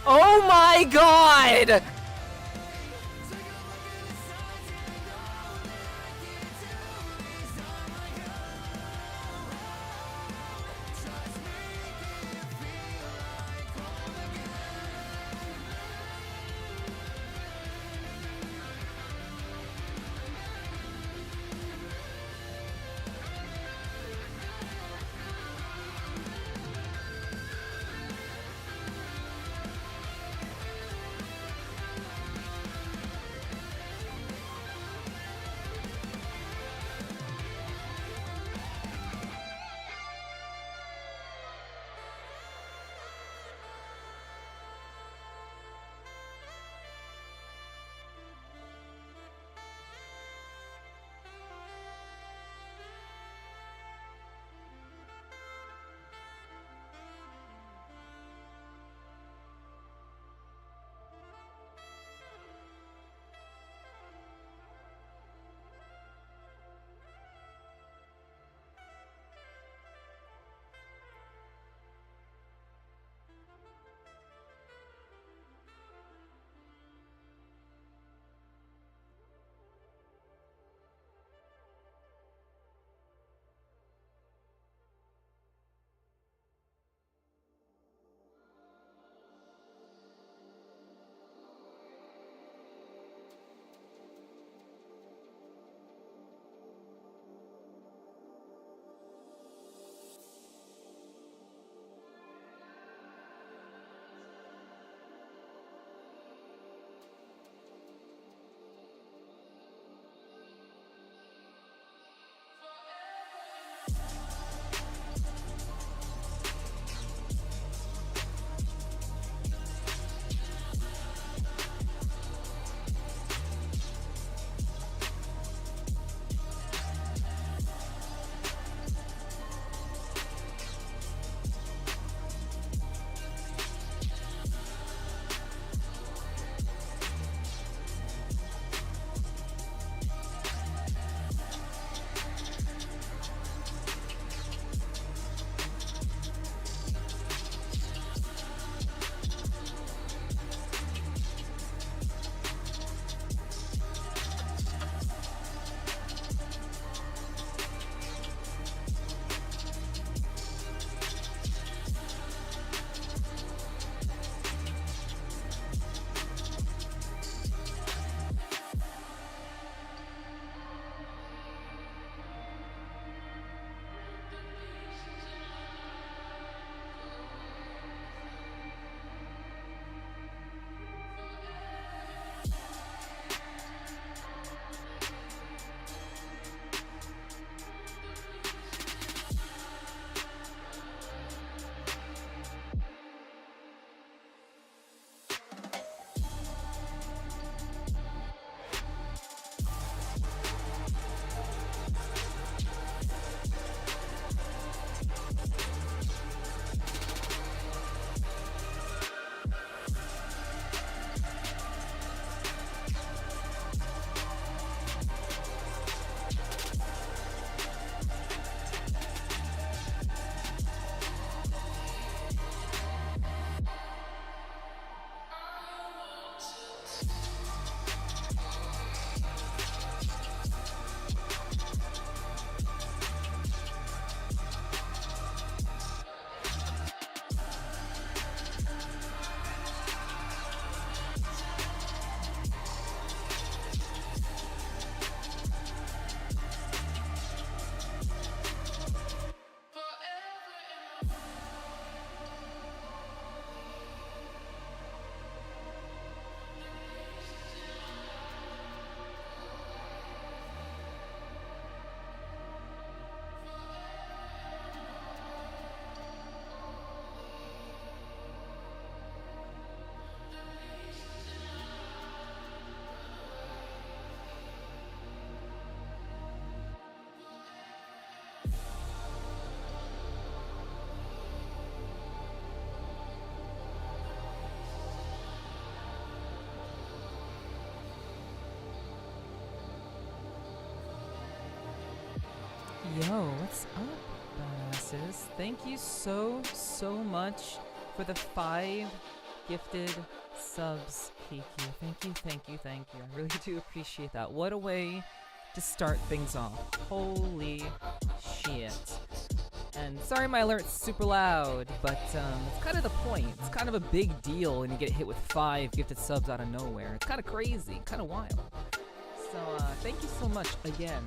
Oh my god! Yo, what's up, badasses? Thank you so much for the 5 gifted subs, Kiki. Thank you, thank you, thank you. I really do appreciate that. What a way to start things off. Holy shit. And sorry my alert's super loud, but it's kind of the point. It's kind of a big deal when you get hit with 5 gifted subs out of nowhere. It's kind of crazy, kind of wild. So thank you so much again,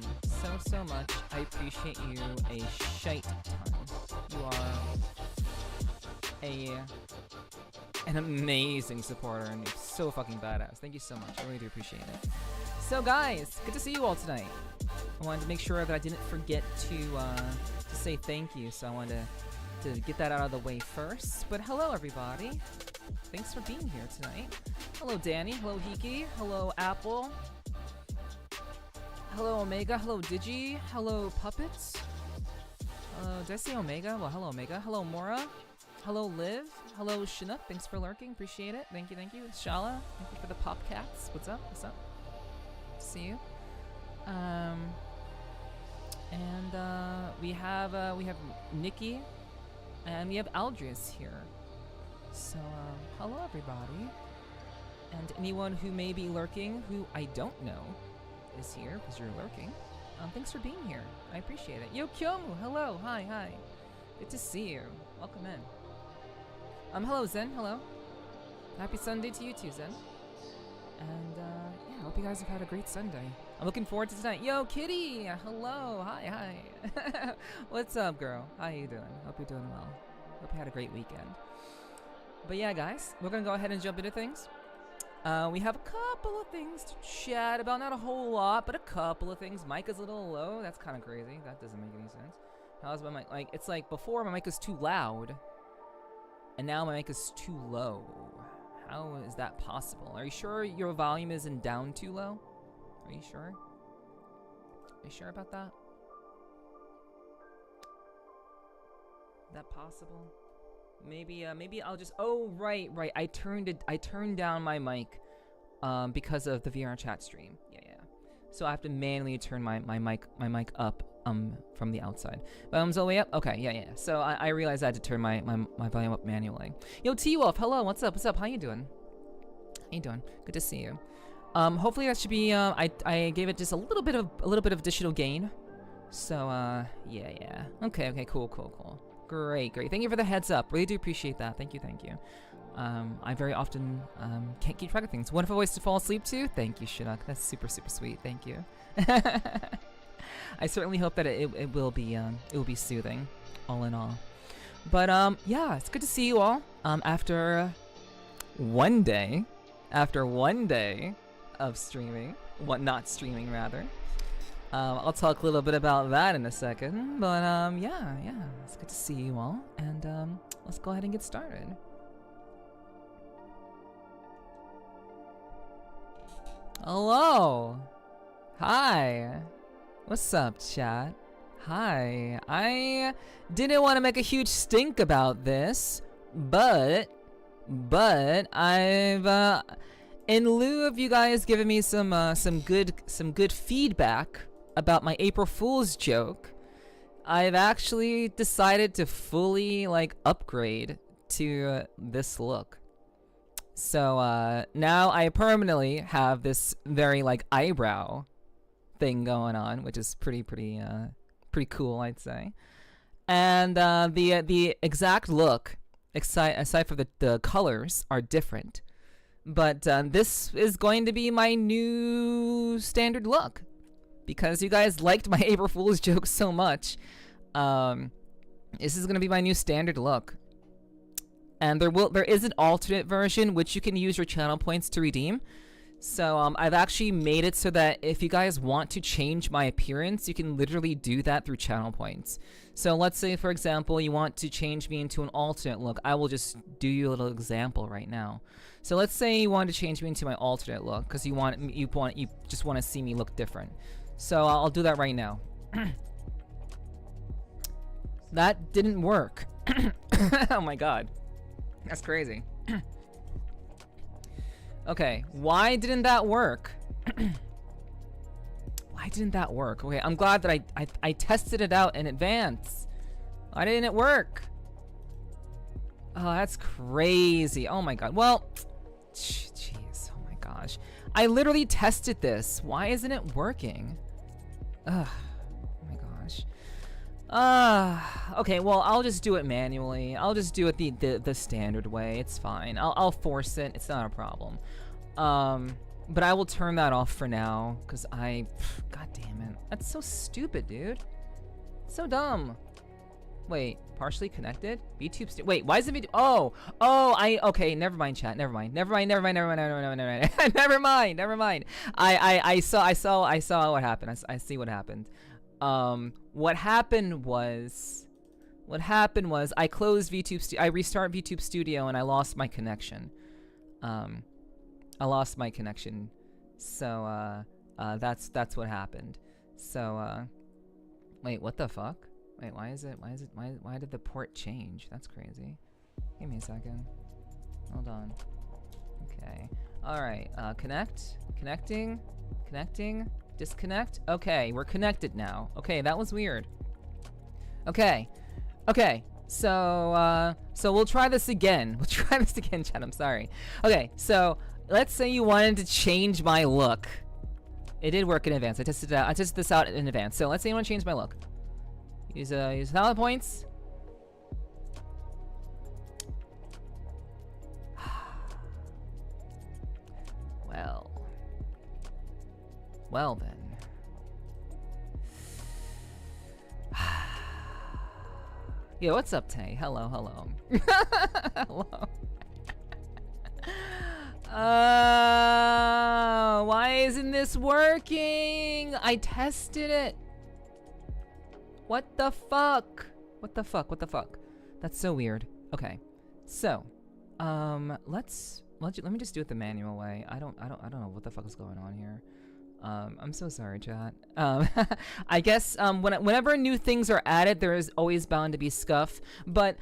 so much. I appreciate you a shite ton. You are an amazing supporter and you're so fucking badass. Thank you so much. I really do appreciate it. So guys, good to see you all tonight. I wanted to make sure that I didn't forget to say thank you, so I wanted to get that out of the way first. But hello everybody. Thanks for being here tonight. Hello Danny, hello Hiki, hello Apple. Hello Omega, hello Digi, hello Puppets. Did I say Omega? Well, hello Omega. Hello Morra. Hello Liv. Hello Chinook. Thanks for lurking. Appreciate it. Thank you, thank you. Shala. Thank you for the pop cats. What's up? What's up? See you. We have Nikki, and we have Aldris here. So hello everybody, and anyone who may be lurking, who I don't know, is here because you're lurking. Thanks for being here. I appreciate it. Yo Kyomu. Hello. Hi. Hi. Good to see you. Welcome in. Hello Zen. Hello. Happy Sunday to you too, Zen. And yeah, I hope you guys have had a great Sunday. I'm looking forward to tonight. Yo, Kitty! Hello! Hi. What's up, girl? How you doing? Hope you're doing well. Hope you had a great weekend. But yeah, guys, we're gonna go ahead and jump into things. We have a couple of things to chat about. Not a whole lot, but a couple of things. Mic is a little low. That's kind of crazy. That doesn't make any sense. How's my mic? Like, it's like before my mic was too loud, and now my mic is too low. How is that possible? Are you sure your volume isn't down too low? Are you sure? Are you sure about that? Is that possible? Maybe I'll just. Oh, right. I turned down my mic, because of the VR chat stream. Yeah. So I have to manually turn my mic up, from the outside. Volume's all the way up. Okay. Yeah. So I realized I had to turn my volume up manually. Yo, T-Wolf. Hello. What's up? How you doing? Good to see you. Hopefully that should be. I gave it just a little bit of additional gain. So yeah. Okay. Cool. Great. Thank you for the heads up. Really do appreciate that. Thank you. I very often can't keep track of things. Wonderful voice to fall asleep to. Thank you, Shinnok. That's super sweet. Thank you. I certainly hope that it will be soothing, all in all. But yeah, it's good to see you all. After one day of streaming, not streaming rather. I'll talk a little bit about that in a second, but yeah, it's good to see you all, and let's go ahead and get started. Hello! Hi! What's up, chat? Hi. I didn't want to make a huge stink about this, but I've in lieu of you guys giving me some good feedback about my April Fool's joke, I've actually decided to fully upgrade to this look. So now I permanently have this very eyebrow thing going on, which is pretty cool, I'd say. And the exact look, aside from the colors, are different. But this is going to be my new standard look, because you guys liked my April Fool's joke so much. This is going to be my new standard look. And there is an alternate version which you can use your channel points to redeem. So I've actually made it so that if you guys want to change my appearance, you can literally do that through channel points. So let's say, for example, you want to change me into an alternate look. I will just do you a little example right now. So let's say you want to change me into my alternate look because you just want to see me look different. So I'll do that right now. That didn't work. Oh my god. That's crazy. Okay, why didn't that work? Why didn't that work? Okay, I'm glad that I tested it out in advance. Why didn't it work? Oh, that's crazy. Oh my god. Well, jeez. Oh my gosh. I literally tested this. Why isn't it working? Ugh. Oh my gosh. Okay, well, I'll just do it manually. I'll just do it the standard way. It's fine. I'll force it. It's not a problem. But I will turn that off for now, because God damn it. That's so stupid, dude. So dumb. Wait, partially connected? VTube wait, why is it okay, never mind, chat. Never mind. Never mind. Never mind. I saw what happened. I see what happened. What happened was I closed VTube I restart VTube Studio and I lost my connection. So that's what happened. So wait, what the fuck? Wait, why did the port change? That's crazy. Give me a second. Hold on. Okay. Alright, connecting, disconnect. Okay, we're connected now. Okay, that was weird. Okay, so we'll try this again. Chat, I'm sorry. Okay, so let's say you wanted to change my look. It did work in advance. I tested this out in advance. So let's say you want to change my look. Use talent points. Well then. Yo, what's up, Tay? Hello. Hello. Why isn't this working? I tested it. What the fuck? That's so weird. Okay, so, let me just do it the manual way. I don't know what the fuck is going on here. I'm so sorry, chat. I guess whenever new things are added, there is always bound to be scuff. But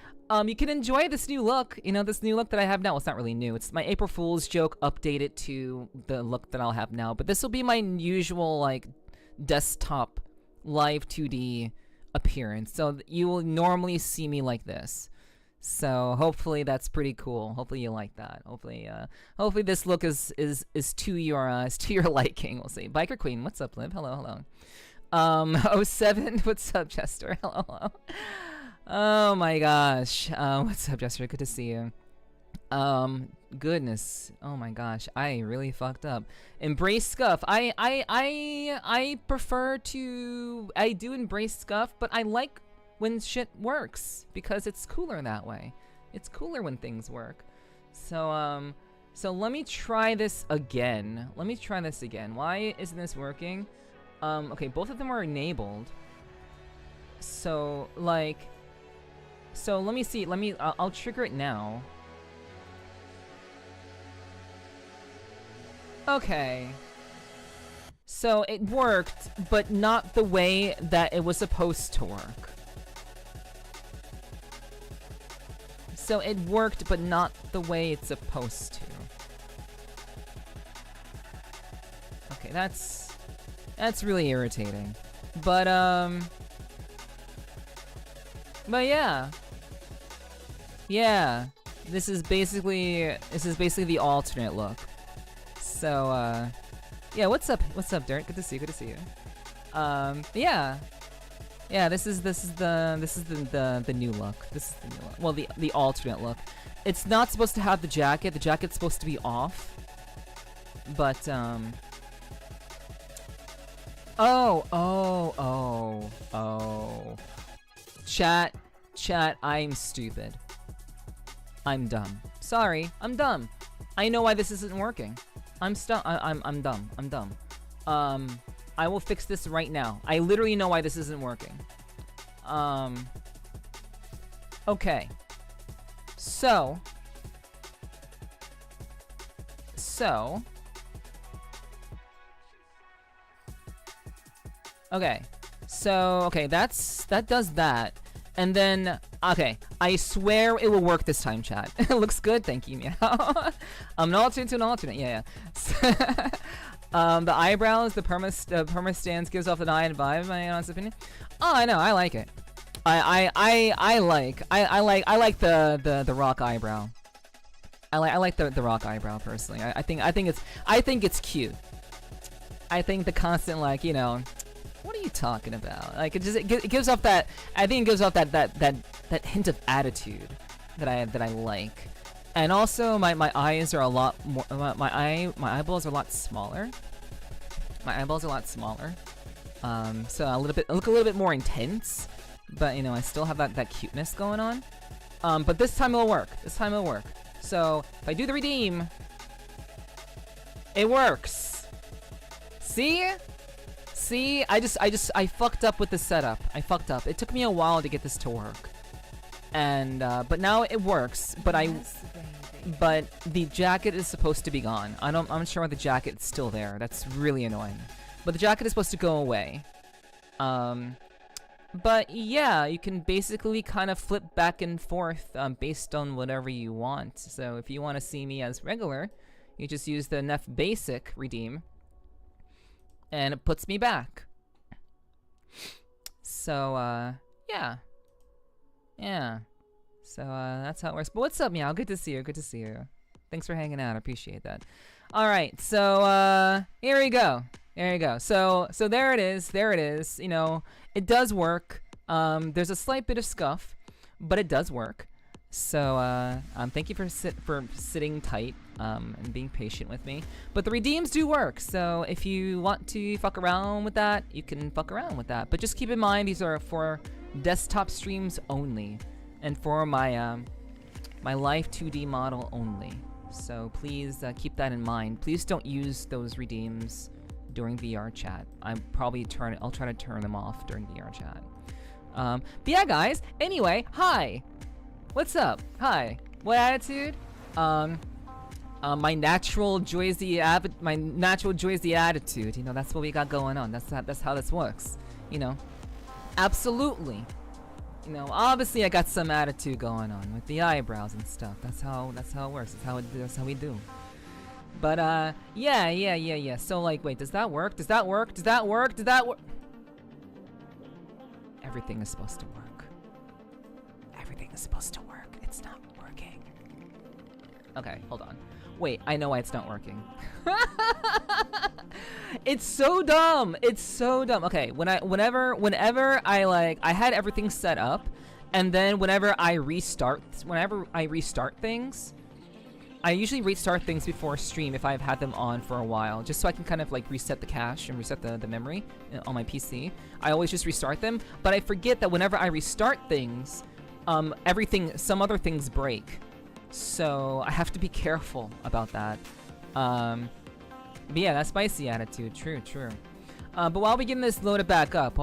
you can enjoy this new look. You know, this new look that I have now. Well, it's not really new. It's my April Fool's joke updated to the look that I'll have now. But this will be my usual like desktop live 2D appearance. So you will normally see me like this. So hopefully that's pretty cool. Hopefully you like that. Hopefully this look is to your liking. We'll see. Biker Queen, what's up, Liv? Hello. 07, what's up, Chester? Hello. Oh my gosh. What's up, Chester? Good to see you. Goodness. Oh my gosh. I really fucked up. Embrace scuff. I prefer to. I do embrace scuff, but I like when shit works because it's cooler that way. It's cooler when things work. So let me try this again. Why isn't this working? Okay, both of them are enabled. So let me see. I'll trigger it now. Okay. So it worked, but not the way that it was supposed to work. So it worked, but not the way it's supposed to. Okay, that's really irritating. But yeah. Yeah. This is basically the alternate look. So yeah, what's up, Dirt? Good to see you. Yeah, this is the new look. This is the new look. Well, the alternate look. It's not supposed to have the jacket. The jacket's supposed to be off. But oh. Chat, I'm stupid. I'm dumb. Sorry, I'm dumb. I know why this isn't working. I'm dumb. I will fix this right now. I literally know why this isn't working. Okay. So. Okay. So, okay, that does that. And then, okay, I swear it will work this time, chat. It looks good, thank you, meow. An alternate to an alternate, yeah. The eyebrows, the perma stance gives off an eye and vibe, in my honest opinion. Oh, I know, I like it. I like the rock eyebrow. I like the rock eyebrow personally. I think it's cute. I think the constant, like, you know, what are you talking about? Like, it gives off that, I think it gives off that hint of attitude that I like. And also my eyes are a lot more, my eyeballs are a lot smaller. My eyeballs are a lot smaller. So look a little bit more intense, but you know, I still have that cuteness going on. But this time it'll work. This time it'll work. So if I do the redeem, it works. See? I fucked up with the setup. I fucked up. It took me a while to get this to work. And but now it works. But the jacket is supposed to be gone. I'm not sure why the jacket's still there. That's really annoying. But the jacket is supposed to go away. But yeah, you can basically kind of flip back and forth based on whatever you want. So if you want to see me as regular, you just use the Nef Basic redeem. And it puts me back. So, yeah. Yeah. So, that's how it works. But what's up, Meow? Good to see you. Good to see you. Thanks for hanging out. I appreciate that. Alright, so, here we go. There you go. So there it is. There it is. You know, it does work. There's a slight bit of scuff, but it does work. So, thank you for sitting tight, and being patient with me. But the redeems do work, so if you want to fuck around with that, you can fuck around with that. But just keep in mind, these are for desktop streams only, and for my, my live 2D model only. So please, keep that in mind. Please don't use those redeems during VR chat. I'll try to turn them off during VR chat. But yeah, guys, anyway, hi! What's up? Hi. What attitude? My natural Joyzy attitude. You know, that's what we got going on. That's how this works. You know, absolutely. You know, obviously I got some attitude going on with the eyebrows and stuff. That's how it works. That's how we do. But yeah. So like, wait, does that work? Does that work? Does that work? Does that work? Everything is supposed to work. Everything is supposed to work. It's not working. Okay, hold on. Wait, I know why it's not working. It's so dumb. It's so dumb. Okay, whenever I had everything set up, and then whenever I restart things, I usually restart things before stream if I've had them on for a while, just so I can kind of like reset the cache and reset the memory on my PC. I always just restart them, but I forget that whenever I restart things, some other things break. So I have to be careful about that. But yeah, that spicy attitude, true. But while we getting this loaded back up,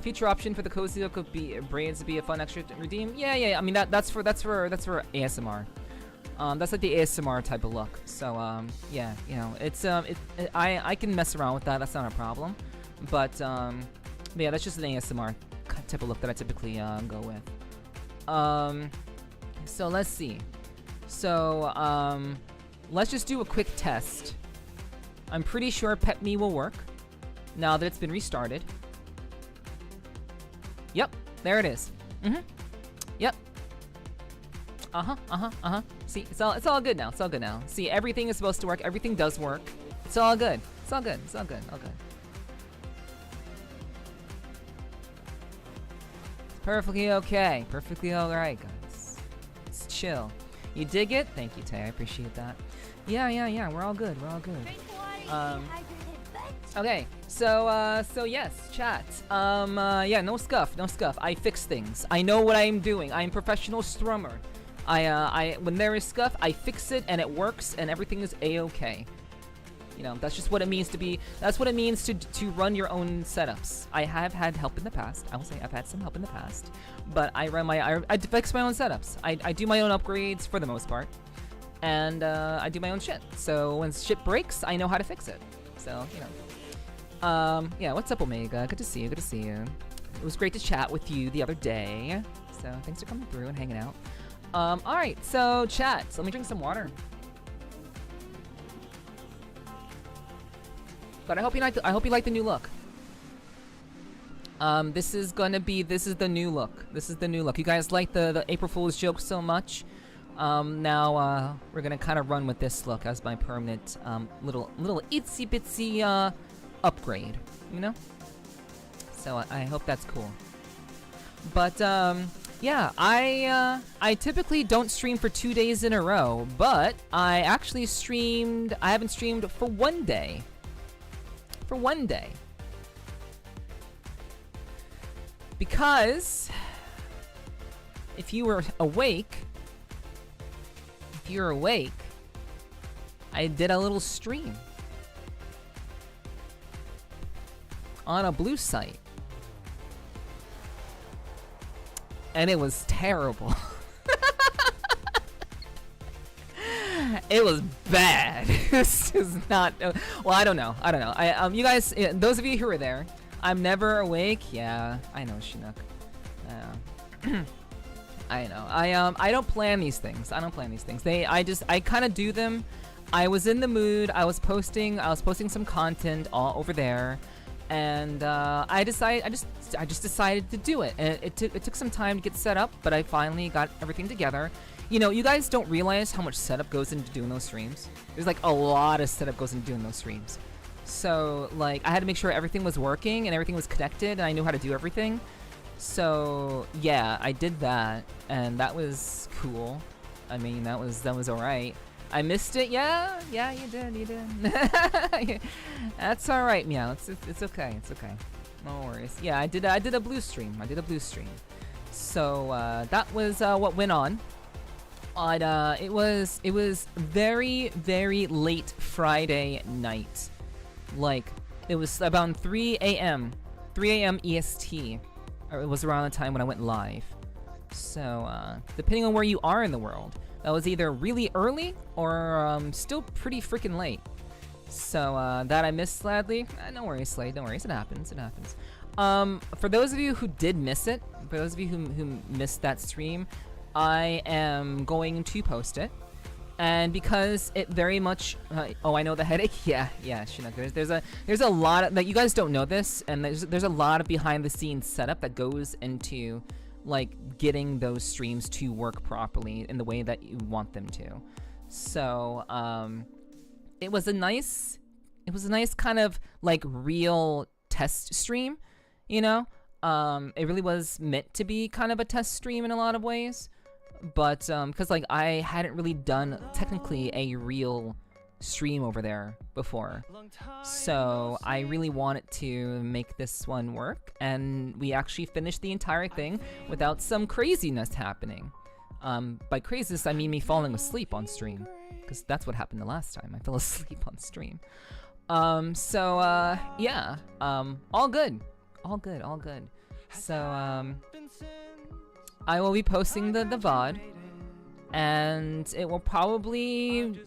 feature option for the Corzi could be braids to be a fun extra to redeem. Yeah. I mean that's for ASMR. That's like the ASMR type of look. So yeah, you know, it's I can mess around with that. That's not a problem. But yeah, that's just an ASMR type of look that I typically go with. So let's see. So let's just do a quick test. I'm pretty sure Pet Me will work now that it's been restarted. Yep, there it is. Yep. See, it's all good now. It's all good now. See, everything is supposed to work. Everything does work. It's all good. It's all good. Okay. Perfectly okay. Perfectly alright, guys. It's chill. You dig it? Thank you, Tay. I appreciate that. Yeah. We're all good. Okay. So yes, chat. Yeah, no scuff. I fix things. I know what I am doing. I am professional strummer. When there is scuff, I fix it and it works and everything is a-okay. You know, that's just what it means to be. That's what it means to run your own setups. I have had help in the past. I will say I've had some help in the past, but I fix my own setups. I do my own upgrades for the most part, and I do my own shit. So when shit breaks, I know how to fix it. So you know. Yeah. What's up, Omega? Good to see you. It was great to chat with you the other day. So thanks for coming through and hanging out. All right. So chat. So let me drink some water. But I hope you like the new look. This is the new look. This is the new look. You guys like the April Fool's joke so much. Now, we're gonna kind of run with this look as my permanent, little itsy bitsy, upgrade, you know? So I hope that's cool. But, yeah, I typically don't stream for 2 days in a row, but I actually I haven't streamed for 1 day. For 1 day. Because, if you were awake, I did a little stream on a blue site. And it was terrible. It was bad. This is not. Well, I don't know. You guys, those of you who were there, I'm never awake. Yeah, I know, Chinook. I know. I don't plan these things. I kind of do them. I was in the mood. I was posting some content all over there. And I just decided to do it, and it took some time to get set up, but I finally got everything together. You know, you guys don't realize how much setup goes into doing those streams. There's like a lot of setup goes into doing those streams. So like I had to make sure everything was working and everything was connected, and I knew how to do everything. So yeah, I did that, and that was cool. I mean, that was alright. I missed it, yeah, you did. That's all right, Meow. It's okay. No worries. Yeah, I did a blue stream. So that was what went on. It was very, very late Friday night. Like it was about 3 a.m. EST. Or it was around the time when I went live. So depending on where you are in the world, that was either really early or still pretty freaking late. So that I missed, sadly. No worries, Slade. Don't worry. It happens. For those of you who did miss it, for those of you who missed that stream, I am going to post it. And because it very much, oh, I know the headache. Yeah, Chinook. There's a lot of, like, you guys don't know this, and there's a lot of behind the scenes setup that goes into like getting those streams to work properly in the way that you want them to. So it was a nice kind of like real test stream, you know. It really was meant to be kind of a test stream in a lot of ways, but because like I hadn't really done technically a real stream over there before, so I really wanted to make this one work, and we actually finished the entire thing without some craziness happening. By craziness I mean me falling asleep on stream, because that's what happened the last time. I fell asleep on stream. Yeah, all good. So I will be posting the VOD, and it will probably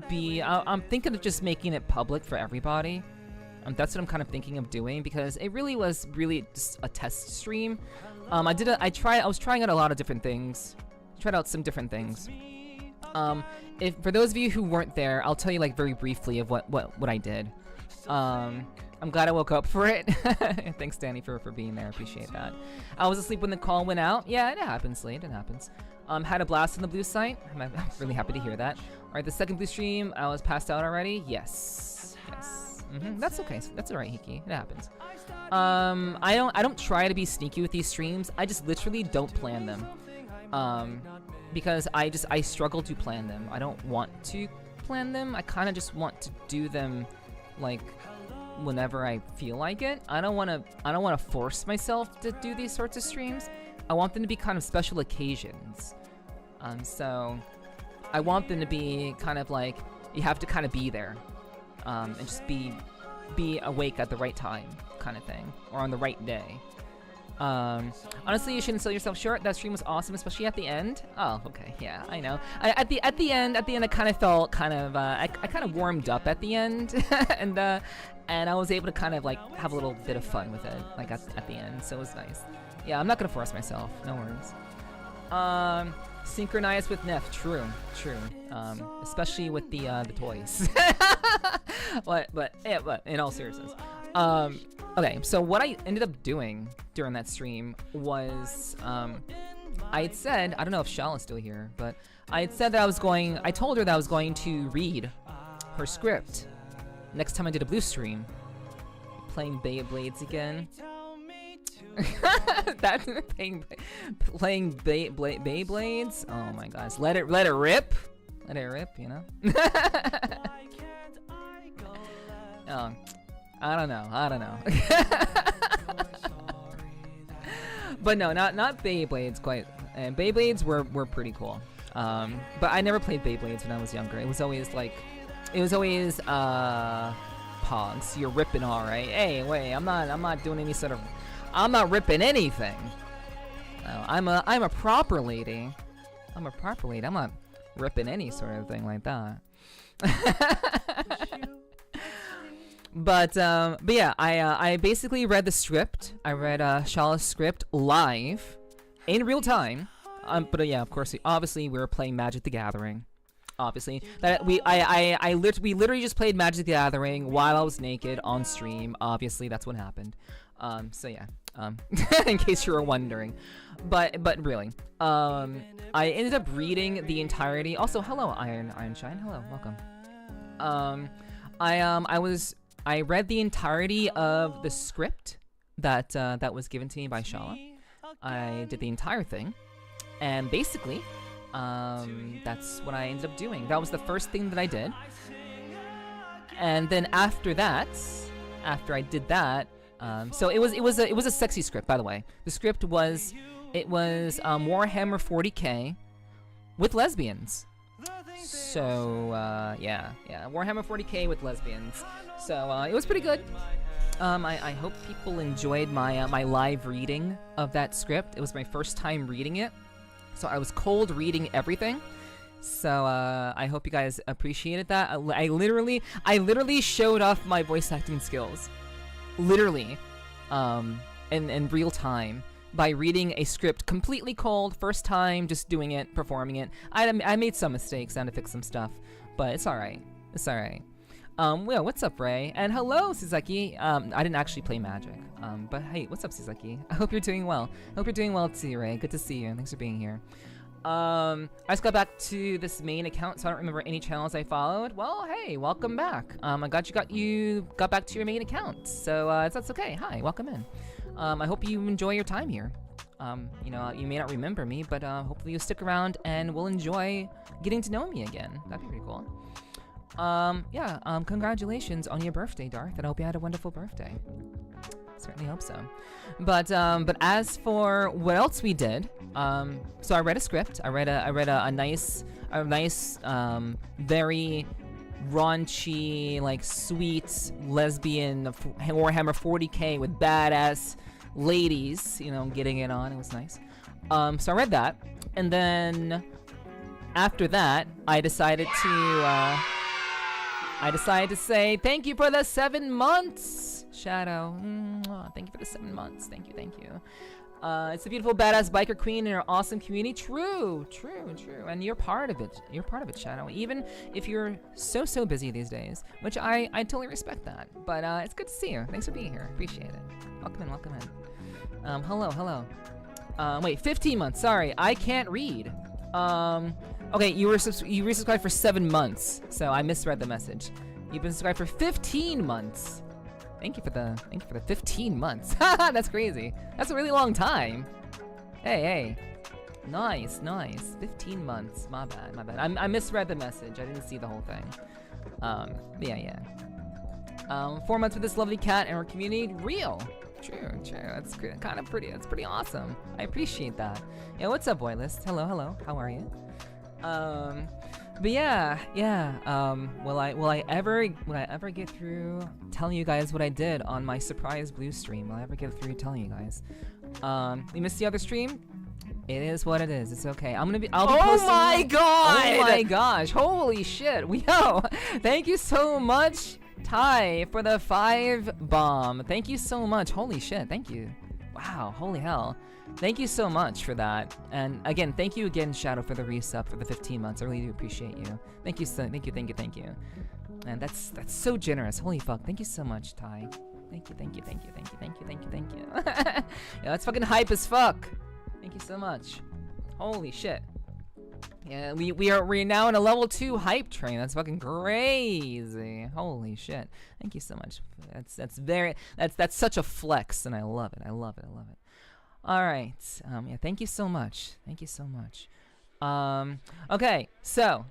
be, I'm thinking of just making it public for everybody. That's what I'm kind of thinking of doing, because it really was just a test stream. I was trying out a lot of different things. Tried out some different things. For those of you who weren't there, I'll tell you like very briefly of what I did. I'm glad I woke up for it. Thanks, Danny, for being there. Appreciate that. I was asleep when the call went out. Yeah, it happens, Slade. It happens. Had a blast on the blue site. I'm really happy to hear that. Alright, the second blue stream, I was passed out already. Yes. That's okay. That's alright, Hiki. It happens. I don't try to be sneaky with these streams. I just literally don't plan them. Because I struggle to plan them. I don't want to plan them. I kind of just want to do them like whenever I feel like it. I don't want to force myself to do these sorts of streams. I want them to be kind of special occasions. So I want them to be kind of like, you have to kind of be there, and just be awake at the right time, kind of thing, or on the right day. Honestly, you shouldn't sell yourself short. That stream was awesome, especially at the end. Oh, okay, yeah, I know. At the end, I kind of felt I kind of warmed up at the end, and I was able to kind of like have a little bit of fun with it, like at the end. So it was nice. Yeah, I'm not gonna force myself. No worries. Synchronize with Neph. True. Especially with the toys. but in all seriousness. Okay, so what I ended up doing during that stream was, I had said, I don't know if Shal is still here, but I had said that I told her that I was going to read her script next time I did a blue stream. Playing Beyblades again. That's playing Beyblades? Oh my gosh. Let it rip. Let it rip, you know? Oh, I don't know. But no, not Beyblades quite. And Beyblades were pretty cool. But I never played Beyblades when I was younger. It was always Pogs. You're ripping all right. Hey, wait, I'm not doing any sort of, I'm not ripping anything. No, I'm a proper lady. I'm a proper lady. I'm not ripping any sort of thing like that. But yeah, I basically read the script. I read Shala's script live in real time. But yeah, of course, obviously we were playing Magic the Gathering. Obviously, that we literally just played Magic the Gathering while I was naked on stream. Obviously, that's what happened. So yeah, in case you were wondering, but really, I ended up reading the entirety. Also, hello, Ironshine. Hello, welcome. I read the entirety of the script that was given to me by Shala. I did the entire thing, and basically, that's what I ended up doing. That was the first thing that I did. And then after that, after I did that, so it was a sexy script, by the way. The script was Warhammer 40K with lesbians. So yeah, Warhammer 40K with lesbians. So it was pretty good. I hope people enjoyed my my live reading of that script. It was my first time reading it, so I was cold reading everything. So I hope you guys appreciated that. I literally showed off my voice acting skills, literally, in real time by reading a script completely cold, first time, just doing it, performing it. I made some mistakes, I had to fix some stuff, but it's all right. It's all right. Well, what's up, Ray? And hello, Suzuki. I didn't actually play Magic, but hey, what's up, Suzuki? I hope you're doing well. I hope you're doing well too, Ray. Good to see you. Thanks for being here. I just got back to this main account, so I don't remember any channels I followed. Well, hey, welcome back. I got you got back to your main account, so that's okay. Hi, welcome in. I hope you enjoy your time here. You know, you may not remember me, but hopefully you'll stick around and we'll enjoy getting to know me again. That'd be pretty cool. Yeah, congratulations on your birthday, Darth, and I hope you had a wonderful birthday. Certainly hope so. But as for what else we did, so I read a script. I read a nice, very raunchy, like sweet lesbian Warhammer 40K with badass ladies, you know, getting it on. It was nice. So I read that, and then after that, I decided to say thank you for the 7 months, Shadow. Thank you for the 7 months. Thank you. It's a beautiful badass biker queen in our awesome community. True. And you're part of it. You're part of it, Shadow. Even if you're so busy these days, which I totally respect that. But it's good to see you. Thanks for being here. Appreciate it. Welcome in. Hello. Wait, 15 months. Sorry, I can't read. Okay, you resubscribed for 7 months, so I misread the message. You've been subscribed for 15 months. Thank you for the 15 months. That's crazy. That's a really long time. Hey. Nice. 15 months. My bad. I misread the message. I didn't see the whole thing. Yeah. 4 months with this lovely cat in our community. Real. True. That's kind of pretty. That's pretty awesome. I appreciate that. Yeah, what's up, Boylist? Hello. How are you? But yeah. Will I ever get through telling you guys what I did on my surprise blue stream? Will I ever get through telling you guys? You missed the other stream? It is what it is. It's okay. I'll be posting. Oh my god! Oh my gosh! Holy shit! Yo, thank you so much, Ty, for the 5 bomb. Thank you so much. Holy shit! Thank you. Wow. Holy hell. Thank you so much for that. And again, thank you again, Shadow, for the resub for the 15 months. I really do appreciate you. Thank you. And that's so generous. Holy fuck. Thank you so much, Ty. Thank you. Yeah, that's fucking hype as fuck. Thank you so much. Holy shit. Yeah, we're now in a level 2 hype train. That's fucking crazy. Holy shit. Thank you so much. That's such a flex, and I love it. All right. Yeah, thank you so much. Okay, so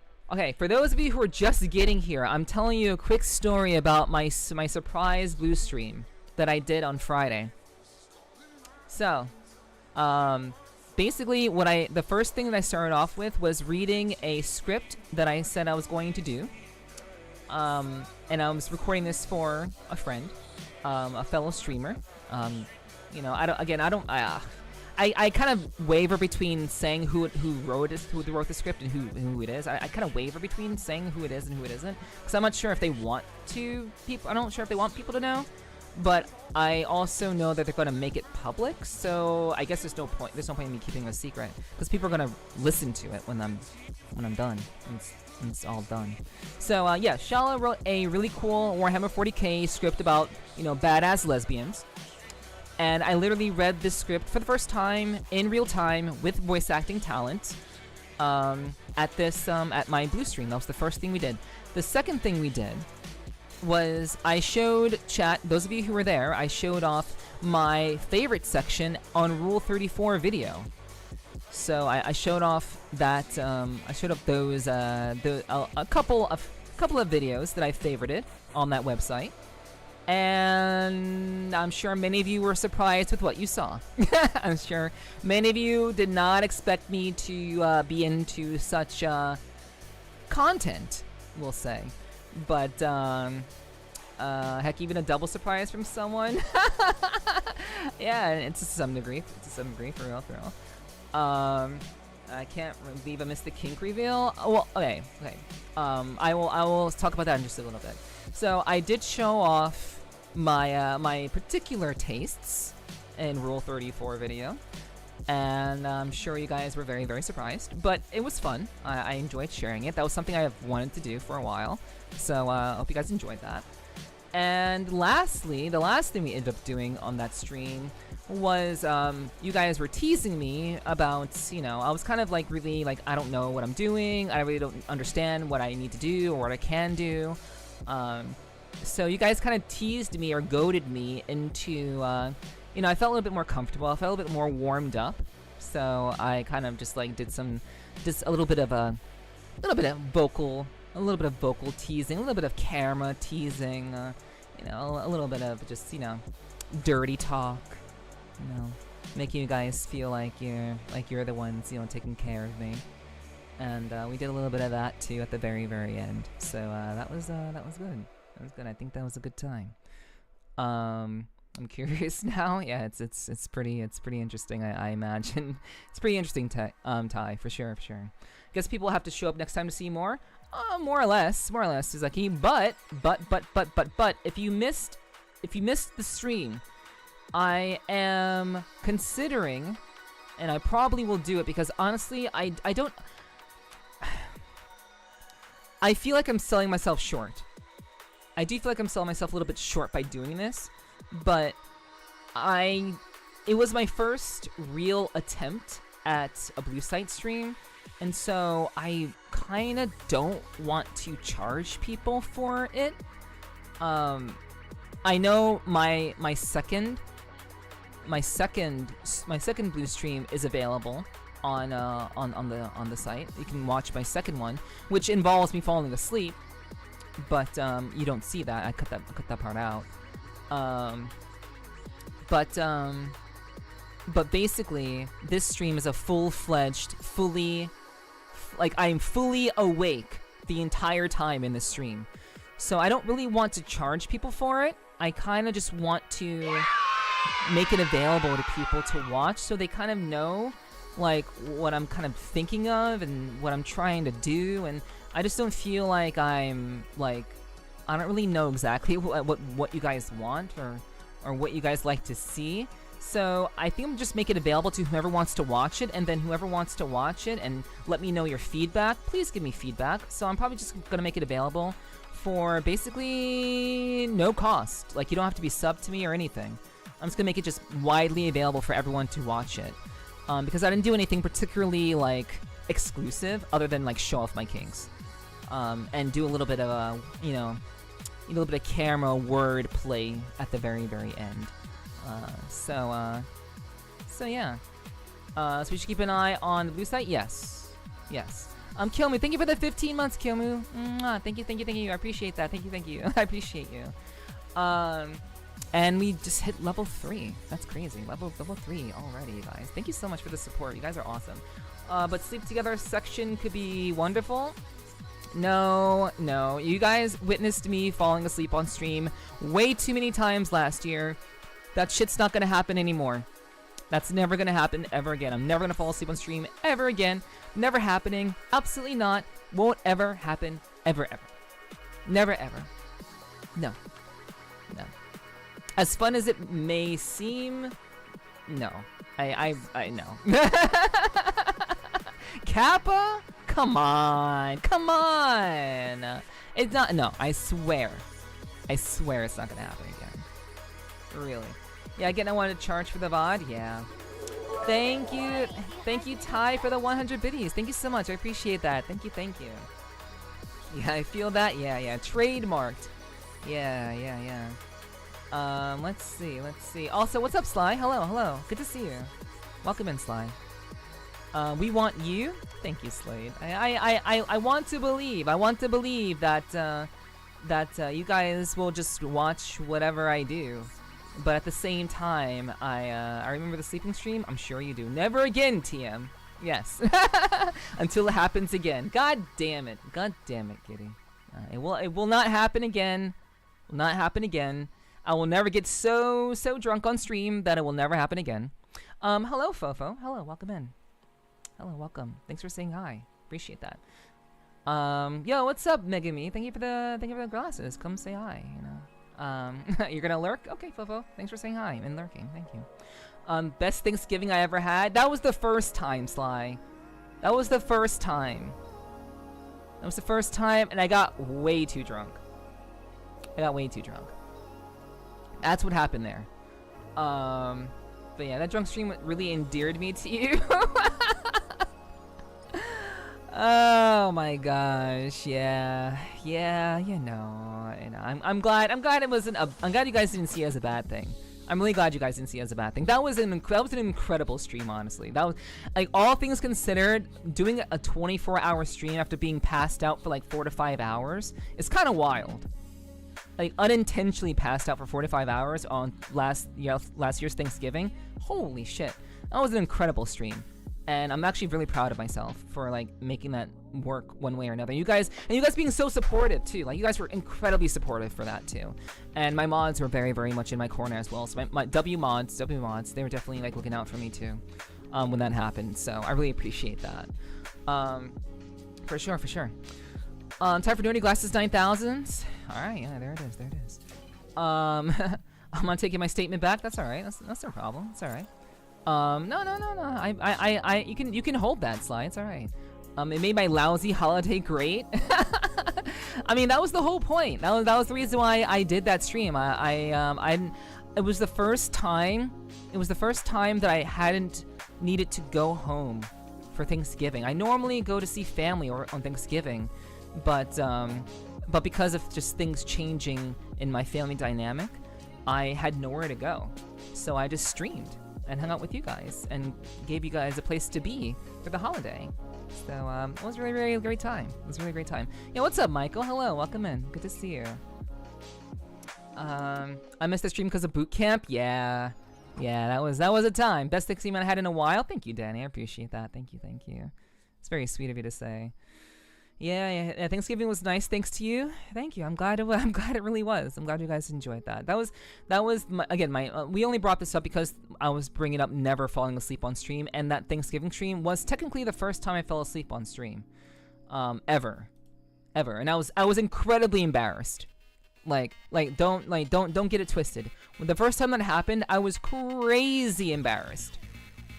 for those of you who are just getting here, I'm telling you a quick story about my surprise blue stream that I did on Friday. So, basically, the first thing that I started off with was reading a script that I said I was going to do. And I was recording this for a friend, a fellow streamer. I kind of waver between saying who wrote the script and who it is. I kind of waver between saying who it is and who it isn't, because I'm not sure if they want people. I'm not sure if they want people to know. But I also know that they're going to make it public, so I guess there's no point in me keeping it a secret, because people are going to listen to it when I'm done. When it's all done. So yeah, Shala wrote a really cool Warhammer 40k script about badass lesbians, and I literally read this script for the first time in real time with voice acting talent at my blue stream. That was the first thing we did. The second thing we did was I showed chat, those of you who were there, I showed off my favorite section on Rule 34 video. So I showed off that, I showed up those, a couple of videos that I favorited on that website. And I'm sure many of you were surprised with what you saw. I'm sure many of you did not expect me to be into such content, we'll say. But heck, even a double surprise from someone. Yeah, it's to some degree. For real. I can't believe I missed the kink reveal. Well, okay. I will talk about that in just a little bit. So I did show off my particular tastes in Rule 34 video, and I'm sure you guys were very, very surprised. But it was fun. I enjoyed sharing it. That was something I have wanted to do for a while. So I hope you guys enjoyed that. And lastly, the last thing we ended up doing on that stream was you guys were teasing me about, I was kind of really I don't know what I'm doing. I really don't understand what I need to do or what I can do. So you guys kind of teased me or goaded me into, I felt a little bit more comfortable. I felt a little bit more warmed up. So I kind of just did a little bit of vocal teasing, a little bit of camera teasing, a little bit of just, dirty talk, making you guys feel like you're the ones, taking care of me. And we did a little bit of that too at the very, very end. So that was good. That was good. I think that was a good time. I'm curious now. Yeah, it's pretty interesting. I imagine it's pretty interesting. Ty, for sure. Guess people have to show up next time to see more. More or less, Suzaki. But if you missed the stream, I am considering, and I probably will do it because honestly, I don't. I feel like I'm selling myself short. I do feel like I'm selling myself a little bit short by doing this, but it was my first real attempt at a blue site stream, and so I kind of don't want to charge people for it. I know my second blue stream is available on the site. You can watch my second one, which involves me falling asleep, but you don't see that. I cut that part out. But basically, this stream is a full-fledged, I'm fully awake the entire time in this stream. So I don't really want to charge people for it. I kind of just want to make it available to people to watch so they kind of know what I'm kind of thinking of and what I'm trying to do. And I just don't feel like I don't really know exactly what you guys want or what you guys like to see. So I think I'm just make it available to whoever wants to watch it, and then whoever wants to watch it and let me know your feedback, please give me feedback. So I'm probably just gonna make it available for basically no cost. Like, you don't have to be subbed to me or anything. I'm just gonna make it just widely available for everyone to watch it. Because I didn't do anything particularly, like, exclusive other than, like, show off my kinks. And do a little bit of, you know, a little bit of camera word play at the very, very end. So yeah. So we should keep an eye on the blue site? Yes. Yes. Kilmu, thank you for the 15 months, Kilmu. Thank you. I appreciate that. Thank you. I appreciate you. And we just hit level 3. That's crazy. Level 3 already, you guys. Thank you so much for the support. You guys are awesome. But Sleep Together section could be wonderful. No. You guys witnessed me falling asleep on stream way too many times last year. That shit's not gonna happen anymore. That's never gonna happen ever again. I'm never gonna fall asleep on stream ever again. Never happening. Absolutely not. Won't ever happen. Ever. Never ever. No. As fun as it may seem, no. I no. Kappa? Come on. It's not, no, I swear it's not gonna happen again. Really. Yeah, again, I wanted to charge for the VOD, yeah. Thank you, Ty, for the 100 biddies. Thank you so much, I appreciate that. Thank you. Yeah, I feel that, yeah, trademarked. Yeah. Let's see. Also, what's up, Sly? Hello. Good to see you. Welcome in, Sly. We want you. Thank you, Slade. I want to believe that you guys will just watch whatever I do. But at the same time, I remember the sleeping stream. I'm sure you do. Never again, TM. Yes. Until it happens again. God damn it, Kitty. It will not happen again. I will never get so drunk on stream that it will never happen again. Hello, Fofo. Hello, welcome in. Hello, welcome. Thanks for saying hi. Appreciate that. Yo, what's up, Megami? Thank you for the glasses. Come say hi. You know. You're gonna lurk? Okay, Fofo. Thanks for saying hi and lurking. Thank you. Best Thanksgiving I ever had. That was the first time, Sly. That was the first time, and I got way too drunk. That's what happened there. But yeah, that drunk stream really endeared me to you. Oh my gosh, yeah, you know. I'm glad it wasn't. I'm glad you guys didn't see it as a bad thing. I'm really glad you guys didn't see it as a bad thing. That was an incredible stream, honestly. That was, like, all things considered, doing a 24-hour stream after being passed out for like 4 to 5 hours is kind of wild. Like, unintentionally passed out for 4 to 5 hours on last year's Thanksgiving. Holy shit, that was an incredible stream. And I'm actually really proud of myself for, like, making that work one way or another. You guys being so supportive too. Like, you guys were incredibly supportive for that too. And my mods were very, very much in my corner as well. So my W mods, they were definitely, like, looking out for me too, when that happened. So I really appreciate that. For sure. Time for Nerdy Glasses 9000. All right, yeah, there it is. I'm not taking my statement back. That's all right. That's no problem. It's all right. No. You can hold that, Sly. It's all right. It made my lousy holiday great. I mean, that was the whole point. That was the reason why I did that stream. It was the first time that I hadn't needed to go home for Thanksgiving. I normally go to see family on Thanksgiving, but because of just things changing in my family dynamic, I had nowhere to go. So I just streamed and hung out with you guys and gave you guys a place to be for the holiday. So it was a really, really great time. Yeah, what's up, Michael? Hello, welcome in. Good to see you. I missed the stream because of boot camp. Yeah, that was a time. Best Thanksgiving I had in a while. Thank you, Danny. I appreciate that. Thank you. It's very sweet of you to say. Yeah, Thanksgiving was nice thanks to you. Thank you. I'm glad it really was. I'm glad you guys enjoyed that. That was my we only brought this up because I was bringing up never falling asleep on stream, and that Thanksgiving stream was technically the first time I fell asleep on stream, ever, and I was incredibly embarrassed. Don't get it twisted. When the first time that happened, I was crazy embarrassed.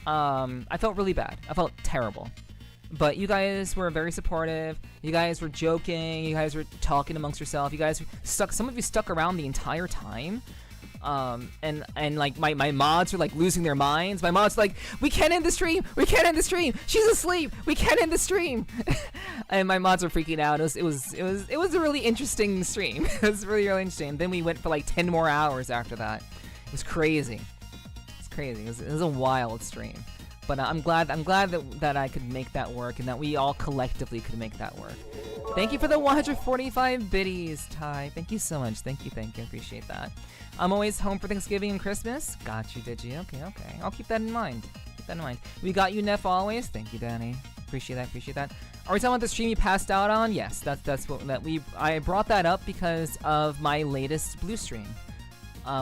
I felt really bad. I felt terrible. but you guys were very supportive. You guys were joking. You guys were talking amongst yourself. You guys stuck. Some of you stuck around the entire time. And like my mods were like losing their minds. My mods were like, we can't end the stream. We can't end the stream. She's asleep. We can't end the stream. And my mods were freaking out. It was a really interesting stream. It was really interesting. Then we went for like 10 more hours after that. It was crazy. It's crazy. It was a wild stream. But I'm glad that I could make that work, and that we all collectively could make that work. Thank you for the 145 biddies, Ty. Thank you so much. Thank you. Appreciate that. I'm always home for Thanksgiving and Christmas. Got you, did you? Okay. I'll keep that in mind. We got you, Neff, always. Thank you, Danny. Appreciate that. Are we talking about the stream you passed out on? Yes, that's what I brought that up because of my latest blue stream,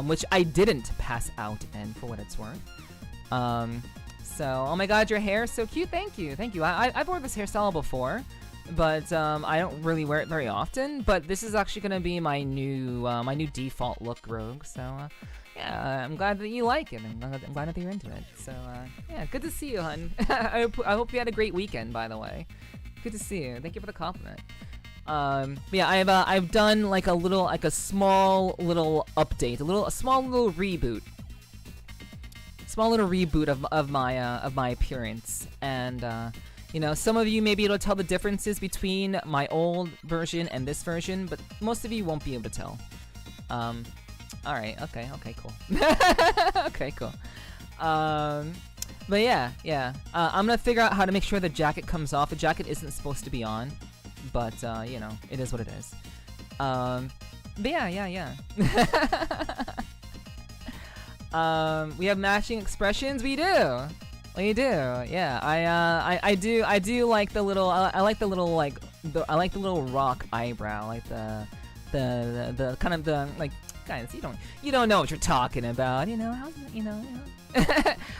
which I didn't pass out in, for what it's worth. So, oh my god, your hair is so cute. Thank you. I've worn this hairstyle before, but I don't really wear it very often. But this is actually gonna be my new default look, Rogue. So, yeah, I'm glad that you like it. I'm glad that you're into it. So, yeah, good to see you, hun. I hope you had a great weekend, by the way. Good to see you. Thank you for the compliment. Yeah, I've done like a small little update, a small little reboot. Of my appearance, and you know, some of you may be able to tell the differences between my old version and this version, but most of you won't be able to tell. All right, okay, cool. Okay, cool. But yeah. I'm gonna figure out how to make sure the jacket comes off. The jacket isn't supposed to be on, but you know, it is what it is. But yeah. We have matching expressions. We do. Yeah. I do like the little. I like the little rock eyebrow. Like the kind of the like. Guys, you don't know what you're talking about. You know how you know.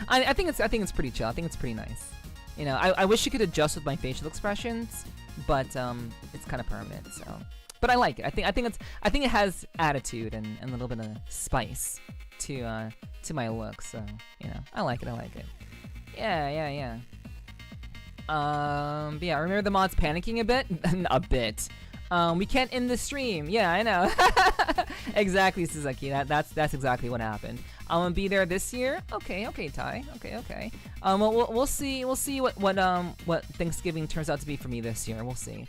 I think it's pretty chill. I think it's pretty nice. You know, I wish you could adjust with my facial expressions, but it's kind of permanent. So, but I like it. I think it has attitude and a little bit of spice to my look, so you know, I like it. Yeah. But yeah, remember the mods panicking a bit? A bit. We can't end the stream. Yeah, I know. Exactly, Suzuki. That's exactly what happened. I'm gonna be there this year. Okay, Ty. Okay. We'll see what Thanksgiving turns out to be for me this year. We'll see.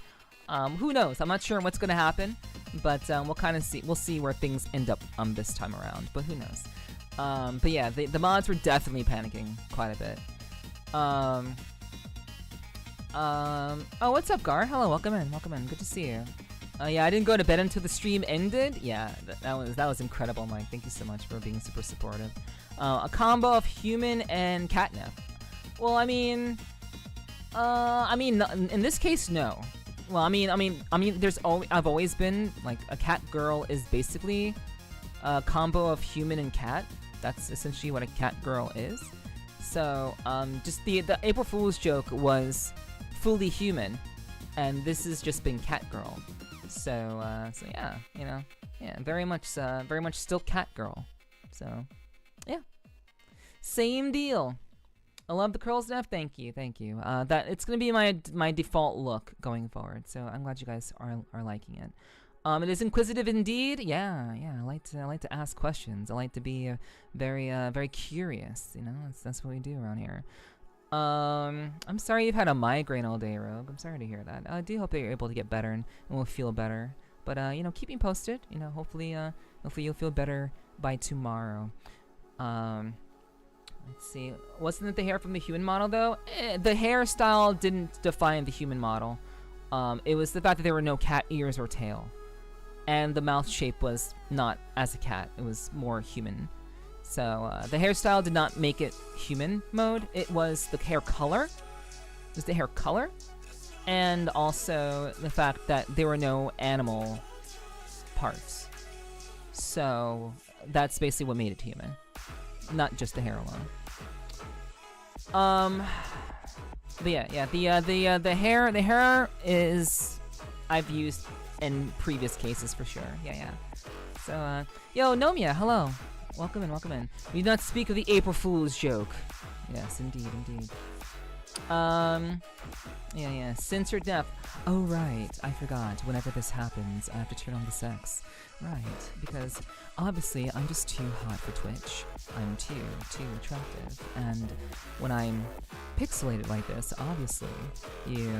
Who knows? I'm not sure what's gonna happen, but we'll kind of see. We'll see where things end up this time around. But who knows? But yeah, the mods were definitely panicking quite a bit. Oh, what's up, Gar? Hello, welcome in. Good to see you. Yeah, I didn't go to bed until the stream ended. Yeah, that was incredible, Mike. Thank you so much for being super supportive. A combo of human and catnip. Well, I mean, in this case, no. Well, I mean, I've always been like a cat girl is basically a combo of human and cat. That's essentially what a cat girl is. So, just the April Fool's joke was fully human, and this has just been cat girl. So yeah, you know, yeah, very much still cat girl. So, yeah, same deal. I love the curls, Neff. Thank you. That it's gonna be my default look going forward. So I'm glad you guys are liking it. It is inquisitive indeed. Yeah. I like to ask questions. I like to be very curious. You know, that's what we do around here. I'm sorry you've had a migraine all day, Rogue. I'm sorry to hear that. I do hope that you're able to get better and will feel better. But you know, keep me posted. You know, hopefully you'll feel better by tomorrow. Let's see. Wasn't it the hair from the human model though? The hairstyle didn't define the human model. It was the fact that there were no cat ears or tail. And the mouth shape was not as a cat. It was more human. So the hairstyle did not make it human mode. It was the hair color. It was the hair color. And also the fact that there were no animal parts. So that's basically what made it human. Not just the hair alone. But yeah, the hair is I've used in previous cases for sure. Yeah. So yo, Nomia, hello. Welcome in. We do not speak of the April Fool's joke. Yes, indeed. Yeah, censored death. Oh, right, I forgot. Whenever this happens, I have to turn on the sex. Right, because obviously I'm just too hot for Twitch. I'm too attractive. And when I'm pixelated like this, obviously, you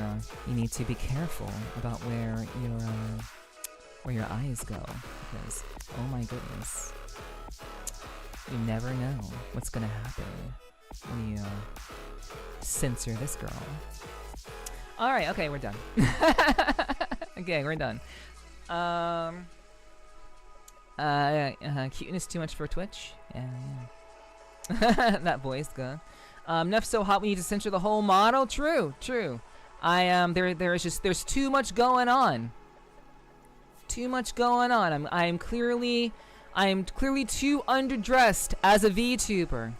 need to be careful about where your eyes go. Because, oh my goodness, you never know what's gonna happen when you censor this girl. Alright, okay, we're done. Okay, we're done. Cuteness too much for Twitch? Yeah. That voice, good. Neph's so hot we need to censor the whole model? True. There's too much going on. I'm clearly too underdressed as a VTuber.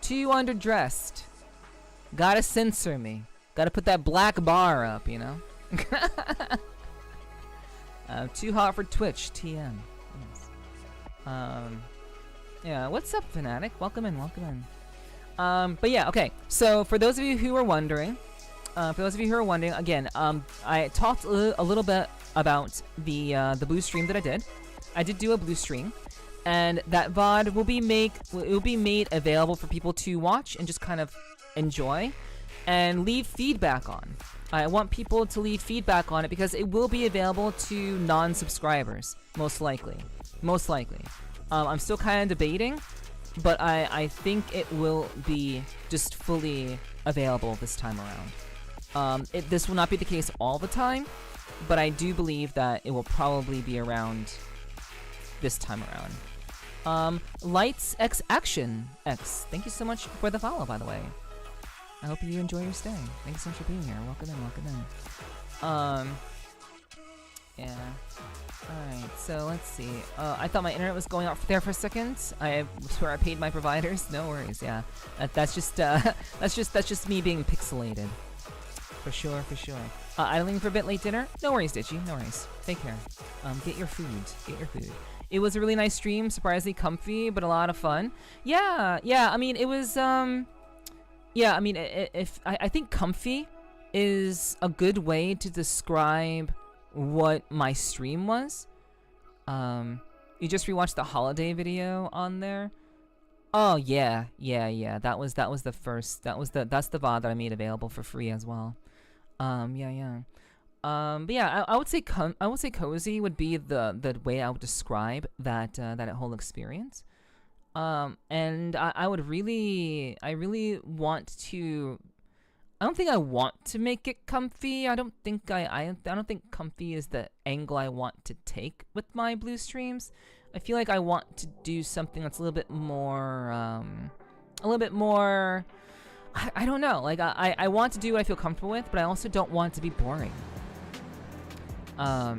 Too underdressed. Gotta censor me. Gotta put that black bar up, you know? Too hot for Twitch, TM. Yes. Yeah, what's up, Fanatic? Welcome in. But yeah, okay. So for those of you who are wondering, again, I talked a little bit about the blue stream that I did. I did do a blue stream, and that VOD will be made available for people to watch and just kind of enjoy and leave feedback on. I want people to leave feedback on it because it will be available to non-subscribers, most likely. I'm still kind of debating, but I think it will be just fully available this time around. This will not be the case all the time, but I do believe that it will probably be around this time around. Lights X Action X, thank you so much for the follow, by the way. I hope you enjoy your stay. Thanks so much for being here. Welcome in. Yeah. Alright, so let's see. I thought my internet was going out there for a second. I swear I paid my providers. No worries, yeah. That's just me being pixelated. For sure. Idling for a bit late dinner? No worries, Ditchy. No worries. Take care. Get your food. It was a really nice stream, surprisingly comfy, but a lot of fun. Yeah, I mean, it was, yeah, I mean, I think comfy is a good way to describe what my stream was. You just rewatched the holiday video on there. Oh yeah. That was the first. That's the VOD that I made available for free as well. Yeah. But yeah, I would say cozy would be the way I would describe that whole experience. And I really want to. I don't think I want to make it comfy. I don't think comfy is the angle I want to take with my blue streams. I feel like I want to do something that's a little bit more. I don't know. Like I want to do what I feel comfortable with, but I also don't want it to be boring. Yeah,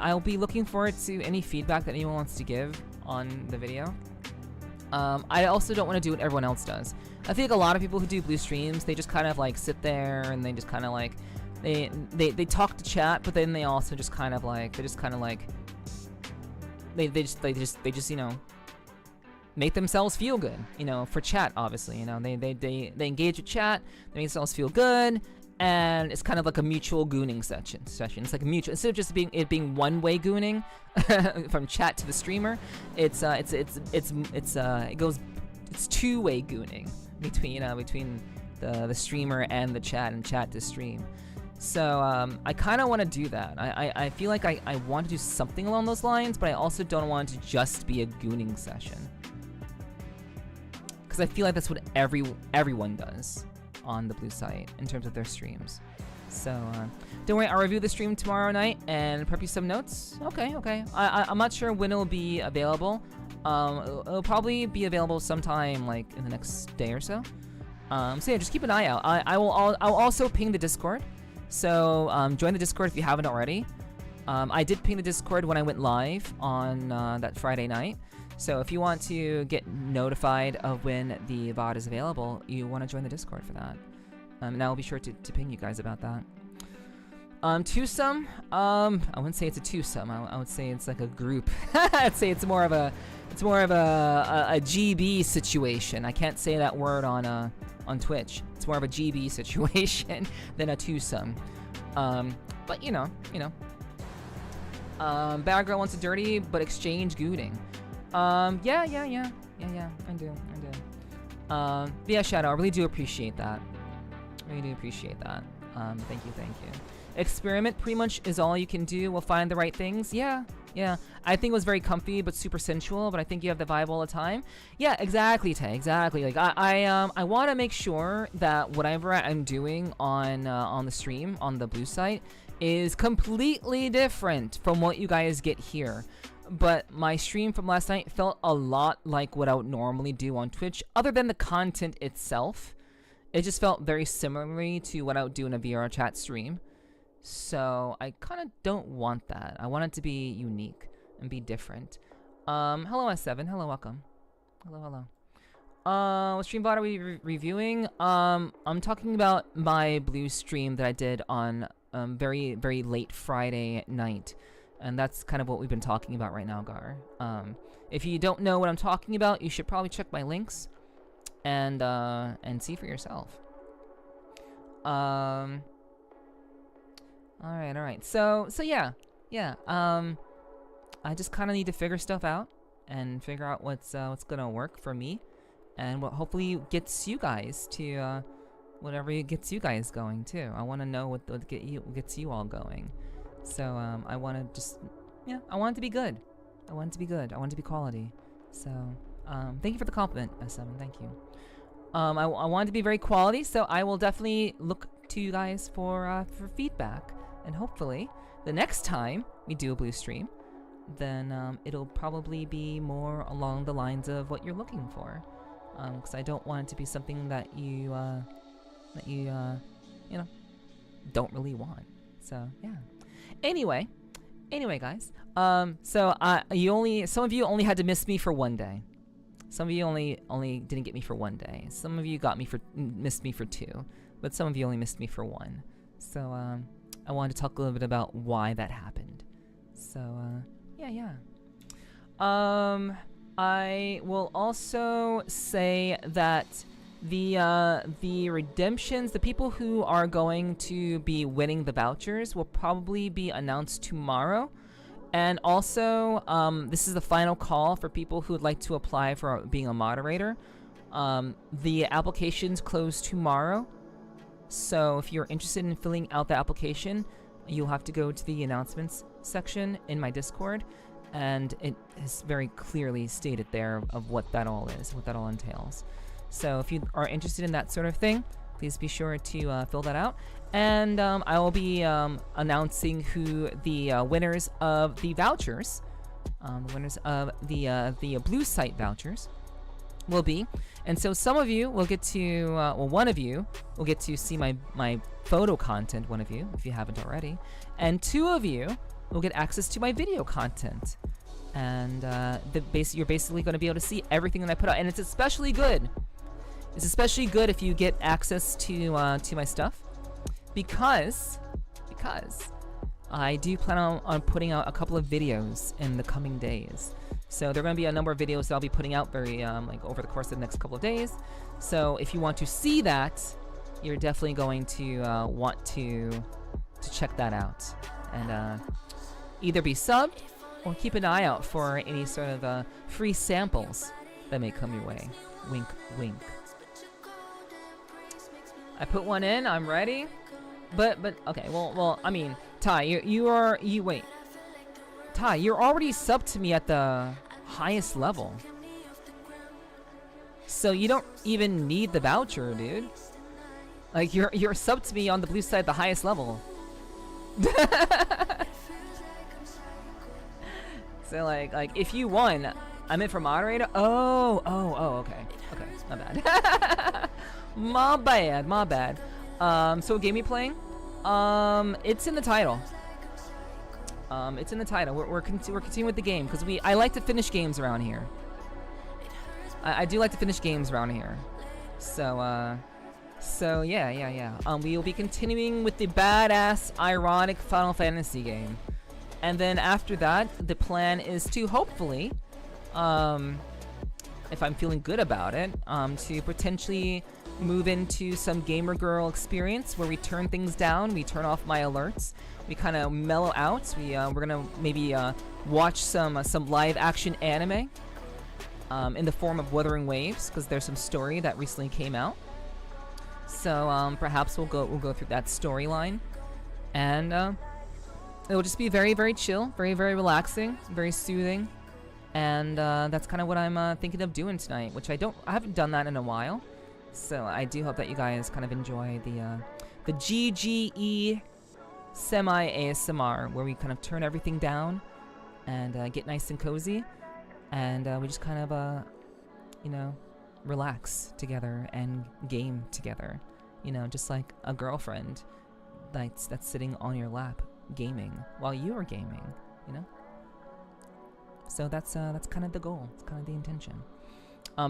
I'll be looking forward to any feedback that anyone wants to give on the video. I also don't want to do what everyone else does. I think a lot of people who do blue streams, they just kind of like sit there and they just kind of like they talk to chat, but then they also just kind of like they just you know, make themselves feel good, you know, for chat, obviously, you know, they engage with chat, they make themselves feel good, and it's kind of like a mutual gooning session. It's like a mutual, instead of just being one-way gooning from chat to the streamer, it's two-way gooning between the streamer and the chat, and chat to stream. So I kind of want to do that. I feel like I want to do something along those lines, but I also don't want it to just be a gooning session, because I feel like that's what everyone does on the blue site in terms of their streams. So don't worry, I'll review the stream tomorrow night and prep you some notes. Okay. I'm not sure when it will be available. It'll probably be available sometime like in the next day or so. So yeah, just keep an eye out. I'll also ping the Discord. So join the Discord if you haven't already. I did ping the Discord when I went live on that Friday night. So if you want to get notified of when the VOD is available, you want to join the Discord for that. And I will be sure to ping you guys about that. Twosome? I wouldn't say it's a twosome. I would say it's like a group. I'd say it's more of a GB situation. I can't say that word on on Twitch. It's more of a GB situation than a twosome. But you know. Bad girl wants a dirty, but exchange gooting. Yeah, I do. Yeah, Shadow, I really do appreciate that. Thank you. Experiment pretty much is all you can do. We'll find the right things. Yeah. I think it was very comfy but super sensual, but I think you have the vibe all the time. Yeah, exactly, Tay. Exactly. Like I want to make sure that whatever I'm doing on the stream on the blue site is completely different from what you guys get here. But my stream from last night felt a lot like what I would normally do on Twitch, other than the content itself. It just felt very similarly to what I would do in a VR chat stream. So I kind of don't want that. I want it to be unique and be different. Hello S7. Hello, welcome. Hello. What stream bot are we reviewing? I'm talking about my blue stream that I did on very, very late Friday night. And that's kind of what we've been talking about right now, Gar. If you don't know what I'm talking about, you should probably check my links and see for yourself. All right. So yeah. I just kind of need to figure stuff out and figure out what's gonna work for me, and what hopefully gets you guys to whatever gets you guys going too. I want to know what gets you all going. So I want to just I want it to be good. I want it to be quality. So thank you for the compliment, S7. Thank you. I want it to be very quality, so I will definitely look to you guys for feedback, and hopefully the next time we do a blue stream, then it'll probably be more along the lines of what you're looking for, because I don't want it to be something that you don't really want. So yeah. Anyway, guys. So some of you only had to miss me for one day. Some of you only didn't get me for one day. Some of you missed me for two, but some of you only missed me for one. So I wanted to talk a little bit about why that happened. So yeah. I will also say that the redemptions, the people who are going to be winning the vouchers, will probably be announced tomorrow. And also, this is the final call for people who would like to apply for being a moderator. The applications close tomorrow, so if you're interested in filling out the application, you'll have to go to the announcements section in my Discord, and it is very clearly stated there of what that all is, what that all entails. So if you are interested in that sort of thing, please be sure to fill that out. And I will be announcing who the winners of the vouchers, the winners of the blue site vouchers will be. And so some of you will get to, one of you will get to see my photo content, one of you, if you haven't already. And two of you will get access to my video content. And you're basically going to be able to see everything that I put out. And it's especially good. It's especially good if you get access to my stuff. Because I do plan on putting out a couple of videos in the coming days. So there are going to be a number of videos that I'll be putting out very over the course of the next couple of days. So if you want to see that, you're definitely going to want to check that out, and either be subbed or keep an eye out for any sort of free samples that may come your way. Wink, wink. I put one in. I'm ready. But okay. Well. I mean, Ty, wait. Ty, you're already subbed to me at the highest level, so you don't even need the voucher, dude. Like you're subbed to me on the blue side, the highest level. So like if you won, I'm in for moderator. Oh, okay, my bad. my bad. So what game are you playing? It's in the title. It's in the title. We're continuing with the game because I like to finish games around here. I do like to finish games around here. So yeah. We will be continuing with the badass, ironic Final Fantasy game, and then after that, the plan is to hopefully, if I'm feeling good about it, to potentially move into some gamer girl experience where we turn things down, we turn off my alerts, we kind of mellow out. We're gonna maybe watch some live action anime in the form of Wuthering Waves, because there's some story that recently came out. So perhaps we'll go through that storyline, and it'll just be very, very chill, very, very relaxing, very soothing, and that's kind of what I'm thinking of doing tonight, which I haven't done that in a while. So I do hope that you guys kind of enjoy the GGE semi ASMR, where we kind of turn everything down and get nice and cozy, and we just kind of you know, relax together and game together, you know, just like a girlfriend that's sitting on your lap gaming while you are gaming, you know. So that's kind of the goal. It's kind of the intention.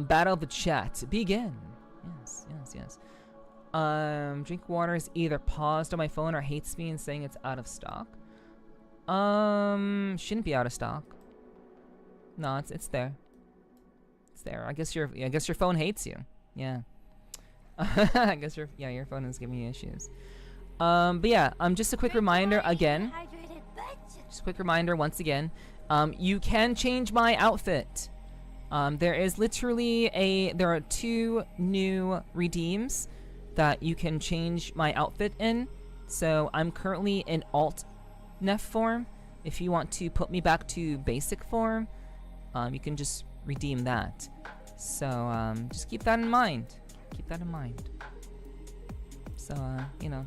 Battle of the chat begin. Yes. Drink water is either paused on my phone or hates me and saying it's out of stock. Shouldn't be out of stock. No, it's there. It's there. I guess your phone hates you. Yeah. I guess your phone is giving you issues. But yeah, just a quick reminder again. Just a quick reminder once again. You can change my outfit. There are 2 new redeems that you can change my outfit in. So I'm currently in alt Neph form. If you want to put me back to basic form, you can just redeem that. So just keep that in mind. Keep that in mind. So you know,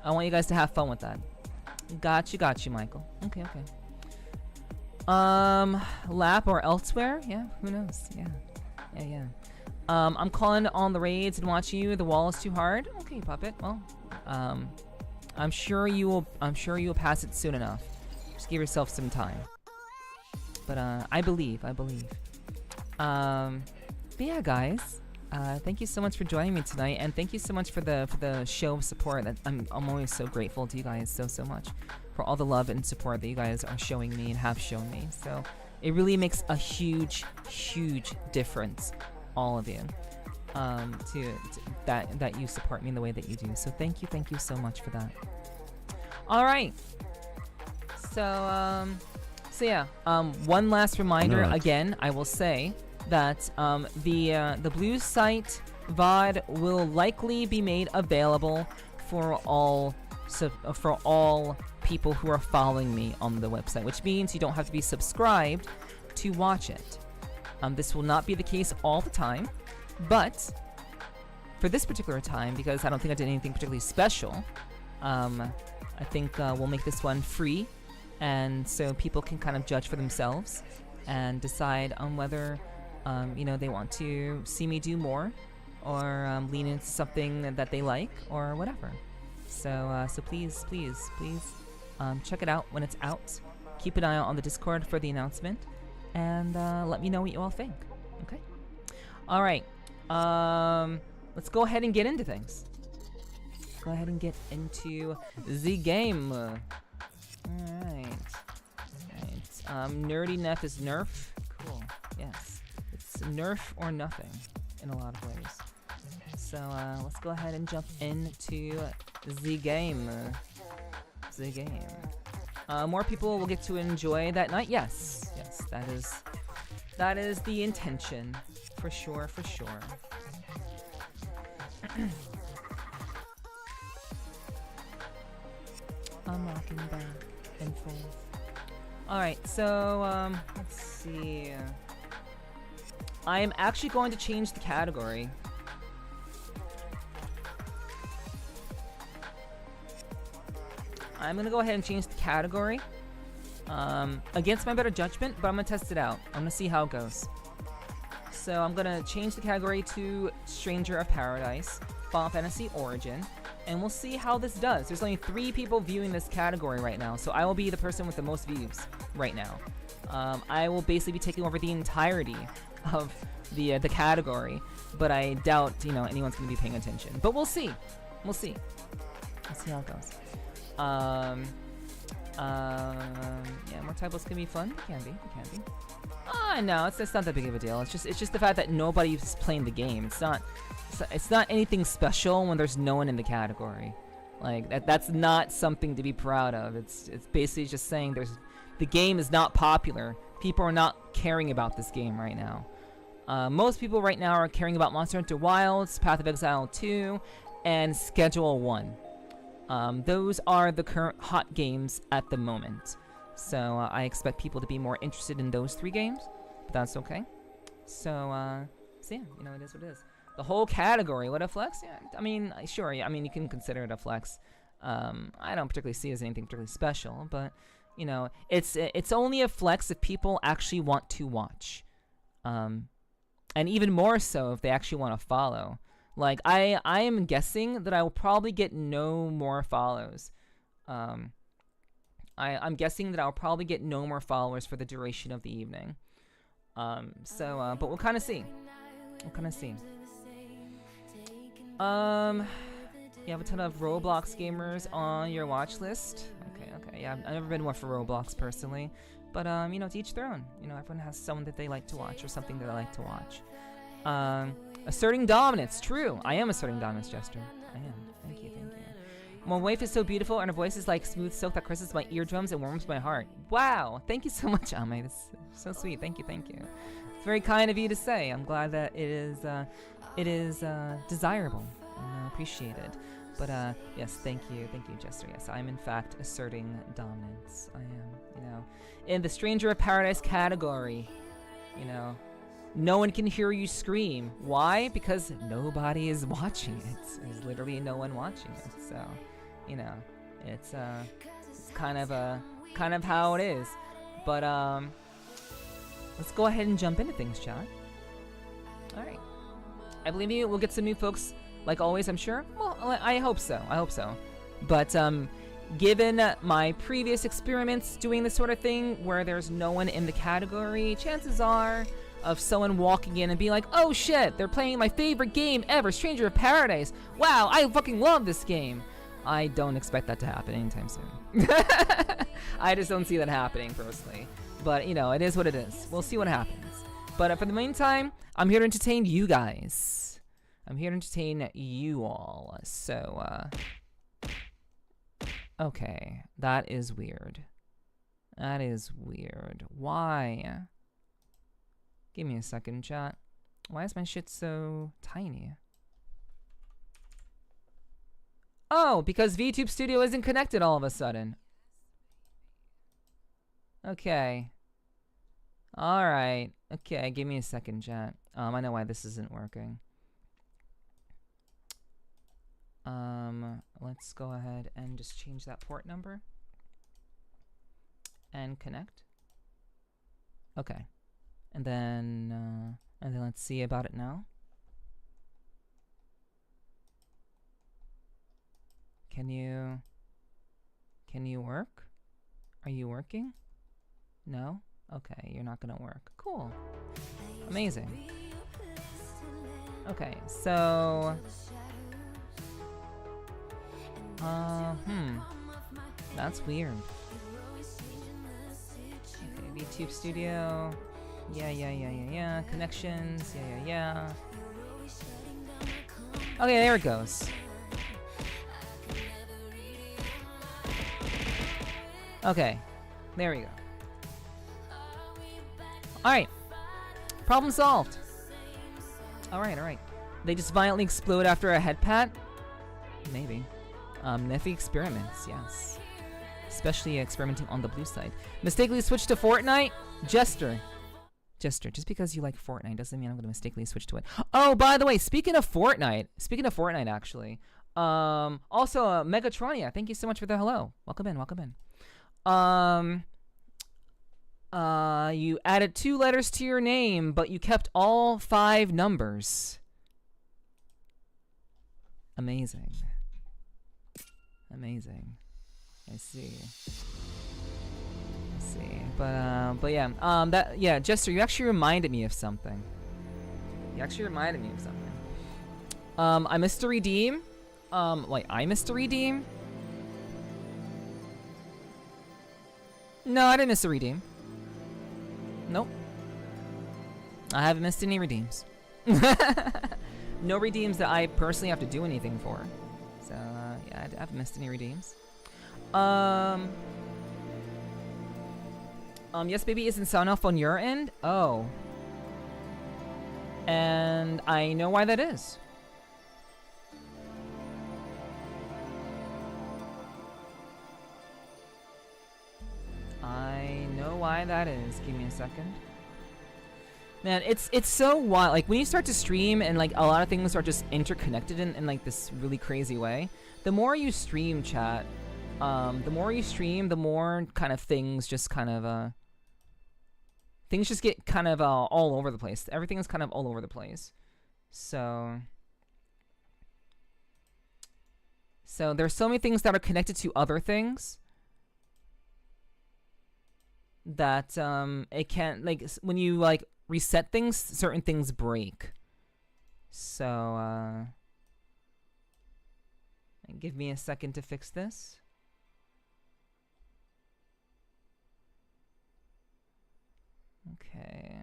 I want you guys to have fun with that. Got you, Michael. Okay. Lap or elsewhere? Yeah, who knows? Yeah. I'm calling on the raids and watching you. The wall is too hard. Okay, Puppet. Well, I'm sure you will pass it soon enough. Just give yourself some time. But I believe. But yeah, guys. Thank you so much for joining me tonight, and thank you so much for the show of support. I'm always so grateful to you guys so much for all the love and support that you guys are showing me and have shown me. So it really makes a huge difference, all of you, to that you support me in the way that you do. So thank you so much for that. All right. So yeah. One last reminder again. I will say that the Blue Site VOD will likely be made available for all people who are following me on the website, which means you don't have to be subscribed to watch it. This will not be the case all the time, but for this particular time, because I don't think I did anything particularly special, I think we'll make this one free, and so people can kind of judge for themselves and decide on whether you know, they want to see me do more, or lean into something that they like, or whatever. So please check it out when it's out. Keep an eye out on the Discord for the announcement, and let me know what you all think. Okay. All right. Let's go ahead and get into things. Go ahead and get into the game. All right. Nerdy Neph is nerf. Cool. Yes. It's nerf or nothing in a lot of ways. So let's go ahead and jump into the game. More people will get to enjoy that night. Yes, that is the intention, for sure. I'm rocking back and forth. All right, so let's see. I am actually going to change the category. I'm gonna go ahead and change the category against my better judgment, but I'm gonna test it out. I'm gonna see how it goes. So I'm gonna change the category to Stranger of Paradise, Final Fantasy Origin, and we'll see how this does. There's only 3 people viewing this category right now, so I will be the person with the most views right now. I will basically be taking over the entirety of the category, but I doubt, you know, anyone's gonna be paying attention. But we'll see. Let's see how it goes. Yeah, more typos can be fun. It can be. No, it's not that big of a deal. It's just the fact that nobody's playing the game. It's not it's not anything special when there's no one in the category. Like that's not something to be proud of. It's basically just saying the game is not popular. People are not caring about this game right now. Most people right now are caring about Monster Hunter Wilds, Path of Exile 2, and Schedule 1. Those are the current hot games at the moment. So I expect people to be more interested in those 3 games, but that's okay. So yeah, you know, it is what it is. The whole category, what a flex? Yeah, I mean, sure, yeah, I mean, you can consider it a flex. I don't particularly see it as anything particularly special, but, you know, it's only a flex if people actually want to watch. And even more so if they actually want to follow. Like, I am guessing that I will probably get no more follows. I'm guessing that I'll probably get no more followers for the duration of the evening. But we'll kind of see. We'll kind of see. You have a ton of Roblox gamers on your watch list. Okay, yeah, I've never been one for Roblox personally, but you know, to each their own. You know, everyone has someone that they like to watch or something that they like to watch. Asserting dominance. True, I am asserting dominance, Jester. I am. Thank you. My wife is so beautiful, and her voice is like smooth silk that caresses my eardrums and warms my heart. Wow, thank you so much, Ame. That's so sweet. Thank you. It's very kind of you to say. I'm glad that it is desirable and appreciated. But yes, thank you, Jester. Yes, I'm in fact asserting dominance. I am, you know, in the Stranger of Paradise category. You know, no one can hear you scream. Why? Because nobody is watching it. There's literally no one watching it. So, you know, it's kind of how it is. But let's go ahead and jump into things, chat. All right. I believe we'll get some new folks, like always, I'm sure. Well, I hope so. But given my previous experiments doing this sort of thing, where there's no one in the category, chances are of someone walking in and being like, "Oh shit, they're playing my favorite game ever, Stranger of Paradise. Wow, I fucking love this game." I don't expect that to happen anytime soon. I just don't see that happening personally. But you know, it is what it is. We'll see what happens. But for the meantime, I'm here to entertain you guys. I'm here to entertain you all. So, okay, that is weird. That is weird. Why? Give me a second, chat. Why is my shit so tiny? Oh, because VTube Studio isn't connected all of a sudden. Okay. Alright. Okay, give me a second, chat. I know why this isn't working. Let's go ahead and just change that port number. And connect. Okay. And then let's see about it now. Can you work? Are you working? No? Okay, you're not gonna work. Cool. Amazing. Okay, so that's weird. Okay, VTube Studio. Yeah. Connections. Yeah. Okay, there it goes. Okay, there we go. Alright. Problem solved. Alright. They just violently explode after a head pat? Maybe. Nephi experiments, yes. Especially experimenting on the blue side. Mistakenly switched to Fortnite? Jester, just because you like Fortnite doesn't mean I'm gonna mistakenly switch to it. Oh, by the way, speaking of Fortnite actually. Also, Megatronia, thank you so much for the hello. Welcome in. You added 2 letters to your name, but you kept all 5 numbers. Amazing. I see. But yeah, Jester, you actually reminded me of something. I missed to redeem. I missed to redeem? No, I didn't miss a redeem. Nope. I haven't missed any redeems. No redeems that I personally have to do anything for. So, yeah, I haven't missed any redeems. Yes, baby, isn't sound off on your end? Oh. And I know why that is. I know why that is. Give me a second. Man, it's so wild. Like, when you start to stream and, like, a lot of things are just interconnected in like, this really crazy way. The more you stream, chat, the more you stream, the more kind of things just kind of, things just get kind of, all over the place. Everything is kind of all over the place. So there's so many things that are connected to other things that, it can't, like, when you, like, reset things, certain things break. So, give me a second to fix this. Okay.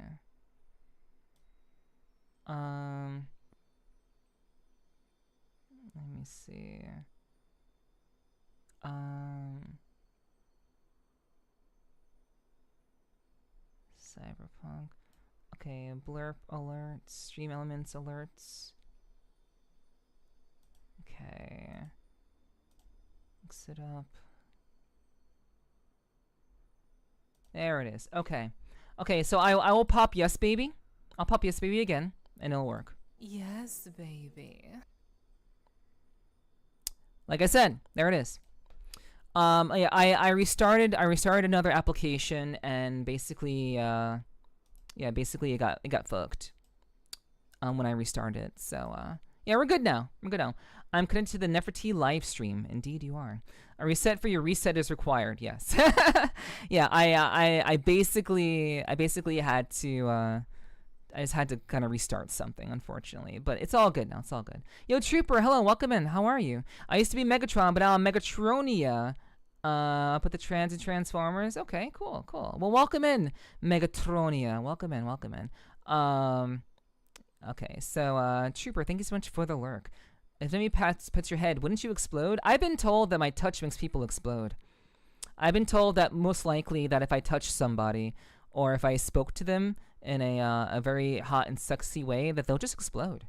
Let me see. Cyberpunk. Okay, blurb alerts, stream elements alerts. Okay. Mix it up. There it is. Okay. Okay, so I will pop yes, baby. I'll pop yes, baby again, and it'll work. Yes, baby. Like I said, there it is. Yeah, I restarted another application, and basically, yeah, basically it got fucked. When I restarted it. So, yeah, we're good now. I'm connected to the Nepherti live stream. Indeed, you are. A reset for your reset is required. Yes. Yeah, I basically had to. I just had to kind of restart something, unfortunately. But it's all good now. It's all good. Yo, Trooper, hello, welcome in. How are you? I used to be Megatron, but now I'm Megatronia. Put the trans in Transformers. Okay, cool. Well, welcome in, Megatronia. Welcome in. Okay, so, Trooper, thank you so much for the lurk. If enemy pets your head, wouldn't you explode? I've been told that my touch makes people explode. I've been told that most likely that if I touch somebody, or if I spoke to them in a very hot and sexy way, that they'll just explode.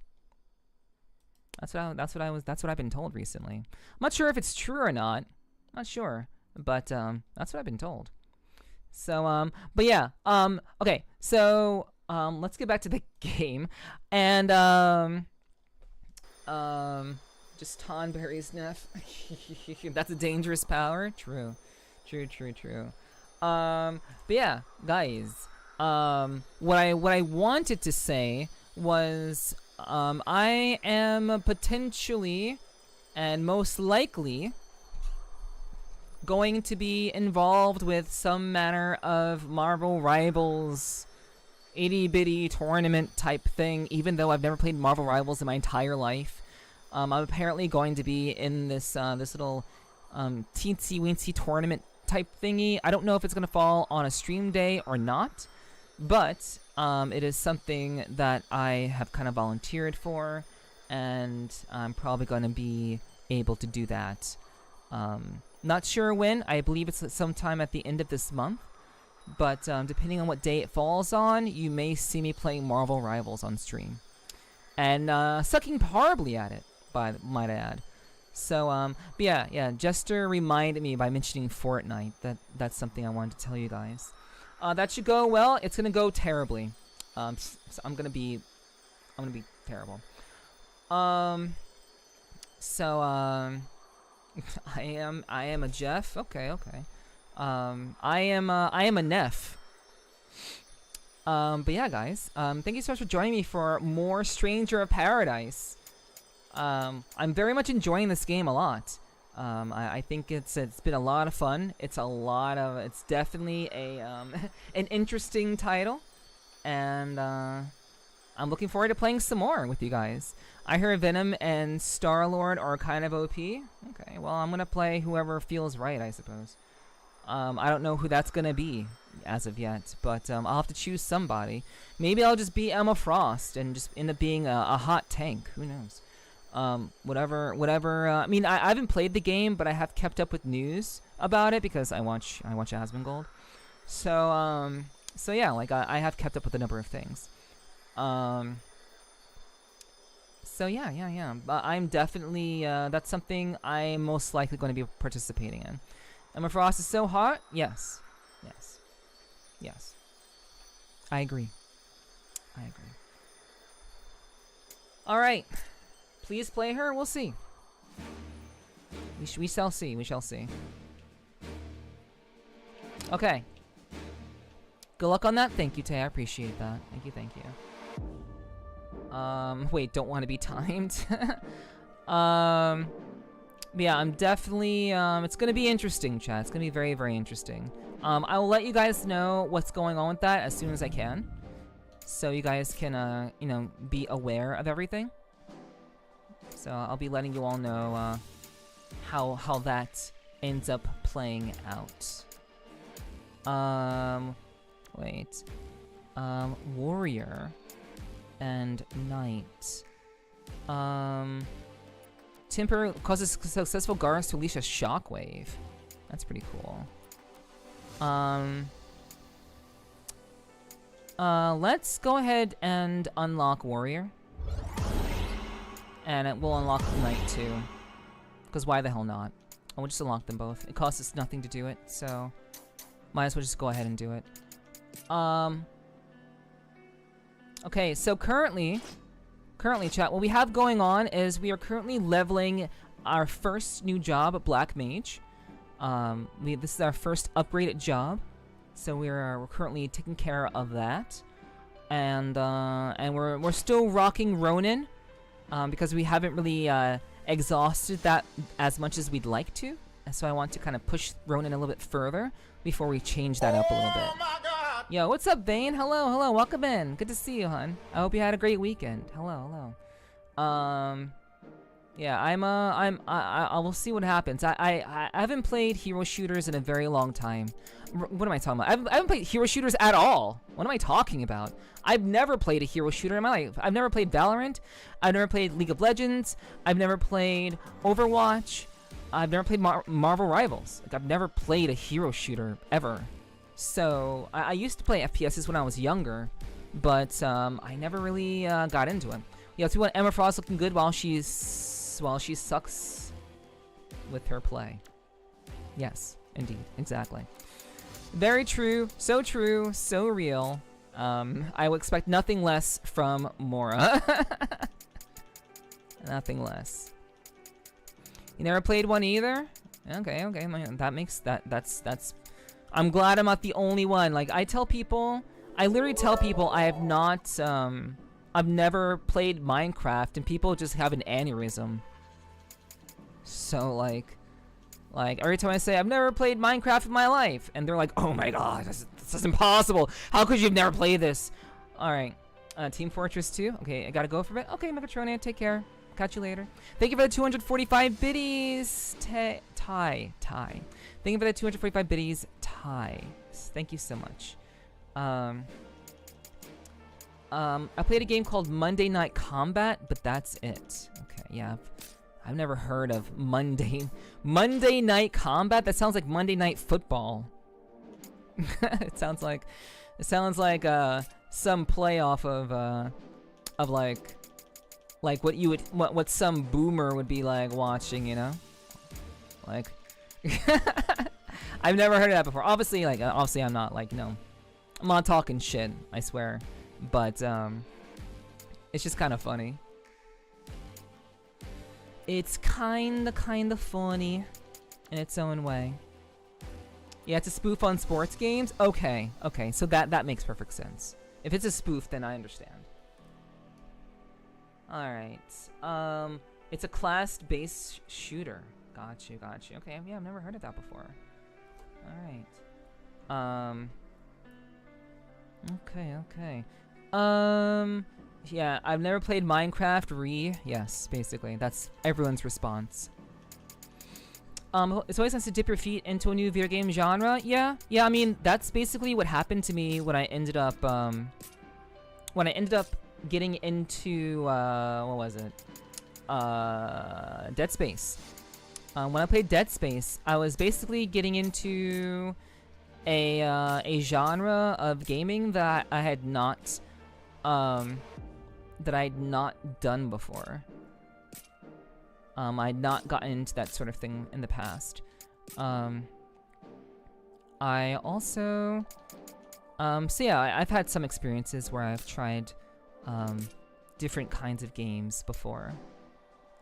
That's what I've been told recently. I'm not sure if it's true or not. Not sure, but that's what I've been told. So but yeah, okay. So let's get back to the game, and just Tonberry's Neff. That's a dangerous power. True. But yeah, guys. What I wanted to say was, I am potentially and most likely going to be involved with some manner of Marvel Rivals itty-bitty tournament type thing, even though I've never played Marvel Rivals in my entire life. I'm apparently going to be in this this little teensy-weensy tournament type thingy. I don't know if it's going to fall on a stream day or not, but it is something that I have kind of volunteered for, and I'm probably going to be able to do that. Not sure when. I believe it's sometime at the end of this month, but depending on what day it falls on, you may see me playing Marvel Rivals on stream, and sucking horribly at it, might I add. So, but yeah, Jester reminded me by mentioning Fortnite that that's something I wanted to tell you guys. That should go well. It's gonna go terribly. So I'm gonna be terrible. So, I am a Jeff. Okay. I am a Neff. But yeah, guys. Thank you so much for joining me for more Stranger of Paradise. I'm very much enjoying this game a lot. I think it's been a lot of fun. It's definitely a an interesting title, and I'm looking forward to playing some more with you guys. I heard Venom and Star-Lord are kind of OP. Okay, well, I'm gonna play whoever feels right, I suppose. I don't know who that's gonna be. as of yet, but I'll have to choose somebody. Maybe I'll just be Emma Frost and just end up being a hot tank. Who knows? Whatever. I mean, I haven't played the game, but I have kept up with news about it because I watch Asmongold. So yeah, like I have kept up with a number of things. So yeah. But I'm definitely that's something I'm most likely going to be participating in. Emma Frost is so hot. Yes. I agree. All right. Please play her. We'll see. We shall see. Okay. Good luck on that. Thank you, Tay. I appreciate that. Thank you. Wait, don't want to be timed. Yeah, I'm definitely, it's gonna be interesting, chat. It's gonna be very, very interesting. I will let you guys know what's going on with that as soon as I can. So you guys can, you know, be aware of everything. So I'll be letting you all know, how that ends up playing out. Wait. Warrior and Knight. Temper causes successful guards to unleash a shockwave. That's pretty cool. Let's go ahead and unlock Warrior. And it will unlock Knight too. Because why the hell not? We'll just unlock them both. It costs us nothing to do it, so might as well just go ahead and do it. Okay, so currently, chat, what we have going on is we are currently leveling our first new job, Black Mage. This is our first upgraded job, so we're currently taking care of that, and we're still rocking Ronin, because we haven't really exhausted that as much as we'd like to. So I want to kind of push Ronin a little bit further before we change that up a little bit. Yo, what's up, Vane? Hello, welcome in. Good to see you, hon. I hope you had a great weekend. Hello. Yeah, I will see what happens. I haven't played hero shooters in a very long time. What am I talking about? I haven't played hero shooters at all. What am I talking about? I've never played a hero shooter in my life. I've never played Valorant. I've never played League of Legends. I've never played Overwatch. I've never played Marvel Rivals. Like, I've never played a hero shooter ever. So I used to play FPSs when I was younger, but I never really got into it. Yeah, so we want Emma Frost looking good while she sucks with her play. Yes, indeed, exactly. Very true, so real. I would expect nothing less from Morra. Nothing less. You never played one either? Okay. That makes that's. I'm glad I'm not the only one. Like, I literally tell people I have not, I've never played Minecraft, and people just have an aneurysm. So, like, every time I say, I've never played Minecraft in my life, and they're like, oh my god, this is impossible. How could you have never played this? Alright, Team Fortress 2. Okay, I gotta go for a bit. Okay, Megatronian, take care. Catch you later. Thank you for the 245 biddies, Ty. Thank you for the 245 biddies, Ty. Thank you so much. I played a game called Monday Night Combat, but that's it. Okay, yeah. I've never heard of Monday Night Combat. That sounds like Monday Night Football. It sounds like some playoff of like what some boomer would be like watching, you know? Like I've never heard of that before. Obviously I'm not like, you know, I'm not talking shit, I swear. But it's just kind of funny. It's kind of funny in its own way. Yeah, it's a spoof on sports games. Okay, so that makes perfect sense. If it's a spoof, then I understand. All right. It's a class-based shooter. Got you. Okay, yeah, I've never heard of that before. All right. Okay. Yeah, I've never played Minecraft. Yes, basically, that's everyone's response. It's always nice to dip your feet into a new video game genre. Yeah, I mean, that's basically what happened to me when I ended up, getting into, what was it? Dead Space. When I played Dead Space, I was basically getting into a genre of gaming that I had not, done before. I'd not gotten into that sort of thing in the past. I also, so yeah, I've had some experiences where I've tried, different kinds of games before.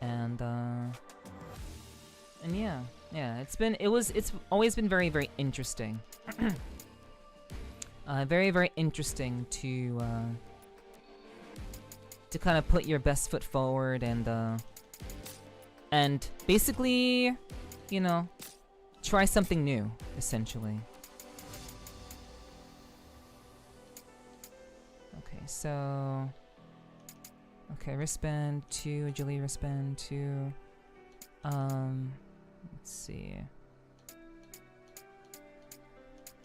And yeah, it's always been very, very interesting. Very, very interesting to kind of put your best foot forward and basically, you know, try something new, essentially. Okay, so... Okay, wristband 2, agility wristband 2. Let's see.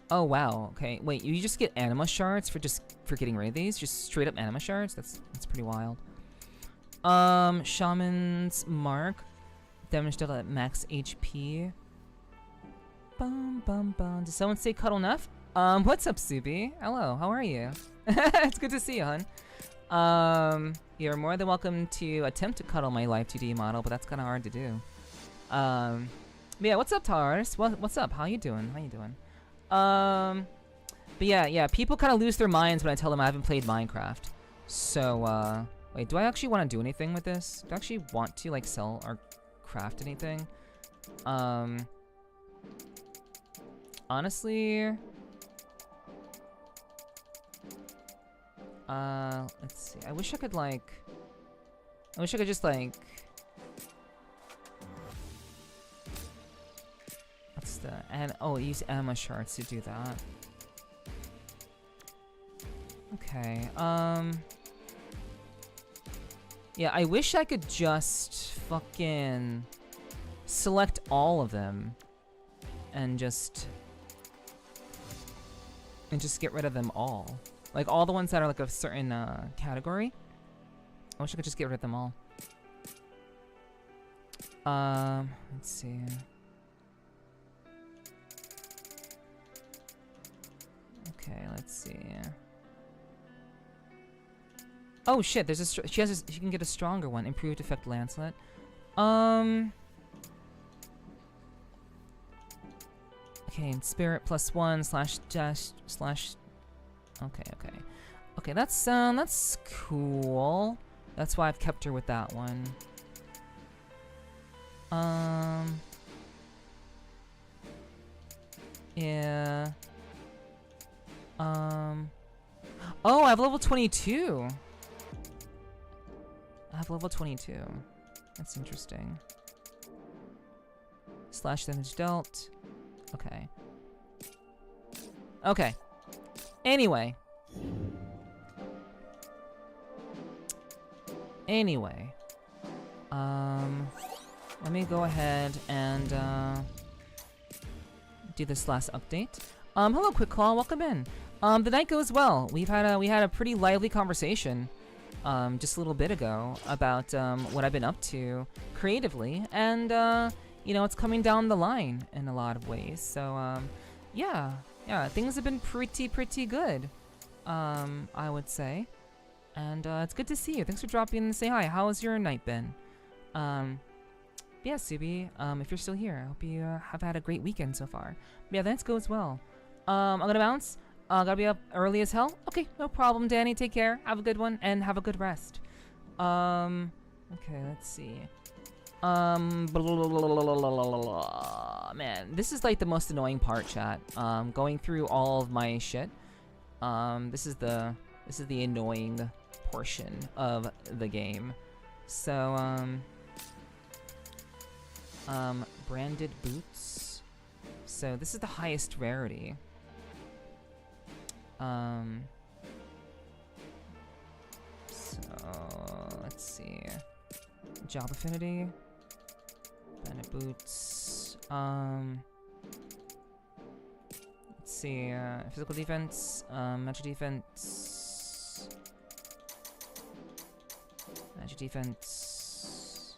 Oh, wow, okay. Wait, you just get anima shards for getting rid of these? Just straight up anima shards? That's pretty wild. Shaman's Mark. Damage dealt at max HP. Bum bum bum. Did someone say cuddle enough? What's up, Subi? Hello, how are you? It's good to see you, hun. You're more than welcome to attempt to cuddle my live 2D model, but that's kind of hard to do. But yeah, what's up, Tars? What's up? How you doing? But yeah, people kind of lose their minds when I tell them I haven't played Minecraft. So, wait, do I actually want to do anything with this? Do I actually want to, like, sell or craft anything? Honestly... let's see. I wish I could just, like... What's the... use anima shards to do that. Okay, yeah, I wish I could just fucking select all of them and just get rid of them all. Like, all the ones that are, like, a certain, category. I wish I could just get rid of them all. Let's see. Okay, let's see. Oh, shit, there's she can get a stronger one. Improved effect Lancelet. Okay, and spirit +1 /-- Okay, that's cool. That's why I've kept her with that one. Yeah. Oh, I have level 22. That's interesting. / damage dealt. Okay. Okay. Anyway. Let me go ahead and do this last update. Hello, Quick Claw, welcome in. The night goes well. We had a pretty lively conversation just a little bit ago about what I've been up to creatively, and you know, it's coming down the line in a lot of ways. So yeah, things have been pretty good, I would say, and it's good to see you. Thanks for dropping in and say hi. How's your night been? Yeah, Subi, if you're still here, I hope you have had a great weekend so far. But yeah, the night goes well. I'm gonna bounce. Gotta be up early as hell. Okay, no problem, Danny. Take care. Have a good one and have a good rest. Okay, let's see. Man, this is like the most annoying part, chat. Going through all of my shit. This is the annoying portion of the game. So, branded boots. So this is the highest rarity. So let's see. Job affinity. Branded boots. Let's see, physical defense, magic defense. Magic defense.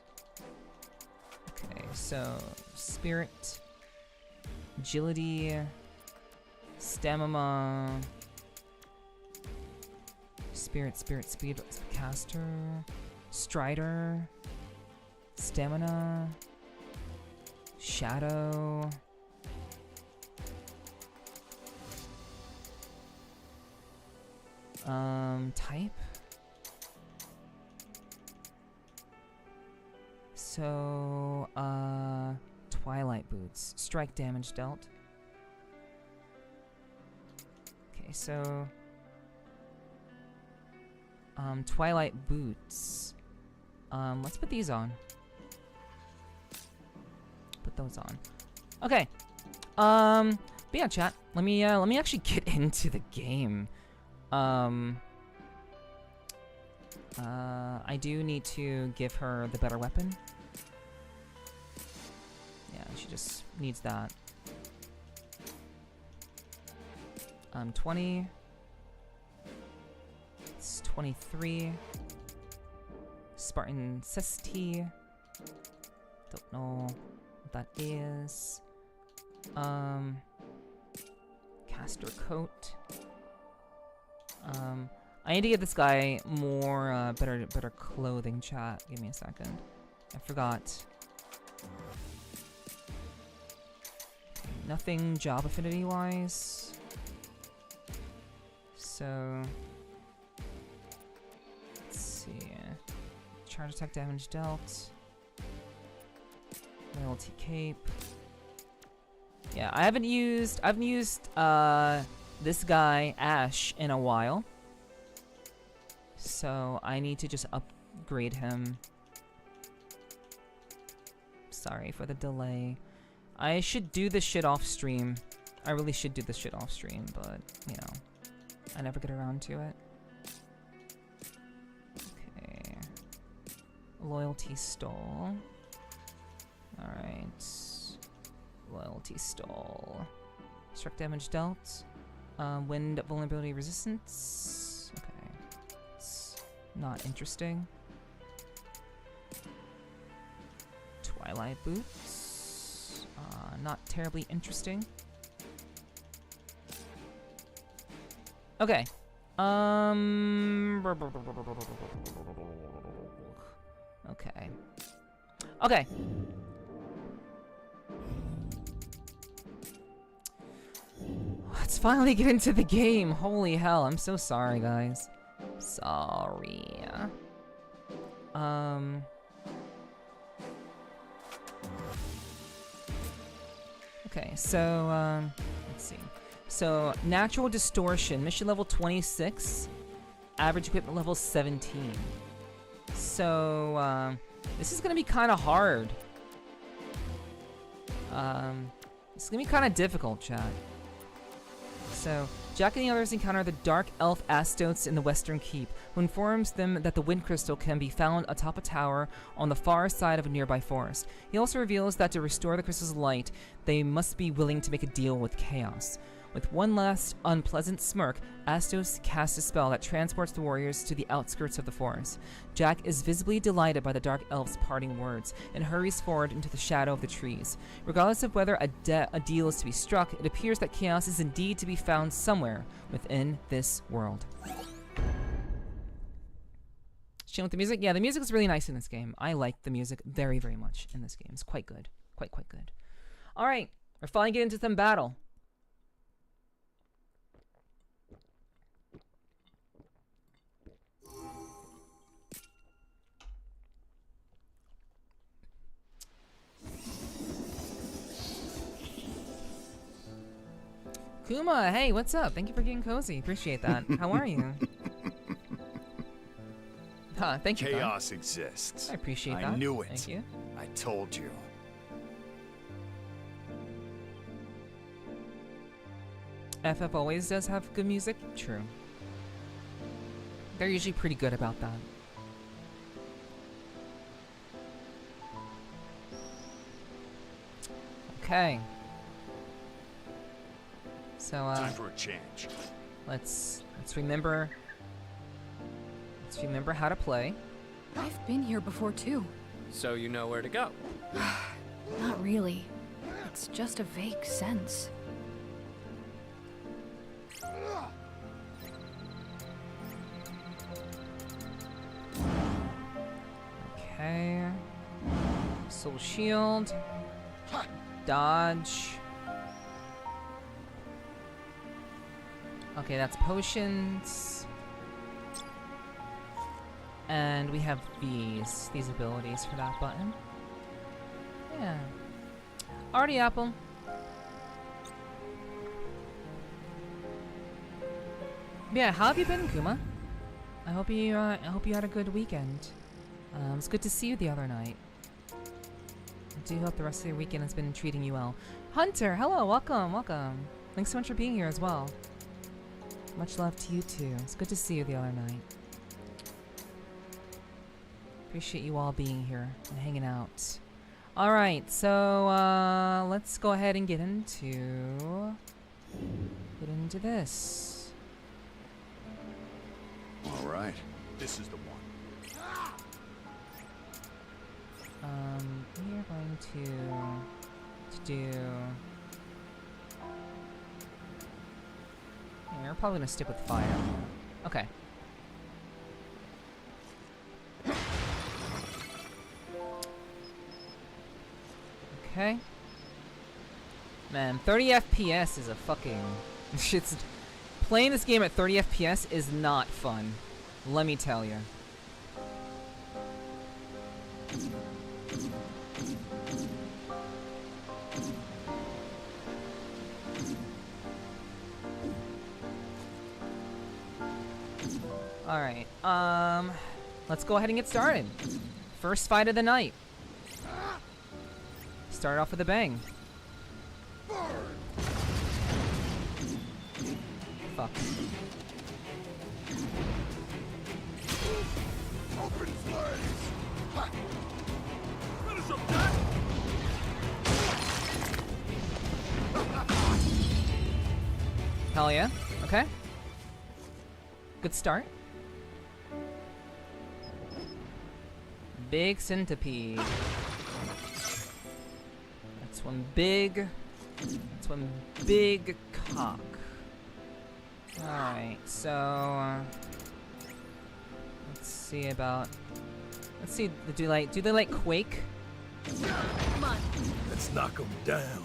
Okay, so spirit, agility, stamina, spirit, speed, caster, strider, stamina, shadow. Type. So, Twilight Boots. Strike damage dealt. Okay, so... Twilight Boots. Let's put these on. Put those on. Okay. But yeah, chat. Let me actually get into the game. I do need to give her the better weapon. Yeah, she just needs that. 20. It's 23. Spartan Cesti. Don't know what that is. Caster Coat. I need to get this guy more, better clothing, chat. Give me a second. I forgot. Nothing job affinity-wise. So... let's see. Charge attack damage dealt. Loyalty cape. Yeah, I haven't used this guy, Ash, in a while. So I need to just upgrade him. Sorry for the delay. I should do this shit off stream. I really should do this shit off stream, but, you know, I never get around to it. Okay. Loyalty stole. Alright. Loyalty stole. Struck damage dealt. Wind vulnerability resistance. Okay. It's not interesting. Twilight boots. Not terribly interesting. Okay. Okay. Okay. Let's finally get into the game. Holy hell, I'm so sorry, guys. Sorry. Okay, so, let's see. So, Natural Distortion, mission level 26, average equipment level 17. So, this is gonna be kind of hard. It's gonna be kind of difficult, chat. So, Jack and the others encounter the dark elf Astotes in the Western Keep, who informs them that the Wind Crystal can be found atop a tower on the far side of a nearby forest. He also reveals that to restore the crystal's light, they must be willing to make a deal with Chaos. With one last unpleasant smirk, Astos casts a spell that transports the warriors to the outskirts of the forest. Jack is visibly delighted by the Dark Elf's parting words and hurries forward into the shadow of the trees. Regardless of whether a deal is to be struck, it appears that Chaos is indeed to be found somewhere within this world. Chilling with the music? Yeah, the music is really nice in this game. I like the music very, very much in this game. It's quite good. Quite good. Alright, we're finally getting into some battle. Kuma, hey, what's up? Thank you for getting cozy. Appreciate that. How are you? Thank you. Chaos exists. I appreciate that. I knew it. Thank you. I told you. FF always does have good music. True. They're usually pretty good about that. Okay. So Time for a change. let's remember how to play. I've been here before too. So you know where to go. Not really. It's just a vague sense. Okay. Soul shield. Dodge. Okay, that's potions. And we have these abilities for that button. Yeah. Already apple. Yeah, how have you been, Kuma? I hope you had a good weekend. It's good to see you the other night. I do hope the rest of your weekend has been treating you well. Hunter, hello, welcome. Thanks so much for being here as well. Much love to you too. It's good to see you the other night. Appreciate you all being here and hanging out. Alright, so let's go ahead and get into this. All right. This is the one. We are going to do. Yeah, we're probably gonna stick with fire. Okay. Okay. Man, 30 FPS is a fucking. Shit's. Playing this game at 30 FPS is not fun. Let me tell you. Alright, let's go ahead and get started. First fight of the night. Start off with a bang. Fuck. Open flames! Finish up Hell yeah. Okay. Good start. Big centipede. That's one big cock. Alright, so let's see, do they like Quake? Come on. Let's knock them down.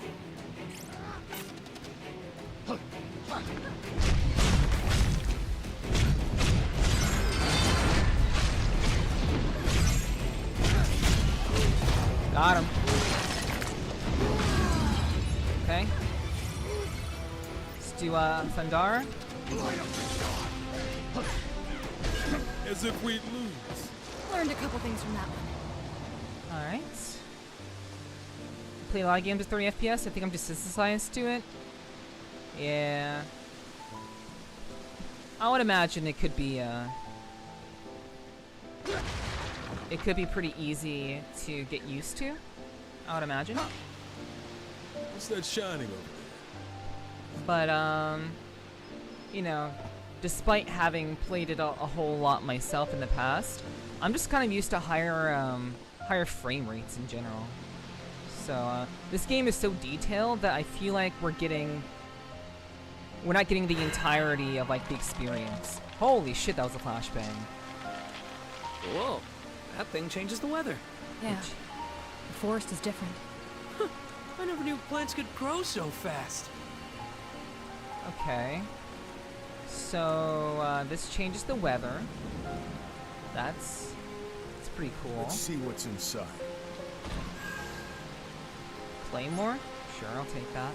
Got him. Okay. Let's do Thundara. As if we'd lose. Learned a couple things from that one. Alright. Played a lot of games at 30 FPS. I think I'm just desensitized to it. Yeah. I would imagine it could be pretty easy to get used to. I would imagine. What's that shining over But you know, despite having played it a whole lot myself in the past, I'm just kind of used to higher frame rates in general. So this game is so detailed that I feel like we're not getting the entirety of like the experience. Holy shit, that was a flashbang. Whoa, that thing changes the weather. Yeah. The forest is different. I never knew plants could grow so fast. Okay. So this changes the weather. That's pretty there? cool. Let's see what's inside. Claymore? Sure, I'll take that.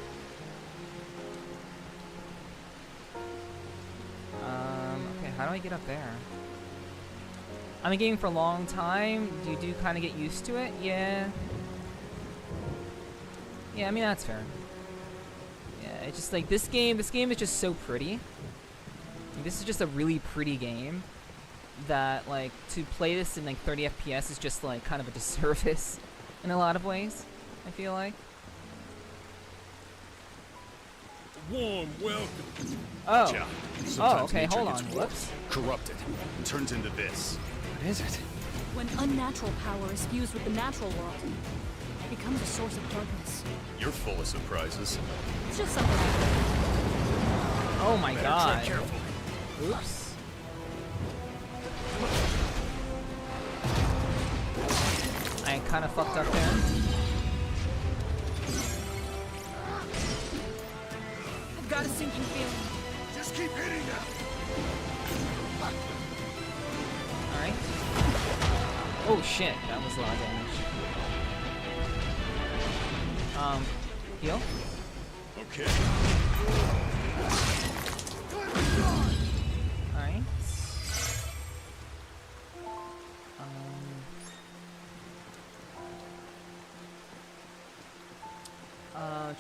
Okay, how do I get up there? I've been gaming for a long time. You do kind of get used to it, yeah. Yeah, I mean, that's fair. Yeah, it's just like this game is just so pretty. Like, this is just a really pretty game that, like, to play this in like 30 FPS is just like kind of a disservice in a lot of ways, I feel like. Warm welcome. Oh. Yeah. Oh, Sometimes okay, nature hold gets on. warped, Whoops. corrupted, and turns into this. What is it? When unnatural power is fused with the natural world, it becomes a source of darkness. You're full of surprises. It's just something. Oh my Better god. tread carefully. Oops. I kind of fucked up there. I've got a sinking feeling. Just keep hitting them. Alright. Oh shit, that was a lot of damage. Heal? Okay. Alright.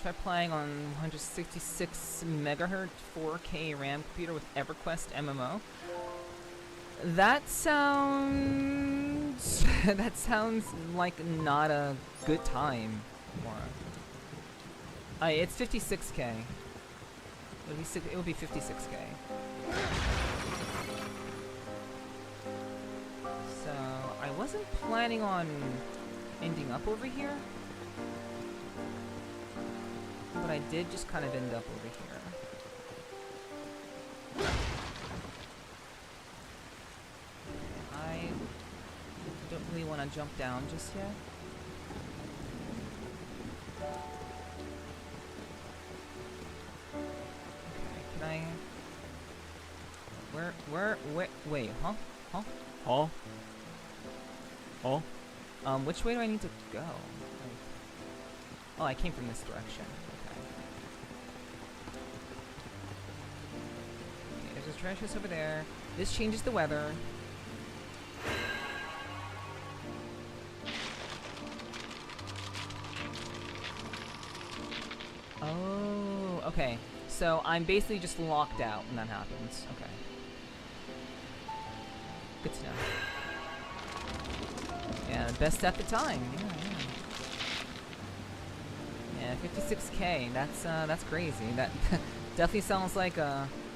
Try playing on 166 megahertz 4K RAM computer with EverQuest MMO. That sounds that sounds like not a good time, Morra. It's 56K. It would be 56K. So I wasn't planning on ending up over here, but I did just kind of end up over here. I don't really want to jump down just yet. Okay, can I... wait, huh? Which way do I need to go? Oh, I came from this direction. Okay. Okay, there's a trash house over there. This changes the weather. Oh, okay. So I'm basically just locked out when that happens. Okay. Good to know. Yeah, best at the time. Yeah, 56K. That's crazy. That definitely sounds like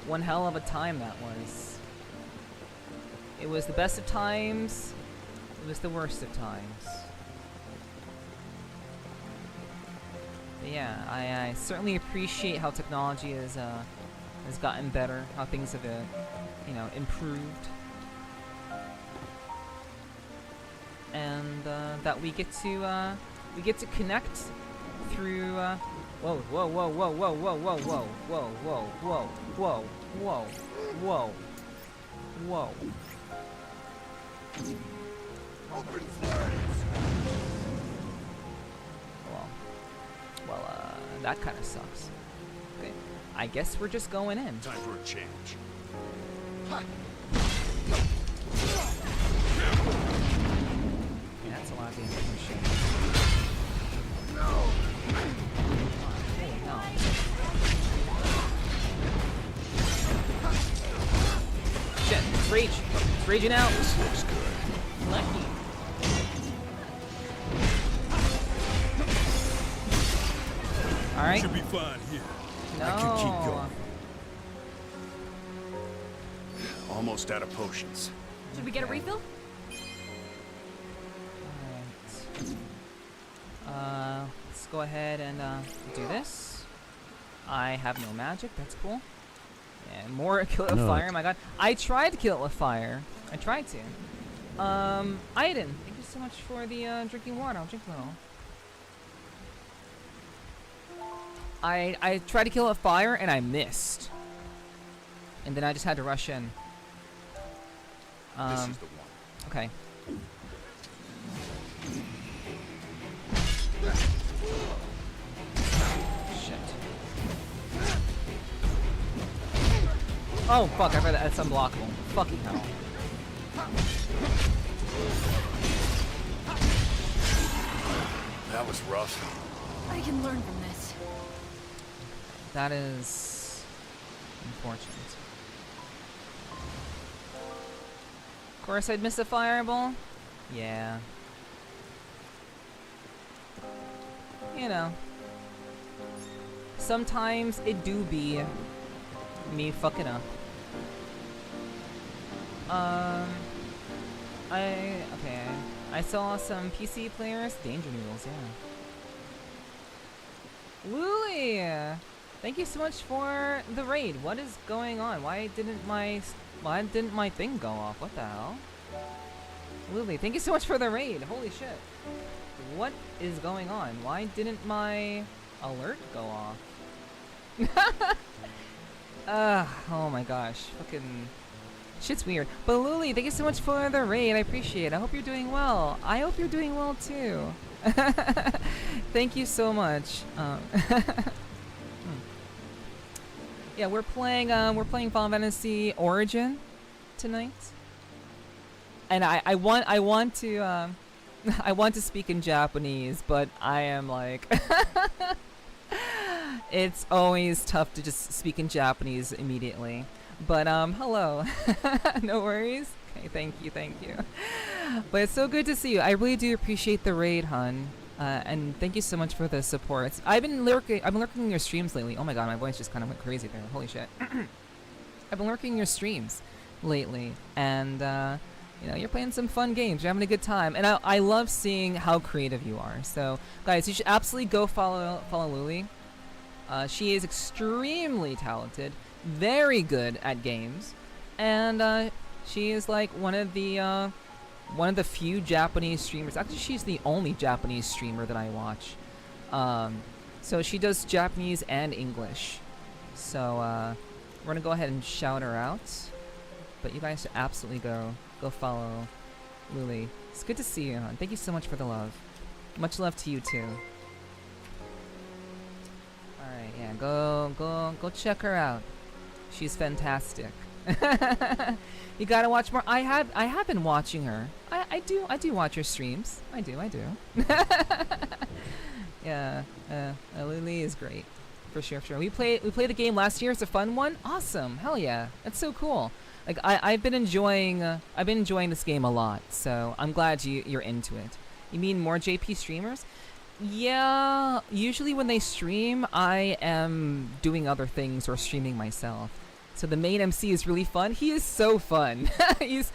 one hell of a time that was. It was the best of times. It was the worst of times. But yeah, I certainly appreciate how technology has gotten better, how things have improved, and that we get to connect through. Whoa! Open flames. Well, that kind of sucks. Okay, I guess we're just going in. Time for a change. Yeah, that's a lot of damage. No. Holy no. Shit, it's rage. It's raging out. This looks good. Lucky. Alright. Should be fine here. No. I can keep going. Almost out of potions. Should we get a refill? Alright. Let's go ahead and do this. I have no magic, that's cool. And more kill it with fire, my god. I tried to kill it with fire. I tried to. Aiden, thank you so much for the drinking water. I'll drink a little. I tried to kill it with fire and I missed. And then I just had to rush in. This is the one. Okay. Shit. Oh fuck, I read that. That's unblockable. Fucking hell. That was rough. I can learn from this. That is unfortunate. Of course I'd miss a fireball. Yeah. You know. sometimes it do be me fucking up. I saw some PC players. Danger Noodles, yeah. Luli! Thank you so much for the raid. What is going on? Why didn't my thing go off? What the hell? Luli, thank you so much for the raid. Holy shit. What is going on? Why didn't my alert go off? Oh my gosh. Fucking shit's weird. But Luli, thank you so much for the raid. I appreciate it. I hope you're doing well. I hope you're doing well too. Thank you so much. Yeah, we're playing Final Fantasy Origin tonight. And I want to I want to speak in Japanese, but I am like it's always tough to just speak in Japanese immediately. But hello. No worries. Okay, thank you. But it's so good to see you. I really do appreciate the raid, hun. And thank you so much for the support. I've been lurking in your streams lately. Oh my god, my voice just kind of went crazy there. Holy shit. I've been lurking your streams lately, and you know, you're playing some fun games. You're having a good time, and I love seeing how creative you are. So, guys, you should absolutely go follow Luli. She is extremely talented, very good at games, and she is like one of the few Japanese streamers. Actually, she's the only Japanese streamer that I watch. So she does Japanese and English. So we're gonna go ahead and shout her out. But you guys should absolutely go follow Luli. It's good to see you, hon. Thank you so much for the love. Much love to you too. All right, yeah, go check her out. She's fantastic. You gotta watch more. I have been watching her. I do watch her streams. I do. Yeah, Luli is great, for sure. We played the game last year. It's a fun one. Awesome. Hell yeah. That's so cool. Like I've been enjoying this game a lot. So I'm glad you're into it. You mean more JP streamers? Yeah. Usually when they stream, I am doing other things or streaming myself. So the main MC is really fun. He is so fun. he's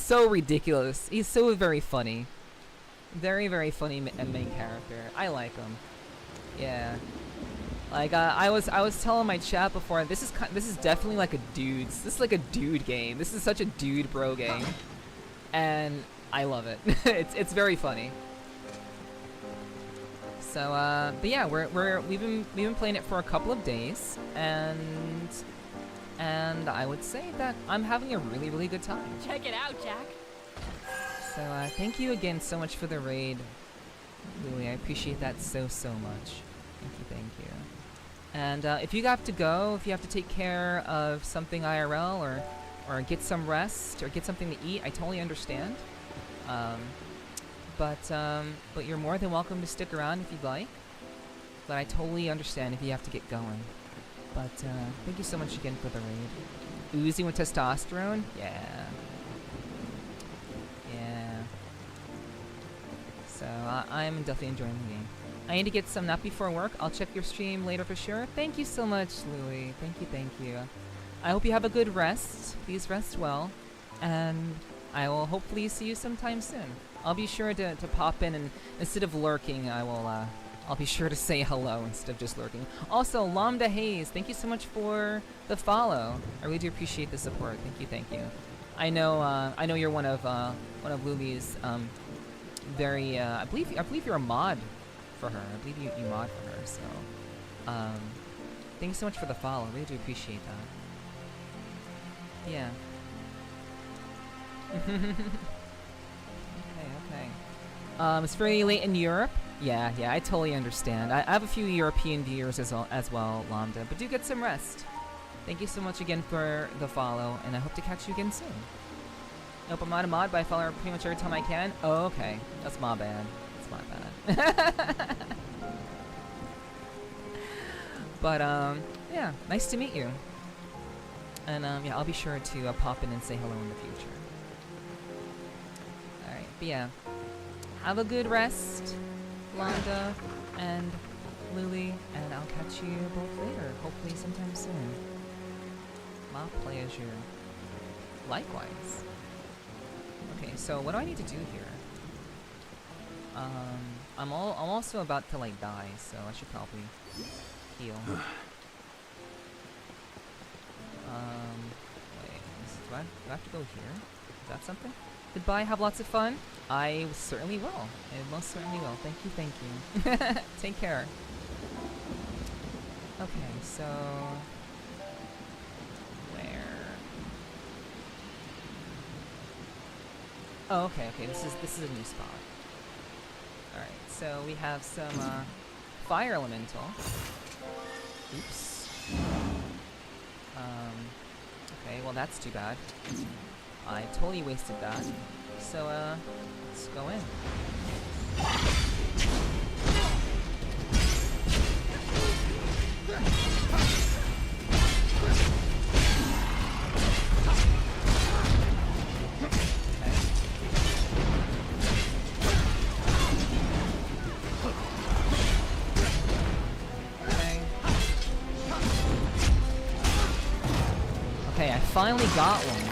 so ridiculous. He's so very funny. Very, very funny main character. I like him. Yeah. Like I was telling my chat before, this is definitely like a dude's. This is like a dude game. This is such a dude bro game, and I love it. it's very funny. So but yeah, we've been playing it for a couple of days, and I would say that I'm having a really, really good time. Check it out, Jack. So thank you again so much for the raid, Luli. I appreciate that so much. Thank you. And if you have to go, if you have to take care of something IRL or get some rest or get something to eat, I totally understand. But you're more than welcome to stick around if you'd like. But I totally understand if you have to get going. But thank you so much again for the raid. Oozing with testosterone? Yeah. So I'm definitely enjoying the game. I need to get some nap before work. I'll check your stream later for sure. Thank you so much, Louie. Thank you. I hope you have a good rest. Please rest well. And I will hopefully see you sometime soon. I'll be sure to pop in, and instead of lurking, I'll be sure to say hello instead of just lurking. Also, Lambda Hayes, thank you so much for the follow. I really do appreciate the support. Thank you. I know you're one of Luli's very I believe you're a mod for her. I believe you mod for her. So thank you so much for the follow. I really do appreciate that. Yeah. Okay. It's very late in Europe. Yeah, I totally understand. I have a few European viewers as well, Lambda, but do get some rest. Thank you so much again for the follow, and I hope to catch you again soon. Nope, I'm not a mod, but I follow her pretty much every time I can. Oh, okay. That's my bad. But, yeah, nice to meet you. And, yeah, I'll be sure to pop in and say hello in the future. Alright, but yeah. Have a good rest, Lambda, and Lily, and I'll catch you both later, hopefully sometime soon. My pleasure. Likewise. Okay, so what do I need to do here? I'm also about to like die, so I should probably heal. Wait, do I have to go here? Is that something? Goodbye, have lots of fun. I certainly will. I most certainly will. Thank you, thank you. Take care. Okay, so where? Oh, okay, this is a new spot. All right, so we have some fire elemental. Oops. Okay, well that's too bad. I totally wasted that. So let's go in. Okay, I finally got one.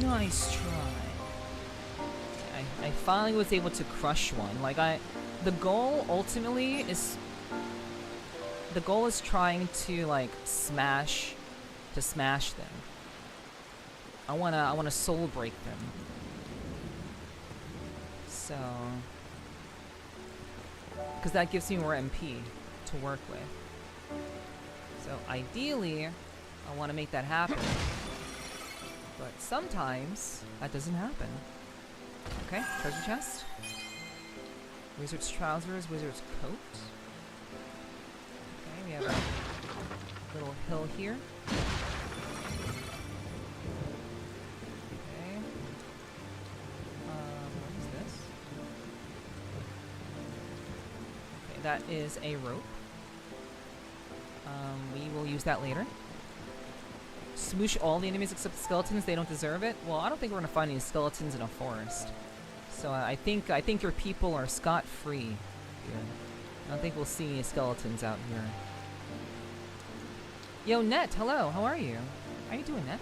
Nice try. I finally was able to crush one. Like the goal ultimately is trying to like smash them. I wanna soul break them. So, because that gives me more MP to work with. So ideally, I want to make that happen. But sometimes that doesn't happen. Okay, treasure chest. Wizard's trousers, wizard's coat. Okay, we have a little hill here. Okay. What is this? Okay, that is a rope. We will use that later. Smoosh all the enemies except skeletons, they don't deserve it. Well, I don't think we're gonna find any skeletons in a forest. So I think your people are scot-free here. I don't think we'll see any skeletons out here. Yo, Net, hello, how are you? How you doing, Net?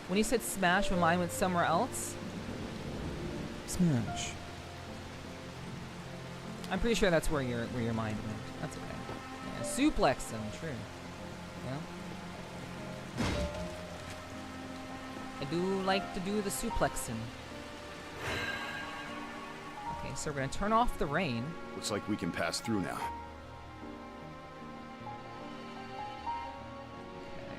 When you said smash, my mind went somewhere else. Smash. I'm pretty sure that's where your mind went. That's okay. Yeah, suplex them, true. Yeah. I do like to do the suplexing. Okay, so we're gonna turn off the rain. Looks like we can pass through now. Okay.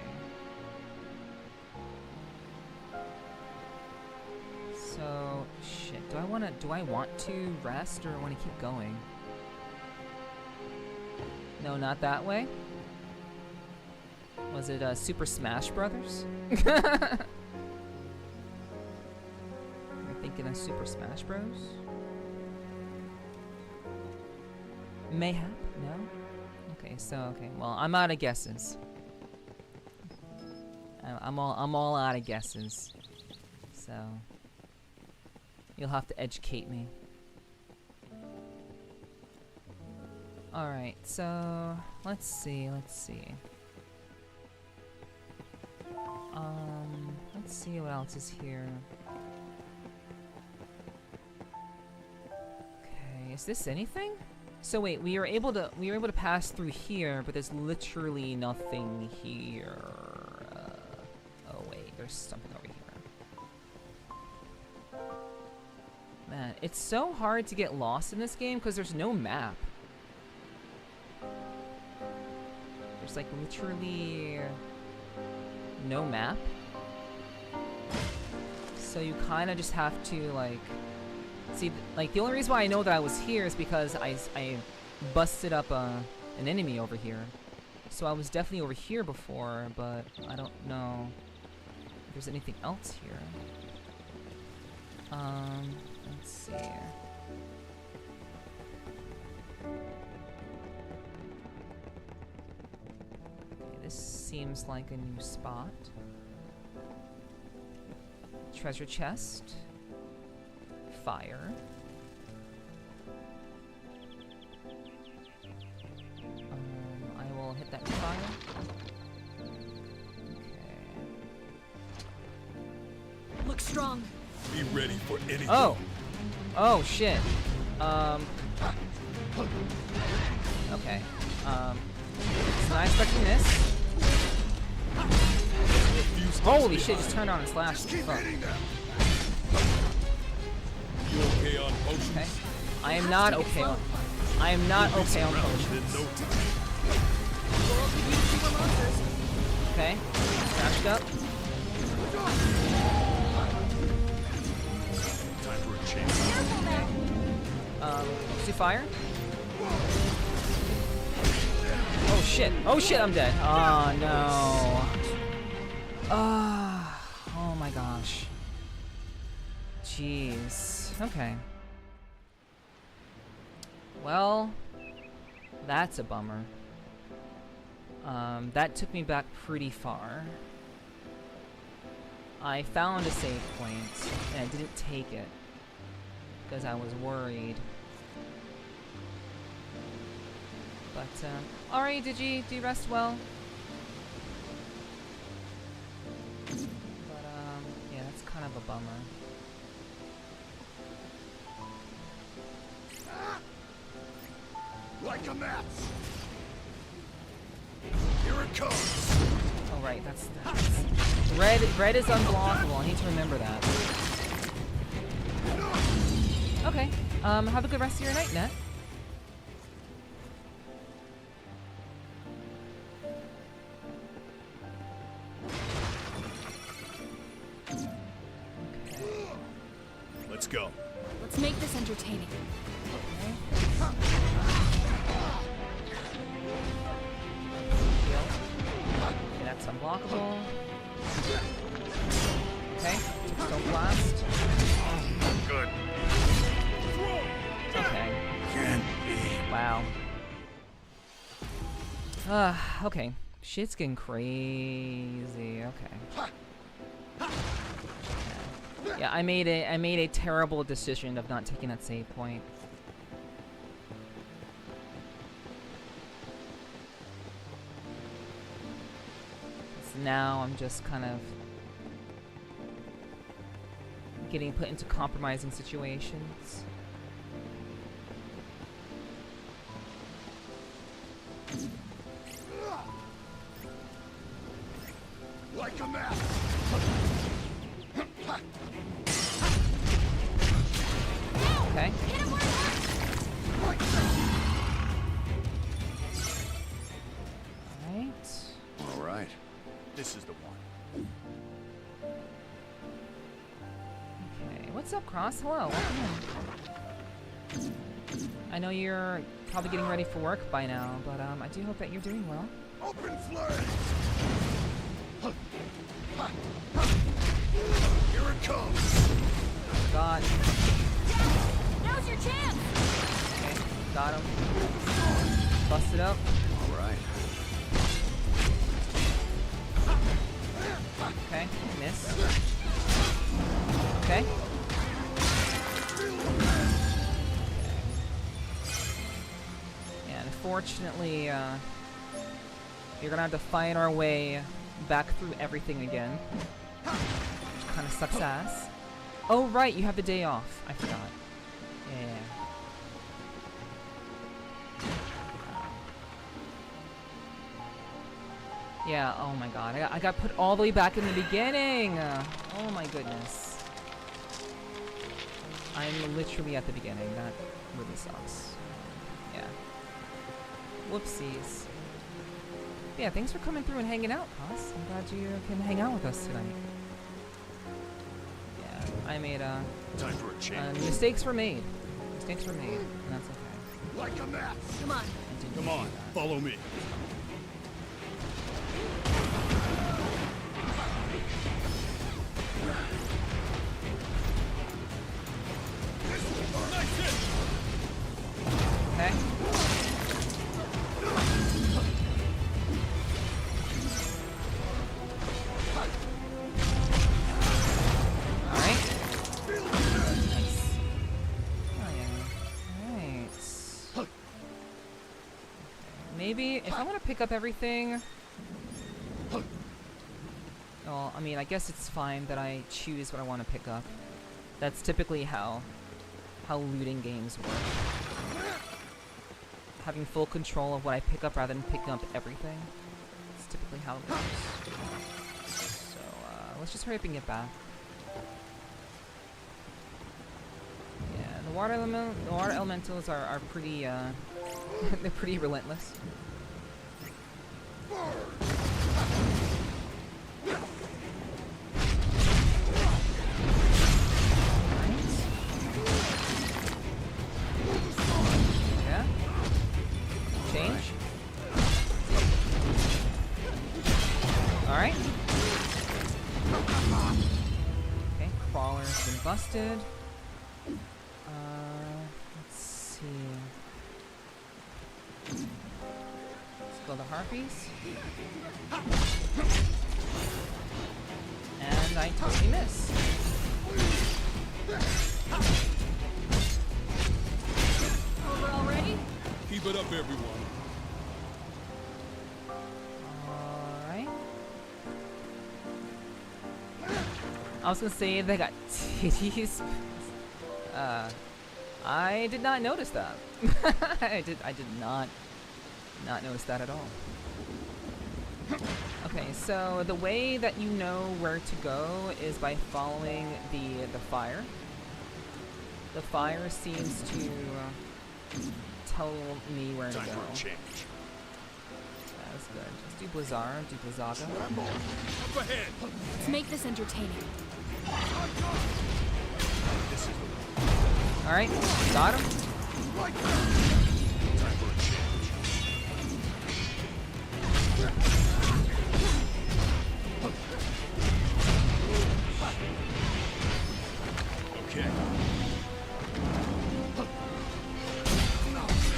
So, shit. Do I want to rest or want to keep going? No, not that way. Was it Super Smash Brothers? You're thinking of Super Smash Bros? Mayhap? No? Okay, well, I'm out of guesses. I'm all out of guesses. So you'll have to educate me. Alright, so let's see. Let's see what else is here. Okay, is this anything? So wait, we were able to pass through here, but there's literally nothing here. Oh wait, there's something over here. Man, it's so hard to get lost in this game because there's no map. There's like literally no map. So you kind of just have to like see, like the only reason why I know that I was here is because I busted up an enemy over here. So I was definitely over here before, but I don't know if there's anything else here. Let's see. Okay, this seems like a new spot. Treasure chest. Fire. Be ready for anything. Oh! Oh, shit. Okay. Was not expecting this. Refuse to Holy stay shit, just high. turned on and slashed. Fuck. You okay on potions? Okay. I am not okay on... I am not okay on Surrounded potions. in no time. World could use 2 more monsters. Okay. Smashed up. Time for a change. Careful now. Let's do fire. Oh shit. Oh shit, I'm dead. Oh no. Oh my gosh. Jeez. Okay. Well, that's a bummer. That took me back pretty far. I found a save point, and I didn't take it because I was worried. But, alright, do you rest well? But, yeah, that's kind of a bummer. Like a match. Here it comes. Oh, right, that's red is unblockable. I need to remember that. Okay, have a good rest of your night, Net. Let's go. Let's make this entertaining. Okay, that's unblockable. Okay, don't blast. Good. Okay. Can't be. Wow. Okay. Shit's getting crazy. Okay. Yeah, I made a terrible decision of not taking that save point. So now I'm just kind of getting put into compromising situations. Like a match. Okay. Alright. All right. This is the one. Okay. What's up, Cross? Hello. Welcome in. I know you're probably getting ready for work by now, but I do hope that you're doing well. Open flame. Here it comes. God. Now's your chance. Okay. Got him. Busted up. All right. Okay. Miss. Okay. And unfortunately, you're gonna have to fight our way back through everything again. Which kind of sucks ass. Oh, right, you have the day off. I forgot. Yeah. Yeah, oh my god. I got put all the way back in the beginning! Oh my goodness. I'm literally at the beginning. That really sucks. Yeah. Whoopsies. Yeah, thanks for coming through and hanging out, Cos. I'm glad you can hang out with us tonight. Yeah, I made Time for a change. mistakes were made. Mistakes were made, and that's okay. Like a match. Come on. I didn't Come do on, that. follow me. Okay. Alright. Nice. Oh yeah. Alright. Okay. Maybe if I want to pick up everything. Well, I mean, I guess it's fine that I choose what I want to pick up. That's typically how looting games work. Having full control of what I pick up rather than picking up everything. It's typically how it works. So let's just hurry up and get back. Yeah, the water elementals are pretty they're pretty relentless. Yeah. Change. Alright. Okay, crawler's been busted. Let's see. Let's go the harpies. And I totally miss. Over already? Keep it up, everyone. Alright. I was gonna say they got titties. I did not notice that. I did not notice that at all. Okay, so the way that you know where to go is by following the fire. The fire seems to tell me where to Time go. for a change. That's good. Let's do Blizzard, do Blizzaga. Up ahead. Let's make this entertaining. This is the one. Alright, got him. Time for a change. Okay.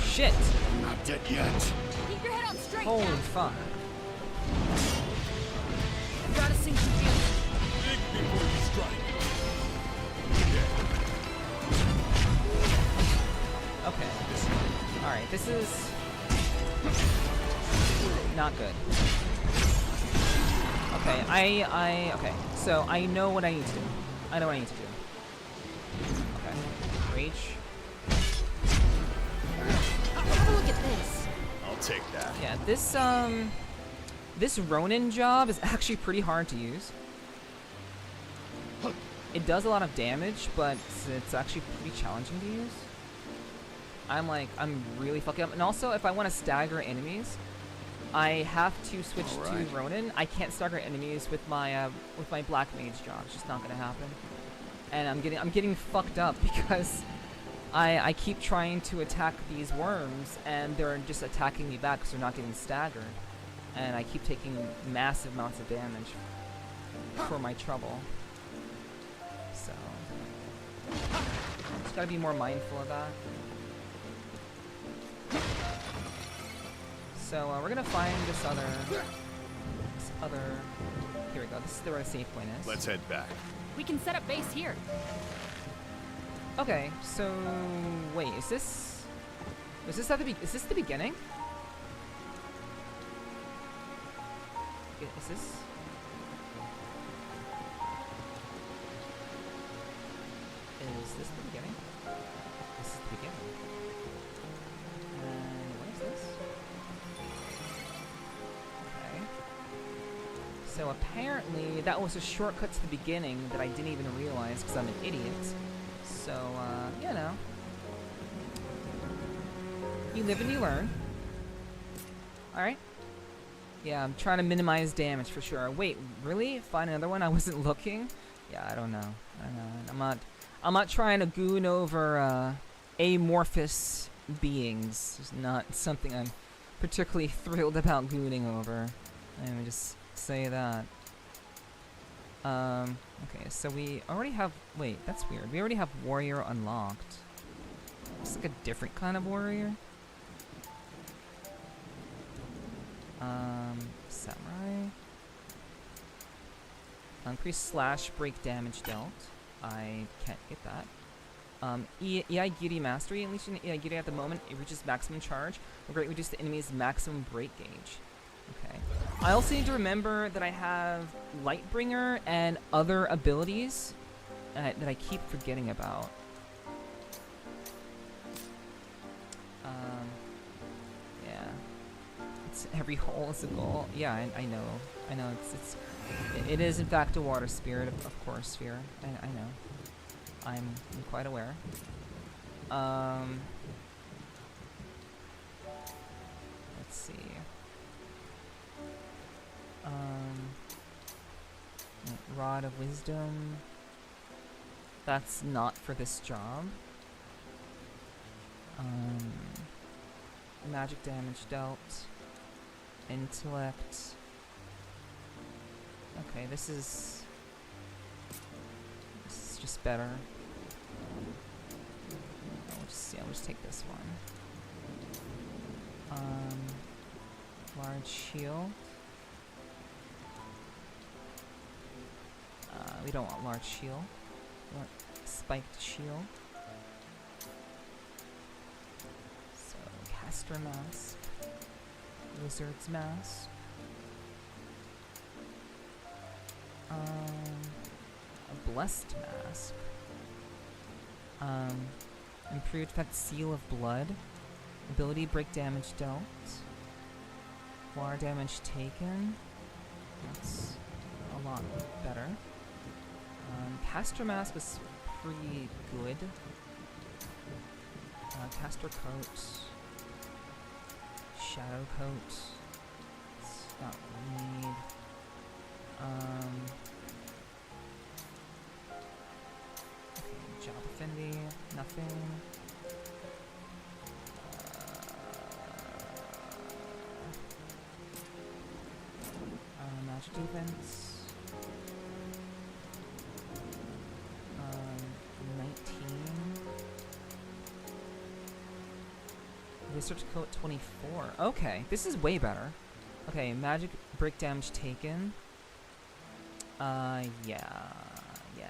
Shit! Not dead yet. Keep your head on straight Holy now. fuck. Gotta sink some fuel. Think before you strike. Okay. Alright, this is not good. Okay, okay, so I know what I need to do. I know what I need to do. Okay. Rage. Have a look at this. I'll take that. Yeah, this Ronin job is actually pretty hard to use. It does a lot of damage, but it's actually pretty challenging to use. I'm really fucking up. And also, if I want to stagger enemies, I have to switch to Ronin. I can't stagger enemies with my Black Mage job. It's just not gonna happen. And I'm getting fucked up because I keep trying to attack these worms, and they're just attacking me back because they're not getting staggered. And I keep taking massive amounts of damage for my trouble. So just gotta be more mindful of that. So we're gonna find this other. Here we go. This is where the safe point is. Let's head back. We can set up base here. Okay. So wait, is this at the is this the beginning? Is this? Is this the beginning? This is the beginning. And what is this? Okay. So apparently that was a shortcut to the beginning that I didn't even realize because I'm an idiot. So, you know. You live and you learn. Alright. Yeah, I'm trying to minimize damage for sure. Wait, really? Find another one? I wasn't looking? Yeah, I don't know. I'm not trying to goon over amorphous beings. It's not something I'm particularly thrilled about gooning over. Let me just say that. Okay, so we already have... Wait, that's weird. We already have warrior unlocked. It's like a different kind of warrior. Samurai. Increase slash break damage dealt. I can't get that. Iaigiri Mastery. Unleashing Iaigiri at the moment, it reaches maximum charge. Will greatly reduce the enemy's maximum break gauge. Okay. I also need to remember that I have Lightbringer and other abilities that I keep forgetting about. Yeah. It's every hole is a goal. Yeah, I know. I know. It is in fact a water spirit, of course, sphere. I know. I'm quite aware. Let's see. Rod of Wisdom. That's not for this job. Magic damage dealt. Intellect. Okay, this is just better. I'll just take this one. Large shield. We don't want large shield. We want spiked shield. So, caster mask. Wizard's mask. A blessed mask. Improved effect seal of blood. Ability break damage dealt. Water damage taken. That's a lot better. Caster mask was pretty good. Caster coat. Shadow coat. It's not what we need. Okay, job affinity, nothing. Magic defense. 19. Wizard's coat 24. Okay, this is way better. Okay, magic break damage taken. Yeah,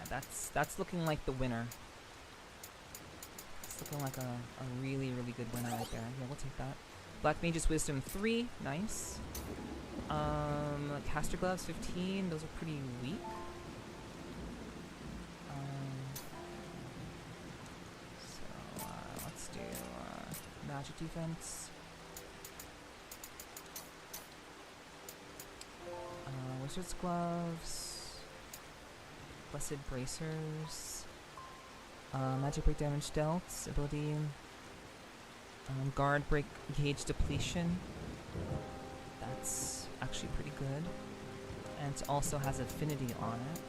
that's looking like the winner. It's looking like a really, really good winner right there. Yeah, we'll take that. Black Mage's Wisdom 3, nice. Caster Gloves 15, those are pretty weak. So, let's do, Magic Defense. Wizard's Gloves. Blessed Bracers. Magic Break Damage dealt. Ability. Guard Break Gauge Depletion. That's actually pretty good. And it also has affinity on it.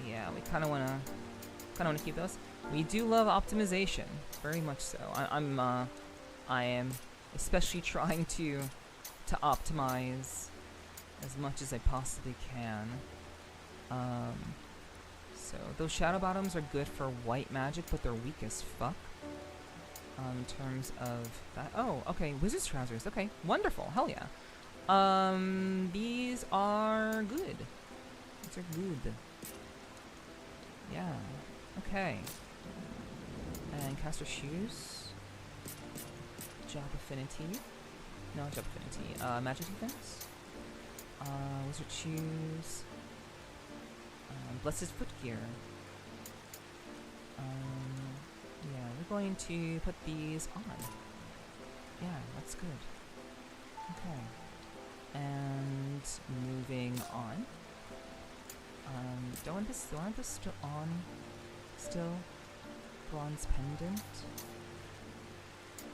Yeah, we kind of wanna keep those. We do love optimization, very much so. I am especially trying to optimize as much as I possibly can. So those shadow bottoms are good for white magic, but they're weak as fuck. In terms of that. Oh, okay, Wizard's Trousers. Okay, wonderful. Hell yeah. These are good. These are good. Yeah. Okay. And Caster Shoes. Job Affinity. No, Job Affinity. Magic Defense. Wizard Shoes. Blessed Footgear. Yeah, we're going to put these on. Yeah, that's good. Okay. And moving on. Don't want this still on. Still. Bronze Pendant.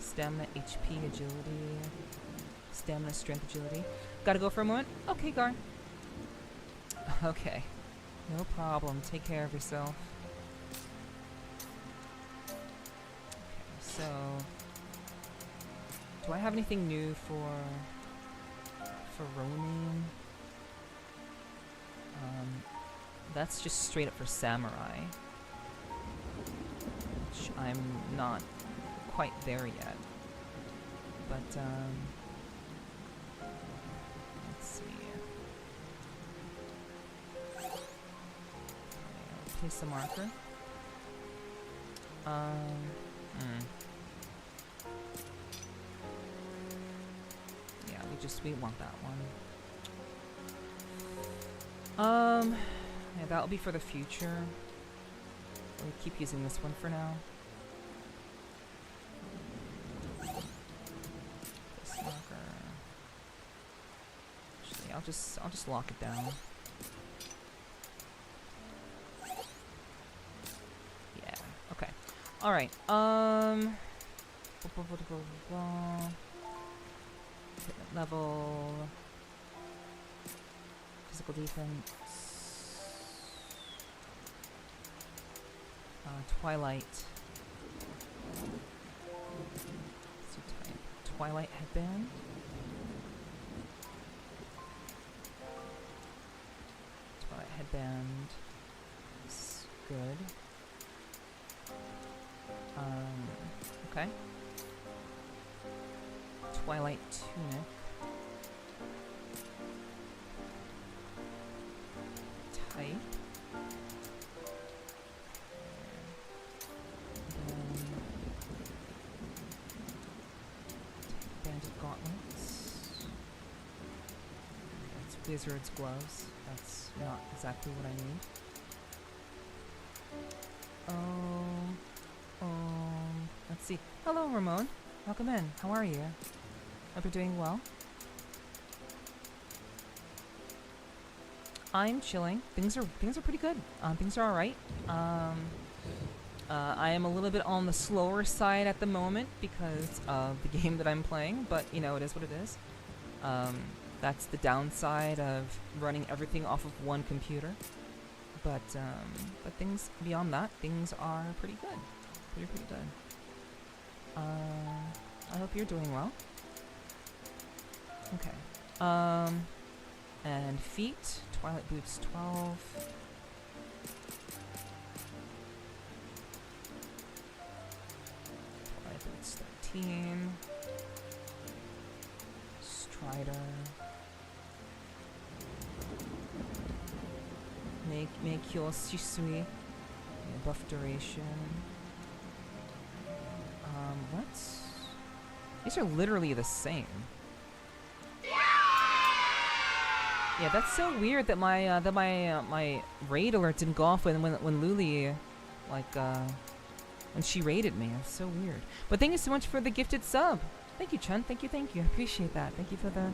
Stamina, HP, Agility. Stamina, Strength, Agility. Gotta go for a moment? Okay, Gar. Okay. No problem. Take care of yourself. So, do I have anything new for roaming? That's just straight up for samurai, which I'm not quite there yet. But let's see. Okay, I'll place a marker. Yeah, we want that one. Yeah, that'll be for the future. We'll keep using this one for now. This marker. Actually, I'll just lock it down. Yeah. Okay. All right. Hit level. Physical defense. Twilight. Let's do type. Twilight headband. Twilight headband. Is good. Okay. Twilight tunic. Type. Banded gauntlets. That's wizard's gloves. That's not exactly what I need. Let's see. Hello, Ramon. Welcome in. How are you? Hope you're doing well. I'm chilling. Things are pretty good. Things are all right. I am a little bit on the slower side at the moment because of the game that I'm playing, but you know, it is what it is. That's the downside of running everything off of one computer. But things beyond that, things are pretty good. Pretty good. I hope you're doing well. Okay. And feet. Twilight boots 12. Twilight boots 13. Strider. Make your shisui. Buff duration. What? These are literally the same. Yeah, that's so weird that my my raid alert didn't go off when Luli, like, when she raided me. It's so weird. But thank you so much for the gifted sub. Thank you, Chun. Thank you. I appreciate that. Thank you for the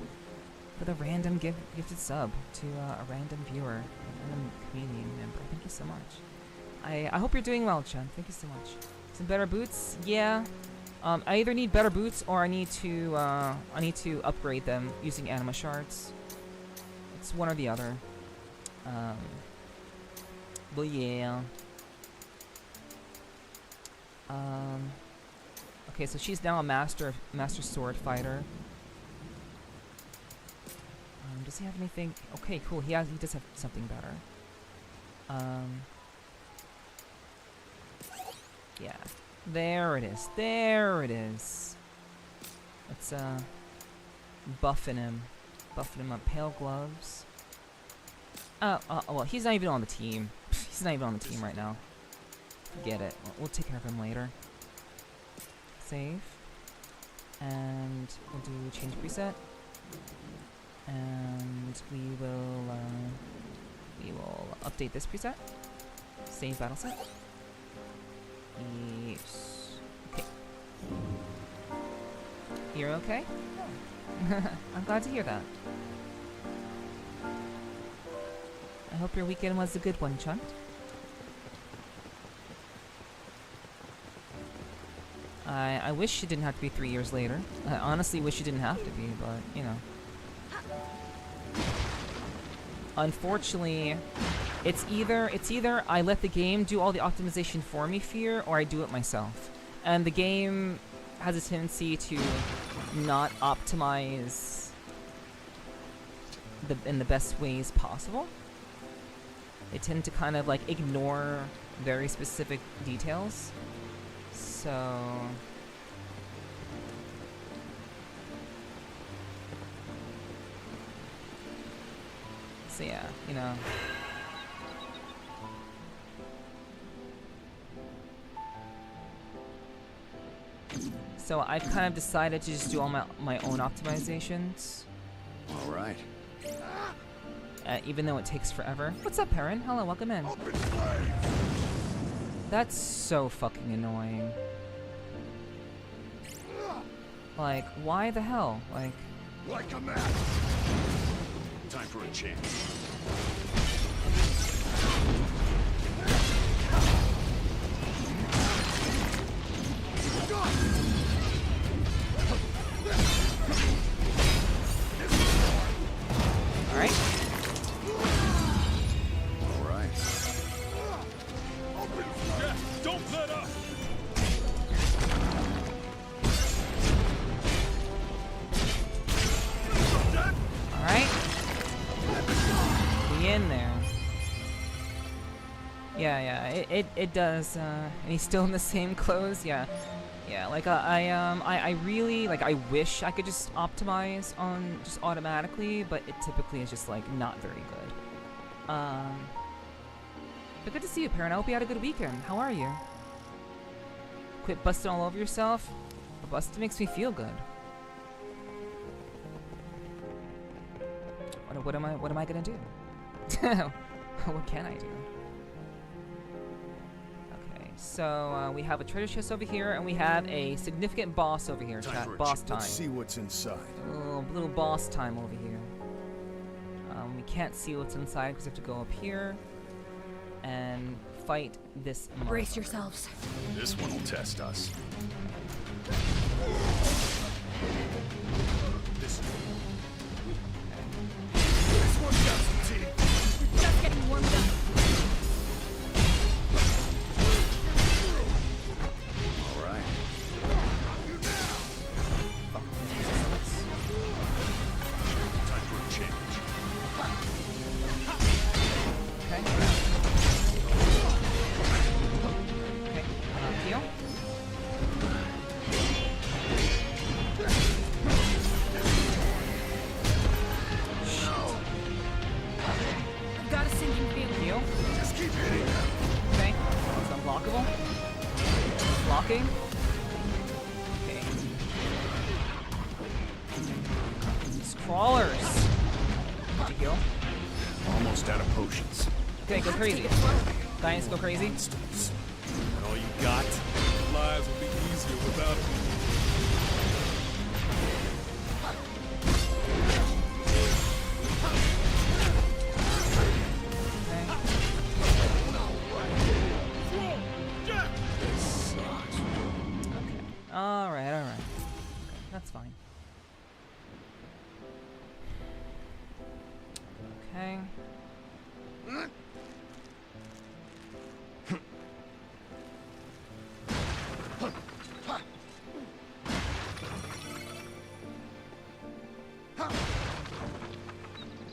random gifted sub to a random viewer, a random community member. Thank you so much. I hope you're doing well, Chun. Thank you so much. Some better boots? Yeah. I either need better boots or I need to upgrade them using anima shards. It's one or the other. But yeah. Okay, so she's now a master sword fighter. Does he have anything? Okay, cool. He does have something better. Yeah. There it is. Let's buffing him up. Pale gloves. Well, he's not even on the team. He's not even on the team right now. Forget it. We'll take care of him later. Save. And we'll do change preset. And we will update this preset. Save battle set. Yes. Okay. You're okay? Oh. I'm glad to hear that. I hope your weekend was a good one, Chunt. I wish it didn't have to be 3 years later. I honestly wish it didn't have to be, but, you know. Unfortunately, it's either I let the game do all the optimization for me here, or I do it myself. And the game has a tendency to not optimize in the best ways possible. They tend to kind of like ignore very specific details. So yeah, you know. So I've kind of decided to just do all my own optimizations. All right. even though it takes forever. What's up, Perrin? Hello, welcome in. That's so fucking annoying. Like, why the hell? Like a man. Time for a change. Alright. Alright. Yeah, don't let up. Alright. Be in there. Yeah, it does, and he's still in the same clothes, yeah. Yeah, like, I really, like, I wish I could just optimize on just automatically, but it typically is just, like, not very good. But good to see you, Perrin. I hope you had a good weekend. How are you? Quit busting all over yourself? Busting makes me feel good. What am I gonna do? What can I do? Okay, so we have a treasure chest over here, and we have a significant boss over here. Chat, boss time. Let's see what's inside. Little boss time over here. We can't see what's inside because we have to go up here and fight this monster. Brace yourselves. This one will test us. This one's got some teeth. We're just getting warmed up. All right. Time for a change. Okay. Okay. Heal. I've got a sinking feeling. Heal. Just keep hitting them. Okay. It's unblockable. Blocking. Okay. These crawlers. Need to heal. Almost out of potions. Okay, go crazy. Guys, go crazy. And all you got? Lives will be easier without it. Alright. Okay. That's fine. Okay.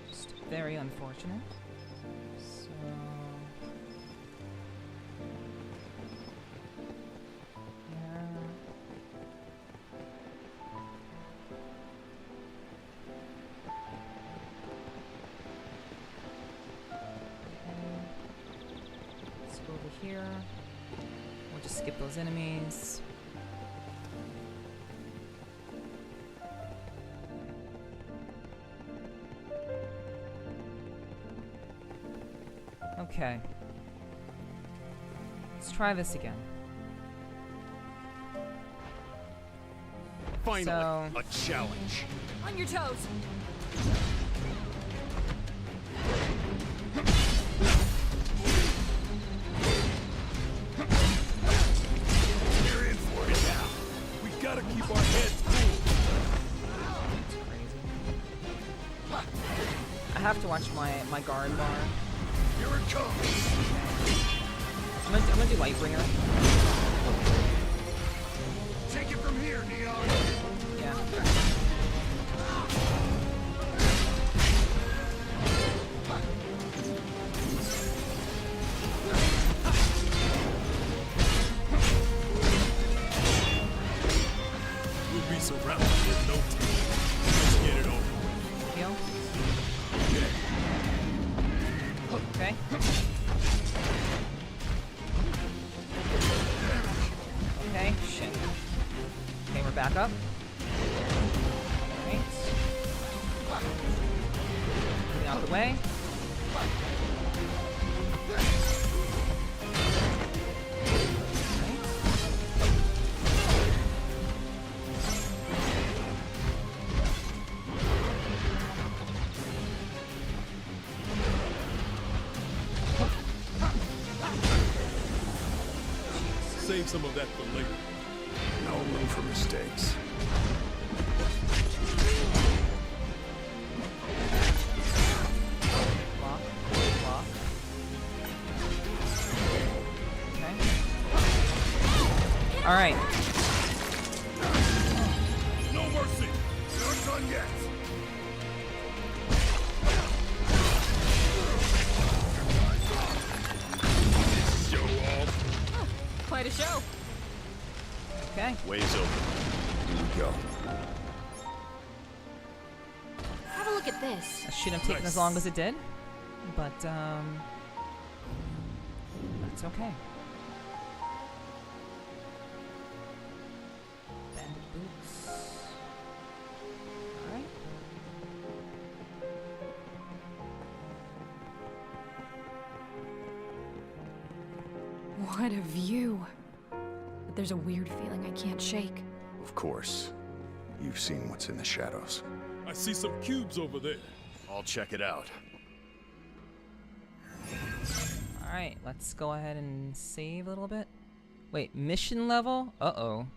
Just very unfortunate. So... yeah. Let's go over here. We'll just skip those enemies. Okay. Let's try this again. Finally, So- a challenge. On your toes. You're in for it now. We gotta keep our heads cool. It's crazy. I have to watch my guard bar. Here it comes. I'm gonna do Lightbringer. Take it from here, Neon. Yeah. We'll be surrounded in no time. Let's get it over. Heal. Okay. Okay, shit. Okay, we're back up. Alright. Moving out the way. save some of that for later. No room for mistakes. Block. Block. Okay. Alright. No mercy. Not done yet. Show off. Quite a show. Okay. Ways open. Here we go. Have a look at this. That shouldn't have taken as long as it did. But, that's okay. Bandit boots. Alright. What a view. But there's a weird feeling I can't shake. Of course. You've seen what's in the shadows. I see some cubes over there. I'll check it out. Alright, let's go ahead and save a little bit. Wait, mission level? Uh-oh.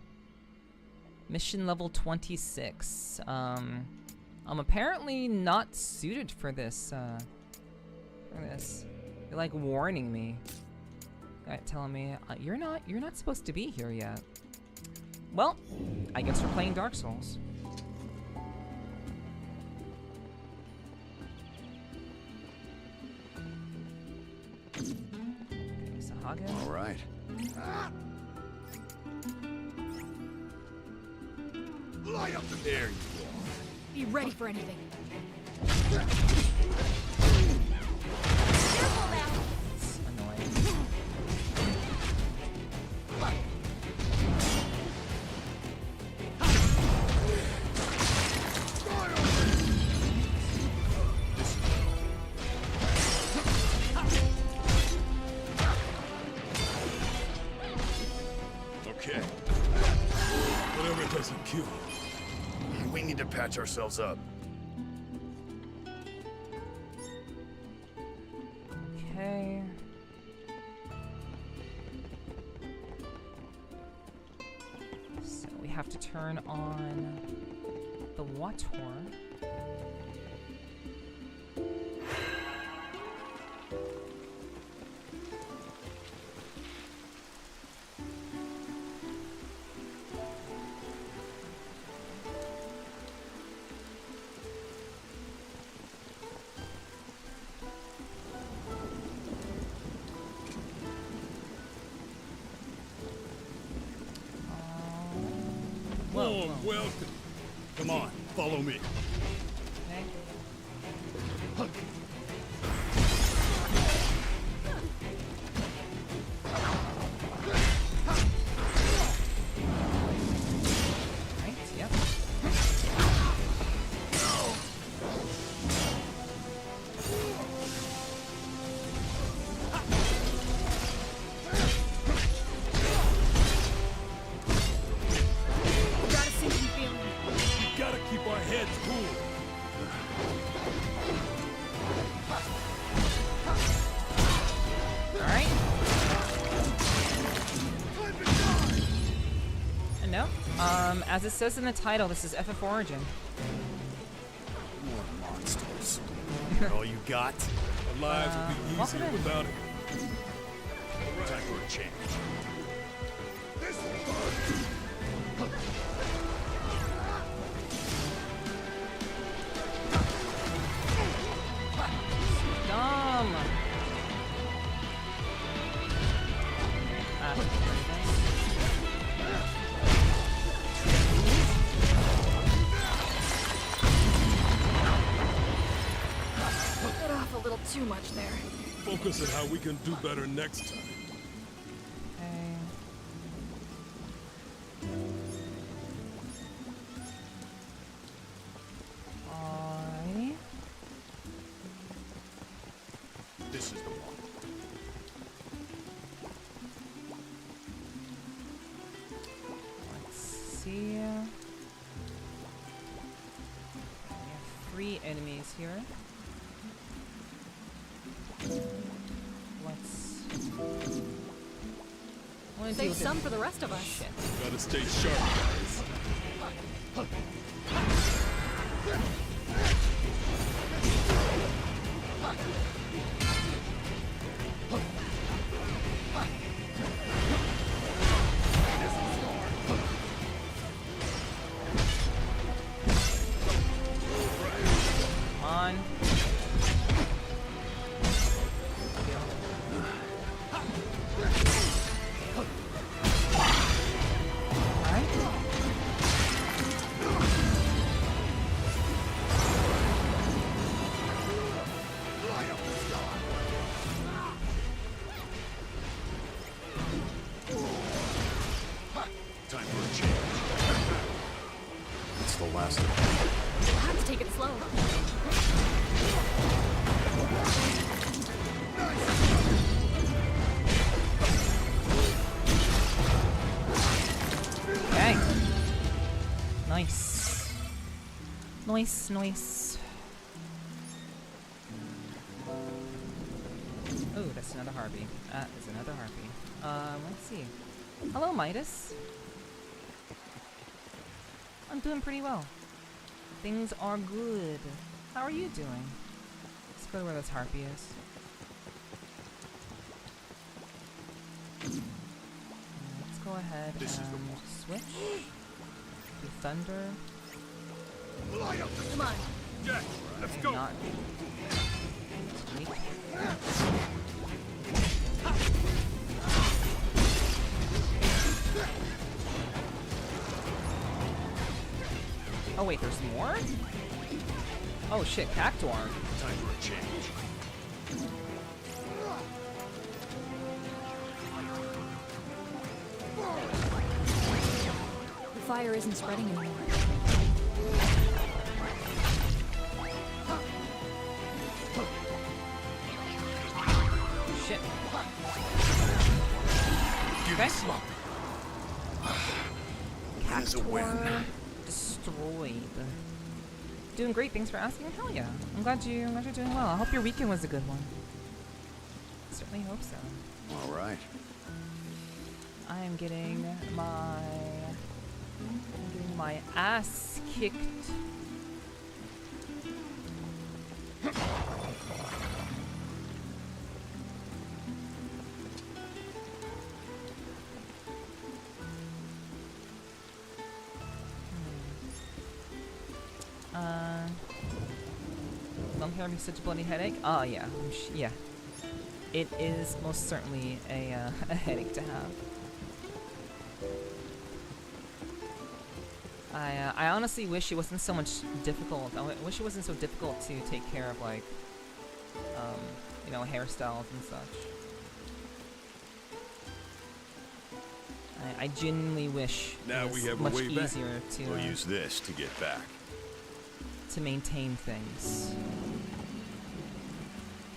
Mission level 26. I'm apparently not suited for this, You're like warning me. Alright, telling me, you're not supposed to be here yet. Well, I guess we're playing Dark Souls. Okay, Sahagin. All right. Light up the air, you all. Be ready for anything. It's annoying. Okay. Whatever doesn't kill. We need to patch ourselves up. Okay. So we have to turn on the water. Warm welcome. Come on, follow me. Okay. Right, yep. Got a sinking feeling. We gotta keep our heads cool. Alright. And no. As it says in the title, this is FFORIGIN. More monsters. That all you got? Our lives will be welcome easier in. without it. Time for a change. Dumb. Bit off a little too much there. Focus on how we can do better next time. Okay. Alrighty. This is the one. Let's see. We have 3 enemies here. Let's I wanna deal Save with some it. for the rest of us. Shit. Gotta stay sharp, guys. Come on. Time for a change. It's the last of it. We'll have to take it slow. Okay. Nice. Nice, nice. Oh, that's another harpy. That is another harpy. Let's see. Hello, Midas. I'm doing pretty well. Things are good. How are you doing? Let's go to where this harpy is. Let's go ahead This is the and one. switch. Do thunder. Light up the Come on. deck. Let's And go. not. Sweet. Oh wait, there's more? Oh shit, Cactuar. Time for a change. The fire isn't spreading anymore. Shit. Give Okay. me sloppy. There's a win. Cactuar destroyed. Doing great, thanks for asking. Hell yeah. I'm glad you're doing well. I hope your weekend was a good one. Certainly hope so. All right. I am getting my ass kicked. Don't hear me such a bloody headache. Oh yeah, yeah. It is most certainly a a headache to have. I honestly wish it wasn't so much difficult. I wish it wasn't so difficult to take care of, like, you know, hairstyles and such. I genuinely wish Now it was we have a much way back. easier to We'll use this to get back. to maintain things.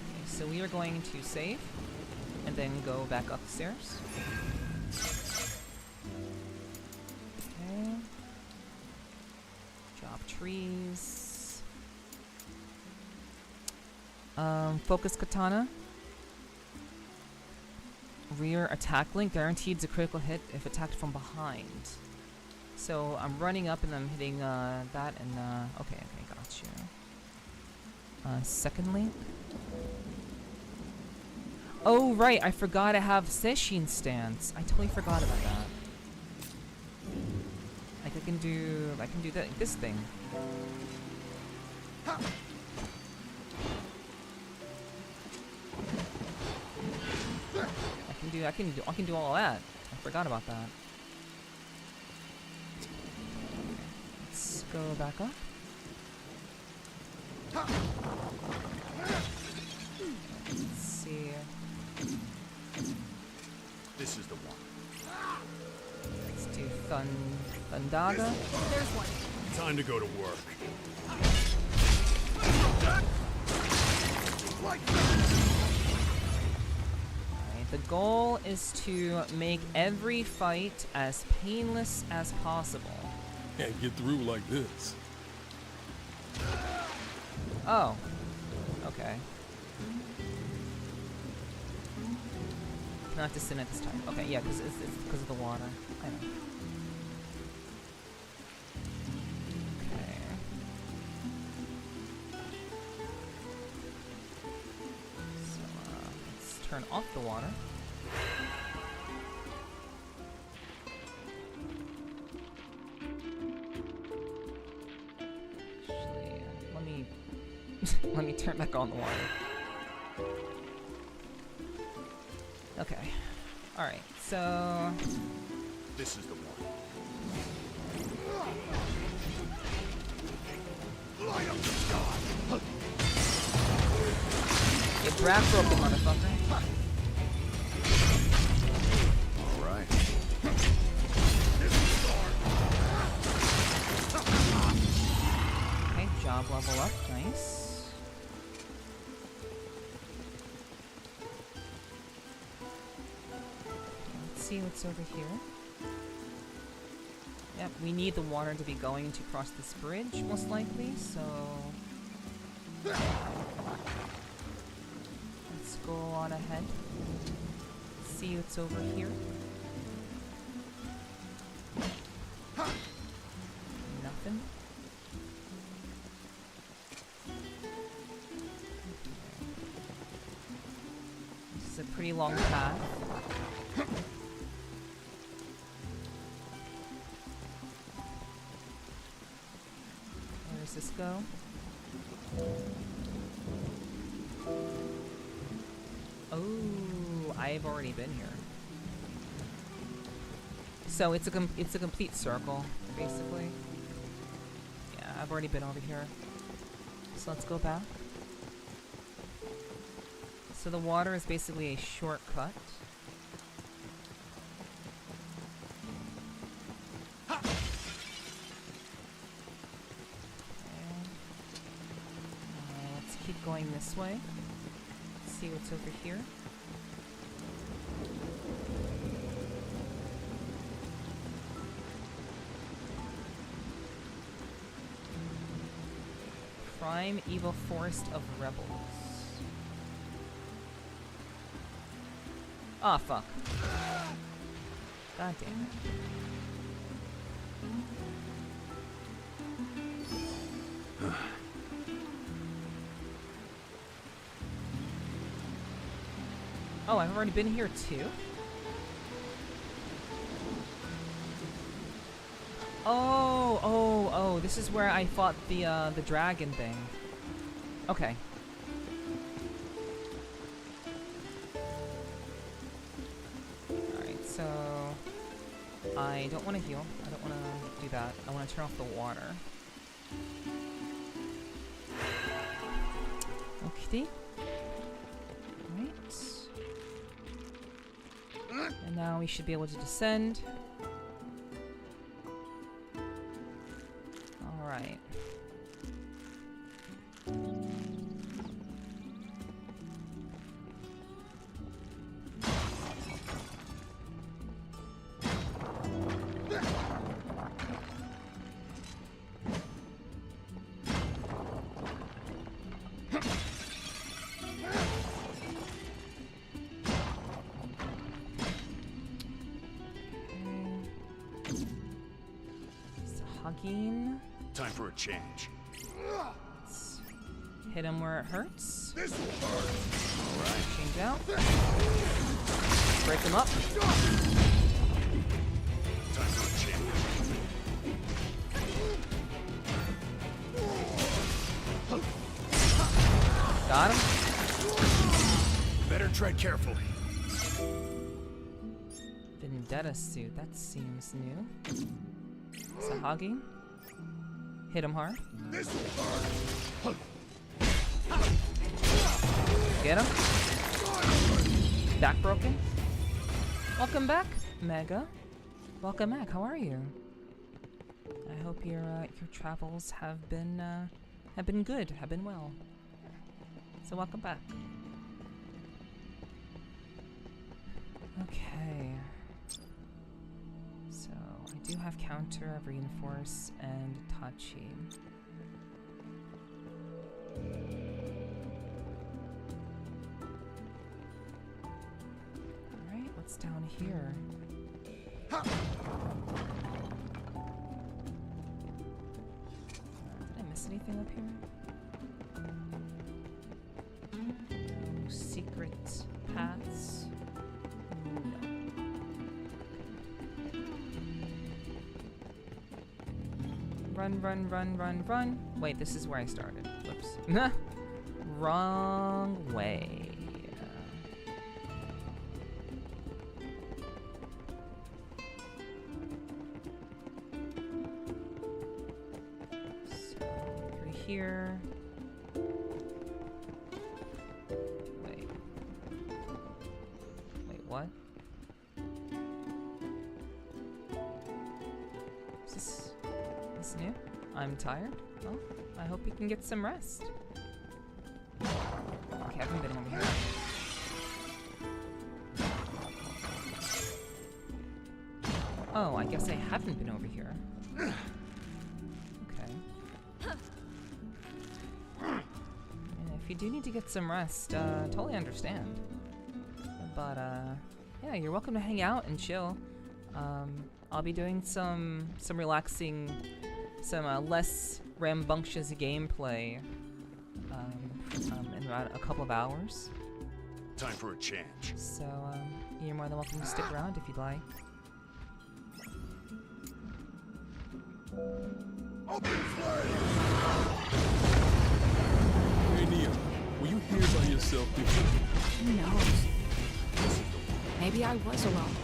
Okay, so we are going to save and then go back upstairs. Okay. Drop trees. Focus katana. Rear attack link guaranteed to critical hit if attacked from behind. So I'm running up and I'm hitting that and okay, got you. Second link. Oh right, I forgot I have Sesshin stance. I totally forgot about that. Like I can do this thing. I can do all that. I forgot about that. Let's go back up. Let's see. This is the one. Let's do Thundaga. There's one. Time to go to work. Alright, the goal is to make every fight as painless as possible. Can't get through like this. Oh. Okay. Cannot descend at this time. Okay, yeah, because it's because of the water. I know. Okay. So, let's turn off the water. Actually, let me let me turn back on the water. Okay. Alright, so... This is the one. Light up the sky! Get drag broken, motherfucker. Alright. Okay, job level up. Nice. See what's over here. Yep, we need the water to be going to cross this bridge, most likely, so... Let's go on ahead. See what's over here. Nothing. This is a pretty long path. Where's this go? Oh, I've already been here. So it's a complete circle, basically. Yeah, I've already been over here. So let's go back. So the water is basically a shortcut. Let's keep going this way. See what's over here. Prime Evil Forest of Rebels. Ah, fuck. God damn it. Oh, I've already been here too? Oh, this is where I fought the dragon thing. Okay. Alright, so... I don't want to heal. I don't want to do that. I want to turn off the water. Okay. Alright. And now we should be able to descend. Alright. Hugging. Time for a change. Let's hit him where it hurts. This will hurt. Alright, change out. Break him up. Time for a change. Got him. Better tread carefully. Vendetta suit, that seems new. Sahagi. Hit him hard. This will hurt. Get him. Back broken. Welcome back, Mega. Welcome back. How are you? I hope your travels have been good, have been well. So welcome back. Okay. So I do have counter, reinforce, and Tachi. Alright. down here? Did I miss anything up here? No secret paths. No. Run, run, run, run, run. Wait, this is where I started. Whoops. Wrong way. So, through here. Wait. Wait, what? Is this new? I'm tired. Well, I hope you can get some rest. Okay, I haven't been over here. Oh, I guess I haven't been over here. Okay. Yeah, if you do need to get some rest, totally understand. But, yeah, you're welcome to hang out and chill. I'll be doing some relaxing, some less rambunctious gameplay in about a couple of hours. Time for a change. So, you're more than welcome to stick around if you'd like. Open flame! Hey, Nero, were you here by yourself before? Who knows? Maybe I was alone.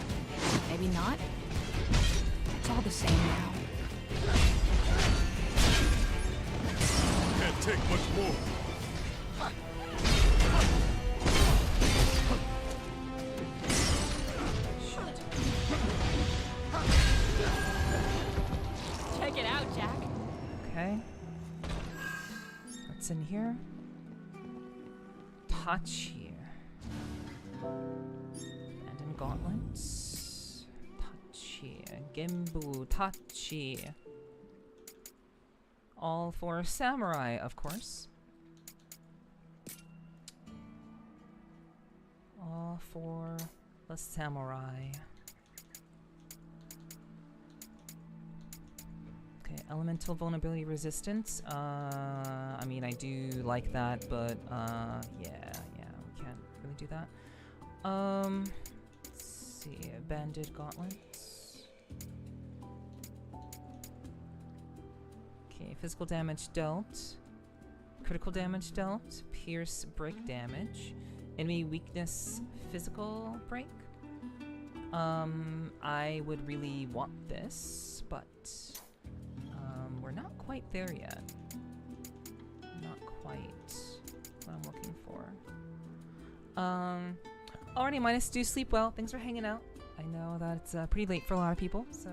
Maybe not. It's all the same now. Can't take much more. Check it out, Jack. Okay. What's in here? Tachi. Abandoned gauntlets. Tachi. Gembu. Tachi. All for samurai, of course. All for the samurai. Okay, elemental vulnerability resistance. I mean, I do like that, but yeah, we can't really do that. Let's see, banded gauntlets. Okay, physical damage dealt, critical damage dealt, pierce break damage, enemy weakness physical break. I would really want this, but we're not quite there yet. Not quite what I'm looking for. Alrighty, minus, do sleep well. Thanks for hanging out. I know that it's pretty late for a lot of people, so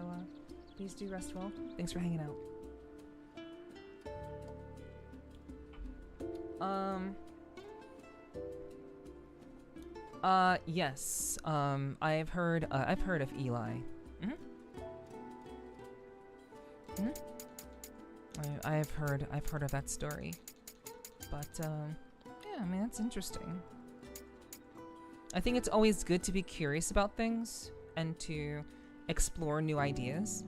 please do rest well. Thanks for hanging out. Yes. I've heard of Eli. I've heard of that story. But yeah, I mean, that's interesting. I think it's always good to be curious about things and to explore new ideas.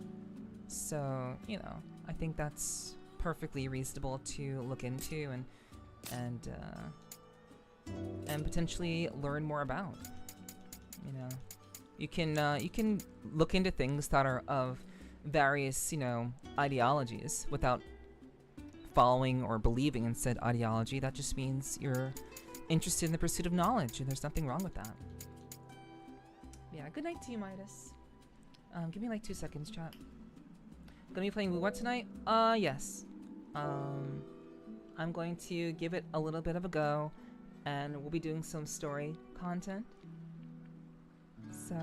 So, you know, I think that's perfectly reasonable to look into and potentially learn more about. You know, you can look into things that are of various, you know, ideologies without following or believing in said ideology. That just means you're interested in the pursuit of knowledge, and there's nothing wrong with that. Yeah, good night to you, Midas. Give me like 2 seconds, chat. Gonna be playing What tonight? Yes. I'm going to give it a little bit of a go, and we'll be doing some story content. So,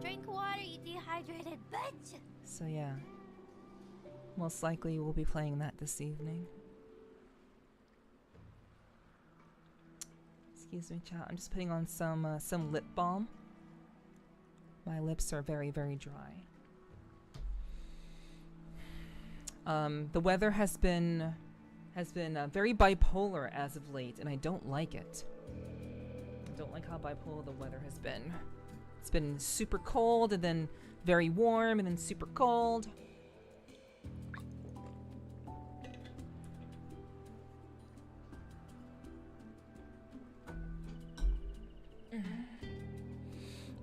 Drink water, you dehydrated bitch! So yeah. Most likely we'll be playing that this evening. Excuse me, chat. I'm just putting on some lip balm. My lips are very, very dry. The weather has been very bipolar as of late, and I don't like it. I don't like how bipolar the weather has been. It's been super cold and then very warm and then super cold.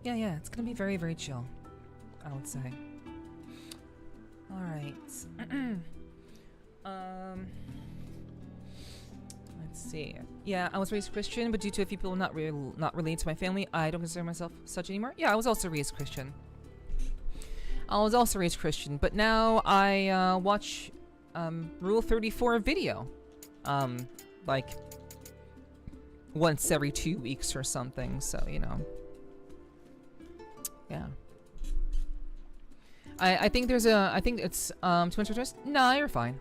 Yeah, it's gonna be very, very chill, I would say. Alright. Let's see. Yeah, I was raised Christian, but due to a few people not related to my family, I don't consider myself such anymore. Yeah, I was also raised Christian. But now I watch Rule 34 video. Like once every 2 weeks or something, so you know. Yeah. I think there's a, I think it's, too much interest? Nah, you're fine.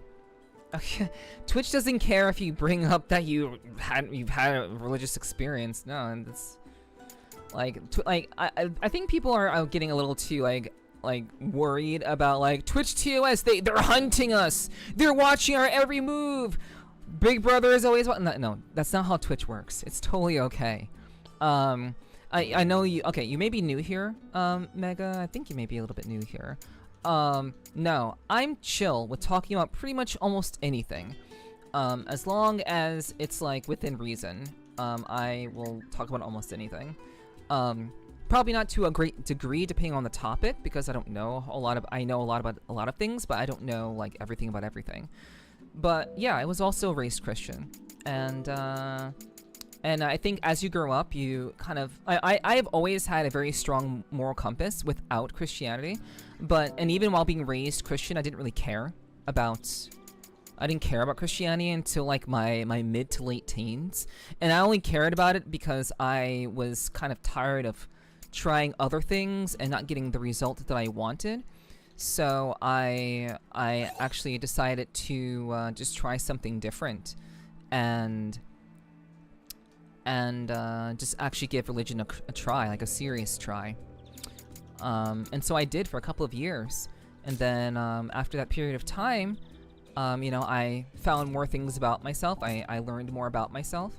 Okay. Twitch doesn't care if you bring up that you've had a religious experience. No, and it's, like, I think people are getting a little too, like worried about, like, Twitch TOS, they're hunting us! They're watching our every move! Big Brother is always, no, that's not how Twitch works. It's totally okay. I know you, okay, you may be new here, Mega. I think you may be a little bit new here. No, I'm chill with talking about pretty much almost anything. As long as it's, like, within reason, I will talk about almost anything. Probably not to a great degree, depending on the topic, because I don't know a lot of, I know a lot about a lot of things, but I don't know, like, everything about everything. But, yeah, I was also raised Christian. And I think as you grow up, you kind of... I have always had a very strong moral compass without Christianity. And even while being raised Christian, I didn't really care about... I didn't care about Christianity until, like, my mid to late teens. And I only cared about it because I was kind of tired of trying other things and not getting the result that I wanted. So I actually decided to just try something different. And just actually give religion a try, like a serious try. And so I did for a couple of years. And then after that period of time, you know, I found more things about myself. I learned more about myself.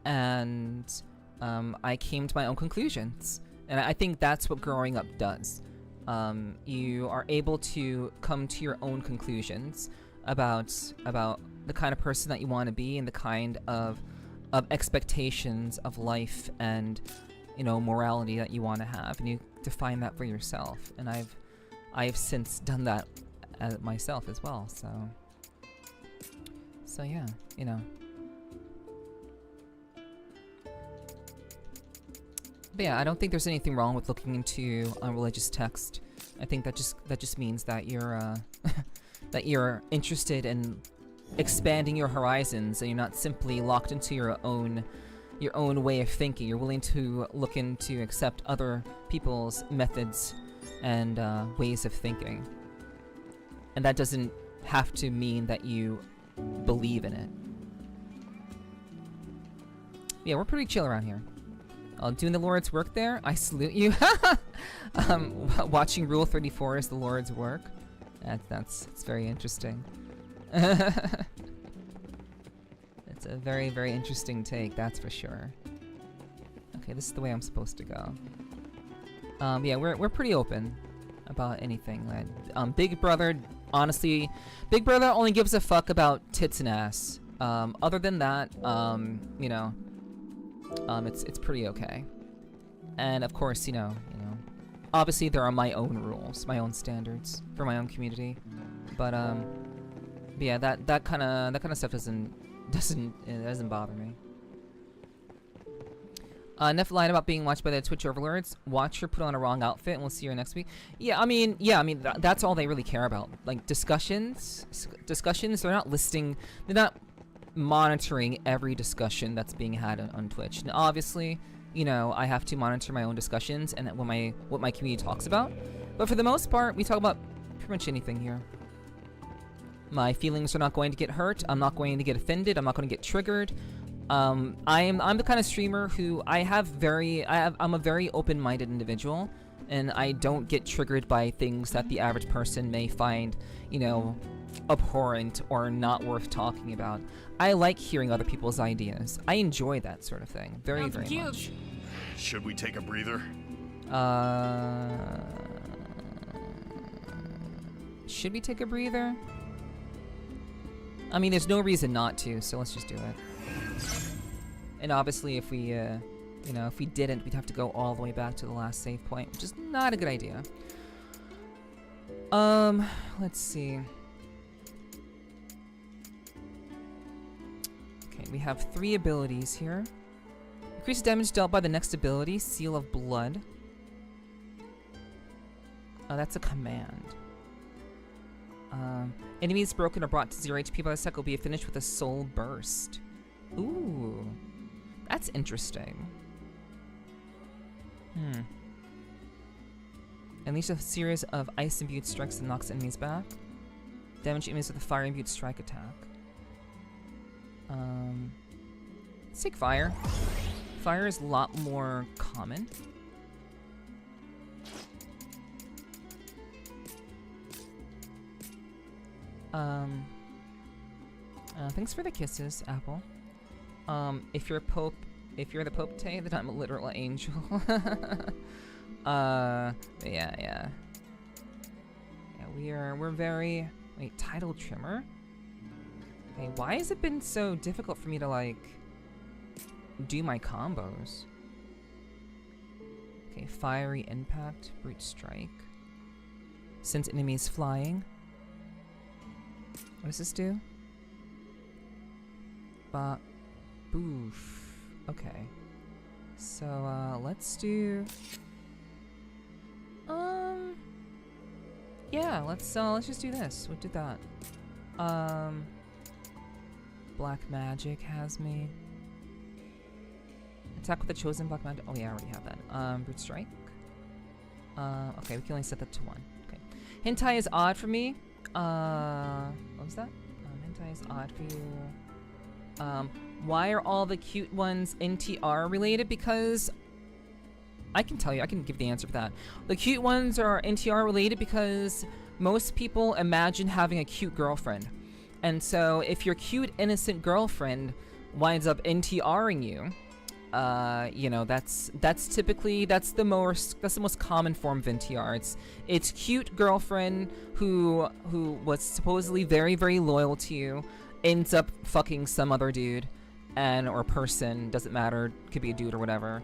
And I came to my own conclusions. And I think that's what growing up does. You are able to come to your own conclusions about the kind of person that you want to be and the kind of expectations of life and, you know, morality that you want to have, and you define that for yourself. And I've since done that myself as well. So yeah, you know. But yeah, I don't think there's anything wrong with looking into religious text. I think that just means that you're that you're interested in expanding your horizons, and you're not simply locked into your own way of thinking. You're willing to look into accept other people's methods and ways of thinking. And that doesn't have to mean that you believe in it. Yeah, we're pretty chill around here. Doing the Lord's work there? I salute you. Watching Rule 34 is the Lord's work. It's very interesting. It's a very, very interesting take, that's for sure. Okay, this is the way I'm supposed to go. Yeah, we're pretty open about anything. Big Brother, honestly, Big Brother only gives a fuck about tits and ass. Other than that, you know, it's pretty okay. And of course, you know, obviously there are my own rules, my own standards for my own community. But yeah, that kind of stuff doesn't bother me. Neff lied about being watched by the Twitch overlords. Watch her put on a wrong outfit, and we'll see her next week. Yeah, I mean, that's all they really care about. Like discussions. They're not listing. They're not monitoring every discussion that's being had on Twitch. And obviously, you know, I have to monitor my own discussions and what my community talks about. But for the most part, we talk about pretty much anything here. My feelings are not going to get hurt. I'm not going to get offended. I'm not going to get triggered. I'm the kind of streamer who I'm a very open-minded individual, and I don't get triggered by things that the average person may find, you know, abhorrent or not worth talking about. I like hearing other people's ideas. I enjoy that sort of thing very, very much. Should we take a breather? Should we take a breather? I mean, there's no reason not to, so let's just do it. And obviously, if we, you know, if we didn't, we'd have to go all the way back to the last save point, which is not a good idea. Let's see. Okay, we have 3 abilities here. Increase damage dealt by the next ability, Seal of Blood. Oh, that's a command. Enemies broken or brought to 0 HP by the sec will be finished with a Soul Burst. Ooh, that's interesting. Unleash a series of ice-imbued strikes that knocks enemies back. Damage enemies with a fire-imbued strike attack. Let's take fire. Fire is a lot more common. Thanks for the kisses, Apple. If you're the Pope Tay, then I'm a literal angel. Yeah, we're very... Wait, Tidal Trimmer? Okay, why has it been so difficult for me to, like, do my combos? Okay, Fiery Impact, Brute Strike. Sends enemies flying. What does this do? Boof. Okay. So, let's do... Yeah, let's just do this. We'll do that. Black Magic has me. Attack with the chosen Black Magic. Oh yeah, I already have that. Brute Strike. Okay, we can only set that to 1. Okay. Hentai is odd for me. What was that? Hentai is odd for you. Why are all the cute ones NTR related? Because I can tell you, I can give the answer for that. The cute ones are NTR related because most people imagine having a cute girlfriend. And so if your cute, innocent girlfriend winds up NTRing you, you know, that's the most common form of NTR. It's cute girlfriend who was supposedly very, very loyal to you, ends up fucking some other dude or person, doesn't matter, could be a dude or whatever,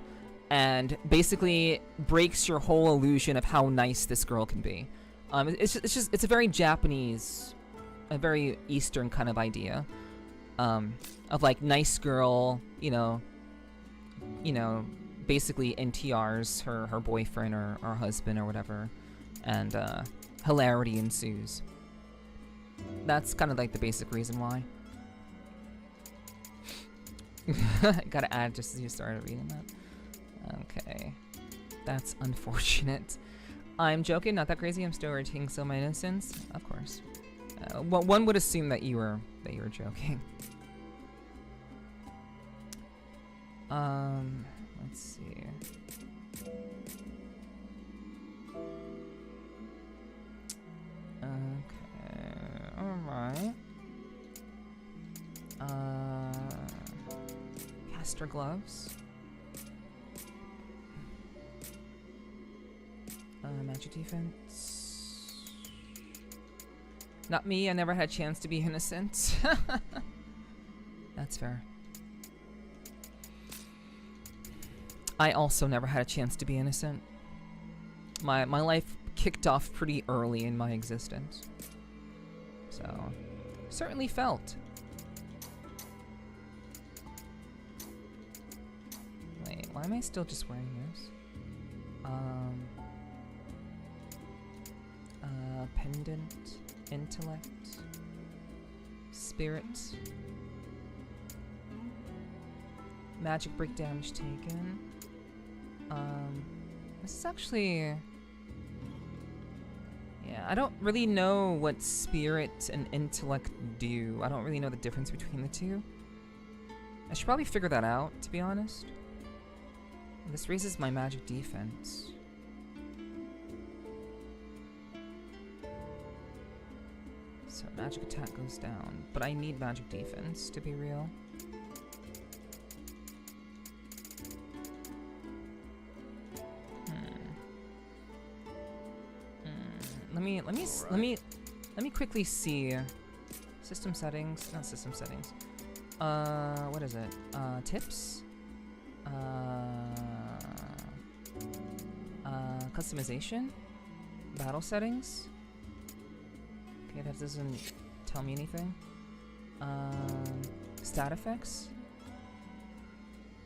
and basically breaks your whole illusion of how nice this girl can be. It's a very Japanese, a very Eastern kind of idea, of like nice girl, you know, basically NTRs her boyfriend or husband or whatever, and hilarity ensues. That's kind of like the basic reason why. Gotta add just as you started reading that. Okay, that's unfortunate. I'm joking, not that crazy. I'm still retaining some of my innocence, of course. Well, one would assume that you were joking. Let's see. Okay, alright. Caster gloves. Magic defense. Not me, I never had a chance to be innocent. That's fair. I also never had a chance to be innocent. My life kicked off pretty early in my existence. So, certainly felt. Wait, why am I still just wearing this? Pendant, intellect, spirit, magic break damage taken. This is actually... Yeah, I don't really know what spirit and intellect do. I don't really know the difference between the two. I should probably figure that out, to be honest. This raises my magic defense. So magic attack goes down, but I need magic defense to be real. let me quickly see. System settings, not system settings. What is it? Tips? Customization? Battle settings? Okay, that doesn't tell me anything. Stat effects?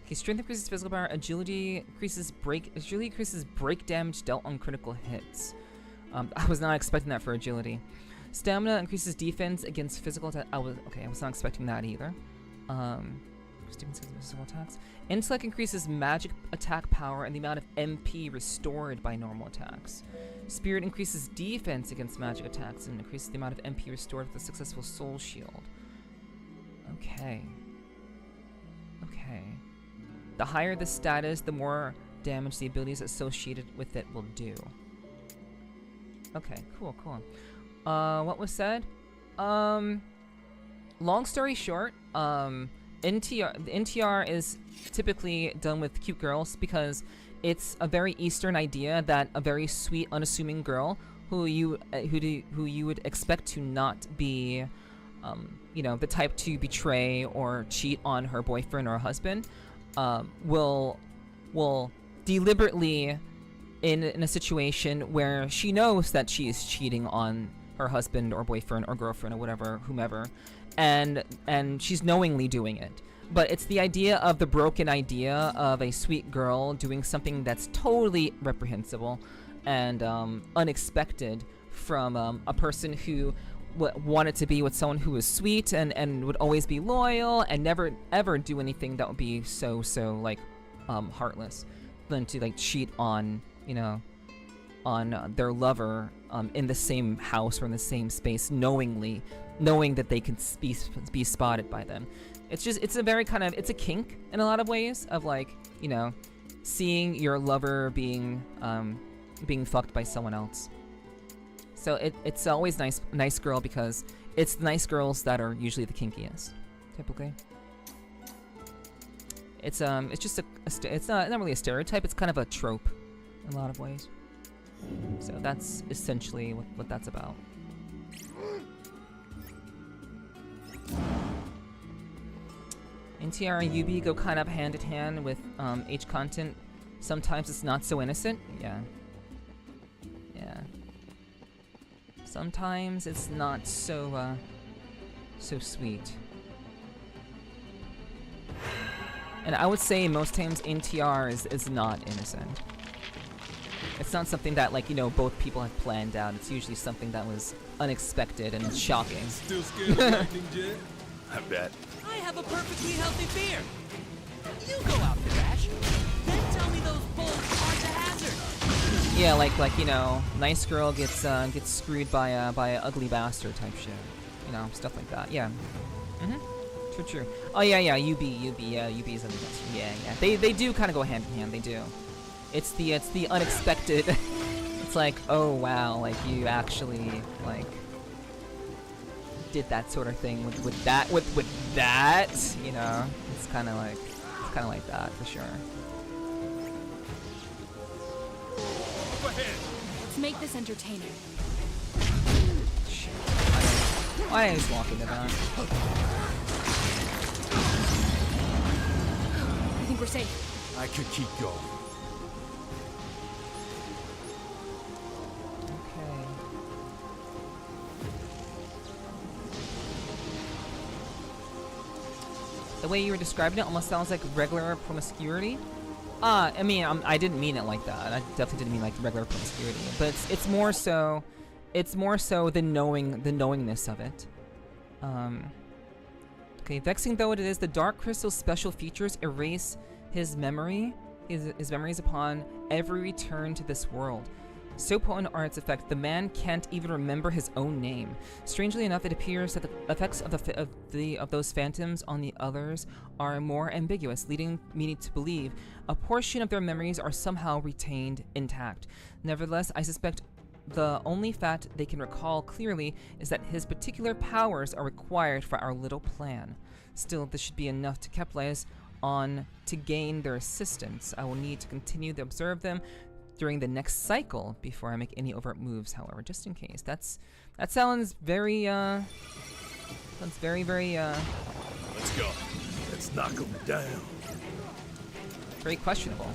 Okay, strength increases physical power, agility increases break damage dealt on critical hits. I was not expecting that for agility. Stamina increases defense against physical attack. I was not expecting that either. Defense against physical attacks. Intellect increases magic attack power and the amount of MP restored by normal attacks. Spirit increases defense against magic attacks and increases the amount of MP restored with a successful soul shield. Okay. Okay. The higher the status, the more damage the abilities associated with it will do. Okay, cool. What was said? Long story short, the NTR is typically done with cute girls because it's a very Eastern idea that a very sweet, unassuming girl who you would expect to not be, the type to betray or cheat on her boyfriend or husband, will deliberately in a situation where she knows that she is cheating on her husband or boyfriend or girlfriend or whatever, whomever, and she's knowingly doing it. But it's the idea of the broken idea of a sweet girl doing something that's totally reprehensible and unexpected from a person who wanted to be with someone who was sweet and would always be loyal and never ever do anything that would be so like heartless, than to like cheat on on their lover in the same house or in the same space, knowing that they can be spotted by them. It's a very kind of, it's a kink in a lot of ways of like, seeing your lover being fucked by someone else. So it's always nice girl because it's the nice girls that are usually the kinkiest, typically. It's just it's not really a stereotype, it's kind of a trope in a lot of ways. So that's essentially what that's about. NTR and UB go kind of hand in hand with H content. Sometimes it's not so innocent. Yeah. Sometimes it's not so sweet. And I would say most times NTR is not innocent. It's not something that both people have planned out. It's usually something that was unexpected and shocking. Still scared of acting, Jet? I bet. I have a perfectly healthy beer. You go out to Dash. Then tell me those bulls aren't a hazard. Yeah, nice girl gets screwed by a ugly bastard type shit. Stuff like that. Yeah. True. Oh yeah, UB is ugly bastard. Yeah. They do kind of go hand in hand. They do. It's the unexpected. It's like, oh wow, you actually did that sort of thing with that. It's kind of like that for sure. Let's make this entertaining. Shit. Why did I just walk into that? I think we're safe. I could keep going. The way you were describing it almost sounds like regular promiscuity. I mean, I didn't mean it like that. I definitely didn't mean like regular promiscuity. But it's more so the knowingness of it. Okay, vexing though it is, the Dark Crystal's special features erase his memories upon every return to this world. So potent are its effects, the man can't even remember his own name. Strangely enough, it appears that the effects of those phantoms on the others are more ambiguous, leading me to believe a portion of their memories are somehow retained intact. Nevertheless, I suspect the only fact they can recall clearly is that his particular powers are required for our little plan. Still, this should be enough to capitalize on to gain their assistance. I will need to continue to observe them during the next cycle before I make any overt moves, however, just in case. That sounds very, very, Let's go. Let's knock him down. very questionable.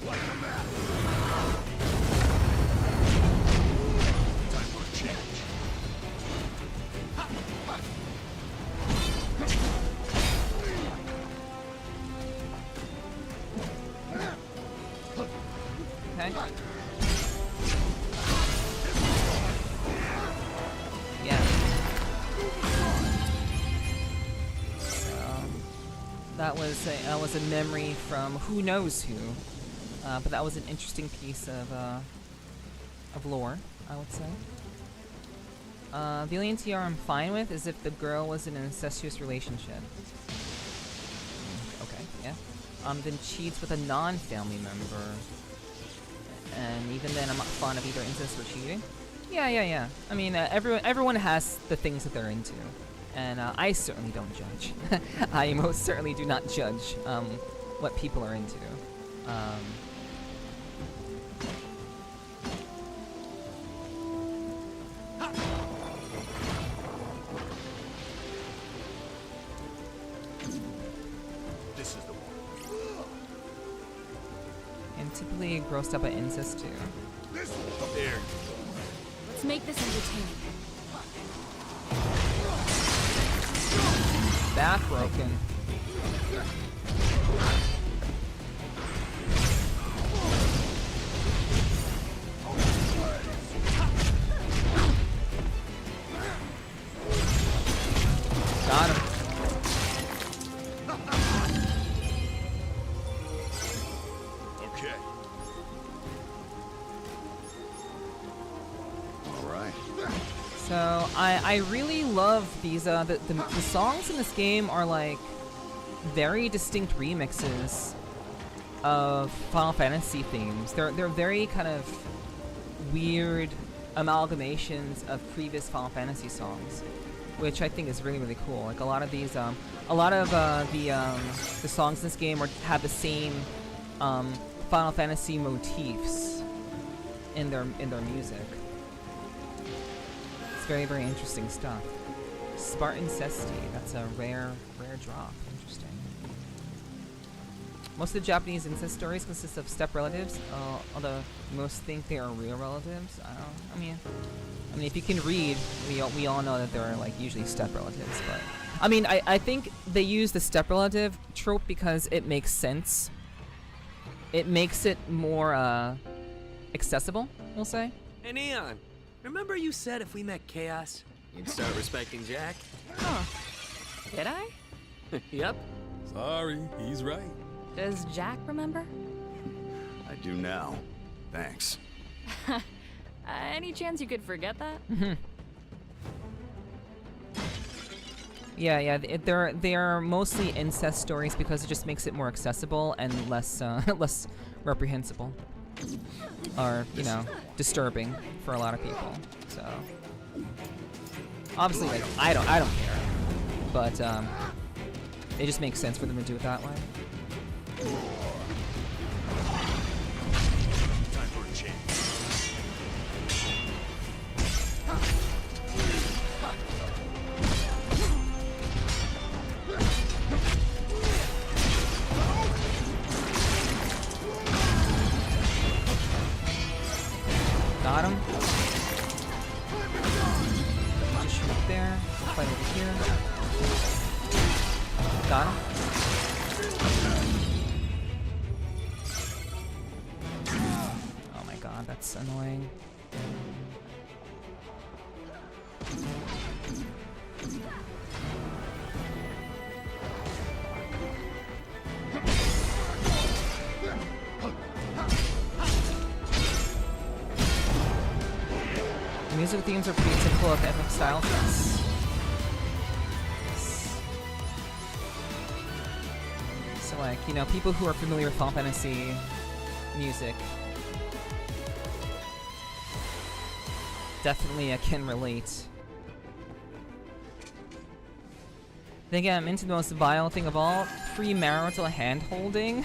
Like a map. Time for a change. Okay. Yeah. So that was a memory from who knows who, but that was an interesting piece of lore, I would say. The only NTR I'm fine with is if the girl was in an incestuous relationship. Okay, yeah. Then cheats with a non-family member. And even then, I'm not fond of either incest or cheating. Yeah. I mean, everyone has the things that they're into. And I certainly don't judge. I most certainly do not judge what people are into. This is the one. I'm typically grossed up by incest too. This one. There. Let's make this entertaining. Back broken. Got him. Okay. All right. So I really love these the songs in this game are like very distinct remixes of Final Fantasy themes. They're very kind of weird amalgamations of previous Final Fantasy songs, which I think is really, really cool. Like a lot of these the songs in this game have the same Final Fantasy motifs in their music. Very, very interesting stuff. Spartan Cesti, that's a rare drop. Interesting. Most of the Japanese incest stories consist of step relatives, although most think they are real relatives. I mean, if you can read, we all know that they're like usually step relatives. But I mean, I think they use the step relative trope because it makes sense. It makes it more accessible, we'll say. Hey, Neon. Remember you said if we met Chaos, you'd start respecting Jack? Huh. Did I? Yep. Sorry, he's right. Does Jack remember? I do now. Thanks. Any chance you could forget that? Yeah. They are mostly incest stories because it just makes it more accessible and less less reprehensible, or disturbing for a lot of people. So obviously, like I don't care, but it just makes sense for them to do it that way. Time for a change. Got him. Just shoot up there. Fight over here. Got him. Oh my god, that's annoying. The musical themes are pretty typical of FF style tracks. So like, people who are familiar with Final Fantasy music definitely can relate. Think I'm into the most vile thing of all? Premarital hand-holding?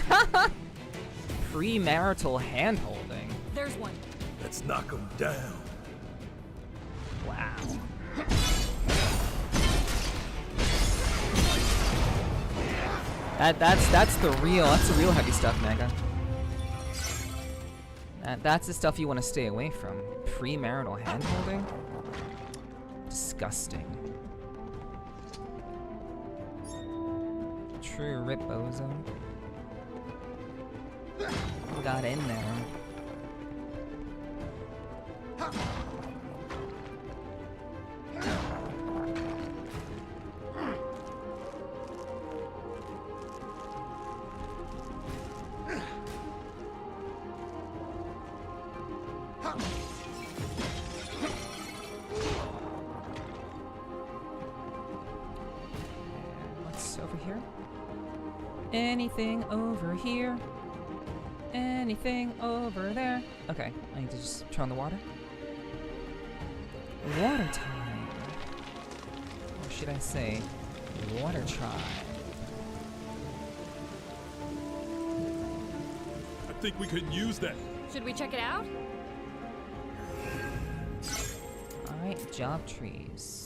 Premarital hand-holding? There's one. Let's knock him down. Wow. That's the real heavy stuff, Mega. That's the stuff you want to stay away from. Premarital hand-holding? Disgusting. True rip bozo. Got in there. What's over here? Anything over here? Anything over there? Okay, I need to just turn on the water. Water time. Or should I say, water tribe? I think we could use that. Should we check it out? Alright, job trees.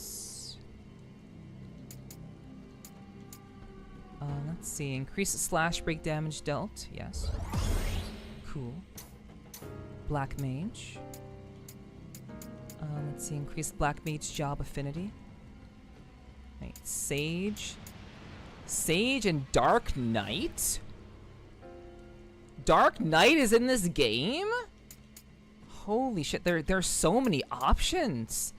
Let's see. Increase slash break damage dealt. Yes. Cool. Black mage. Let's see. Increase black mage job affinity. Right. Sage. Sage and Dark Knight? Dark Knight is in this game? Holy shit, there's so many options.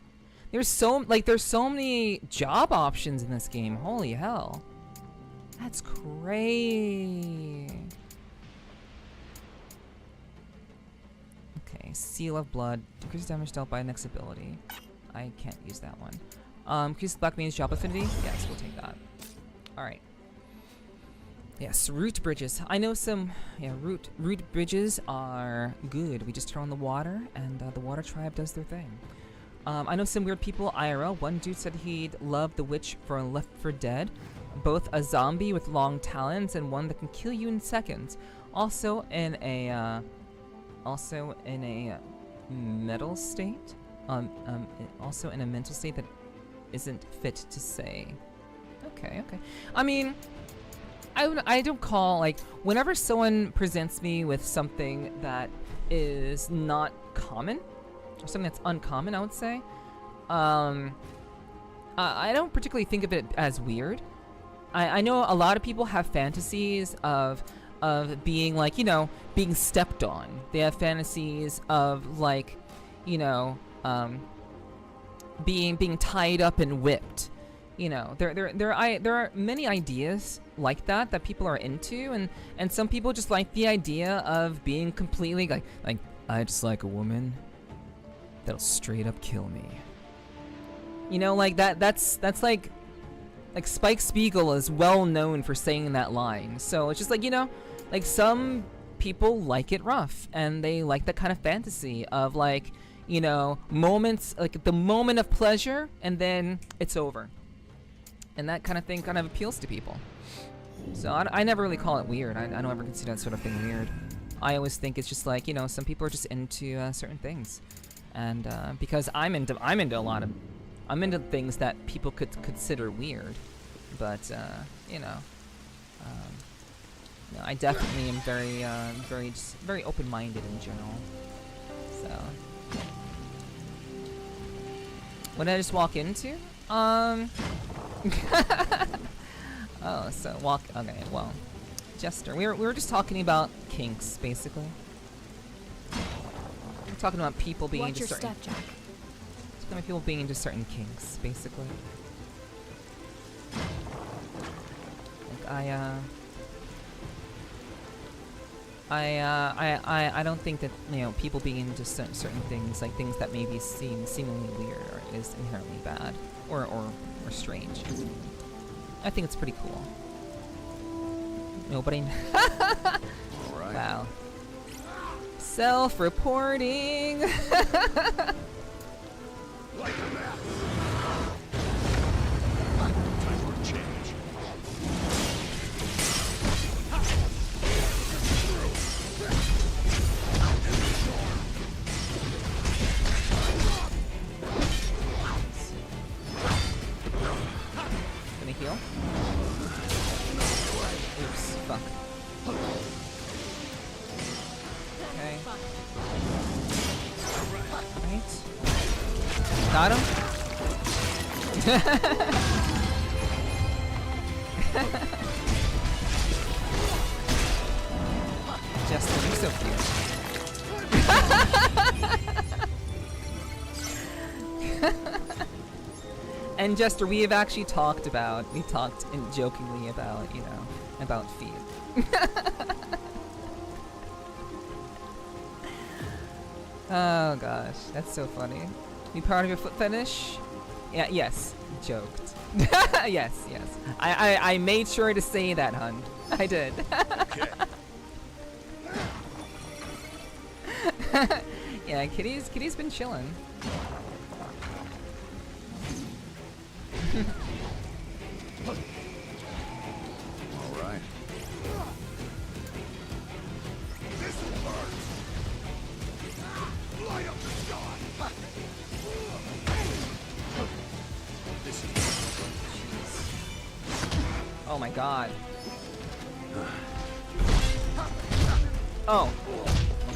There's so many job options in this game. Holy hell. That's crazy. Okay, Seal of Blood. Decreases damage dealt by next ability. I can't use that one. Increase Black Mage's job affinity? Yes, we'll take that. Alright. Yes, root bridges. I know some, yeah, root bridges are good. We just turn on the water, and the water tribe does their thing. I know some weird people IRL. One dude said he'd love the witch for Left 4 Dead. Both a zombie with long talons and one that can kill you in seconds. Also in a mental state. Also in a mental state that isn't fit to say. Okay. I mean, I don't call, like, whenever someone presents me with something that is not common, or something that's uncommon, I would say, I don't particularly think of it as weird. I know a lot of people have fantasies of being, like, you know, being stepped on. They have fantasies of, like, you know, being tied up and whipped. You know, there are many ideas like that people are into, and some people just like the idea of being completely like I just like a woman that'll straight up kill me. You know, like that's like Spike Spiegel is well known for saying that line. So it's just like, you know, like some people like it rough, and they like that kind of fantasy of, like, you know, moments, like the moment of pleasure, and then it's over. And that kind of thing kind of appeals to people. So I never really call it weird. I don't ever consider that sort of thing weird. I always think it's just like, you know, some people are just into certain things. And because I'm into things that people could consider weird. But, you know, I definitely am very open-minded in general. So, what did I just walk into? Oh, so okay, well, Jester, we were just talking about kinks, basically. We're talking about people being into certain... Watch your step, Jack. Talking about people being into certain kinks, basically. Like, I don't think that, you know, people being into certain things, like things that maybe seemingly weird, is inherently bad or strange. I think it's pretty cool. Nobody. All right. Wow. Self-reporting. Like a map. Time for change. Right. Got him. Justin, you're so cute. And Jester, we have actually talked jokingly about, you know, about feet. Oh gosh, that's so funny. You proud of your foot fetish? Yeah, yes, joked. Yes. I made sure to say that, hun. I did. Yeah, Kitty's been chilling. All right. Light up the sky. Oh my god. Oh.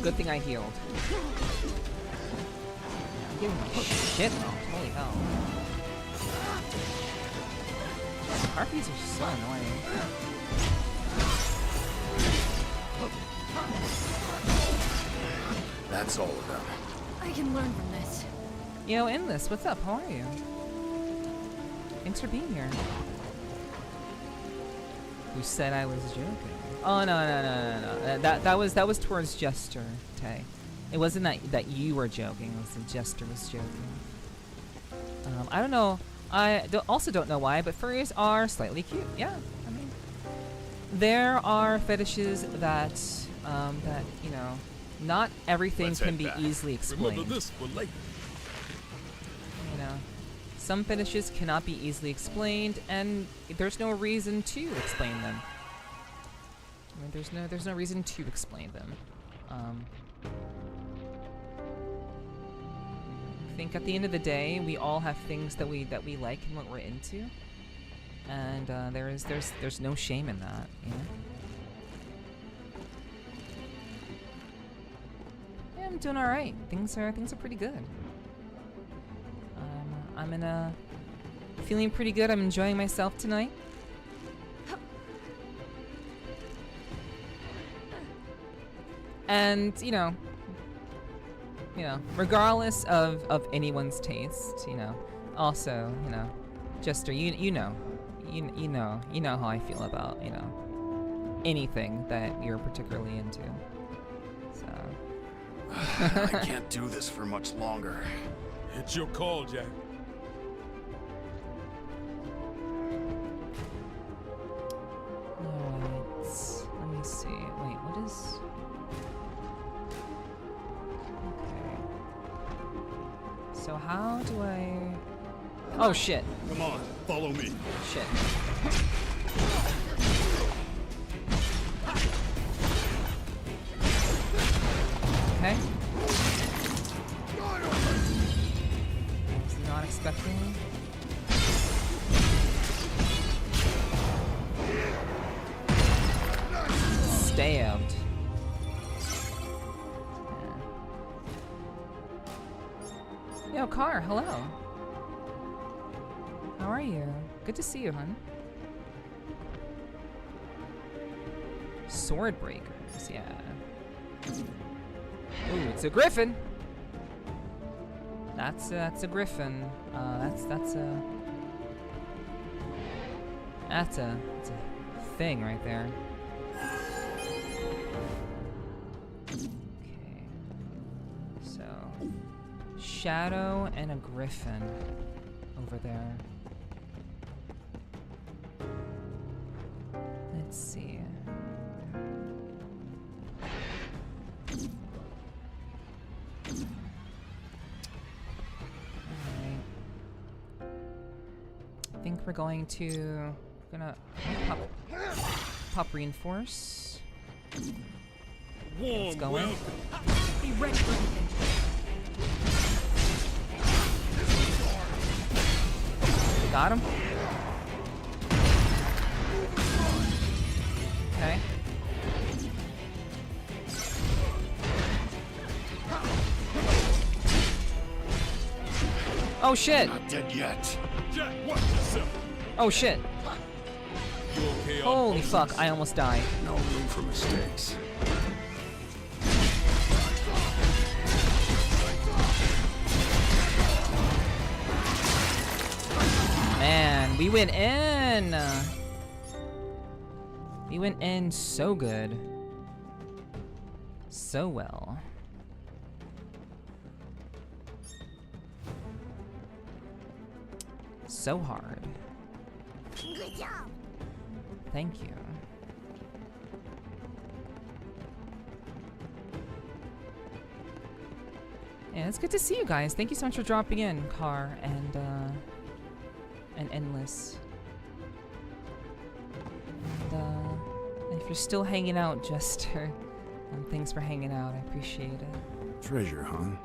Good thing I healed. I'm getting my shit though. Holy hell. Harpies are so annoying. That's all of them. I can learn from this. Yo, Endless, what's up? How are you? Thanks for being here. Who said I was joking? Oh no. That was towards Jester, Tay. It wasn't that you were joking. It was that Jester was joking. I don't know. I also don't know why, but furries are slightly cute. Yeah, I mean, there are fetishes that you know, not everything Let's can head be back. easily explained. Remember this for later. You know, some fetishes cannot be easily explained, and there's no reason to explain them. I mean, there's no reason to explain them. I think at the end of the day, we all have things that we like and what we're into, and there's no shame in that, you know. Yeah, I'm doing all right. Things are pretty good. I'm feeling pretty good. I'm enjoying myself tonight. And you know, regardless of anyone's taste, you know, also, you know, Jester, you know how I feel about, you know, anything that you're particularly into. So I can't do this for much longer. It's your call, Jack. Alright, let me see. Wait, what is? Okay. So how do I? Oh shit! Come on, follow me. Shit. Okay. Was not expecting. Stabbed. Yeah. Yo, Car, hello. How are you? Good to see you, hun. Sword breakers, yeah. Ooh, it's a griffin. That's a griffin. That's a thing right there. Okay. So, Shadow and a griffin over there. Let's see. Alright. I think we're going to pop reinforce. Let's go in. Be ready for anything. Got him. Okay. Oh shit! Not dead yet. Jack, watch yourself. Oh shit! You okay, Holy Alphonse? fuck! I almost died. No room for mistakes. Man, we went in. We went in so good, so well. So hard. Good job. Thank you. Yeah, it's good to see you guys. Thank you so much for dropping in, Car and Endless. And if you're still hanging out, Jester, thanks for hanging out. I appreciate it. Treasure hunt.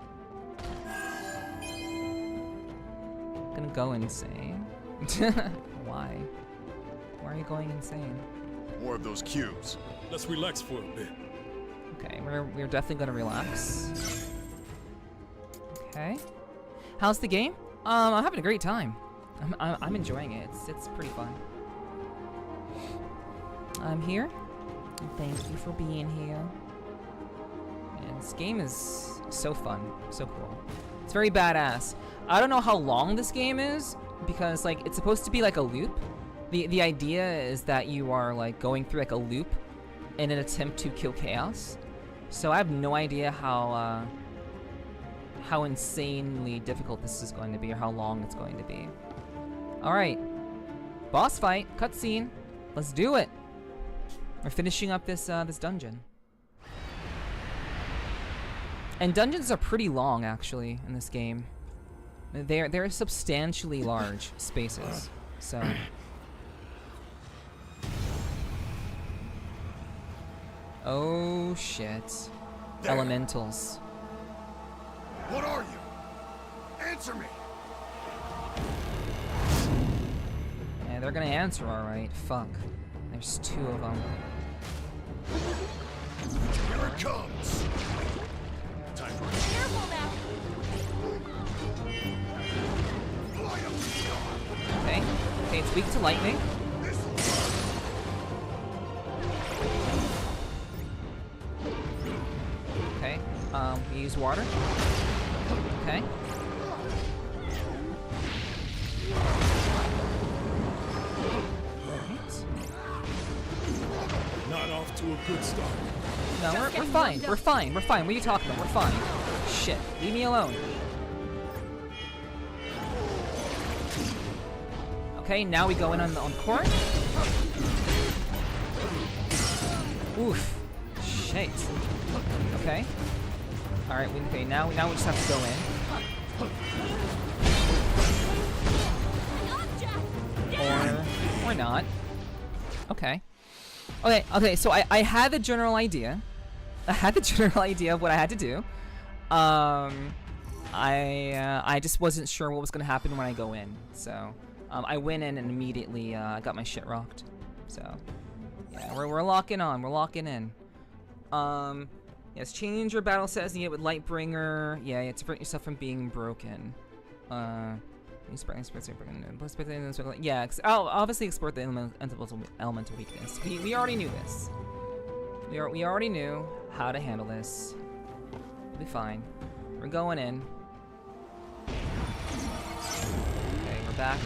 Gonna go insane. Why? Why are you going insane? More of those cubes. Let's relax for a bit. Okay, we're definitely gonna relax. Okay. How's the game? I'm having a great time. I'm enjoying it. It's pretty fun. I'm here. Thank you for being here. And this game is so fun, so cool. It's very badass. I don't know how long this game is because like it's supposed to be like a loop. The idea is that you are like going through like a loop in an attempt to kill chaos. So I have no idea how insanely difficult this is going to be or how long it's going to be. All right, boss fight, cutscene. Let's do it. We're finishing up this this dungeon. And dungeons are pretty long, actually, in this game. They're substantially large spaces. So. Oh shit! There. Elementals. What are you? Answer me. Yeah, they're gonna answer, all right. Fuck. There's two of them. Here it comes. Time for a Careful now. Okay. Okay, it's weak to lightning. Okay. We use water. Okay. Not off to a good start. No, we're fine. We're fine. We're fine. What are you talking about? We're fine. Shit. Leave me alone. Okay, now we go in on Corn. Oof. Shit. Okay. All right. Okay. Now we just have to go in. Or not. Okay. Okay, so I had the general idea. I had the general idea of what I had to do. I just wasn't sure what was gonna happen when I go in. So I went in and immediately got my shit rocked. So yeah, we're locking on. We're locking in. Yes, change your battle status and get with Lightbringer. Yeah, you have to prevent yourself from being broken. Yeah, I'll obviously exploit the elemental weakness. We already knew this. We already knew how to handle this. We'll be fine. We're going in. Okay, we're back.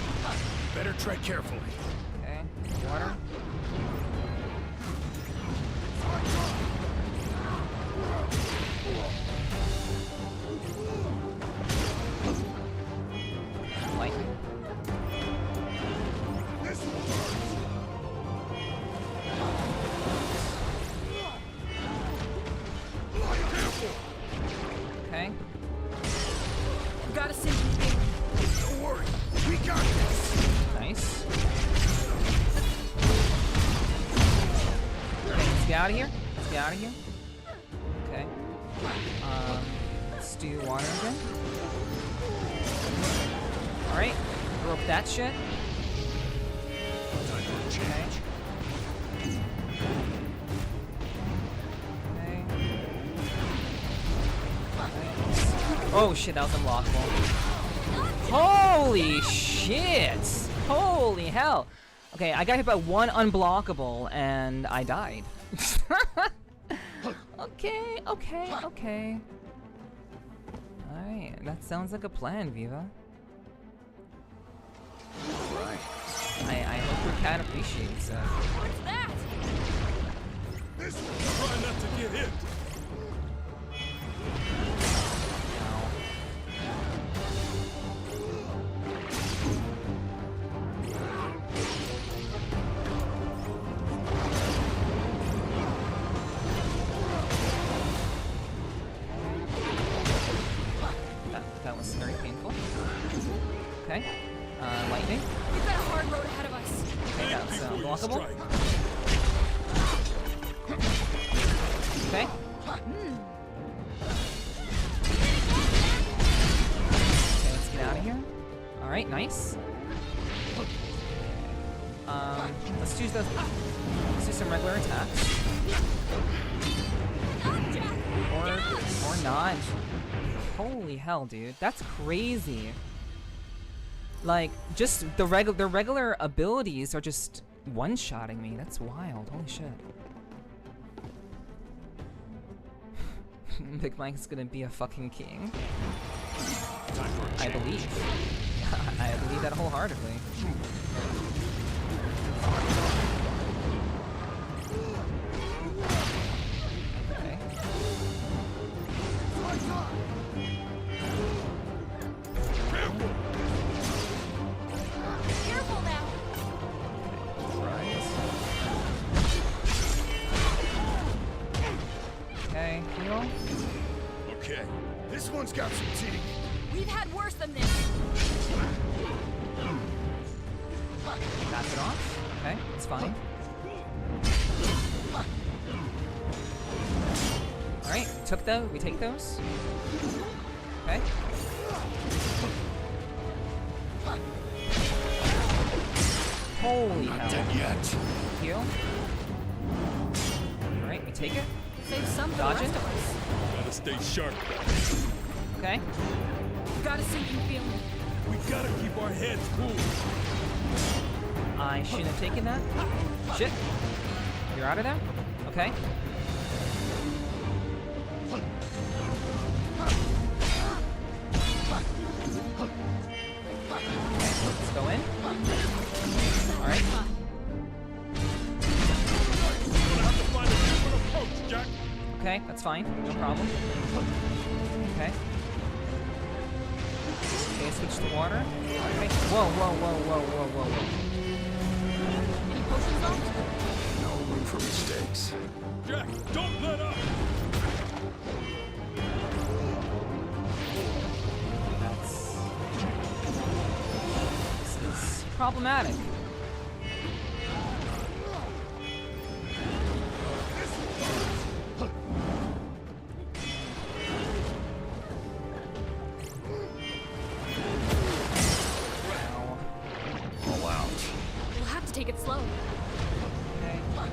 Better tread carefully. Okay, water. Lightning. Okay. Gotta send you there. Don't worry. We got this. Nice. Okay, let's get out of here. Let's get out of here. Okay. Let's do water again. Alright. Broke that shit. Okay. Okay. Oh shit, that was unlockable. Holy shit! Holy hell! Okay, I got hit by one unblockable and I died. Okay. Alright, that sounds like a plan, Viva. Right. I hope your cat appreciates that. What's that? This one, try not to get hit. That was very painful. Okay. Lightning. We've got a hard road ahead of us. Okay, that's Before you blockable. strike. Okay. Okay, let's get out of here. Alright, nice. Let's do those. Let's do some regular attacks. Or not. Holy hell, dude. That's crazy. Like, just the regular abilities are just one-shotting me. That's wild. Holy shit. Big Mike's gonna be a fucking king. I believe. I believe that wholeheartedly. Okay. Careful now. Okay, heal. Okay, this one's got some teeth. We've had worse than this. Pass it off. Okay, it's fine. Alright, we take those. Okay. Holy Not hell. dead yet. Heal. Alright, we take it. Save some for the Dodge rest it. of us. Gotta stay sharp. Okay. Got a sinking feeling. We gotta keep our heads cool. I shouldn't have taken that. Shit. You're out of there? Okay. Let's go in. Alright. We're gonna have to find a different approach, Jack. Okay, that's fine. No problem. Okay. Okay, switch to water. Okay. Whoa. Any potions though? No room for mistakes. Jack, don't let up. This is problematic. All out. We'll have to take it slow. Okay. Right.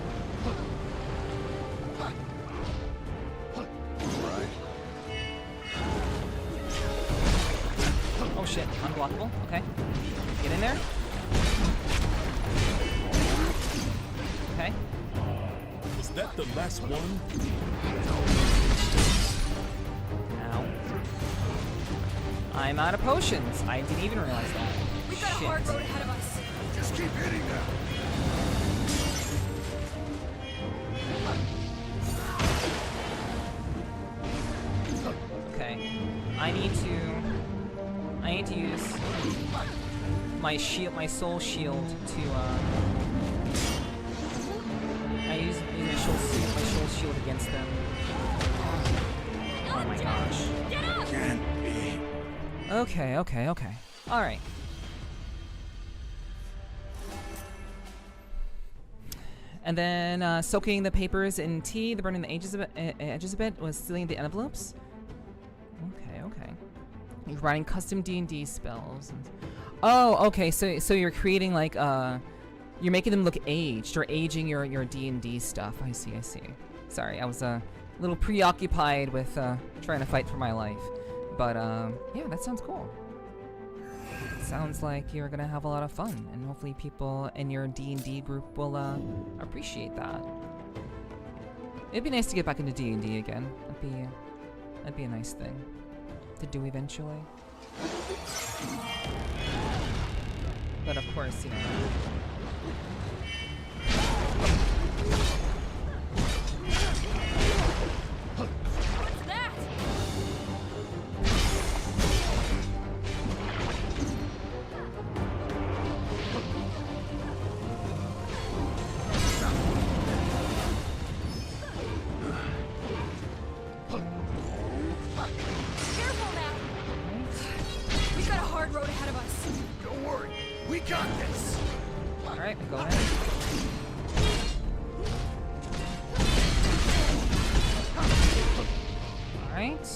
Oh shit, unblockable. Okay. Get in there. Okay. Was that the last one? Ow. I'm out of potions. I didn't even realize that. We've got a Shit. hard road ahead of us. Just keep hitting them. Okay. I need to use my shield, my soul shield to I use my soul shield against them. Oh my gosh. Get up! Can't be. Okay. All right. And then soaking the papers in tea, the burning the edges a bit was sealing the envelopes. Okay. You're writing custom D&D spells. Oh, okay. So you're creating like you're making them look aged or aging your D&D stuff. I see. Sorry, I was a little preoccupied with trying to fight for my life. But yeah, that sounds cool. sounds like you're gonna have a lot of fun, and hopefully people in your D&D group will appreciate that. It'd be nice to get back into D&D again. That'd be a nice thing to do eventually. But of course, you know. What's that? Careful now. We've got a hard road ahead of us. Don't worry. We got this. Alright, go ahead. Alright.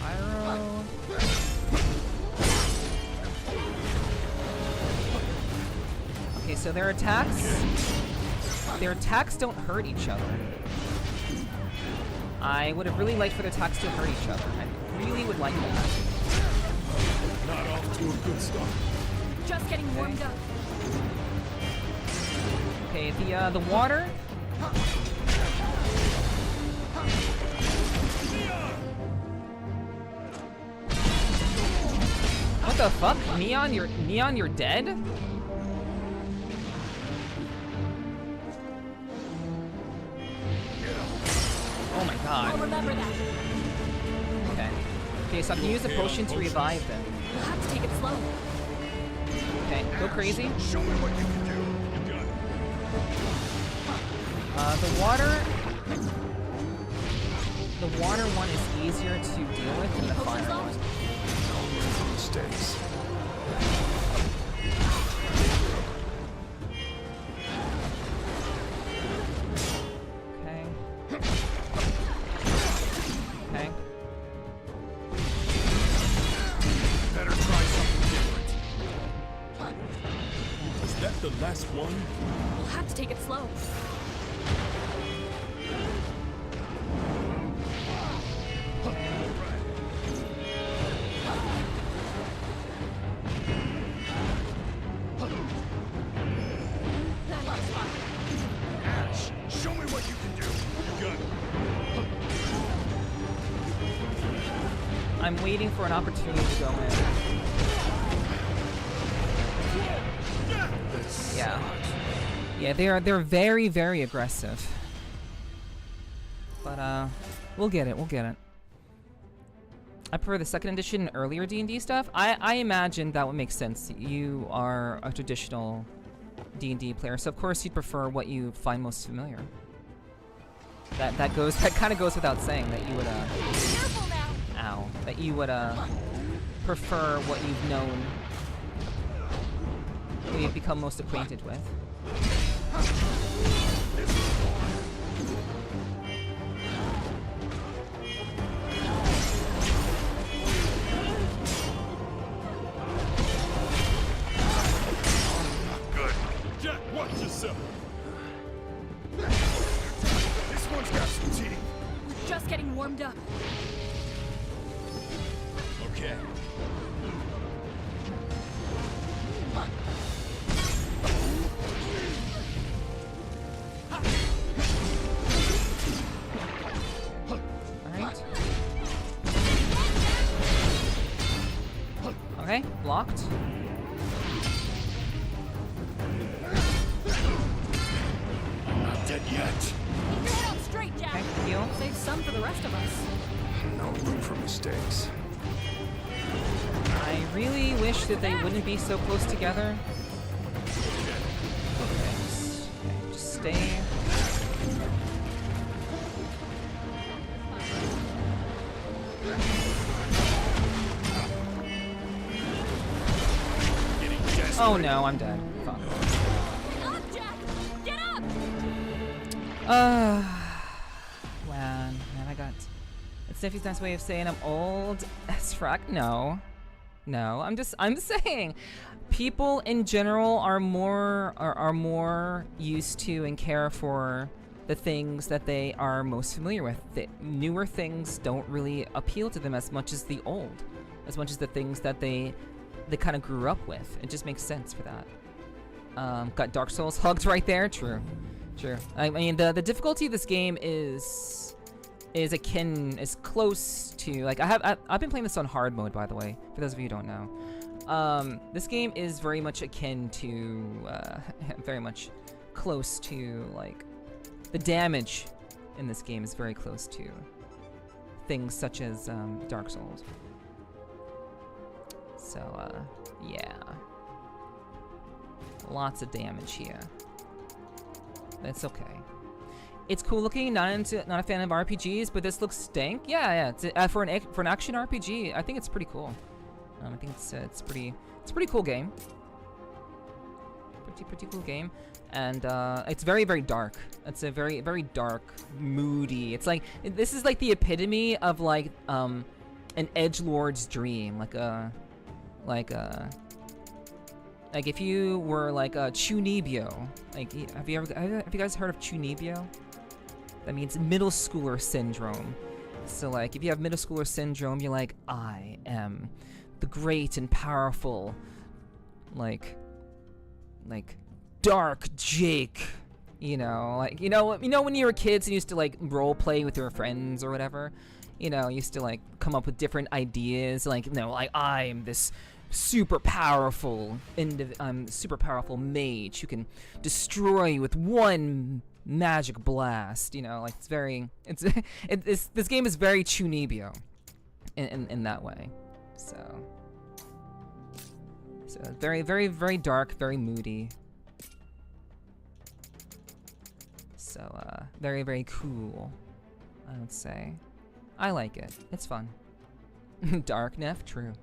Pyro. Okay, so their attacks don't hurt each other. I would have really liked for the attacks to hurt each other. I really would like that. Not off to a good start. Just getting warmed up. Okay, the water. What the fuck? Neon, you're dead? Oh my I'll god. remember that. Okay. Okay, so I can use the potion to revive them. We'll have to take it slow. Okay, go crazy. Show me what you can do. You got it. The water one is easier to deal with than the fire Potion's one. off. Learn from mistakes. Okay. Okay. Better try something different. Is that the last one? We'll have to take it slow. That looks fun. Ash, show me what you can do. You got it. I'm waiting for an opportunity to go in. Yeah. Yeah, they're very, very aggressive. But we'll get it, we'll get it. I prefer the second edition and earlier D&D stuff. I imagine that would make sense. You are a traditional D&D player, so of course you'd prefer what you find most familiar. That kind of goes without saying that you would Careful now. ow, that you would prefer what you've known, what you've become most acquainted with. Good. Jack, watch yourself. This one's got some teeth. We're just getting warmed up. Okay. Alright. Okay, blocked. I'm not dead yet. Keep your head on straight, Jack. Okay, heal. Save some for the rest of us. No room for mistakes. I really wish that they wouldn't be so close together. Okay, just stay. Getting desperate. Oh no, I'm dead. Fuck. Get up, Jack! Get up! Man, I got. It's Steffi's nice way of saying I'm old as frack. No, I'm saying, people in general are more used to and care for the things that they are most familiar with. The newer things don't really appeal to them as much as the old. as much as the things that they kind of grew up with. It just makes sense for that. Got Dark Souls hugged right there. True. I mean, the difficulty of this game is close to, like, I've been playing this on hard mode, by the way, for those of you who don't know. This game is very much akin to, very much close to, like, the damage in this game is very close to things such as Dark Souls. So, yeah. Lots of damage here. That's okay. It's cool looking. Not a fan of RPGs, but this looks stank. Yeah. It's, for an action RPG, I think it's pretty cool. I think it's pretty cool game. Pretty cool game, and it's very dark. It's a very dark, moody. It's like this is like the epitome of like an edgelord's dream, like if you were like a Chunibyo. Like, have you guys heard of Chunibyo? That means middle schooler syndrome. So like if you have middle schooler syndrome, you're like, I am the great and powerful, like Dark Jake, you know, like you know when you were kids and you used to like role play with your friends or whatever, you know, you used to like come up with different ideas, like, you know, like I'm this super powerful mage who can destroy you with one magic blast, you know, like this game is very Chunibyo in that way. So very dark, very moody. So very cool, I would say. I like it. It's fun. Dark Neff, true.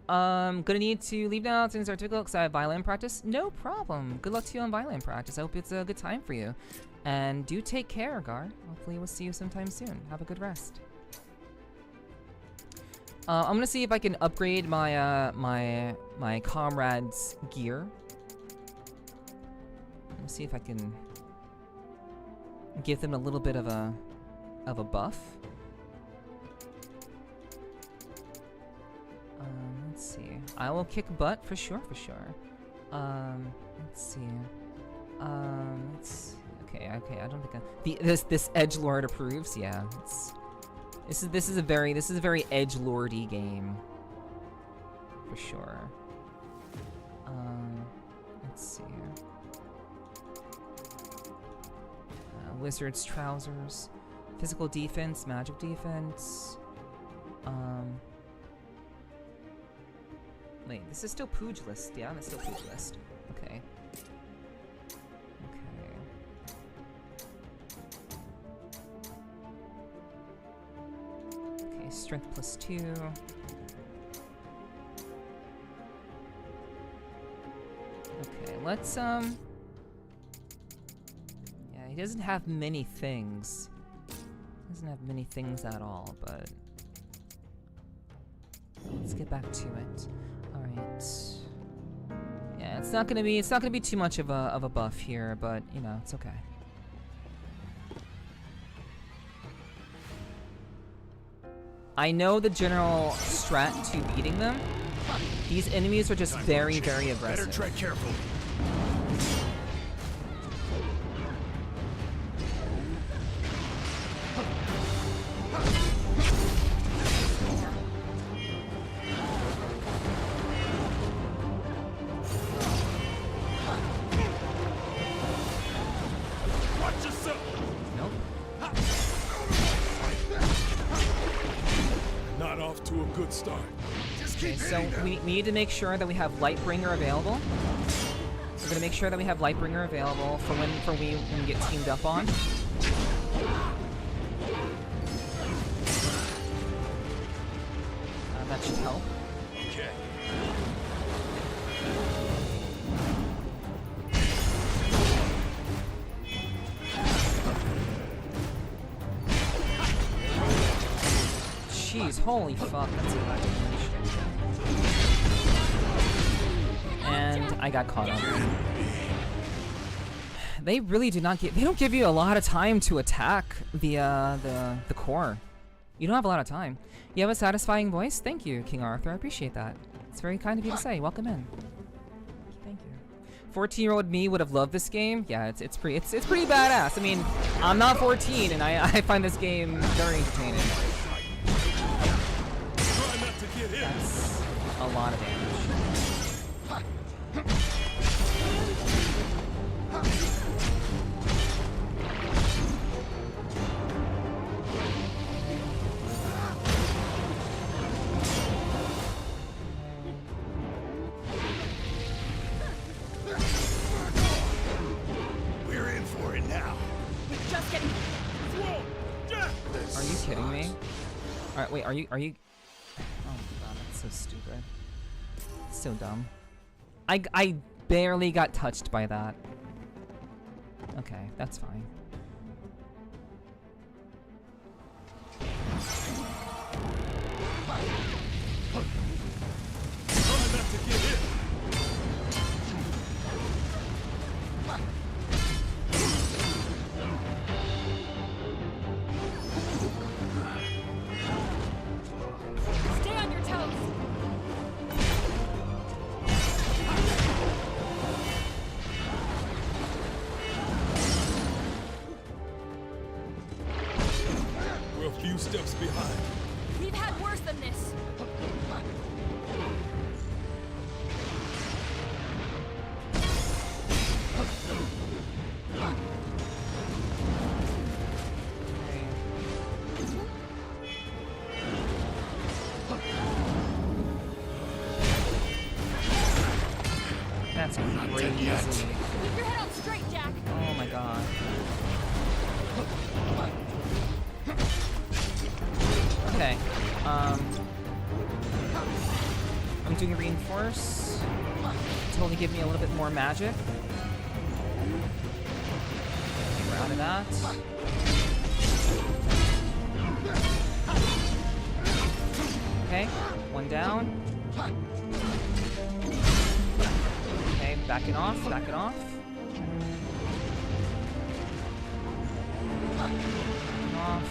Gonna need to leave now since it's difficult because I have violin practice. No problem. Good luck to you on violin practice. I hope it's a good time for you. And do take care, Gar. Hopefully we'll see you sometime soon. Have a good rest. I'm gonna see if I can upgrade my my comrades' gear. Let's see if I can give them a little bit of a buff. Let's see. I will kick butt for sure. Let's see. Okay. I don't think this edgelord approves. Yeah. This is a very edgelordy game for sure. Let's see. Wizard's trousers, physical defense, magic defense. Wait, this is still pugilist. Yeah, that's still pugilist. Okay. Okay, strength +2. Okay, let's yeah, he doesn't have many things. Doesn't have many things at all, but let's get back to it. Alright. Yeah, it's not gonna be too much of a buff here, but you know, it's okay. I know the general strat to beating them. These enemies are just very aggressive. Better tread carefully. We need to make sure that we have Lightbringer available. We're gonna make sure that we have Lightbringer available for when we get teamed up on. That should help. Okay. Jeez, holy fuck, that's a lot of damage. And I got caught up. They really do not they don't give you a lot of time to attack the core. You don't have a lot of time. You have a satisfying voice? Thank you, King Arthur. I appreciate that. It's very kind of you to say. Welcome in. Thank you. 14-year-old me would have loved this game. Yeah, it's pretty badass. I mean, I'm not 14 and I find this game very entertaining. Try not to get hit. That's a lot of damage. We're in for it now. We're just getting. Are you kidding me? Alright, wait, are you oh my god, that's so stupid. So dumb. I barely got touched by that. Okay, that's fine. Try not to get hit. Stay on your toes. We're a few steps behind. We've had worse than this. That's Not dead crazy. yet. Keep your head on straight, Jack. Oh my god. Okay. I'm doing a reinforce to only give me a little bit more magic. Okay, we're out of that. Okay, one down. Okay, backing off, backing off. Backing off.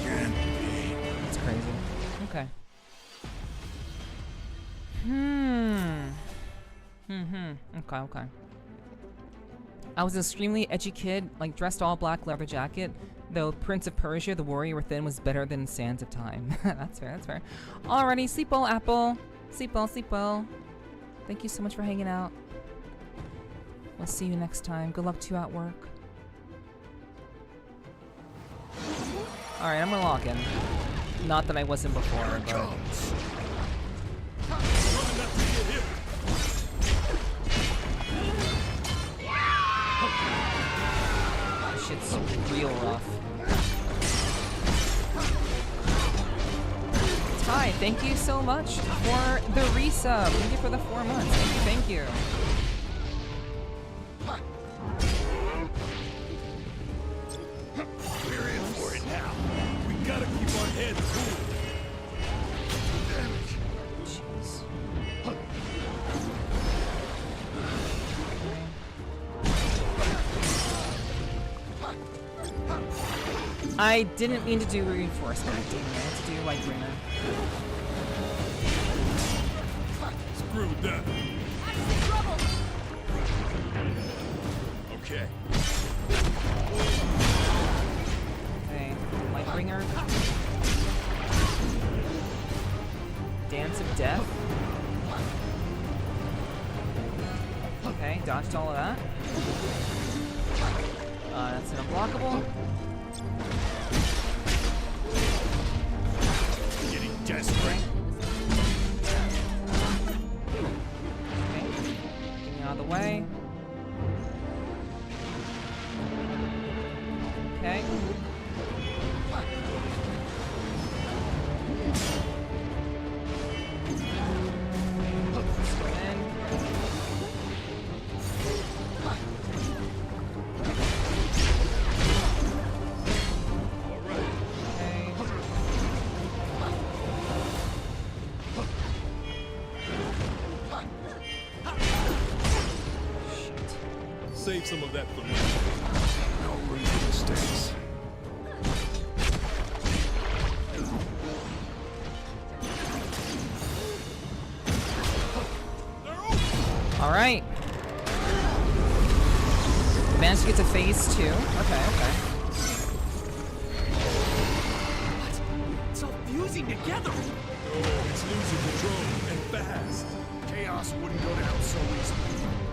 Can't be. That's crazy. Okay. Okay, okay. I was an extremely edgy kid, like dressed all black leather jacket, though Prince of Persia, the Warrior Within was better than Sands of Time. That's fair, that's fair. Alrighty, sleep well, Apple. Sleep well, sleep well. Thank you so much for hanging out. We'll see you next time. Good luck to you at work. Alright, I'm gonna log in. Not that I wasn't before, but... Comes. Try not to get hit. This shit's real rough. Ty, thank you so much for the resub. Thank you for the 4 months. Thank you, thank you. We're in for it now. We gotta keep our heads cool. Damage. Jeez. I didn't mean to do reinforcement. I meant to do like ringer. Screw that. I'm in trouble. Okay. Okay, like ringer. Dance of Death. Okay, dodged all of that. That's an unblockable. Getting desperate. Okay, getting out of the way. Okay. Let's go in. Okay. Save some of that for me. No Memories of mistakes. Alright. Managed to get to phase 2. Okay. It's all fusing together. Oh, it's losing control and fast. Chaos wouldn't go down so easily.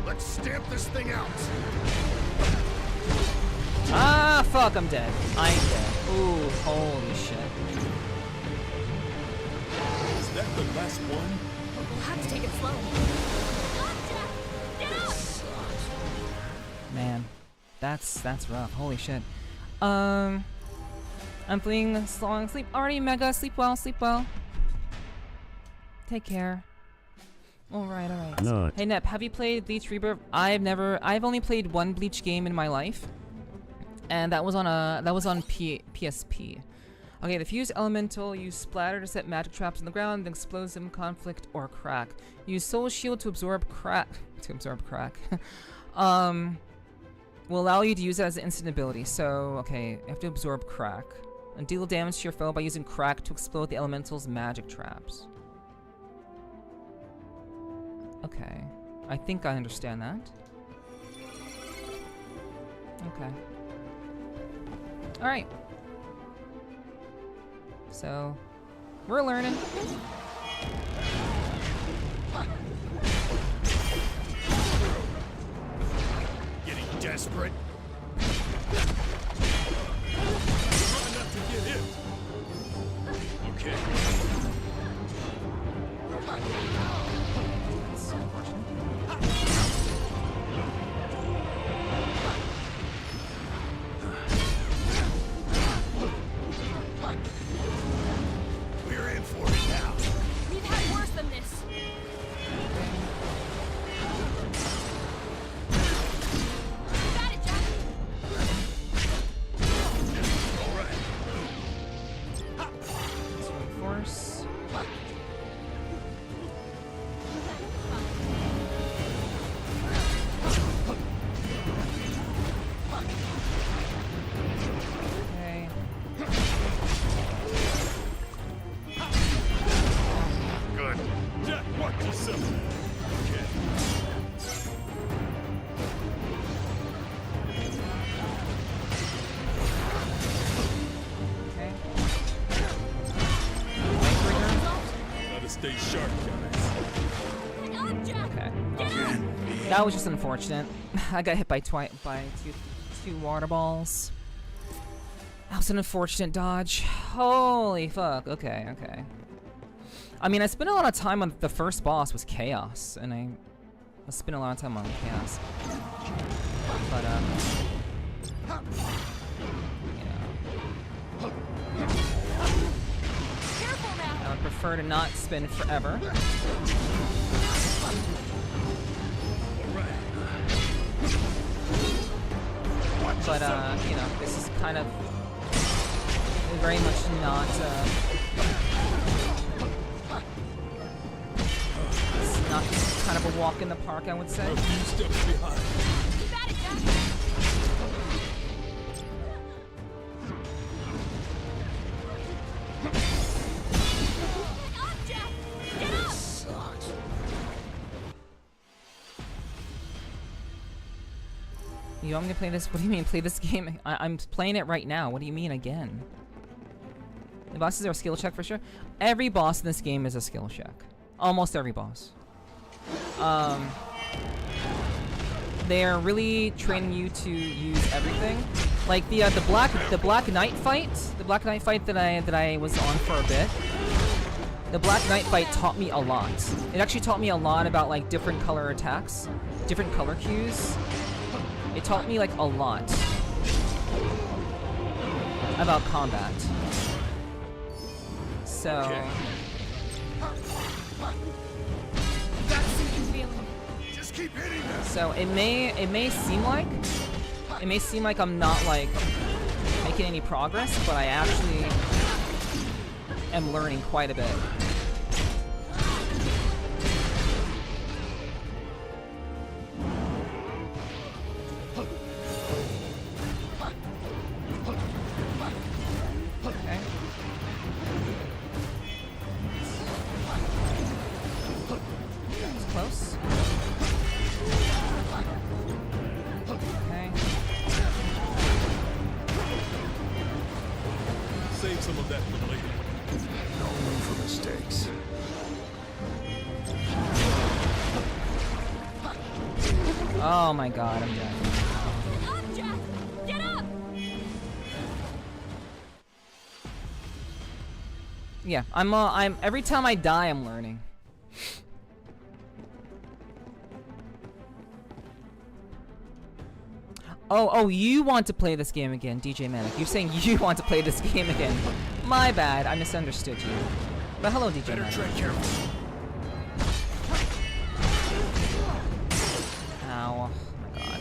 Let's stamp this thing out. Ah, fuck, I'm dead. I'm dead. Ooh, holy shit. Is that the last one? We'll have to take it slow. Man, that's rough. Holy shit. I'm feeling long sleep. Already, Mega. Sleep well. Sleep well. Take care. All right. No. Hey Nep, have you played Bleach Rebirth? I've only played one Bleach game in my life, and that was on PSP. Okay, the fused elemental. Use splatter to set magic traps on the ground, then explodes them, conflict, or crack. Use soul shield to absorb crack. Will allow you to use it as an instant ability. So, okay, you have to absorb crack. And deal damage to your foe by using crack to explode the elemental's magic traps. Okay. I think I understand that. Okay. Alright. So, we're learning. Getting desperate. Try not to get hit. Okay. We're in for it now. We've had worse than this. Got it, Jack. All right. Let's reinforce. Okay. Good. Jack, watch yourself. Okay. Okay. Gotta stay sharp, guys. Okay. That was just unfortunate. I got hit by two water balls. That was an unfortunate dodge. Holy fuck. Okay. I mean, I spent a lot of time on the first boss was Chaos, and I spent a lot of time on Chaos. But you know, Careful now. I would prefer to not spend forever. But you know, this is kind of very much not it's not just kind of a walk in the park, I would say. A few steps behind. You got it, Jack. Get up, Jack. Get up. You want me to play this? What do you mean, play this game? I'm playing it right now. What do you mean, again? The bosses are a skill check for sure. Every boss in this game is a skill check. Almost every boss. They're really training you to use everything. Like the Black Knight fight, that I was on for a bit. The Black Knight fight taught me a lot. It actually taught me a lot about like different color attacks, different color cues. It taught me like a lot about combat. So Got to see what you're feeling. Just keep hitting them. So it may seem like I'm not like making any progress, but I actually am learning quite a bit. some of that for later. No room for mistakes. Oh my god, I'm dead. Up, Jack! Get up! Yeah, I'm every time I die, I'm learning. Oh, you want to play this game again, DJ Manic. You're saying you want to play this game again. My bad, I misunderstood you. But hello, DJ Better Manic. tread careful. Ow. Oh my god.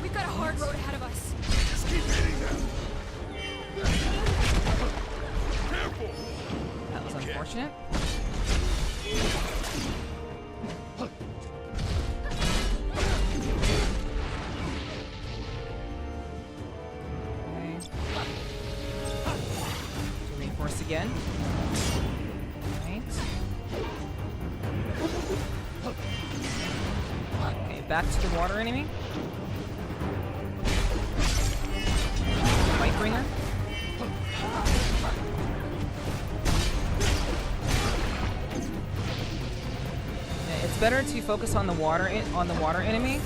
We've got a hard road ahead of us. Just keep hitting them. Careful! That was unfortunate. Okay. To reinforce again. Right. Okay, back to the water enemy. Lightbringer. Yeah, it's better to focus on the water enemy,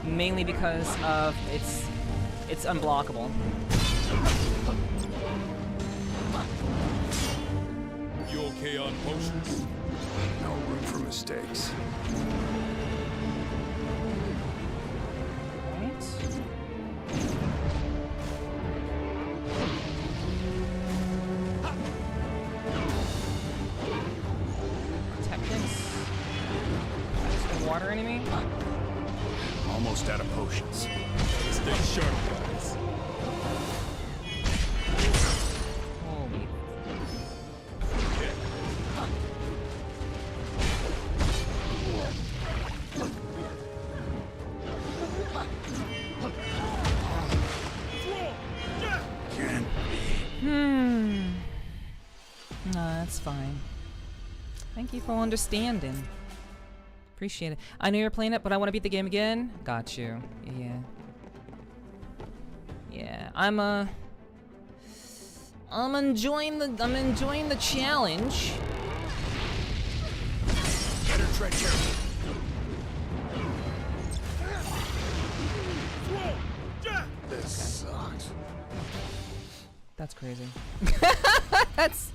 mainly because of it's unblockable. You okay on potions? No room for mistakes. Right. Tactics. That's the water enemy. Almost out of potions. Stay sharp, guys. Holy. Can't No, that's fine. Thank you for understanding. Appreciate it. I know you're playing it, but I want to beat the game again. Got you. Yeah. Yeah. I'm enjoying the challenge. better tread careful. This sucks. That's crazy. That's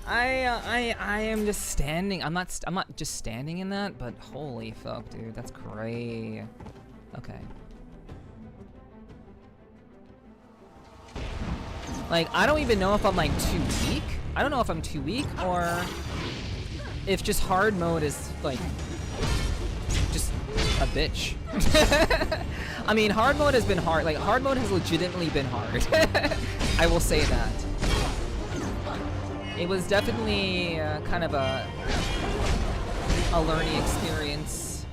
I am just standing. I'm not just standing in that, but holy fuck, dude, that's crazy. Okay. Like, I don't even know if I'm like too weak. I don't know if I'm too weak or if just hard mode is like just a bitch. I mean, hard mode has been hard. Like, hard mode has legitimately been hard. I will say that. It was definitely kind of a learning experience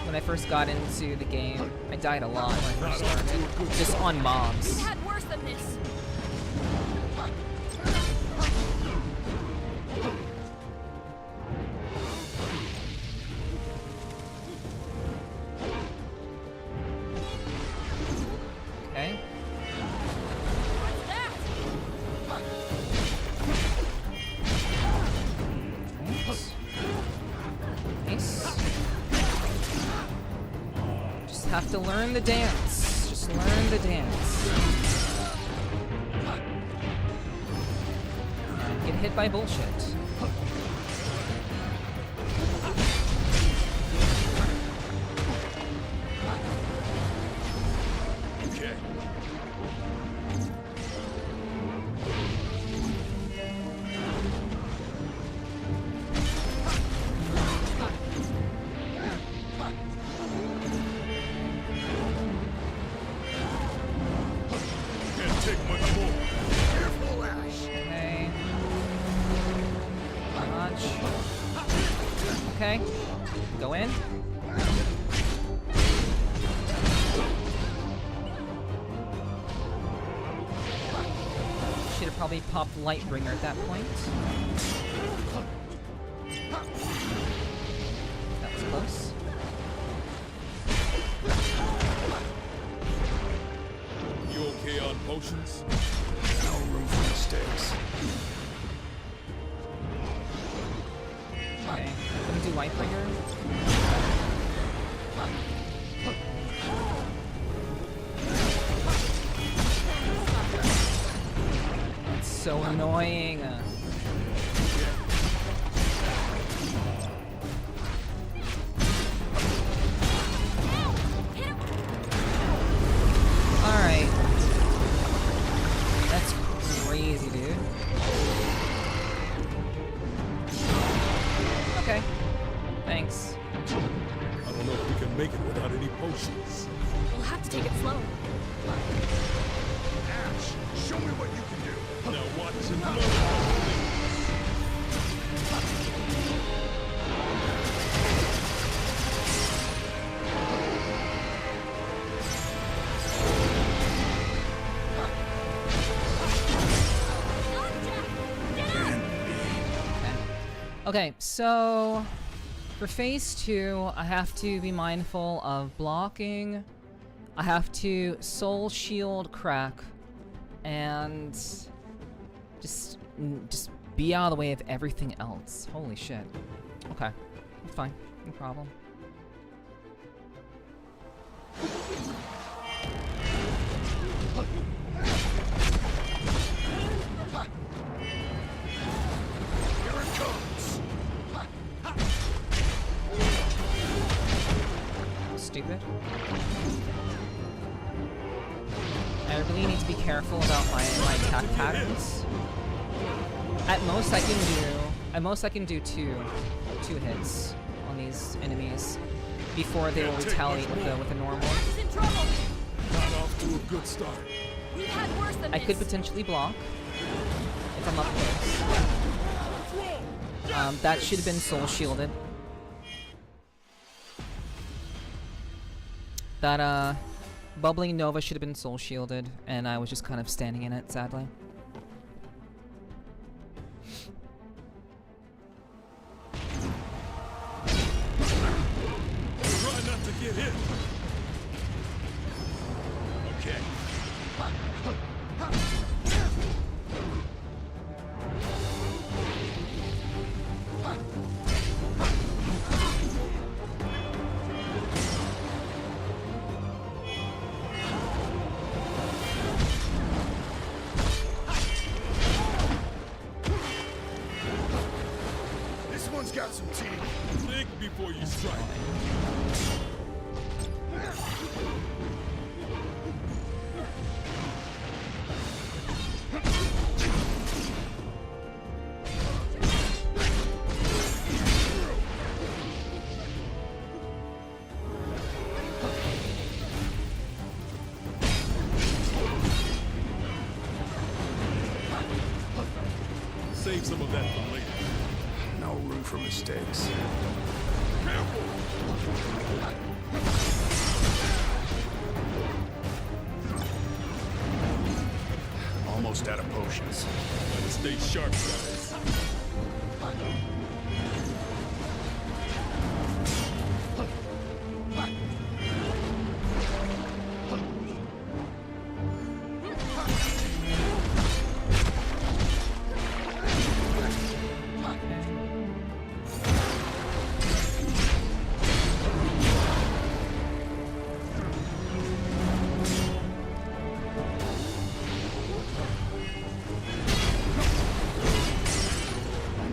when I first got into the game. I died a lot when I first started, just on mobs. We've had worse than this. Okay. What's that? Nice. Just have to learn the dance. Just learn the dance. Get hit by bullshit. Okay. Can't take much more. Careful, Ash. Okay. Dodge. Okay. Go in. probably popped Lightbringer at that point. That was close. You okay on potions? No room for mistakes. Okay, let me do Lightbringer. That's so annoying. Alright. That's crazy, dude. Okay. Thanks. I don't know if we can make it without any potions. We'll have to take it slow. Ash, show me what you can do. Now watch and learn. Okay, so for phase 2, I have to be mindful of blocking. I have to soul shield crack and just be out of the way of everything else. Holy shit. Okay, fine, no problem. Here it comes. Stupid. I really need to be careful about my attack patterns. At most I can do two hits on these enemies before they will retaliate with a normal. He's in trouble. Not off to a good start. We've had worse than I this. could potentially block if I'm up close. That should have been soul shielded. That bubbling Nova should have been soul shielded, and I was just kind of standing in it, sadly. Try not to get hit. Okay. This one's got some teeth. Think before you strike. Save some of that for later. No room for mistakes. Almost out of potions. Gotta stay sharp, guys.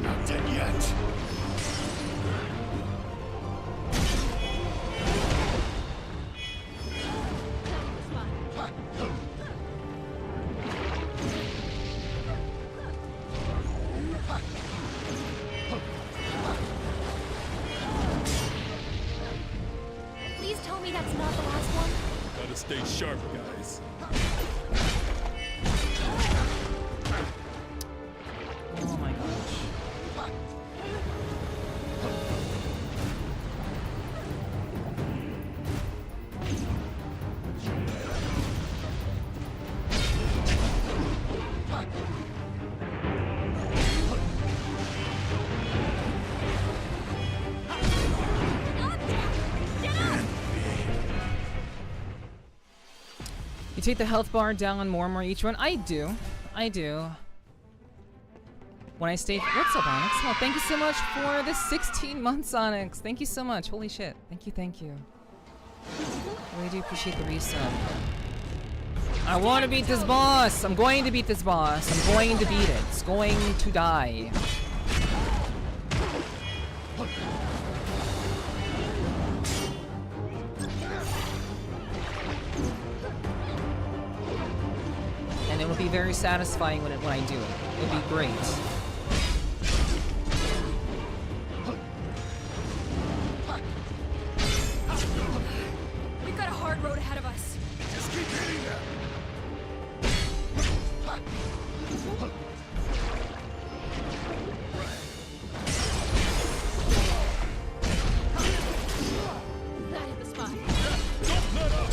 Not dead yet. Please tell me that's not the last one. Gotta stay sharp, guys. Oh my gosh. You take the health bar down more and more each run? I do. I do. When I stay... What's up, Onyx? Oh, thank you so much for the 16 months, Onyx. Thank you so much. Holy shit. Thank you, thank you. I really do appreciate the resub. I want to beat this boss! I'm going to beat this boss. I'm going to beat it. It's going to die. And it will be very satisfying when I do it. It'll be great. We've got a hard road ahead of us. Just keep hitting them. That hit the spot. Don't let up!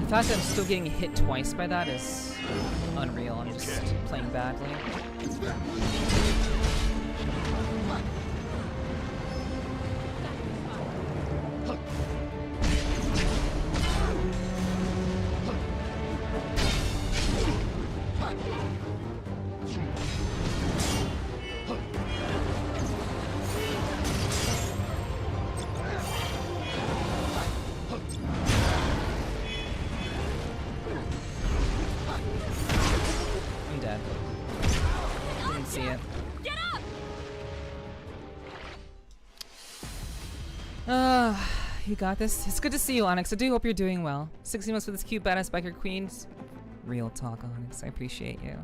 The fact that I'm still getting hit twice by that is unreal. I'm just playing badly. I'm dead. Didn't see it. Get up! You got this. It's good to see you, Onyx. I do hope you're doing well. 16 months for this cute badass biker queens. Real talk, Onyx. I appreciate you.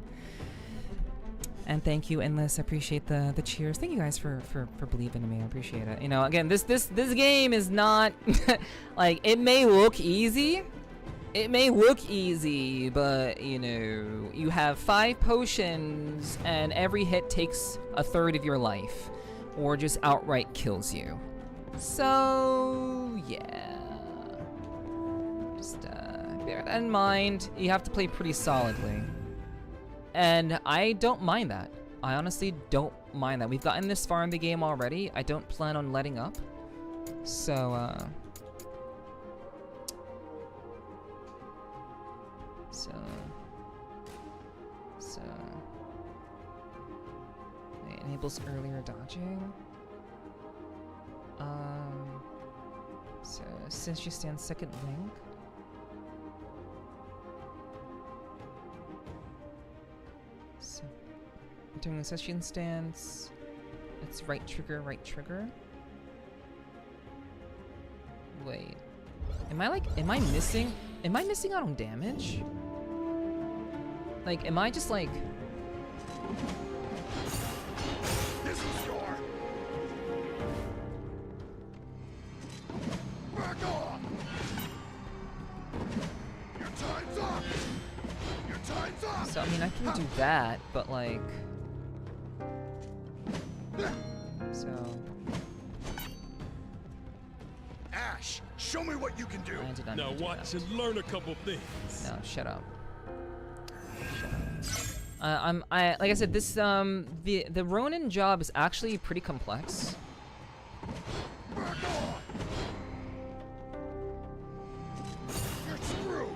And thank you, Endless. I appreciate the cheers. Thank you guys for believing in me. I appreciate it. You know, again, this game is not like, it may look easy. It may look easy, but you know, you have 5 potions and every hit takes a third of your life or just outright kills you. So, yeah. Just bear that in mind. You have to play pretty solidly. And I don't mind that. I honestly don't mind that. We've gotten this far in the game already. I don't plan on letting up. So, it enables earlier dodging. So since you stand second link. So during the session stance, it's right trigger, right trigger. Wait. Am I missing out on damage? Like, am I just like... This is your... Back off! Your time's up! Your time's up! So, I mean, I can do that, but like... So... Ash, show me what you can do! I did not Now mean to do watch that. and learn a couple things. No, shut up. Shut up. Like I said, this the Ronin job is actually pretty complex. Back off! You're screwed!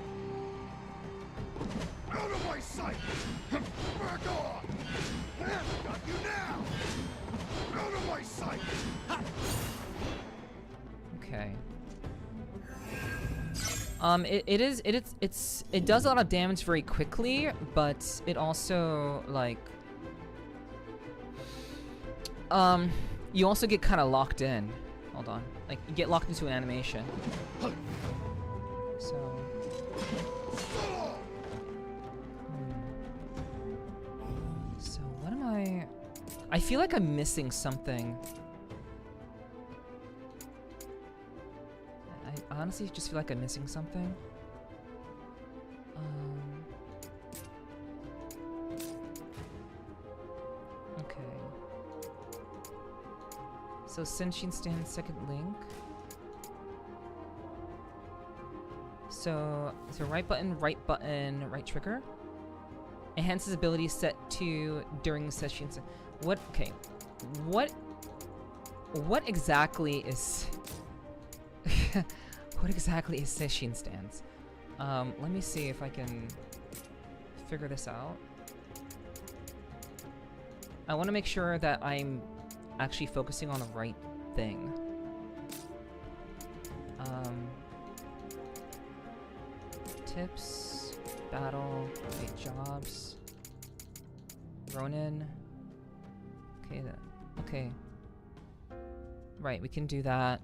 Out of my sight! Back off! Got you now! Out of my sight! Okay. It does a lot of damage very quickly, but it also like you also get kind of locked in. Hold on, like you get locked into an animation. So. So what am I? I feel like I'm missing something. honestly just feel like I'm missing something. Okay. So Senshin Stand second link. So right button, right trigger. Enhances ability set to during session. What? Okay. What exactly is? What exactly is session stance? Let me see if I can figure this out. I want to make sure that I'm actually focusing on the right thing. Tips, battle, okay, jobs, Ronin. Okay, okay. Right, we can do that.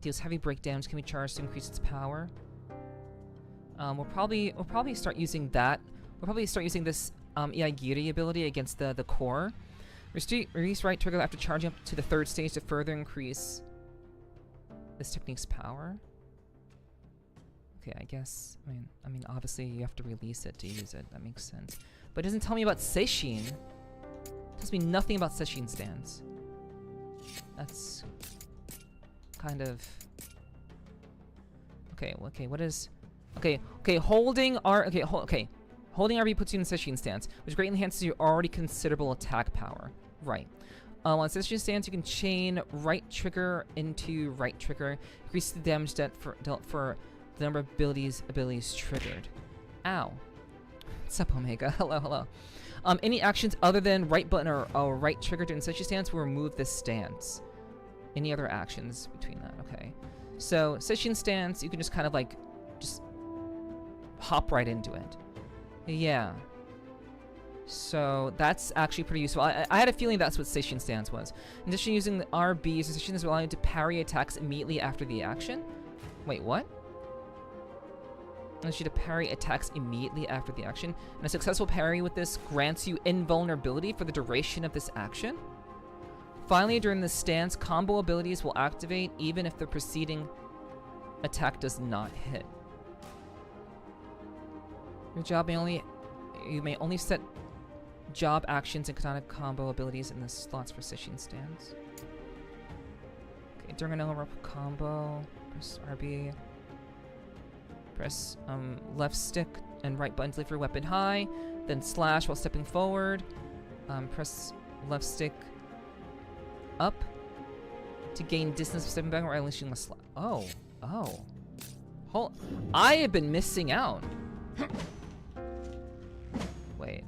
Deals heavy breakdowns, can be charged to increase its power. We'll probably start using that. We'll probably start using this Iaigiri ability against the core. Release right trigger after charging up to the 3rd stage to further increase this technique's power. Okay, I guess. I mean, obviously you have to release it to use it. That makes sense. But it doesn't tell me about Seishin. It tells me nothing about Seishin stands. That's kind of. Okay. Okay. What is? Okay. Okay. Holding R. Okay. Okay. Holding RB puts you in Seishin stance, which greatly enhances your already considerable attack power. Right. On Seishin stance, you can chain right trigger into right trigger, increase the damage dealt for the number of abilities triggered. Ow. What's up, Omega? Hello, hello. Any actions other than right button or right trigger during Seishin stance will remove this stance. Any other actions between that? Okay. So Seishin stance, you can just kind of like, just hop right into it. Yeah. So that's actually pretty useful. I had a feeling that's what Seishin stance was. In addition, using the RB, Seishin is allowed to parry attacks immediately after the action. Wait, what? Allows you to parry attacks immediately after the action. And a successful parry with this grants you invulnerability for the duration of this action. Finally, during the stance, combo abilities will activate even if the preceding attack does not hit. Your job you may only set job actions and katana combo abilities in the slots for Seishin stance. Okay, during an L combo, press RB. Press left stick and right button to lift your weapon high, then slash while stepping forward. Press left stick up to gain distance for stepping back or unleashing a slash. Oh. I have been missing out. Wait.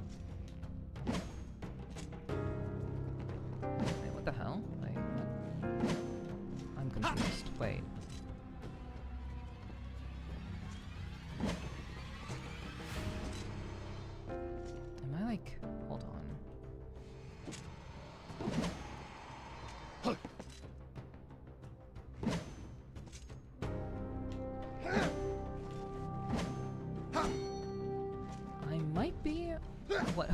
Wait, what the hell? Wait, what? I'm confused. Wait. Am I like... Hold on. I might be... What?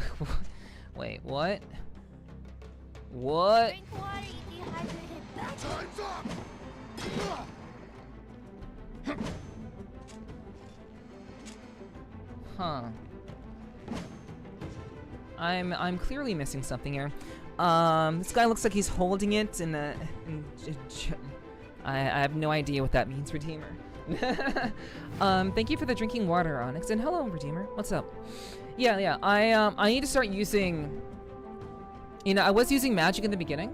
Wait, what? What? Drink water, you dehydrated. Time's up! Huh. I'm clearly missing something here. This guy looks like he's holding it in a... I have no idea what that means, Redeemer. Thank you for the drinking water, Onyx, and hello, Redeemer. What's up? Yeah, I need to start using... You know, I was using magic in the beginning.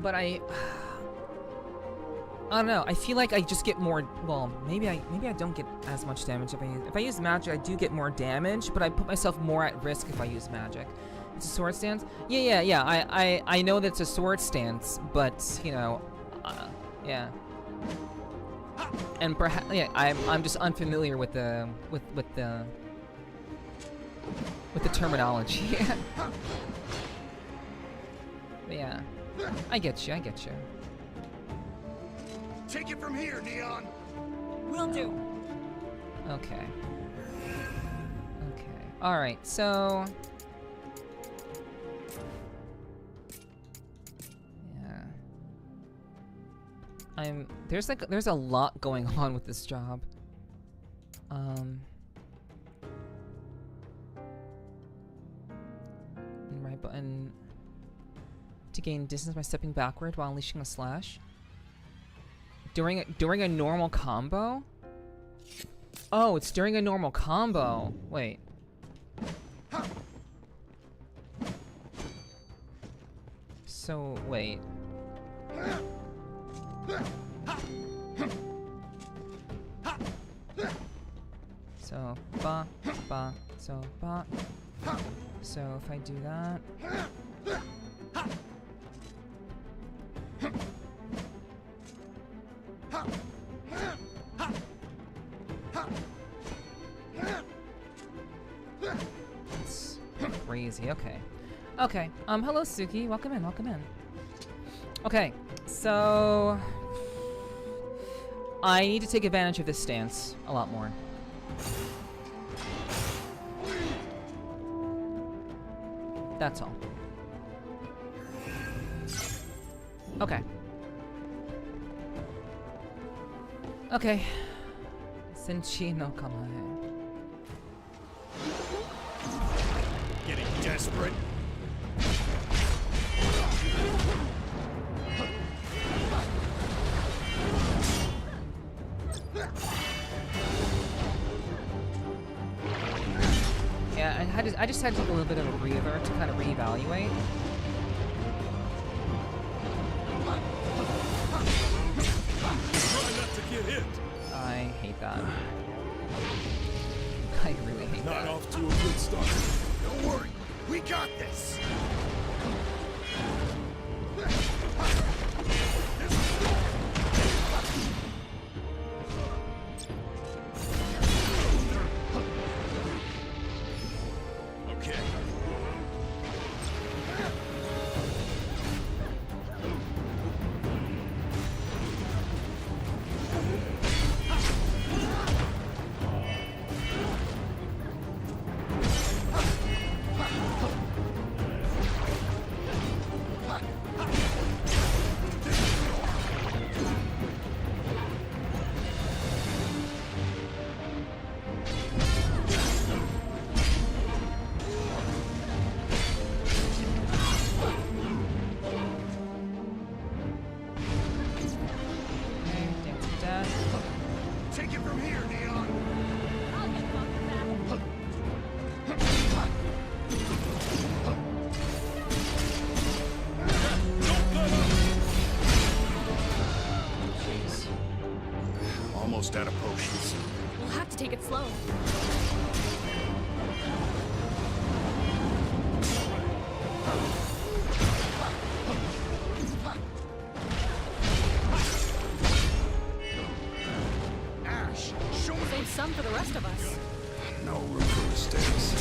But I don't know. I feel like I just get more. Well, maybe I don't get as much damage if I use magic. I do get more damage, but I put myself more at risk if I use magic. It's a sword stance. Yeah. I know that's a sword stance, but you know, yeah. And perhaps I'm just unfamiliar with the terminology. But yeah. I get you. Take it from here, Neon! Will do. Okay. Okay. Alright, so... Yeah. There's a lot going on with this job. Right button to gain distance by stepping backward while unleashing a slash. During a normal combo? Oh, it's during a normal combo. Wait. So, wait. So, ba, ba, so, ba. So, if I do that. That's crazy. Okay. Okay. Hello, Suki. Welcome in. Welcome in. Okay. So, I need to take advantage of this stance a lot more. That's all. Okay. Okay. Senshi no kamae. Getting desperate. Yeah, I just had to take a little bit of a breather to kind of reevaluate. Try not to get hit. I hate that. I really hate Not that. off to a good start. Don't worry, we got this. Okay. Okay, dance to death. Take it from here, Neon. I'll get bumped back. Jeez. Almost out of potions. We'll have to take it slow. Ash, show me. Save some for the rest of us. No room for mistakes.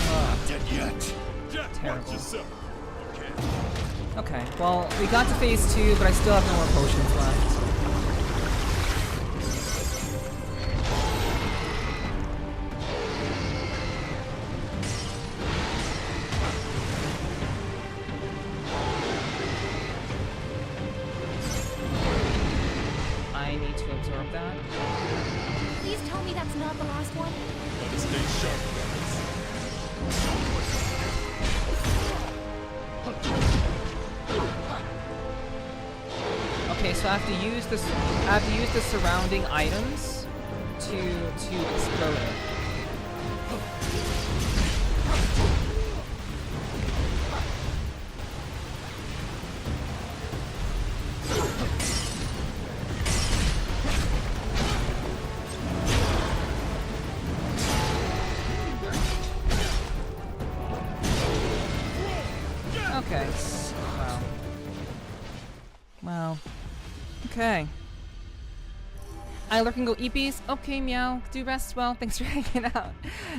Not dead yet. Jack, Terrible. watch yourself. Okay. Okay, well, we got to phase 2, but I still have no more potions left. I need to absorb that. Please tell me that's not the last one. Gotta stay sharp, guys. Okay, so I have to use this. I have to use the surrounding items to explode it. Okay. Wow. Wow. Okay. I lurk and go eepies. Okay, meow. Do rest well. Thanks for hanging out.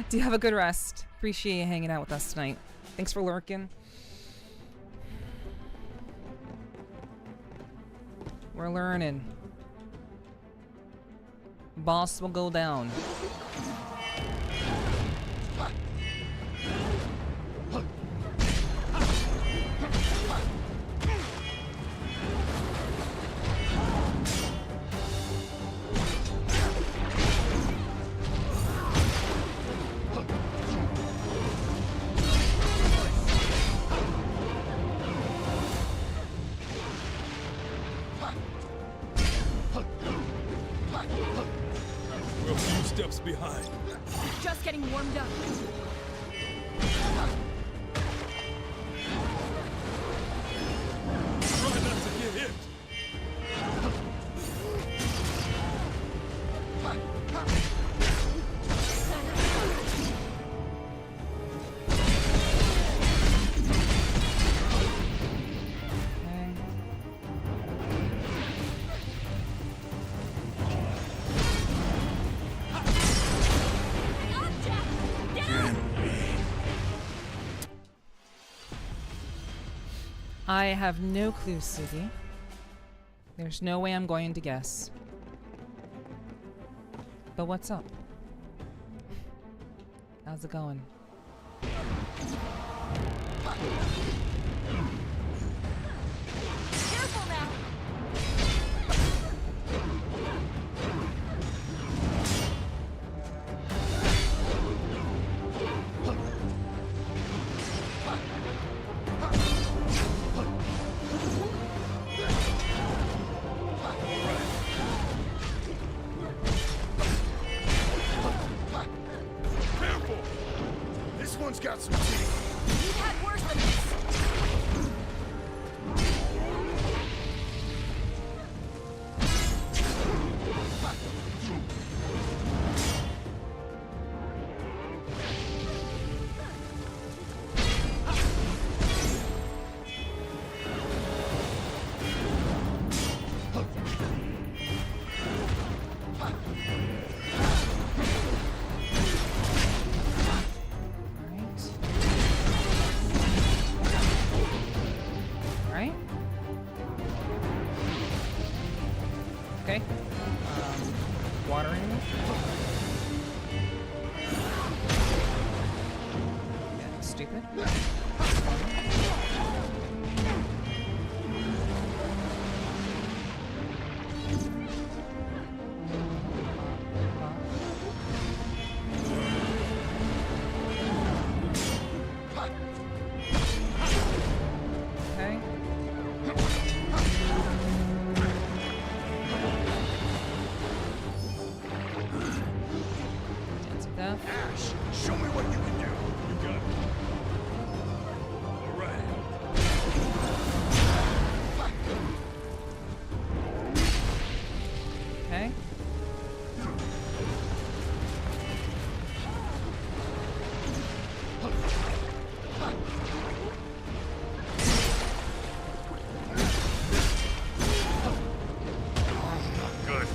Do have a good rest. Appreciate you hanging out with us tonight. Thanks for lurking. We're learning. Boss will go down. We're a few steps behind. Just getting warmed up. Try not to get hit. I have no clue, Sugi. There's no way I'm going to guess. But what's up? How's it going? Careful now! Careful! This one's got some teeth. You've had worse than this. Alright. Okay. Water animal. Yeah, stupid. Okay. Dance of death. Ash, show me what you can do. You got it. All right. Okay. Good.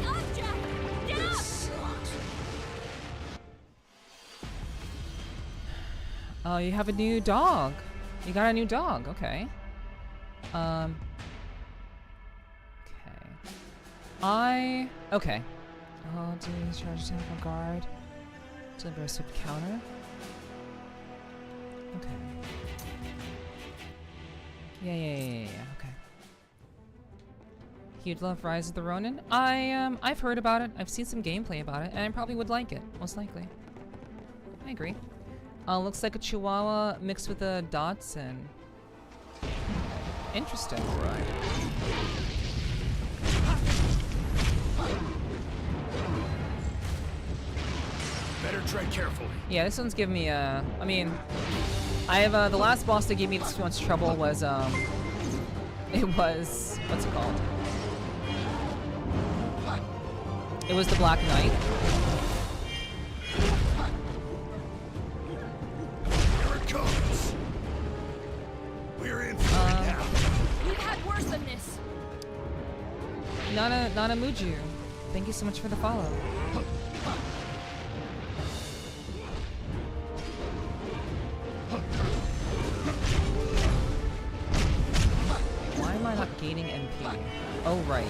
Up, Jack! Down! Oh, you have a new dog. You got a new dog. Okay. Okay. Okay. Oh, do these charge attack on guard. Deliver a swift counter. Okay. Yeah. Okay. You'd love Rise of the Ronin? I've heard about it. I've seen some gameplay about it, and I probably would like it, most likely. I agree. Looks like a Chihuahua mixed with a Dotson. Interesting. Right. Better tread carefully. Yeah, this one's giving me I mean, I have the last boss that gave me this much trouble was it was, what's it called? It was the Black Knight. Here it comes. We're in for it now. You've had worse than this. Nana Muju. Thank you so much for the follow. Why am I not gaining MP? be? Oh, right.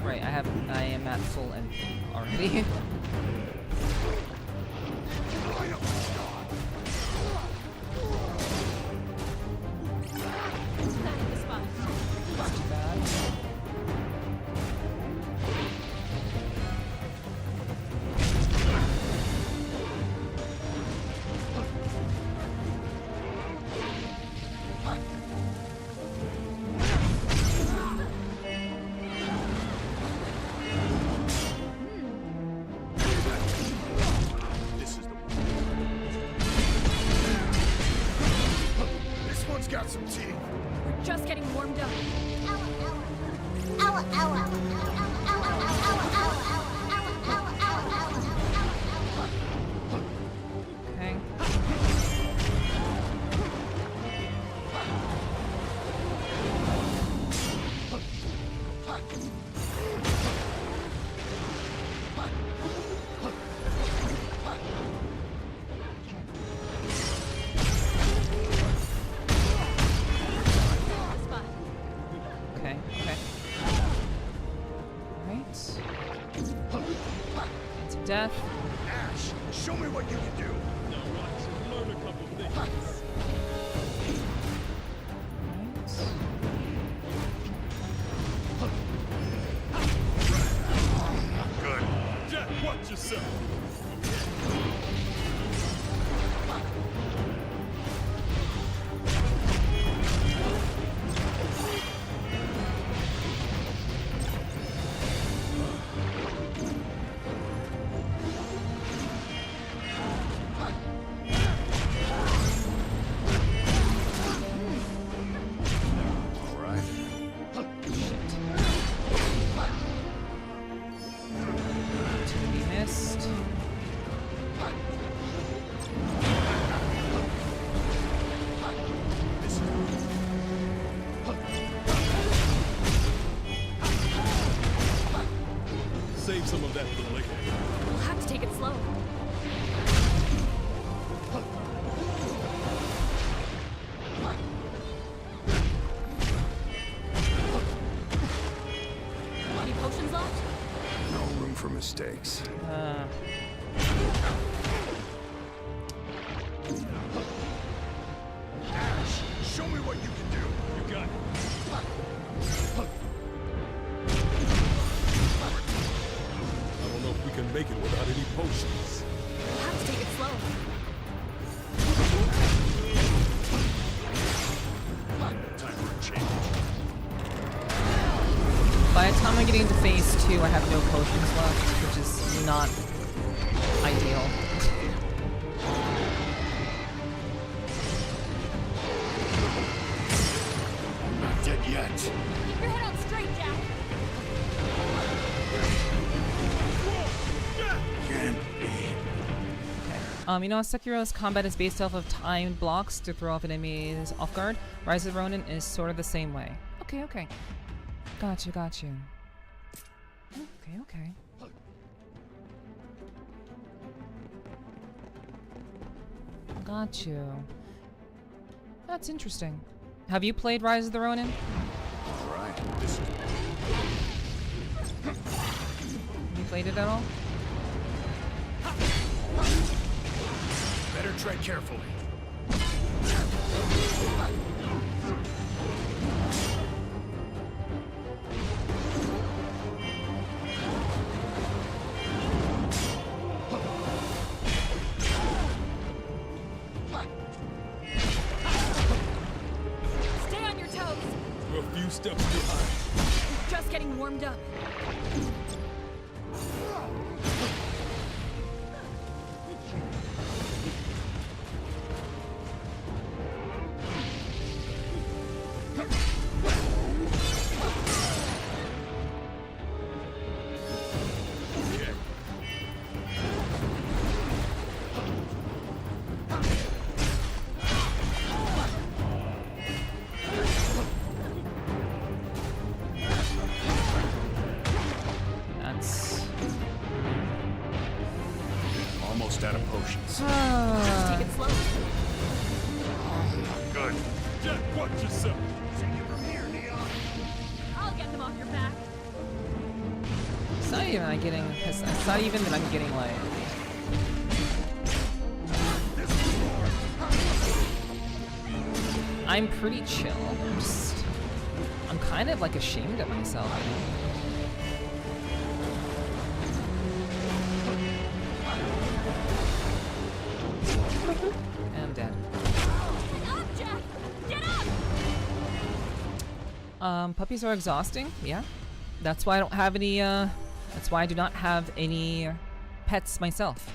Right, I am at full MP already. That's too bad. This is the one. This one's got some teeth. We're just getting warmed up. Okay. Okay, okay. Alright. Into death. Ash, show me what you can do. Now watch and learn a couple things. Alright. Good. Jack, watch yourself. All right. Opportunity missed. This is the Save some of that for later. We'll have to take it slow. Any potions left? no room for mistakes. Ash, show me what you can do. You got it. I don't know if we can make it without any potions. We'll have to take it slow. Time for a change. By the time I get into phase 2, I have no potions left, which is not ideal. Not dead yet. Keep your head on straight, Jack. Can't be. You know, Sekiro's combat is based off of timed blocks to throw off enemies off guard. Rise of the Ronin is sort of the same way. Okay, okay. Got you, got you. Okay, okay. Got you. That's interesting. Have you played Rise of the Ronin? All right. This is Have you played it at all? better tread carefully. Stay on your toes. We're a few steps behind. We're just getting warmed up. Okay. That's... Almost out of potions. Just take it slow. Good. Jack, watch yourself. Take it from here, Neon. I'll get them off your back. It's not even I'm getting. It's not even that I'm getting like. I'm pretty chill. I'm kind of like ashamed of myself. You know? I'm dead. Get up, Jack! Get up! Puppies are exhausting. Yeah, that's why I don't have any. That's why I do not have any pets myself.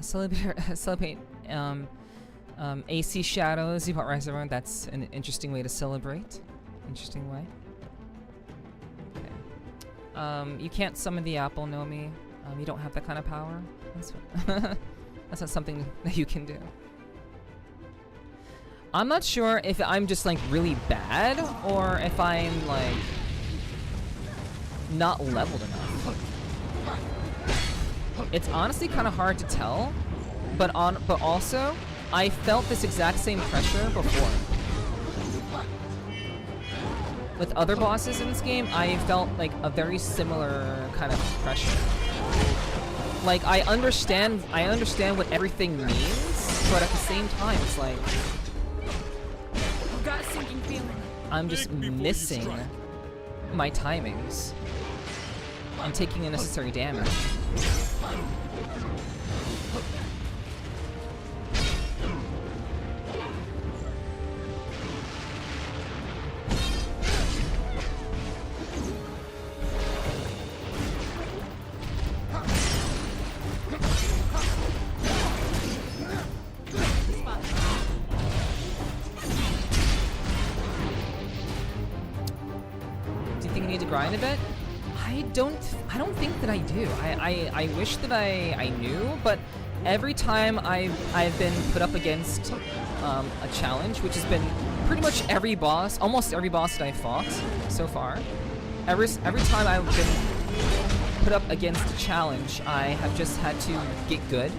Celebrate. AC Shadows, you Rise Everyone. That's an interesting way to celebrate. Interesting way. Okay. You can't summon the apple, Nomi. You don't have that kind of power. That's that's not something that you can do. I'm not sure if I'm just like really bad or if I'm like not leveled enough. It's honestly kind of hard to tell, but also I felt this exact same pressure before. With other bosses in this game, I felt like a very similar kind of pressure. Like I understand what everything means, but at the same time, it's like I've got a sinking feeling. I'm just missing my timings. I'm taking unnecessary damage. Grind a bit? I don't think that I do. I wish that I knew, but every time I've been put up against a challenge, which has been pretty much every boss, almost every boss that I've fought so far, every time I've been put up against a challenge, I have just had to get good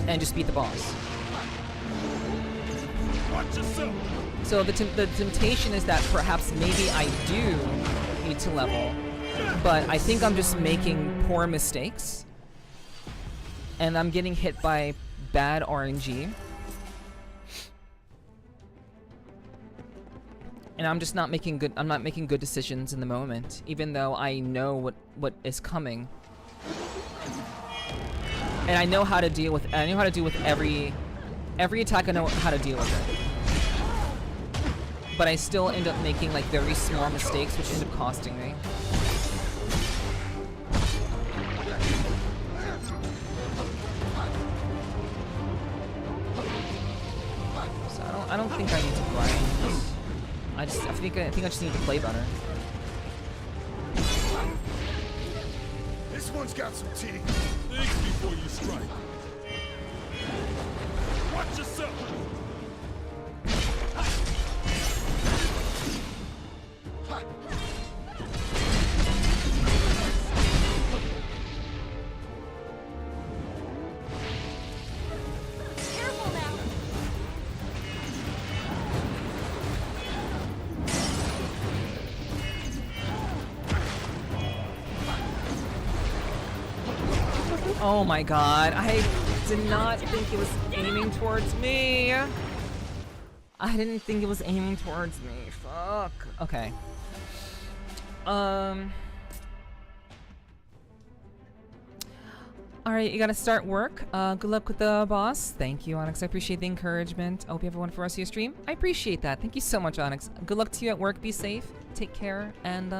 and just beat the boss. Watch yourself. So the temptation is that perhaps maybe I do need to level, but I think I'm just making poor mistakes, and I'm getting hit by bad RNG, and I'm just not making good. I'm not making good decisions in the moment, even though I know what is coming, and I know how to deal with. I know how to deal with every attack. I know how to deal with it. But I still end up making like very small mistakes, which end up costing me. So I don't think I need to grind. I think I just need to play better. This one's got some teeth. Think before you strike. Watch yourself. Careful now. Oh my god, I did not think it was aiming towards me. I didn't think it was aiming towards me. Fuck. Okay. Alright, you gotta start work. Good luck with the boss. Thank you, Onyx. I appreciate the encouragement. I hope you have one for the rest of your stream. I appreciate that. Thank you so much, Onyx. Good luck to you at work. Be safe. Take care. And,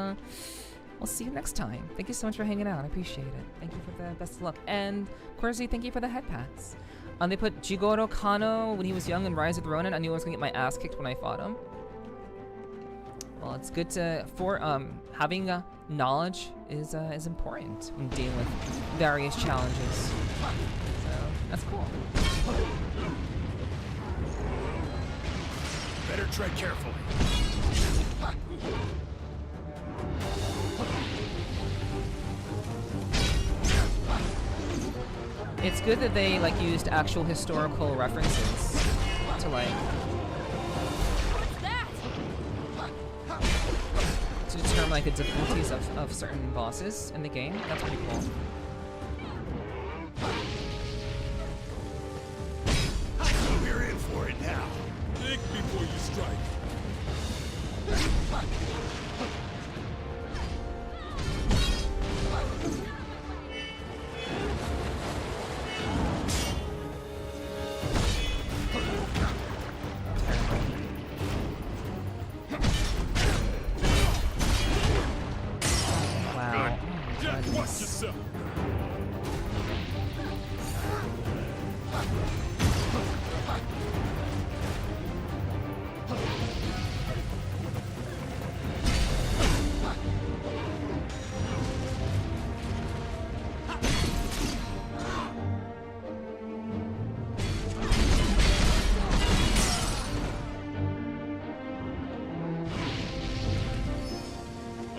we'll see you next time. Thank you so much for hanging out. I appreciate it. Thank you for the best of luck. And, Corzi, thank you for the head pats. They put Jigoro Kano when he was young in Rise of the Ronin. I knew I was gonna get my ass kicked when I fought him. Well, it's good to having knowledge is important when dealing with various challenges. So that's cool. Better tread carefully. It's good that they like used actual historical references to like What's that? to determine like the difficulties of certain bosses in the game. That's pretty cool. So you're in for it now. Think before you strike. Wow. Jack, watch yourself.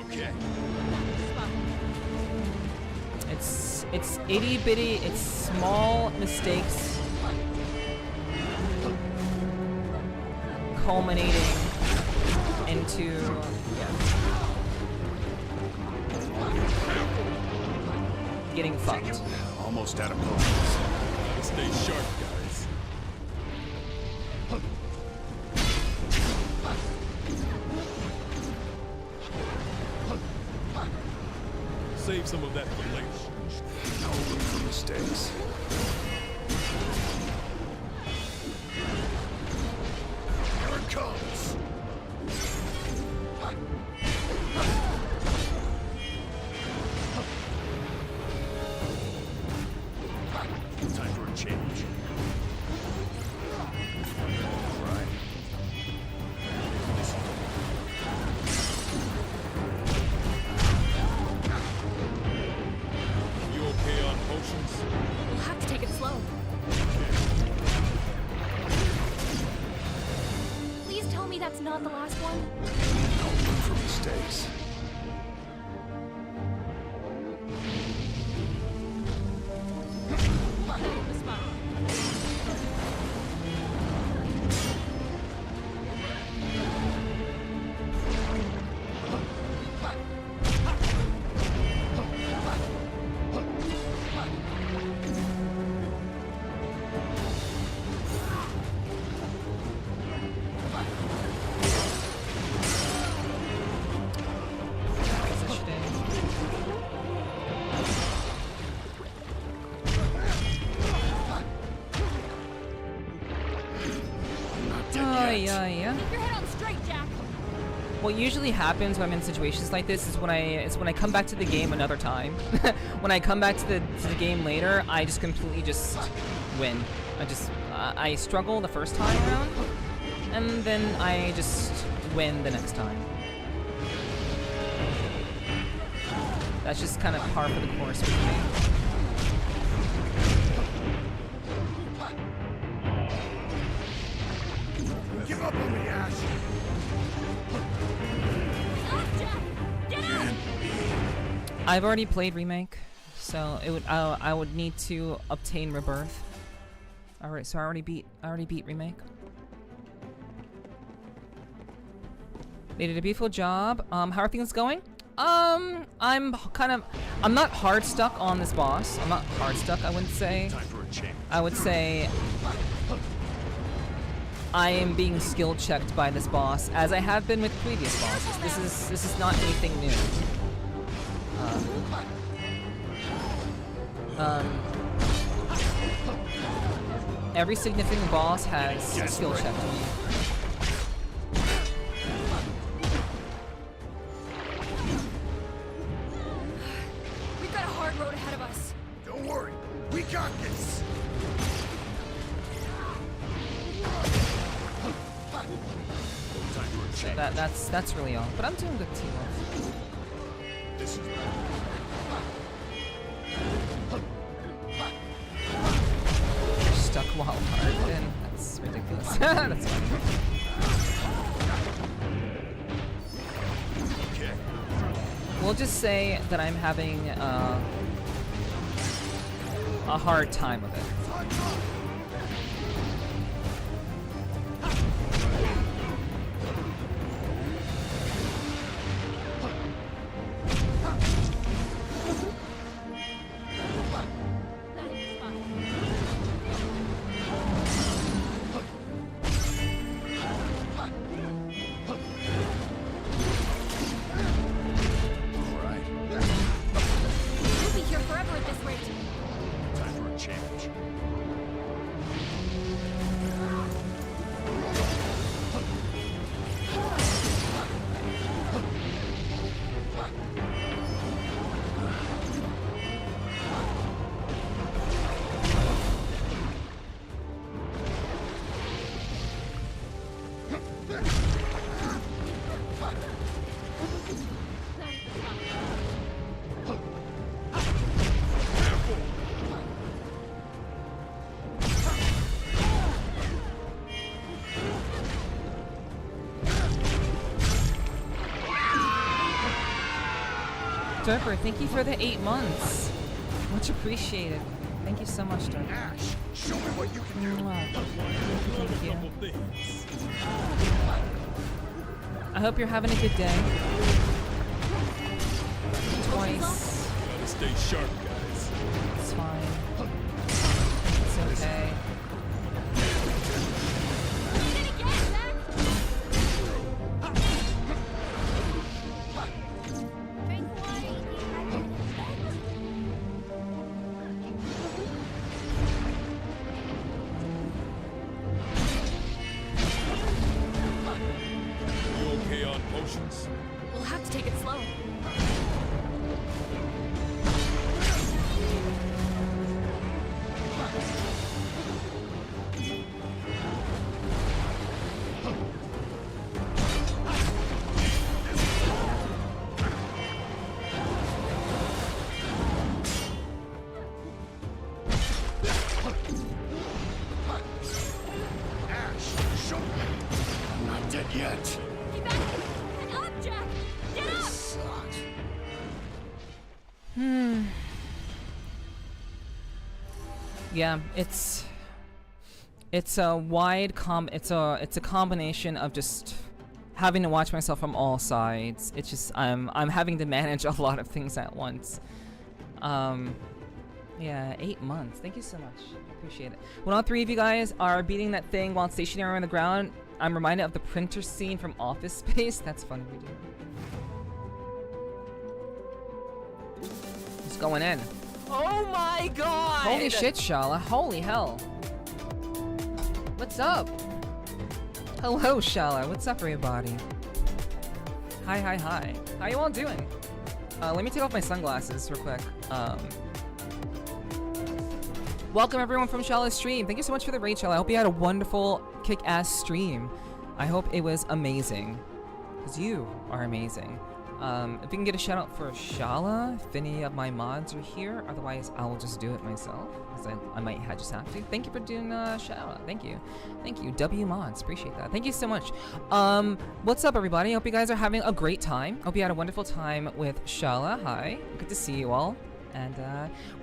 Okay. It's itty bitty, it's small mistakes culminating into getting fucked. Almost out of potions. Gotta stay sharp, guys. Save some of that for later. No room for mistakes. Here it comes. Time for a change. Right. You okay on potions? We'll have to take it slow. Please tell me that's not the last one. No room for mistakes. Yeah. Keep your head on straight, Jack. What usually happens when I'm in situations like this is when I come back to the game another time. When I come back to the game later, I just completely just win. I struggle the first time around, and then I just win the next time. That's just kind of par for the course with me. Give up on me, Ash. Stop, Jack! Get out! I've already played Remake, so it would I would need to obtain Rebirth. Alright, so I already beat Remake. They did a beautiful job. How are things going? I'm not hard stuck on this boss. I'm not hard stuck, I wouldn't say. Time for a change. I would say I am being skill checked by this boss, as I have been with previous bosses. This is not anything new. Every significant boss has skill checked me. We've got a hard road ahead of us. Don't worry. We got this. Time for a change. That's really all. But I'm doing good teamwork. This is Stuck while hard, then that's ridiculous. That's fine. okay. We'll just say that I'm having a hard time with it. We'll be here forever at this rate. Time for a change. Durper, thank you for the 8 months. Much appreciated. Thank you so much, Durper. Ash, show me what you can do. Thank you. Couple things. I hope you're having a good day. Twice. Gotta stay sharp, guys. It's fine. It's okay. You okay on potions? We'll have to take it slow. Ash, show me. I'm not dead yet. Get back! Get up, Jack! Get up! Sucks. Yeah, it's a wide it's a combination of just having to watch myself from all sides. It's just I'm having to manage a lot of things at once. Yeah, 8 months. Thank you so much. Appreciate it. When all 3 of you guys are beating that thing while stationary on the ground, I'm reminded of the printer scene from Office Space. That's funny we do. It's going in. Oh my god! Holy shit, Shala. Holy hell. What's up? Hello, Shala. What's up, everybody? Hi, hi, hi. How you all doing? Let me take off my sunglasses real quick. Welcome everyone from Shala's stream. Thank you so much for the raid, Shala. I hope you had a wonderful, kick-ass stream. I hope it was amazing. Because you are amazing. If we can get a shout out for Shala, if any of my mods are here, otherwise I will just do it myself, because I might just have to. Thank you for doing a shout out. Thank you. Thank you. W mods, appreciate that. Thank you so much. What's up everybody? Hope you guys are having a great time. Hope you had a wonderful time with Shala. Hi, good to see you all. And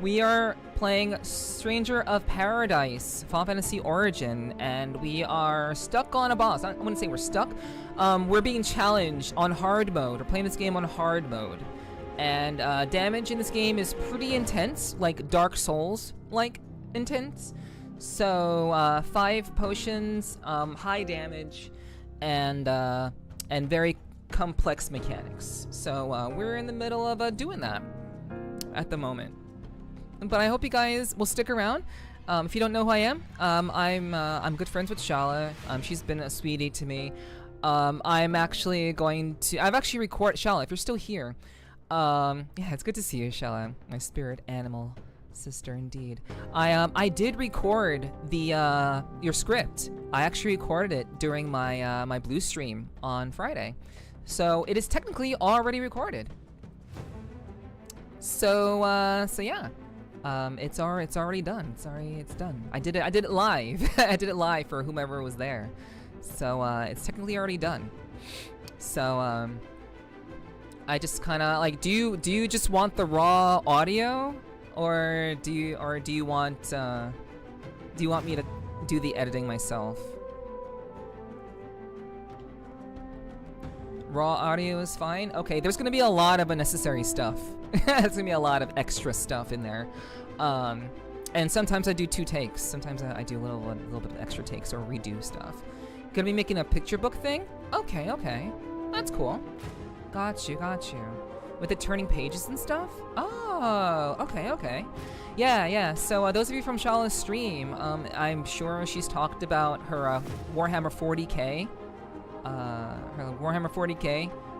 we are playing Stranger of Paradise, Final Fantasy Origin, and we are stuck on a boss. I wouldn't say we're stuck. We're being challenged on hard mode. We're playing this game on hard mode. And damage in this game is pretty intense, like Dark Souls-like intense. So 5 potions, high damage, and very complex mechanics. So we're in the middle of doing that at the moment. But I hope you guys will stick around. If you don't know who I am, I'm good friends with Shala. She's been a sweetie to me. I've actually recorded Shala, if you're still here. Yeah, it's good to see you, Shala, my spirit animal sister indeed. I did record your script. I actually recorded it during my my blue stream on Friday. So it is technically already recorded. So yeah, it's already done. It's done. I did it live. I did it live for whomever was there. So it's technically already done. So I just kind of like, do you just want the raw audio, or do you want me to do the editing myself? Raw audio is fine. Okay, there's gonna be a lot of unnecessary stuff. There's gonna be a lot of extra stuff in there. And sometimes I do 2 takes. Sometimes I do a little bit of extra takes or redo stuff. Gonna be making a picture book thing? Okay, okay. That's cool. Got you. With it turning pages and stuff? Oh, okay. Yeah. So those of you from Shala's stream, I'm sure she's talked about her Warhammer 40k,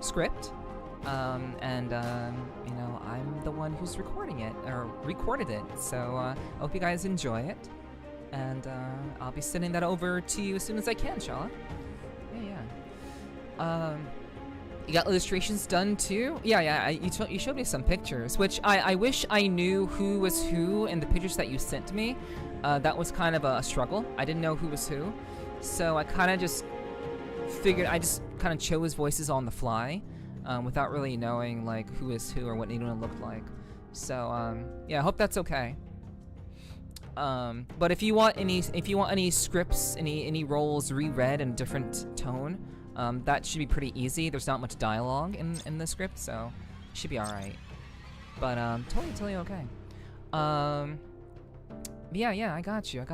script, and you know, I'm the one who's recording it or recorded it. So I hope you guys enjoy it, and I'll be sending that over to you as soon as I can, Shala. Yeah. You got illustrations done too? Yeah. You showed me some pictures, which I wish I knew who was who in the pictures that you sent me. That was kind of a struggle. I didn't know who was who, so I kind of just figured I just kind of chose voices on the fly, without really knowing like who is who or what anyone looked like. So yeah, I hope that's okay. But if you want any scripts, any roles reread in a different tone, that should be pretty easy. There's not much dialogue in the script, so it should be all right. But totally okay. But yeah, I got you.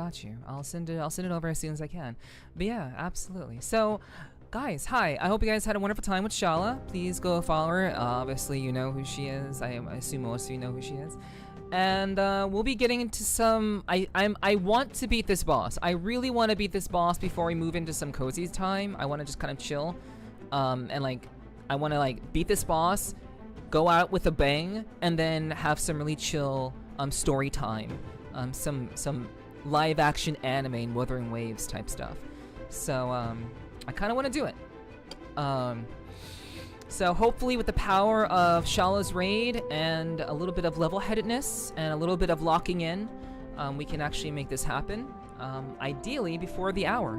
I'll send it over as soon as I can. But yeah, absolutely. So, guys, hi. I hope you guys had a wonderful time with Shala. Please go follow her. Obviously, you know who she is. I assume most of you know who she is. And we'll be getting into some. I want to beat this boss. I really want to beat this boss before we move into some cozy time. I want to just kind of chill, and like I want to like beat this boss, go out with a bang, and then have some really chill story time, some live action anime and Wuthering Waves type stuff. So I kind of want to do it. So hopefully with the power of Shala's raid and a little bit of level-headedness and a little bit of locking in, we can actually make this happen, ideally before the hour.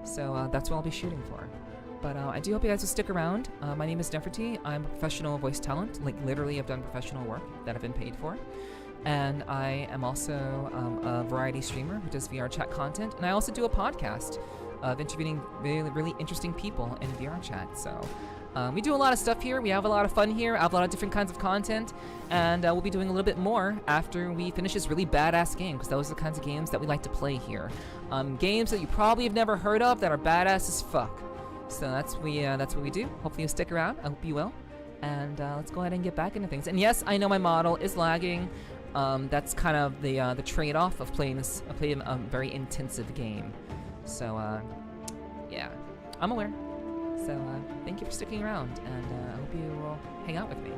So that's what I'll be shooting for. But I do hope you guys will stick around. My name is Nepherti. I'm a professional voice talent. Like literally I've done professional work that I've been paid for. And I am also a variety streamer who does VR chat content. And I also do a podcast of interviewing really interesting people in VR chat. So we do a lot of stuff here. We have a lot of fun here. I have a lot of different kinds of content. And we'll be doing a little bit more after we finish this really badass game, because those are the kinds of games that we like to play here. Games that you probably have never heard of that are badass as fuck. So that's what we do. Hopefully you'll stick around. I hope you will. And let's go ahead and get back into things. And yes, I know my model is lagging. That's kind of the trade-off of playing a very intensive game. So yeah, I'm aware. So thank you for sticking around, and I hope you will hang out with me.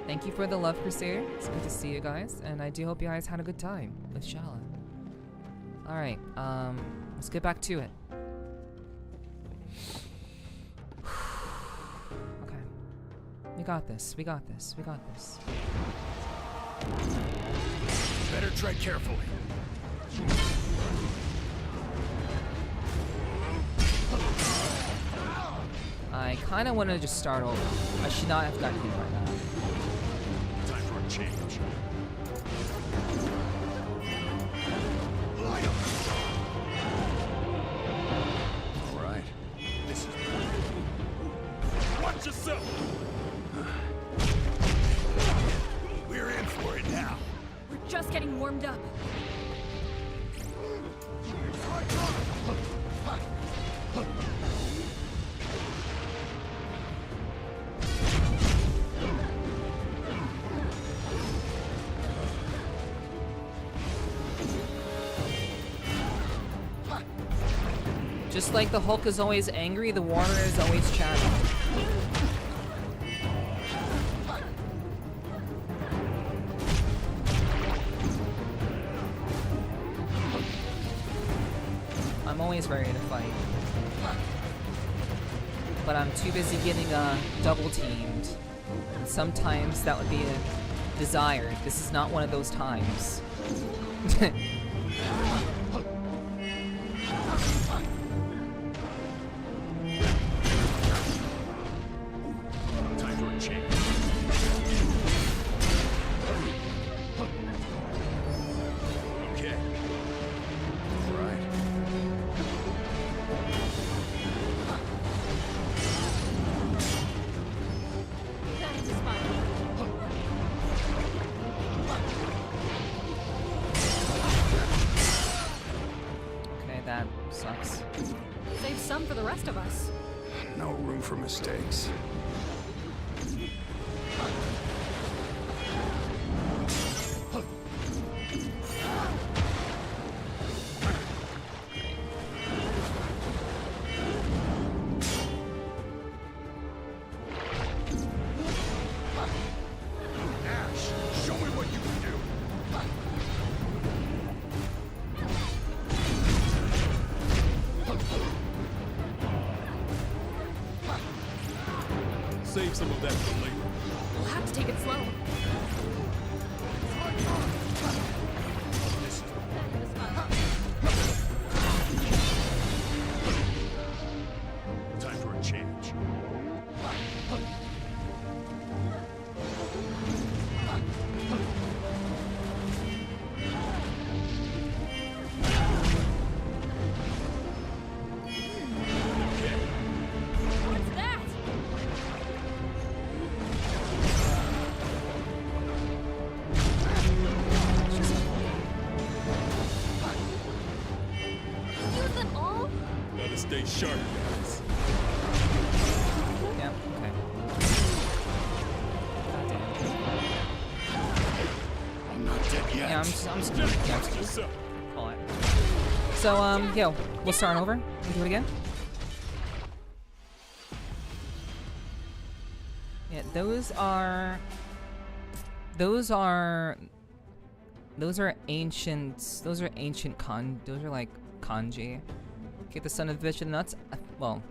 Thank you for the love, Crusader. It's good to see you guys, and I do hope you guys had a good time with Shala. All right, let's get back to it. Okay, we got this. Better tread carefully. I kind of want to just start over. I should not have gotten hit by that. Time for a change. All right. This is. Watch yourself. We're in for it now. We're just getting warmed up. Just like the Hulk is always angry, the Warner is always chatting. I'm always ready to fight. But I'm too busy getting double teamed. And sometimes that would be desired. This is not one of those times. mistakes. Ash, show me what you can do. Save some of that for later. We'll have to take it slow. Time for a change. What's that? Use them all? Gotta stay sharp, guys. Yeah, okay. I'm not dead yet. Yeah, I'm just yeah, Watch yourself. call it. So, yeah, we'll start over. We'll do it again. Yeah, those are ancient, those are like kanji. Get the son of a bitch and nuts. Well,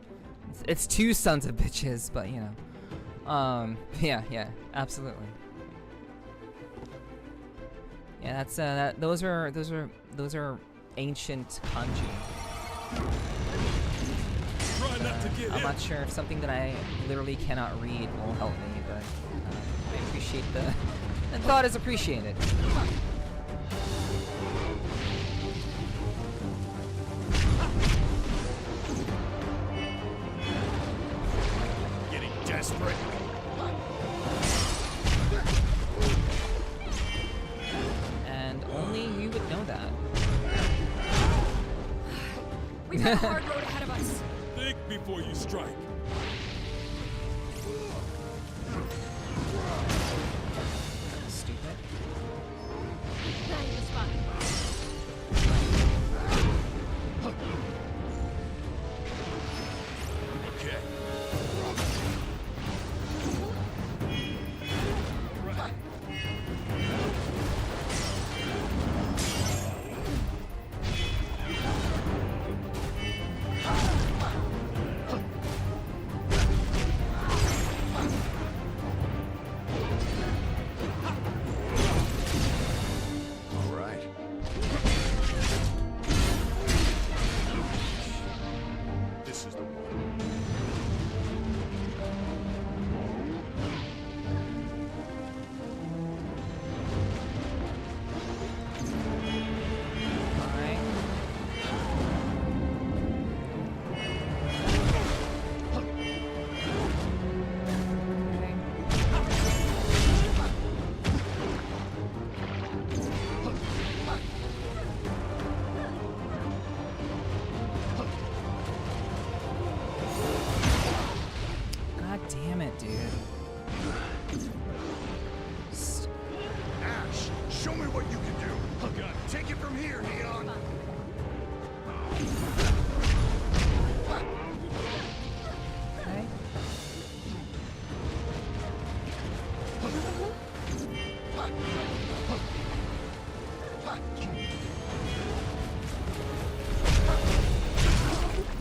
it's two sons of bitches, but you know. Yeah, absolutely. Yeah, that's those are ancient kanji. Try not to get I'm hit. not sure if something that I literally cannot read will help me, but I appreciate the thought is appreciated. Getting desperate. And only you would know that. We've got a hard road ahead of us. Think before you strike. Stupid. That was fun. Okay. All right. This is the one. Alright. God damn it, dude. Ash, show me what you can do. God, take it from here, Neon. Okay.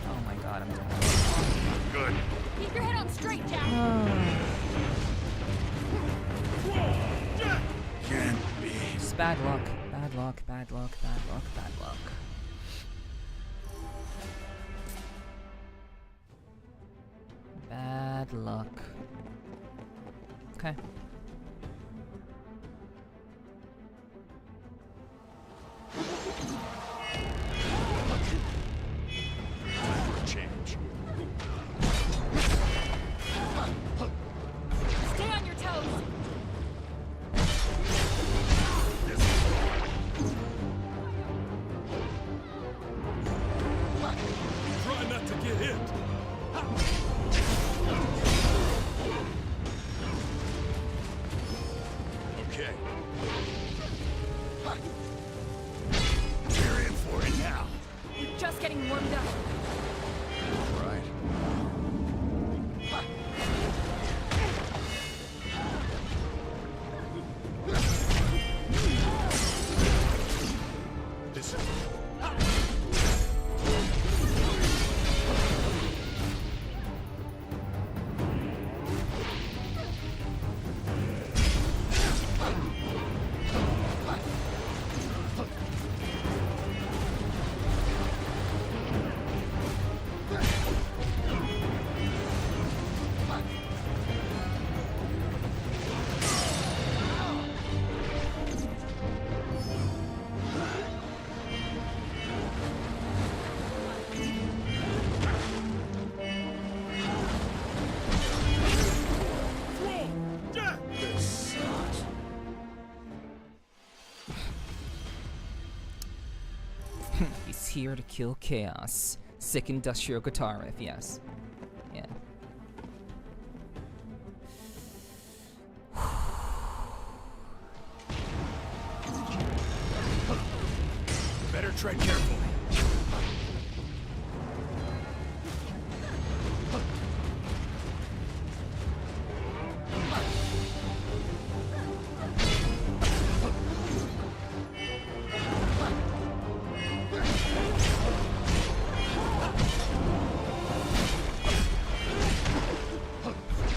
Oh my god, I'm done. Good. Keep your head on straight, Jack. Can't be. It's bad luck. Bad luck, bad luck, bad luck, bad luck. Bad luck. Okay. Time for a change. Stay on your toes. Try not to get hit. He's here to kill chaos. Sick industrial guitar riff, yes. Yeah. Better tread carefully.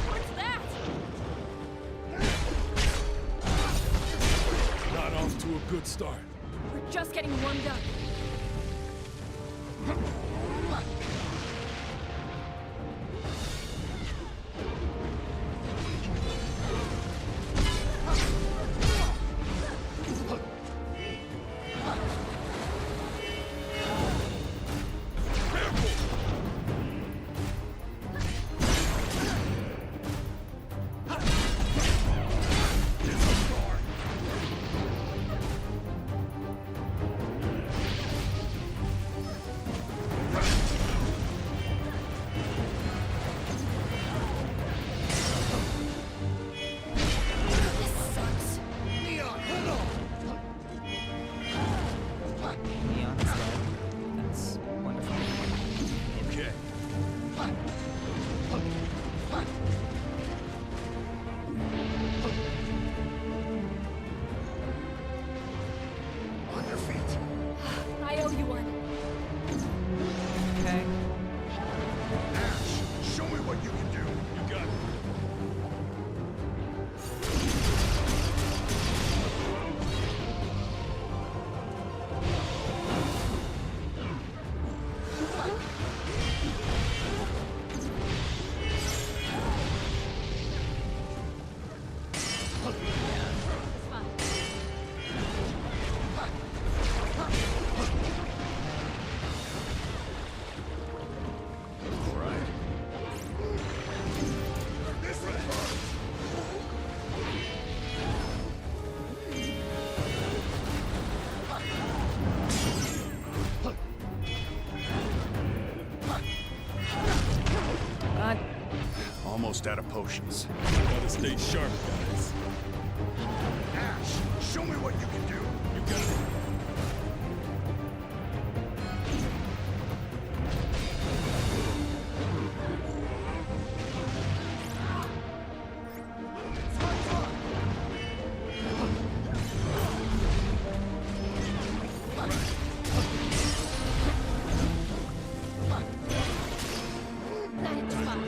What's that? Not off to a good start. We're just getting warmed up. This sucks. Neon, hold on! Neon's dead. That's wonderful. Okay. On your feet. I owe you one. Okay. Ash, show me what you can do. You got it. All right. This is hurt. God. Almost out of potions. Gotta stay sharp, guys. Ash, show me what you can do. You got it. That is fine.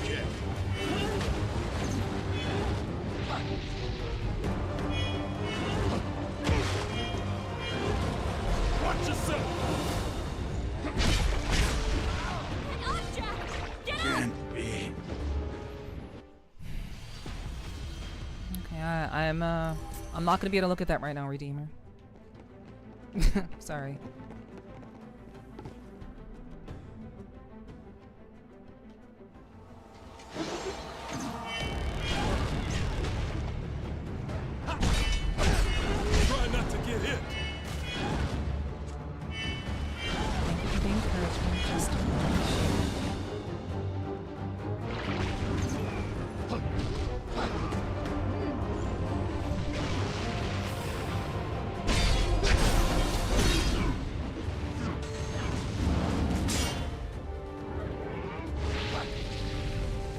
Okay. Watch yourself. Get up, Jack! Get up! Can't be. Okay, I'm not gonna be able to look at that right now, Redeemer. Sorry. Try not to get hit. Thank you for the encouragement, Justin.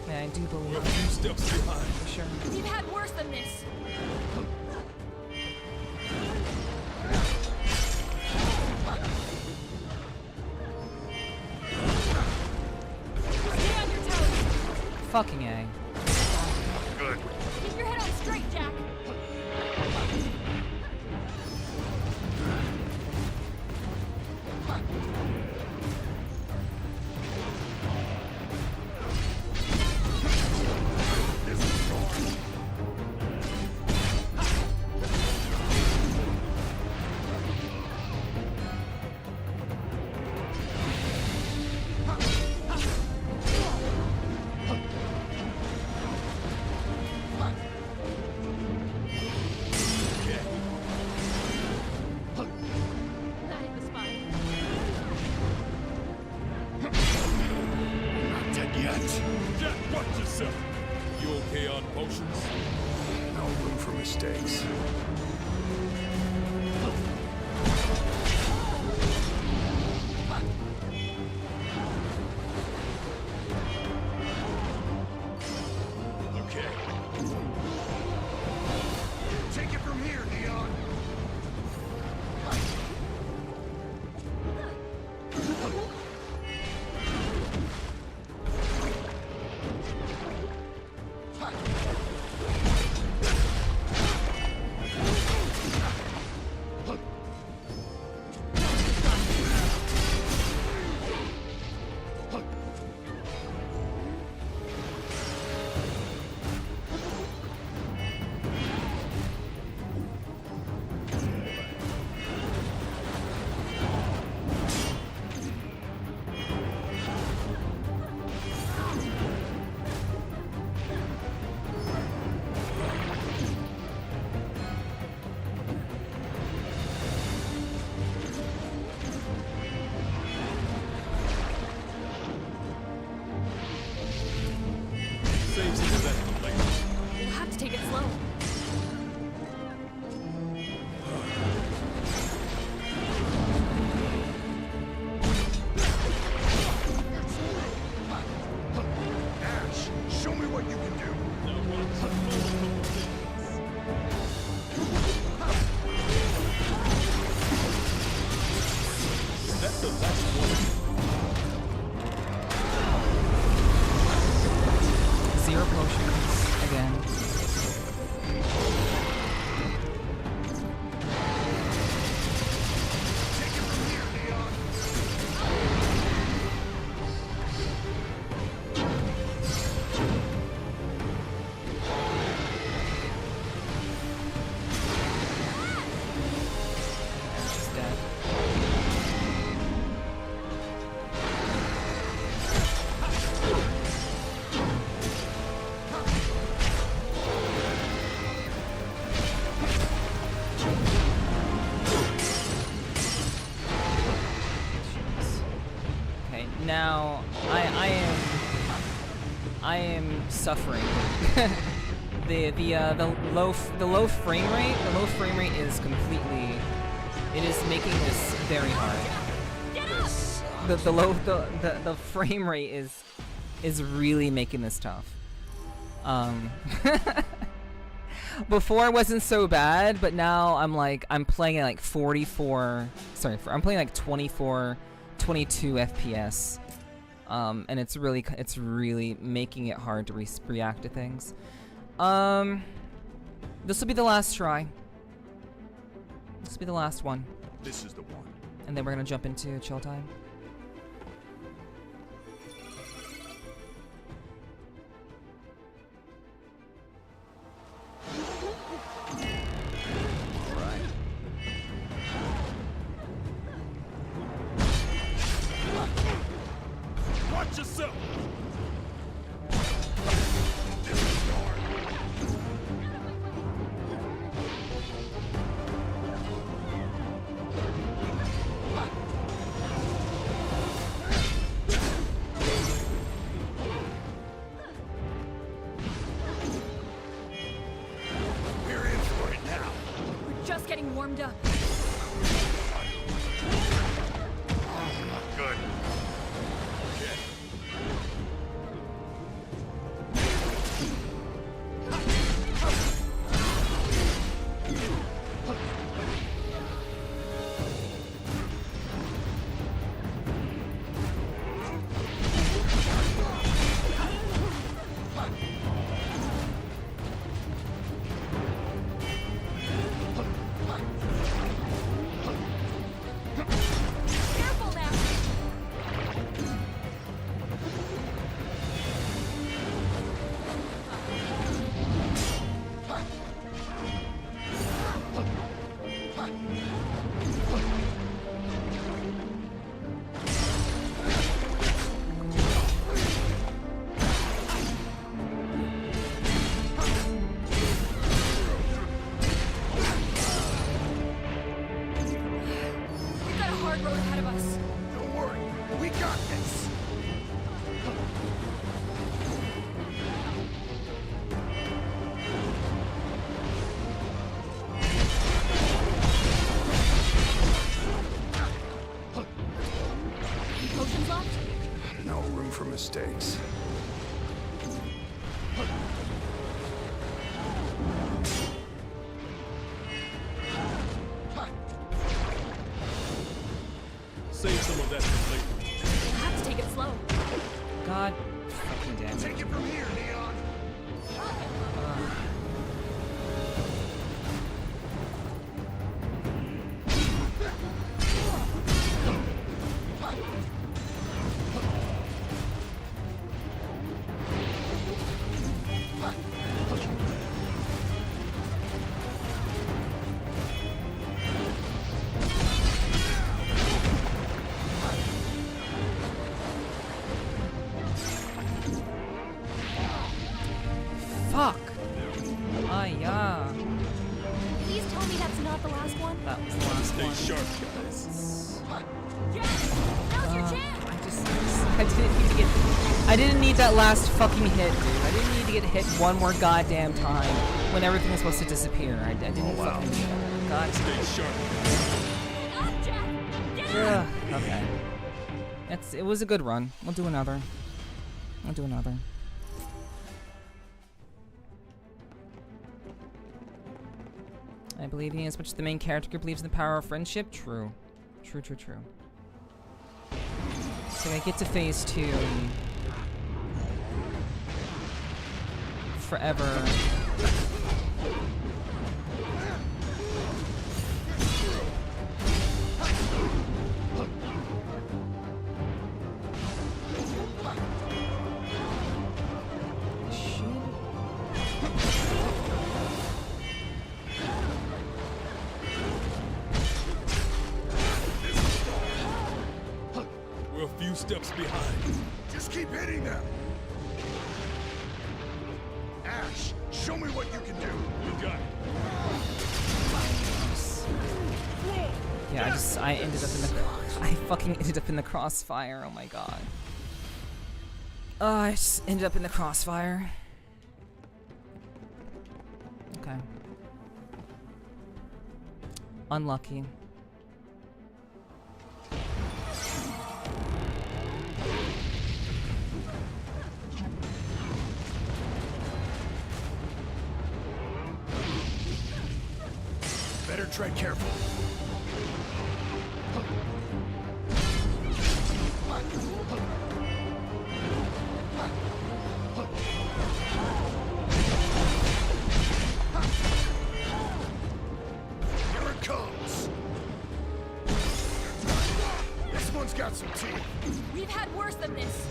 Yeah, I do We're believe a few steps behind. for sure. We've had worse than this. Stay on your toes. Fucking A. Good. Keep your head on straight, Jack. This is yours. yourself. You okay on potions? No room for mistakes. Okay. Take it from here, Neon. Saves the event for later. We'll have to take it slow. Ash, show me what you can do. Now watch the full things. Is that the last one? Zero potions again. Take it from here, Neon. She's dead. Okay, now I am suffering. the low frame rate is completely, it is making this very hard. The frame rate is really making this tough. Before it wasn't so bad, but now I'm playing at like 44, sorry, I'm playing like 24, 22 FPS. And it's really making it hard to react to things. This will be the last try. This will be the last one. This is the one. And then we're gonna jump into chill time. Watch yourself! We're in for it now. We're just getting warmed up. Not good. Okay. Careful now. We've got a hard road ahead of us. Don't worry. We got this. for mistakes. Save some of that for later. I have to take it slow. God fucking damn it. Take it from here, Neon. Fuck. Ah, yeah. Please tell me that's not the last one. That was the last Stay one. sharp, guys. Now's your chance. I didn't need that last fucking hit, dude. I didn't need to get hit one more goddamn time when everything was supposed to disappear. I didn't fucking need it. God. Stay sharp. Up, Jack. Ugh, okay. It was a good run. We'll do another. I'll do another. I believe in as much as the main character believes in the power of friendship. True. True, true, true. So I get to phase 2. Forever. We're a few steps behind. Just keep hitting them. Ash, show me what you can do. You got it. Yeah, I ended up in the I fucking ended up in the crossfire. Oh my god. Oh, I just ended up in the crossfire. Okay. Unlucky. Better tread careful. Here it comes. This one's got some teeth. We've had worse than this.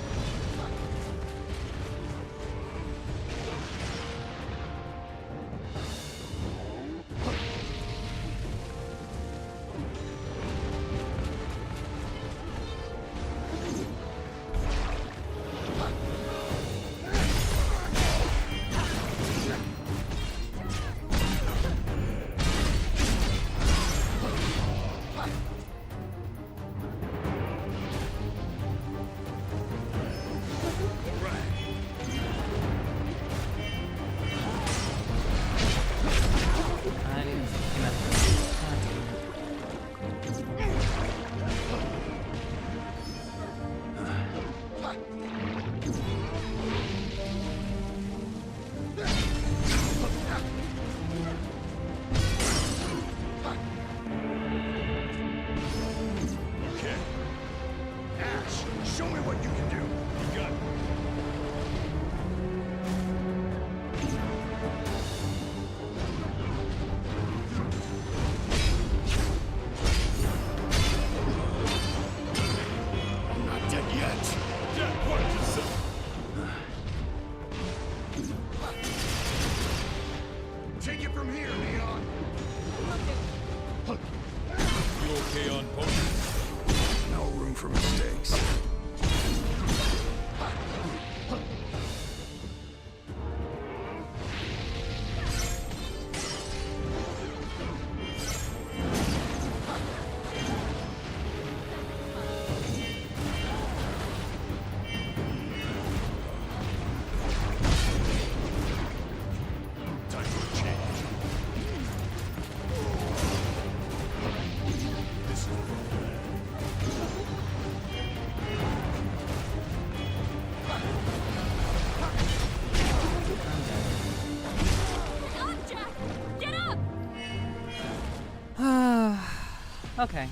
Okay.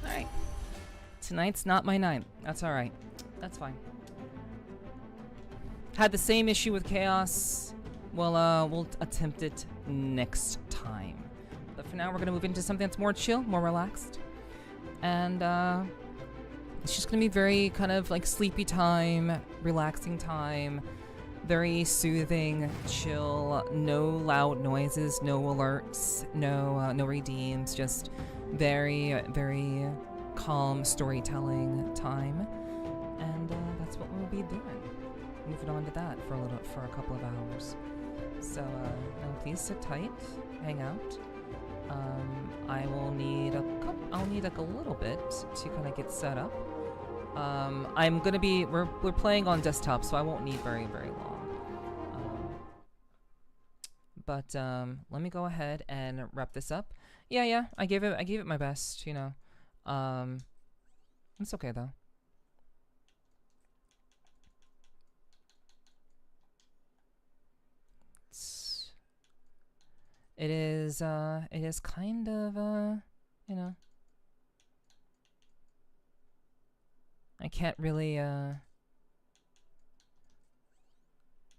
Alright. Tonight's not my night. That's alright. That's fine. Had the same issue with Chaos. Well, we'll attempt it next time. But for now, we're gonna move into something that's more chill, more relaxed. And, it's just gonna be very kind of like sleepy time, relaxing time, very soothing, chill, no loud noises, no alerts, no redeems, just very, very calm storytelling time. And that's what we'll be doing. Moving on to that for a couple of hours. So now please sit tight, hang out. I will need I'll need like a little bit to kind of get set up. I'm gonna be we're playing on desktop, so I won't need very long. But let me go ahead and wrap this up. Yeah, I gave it my best, you know. It's okay though. It is kind of you know, I can't really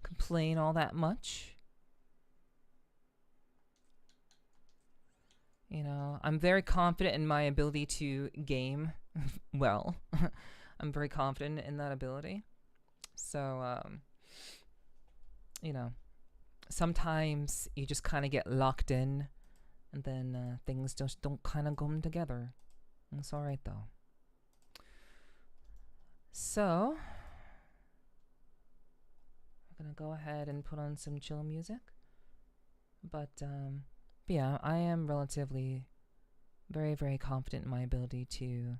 complain all that much. You know, I'm very confident in my ability to game well. I'm very confident in that ability. So, you know, sometimes you just kind of get locked in, and then things just don't kind of come together. It's alright though. So, I'm gonna go ahead and put on some chill music. But yeah, I am relatively very confident in my ability to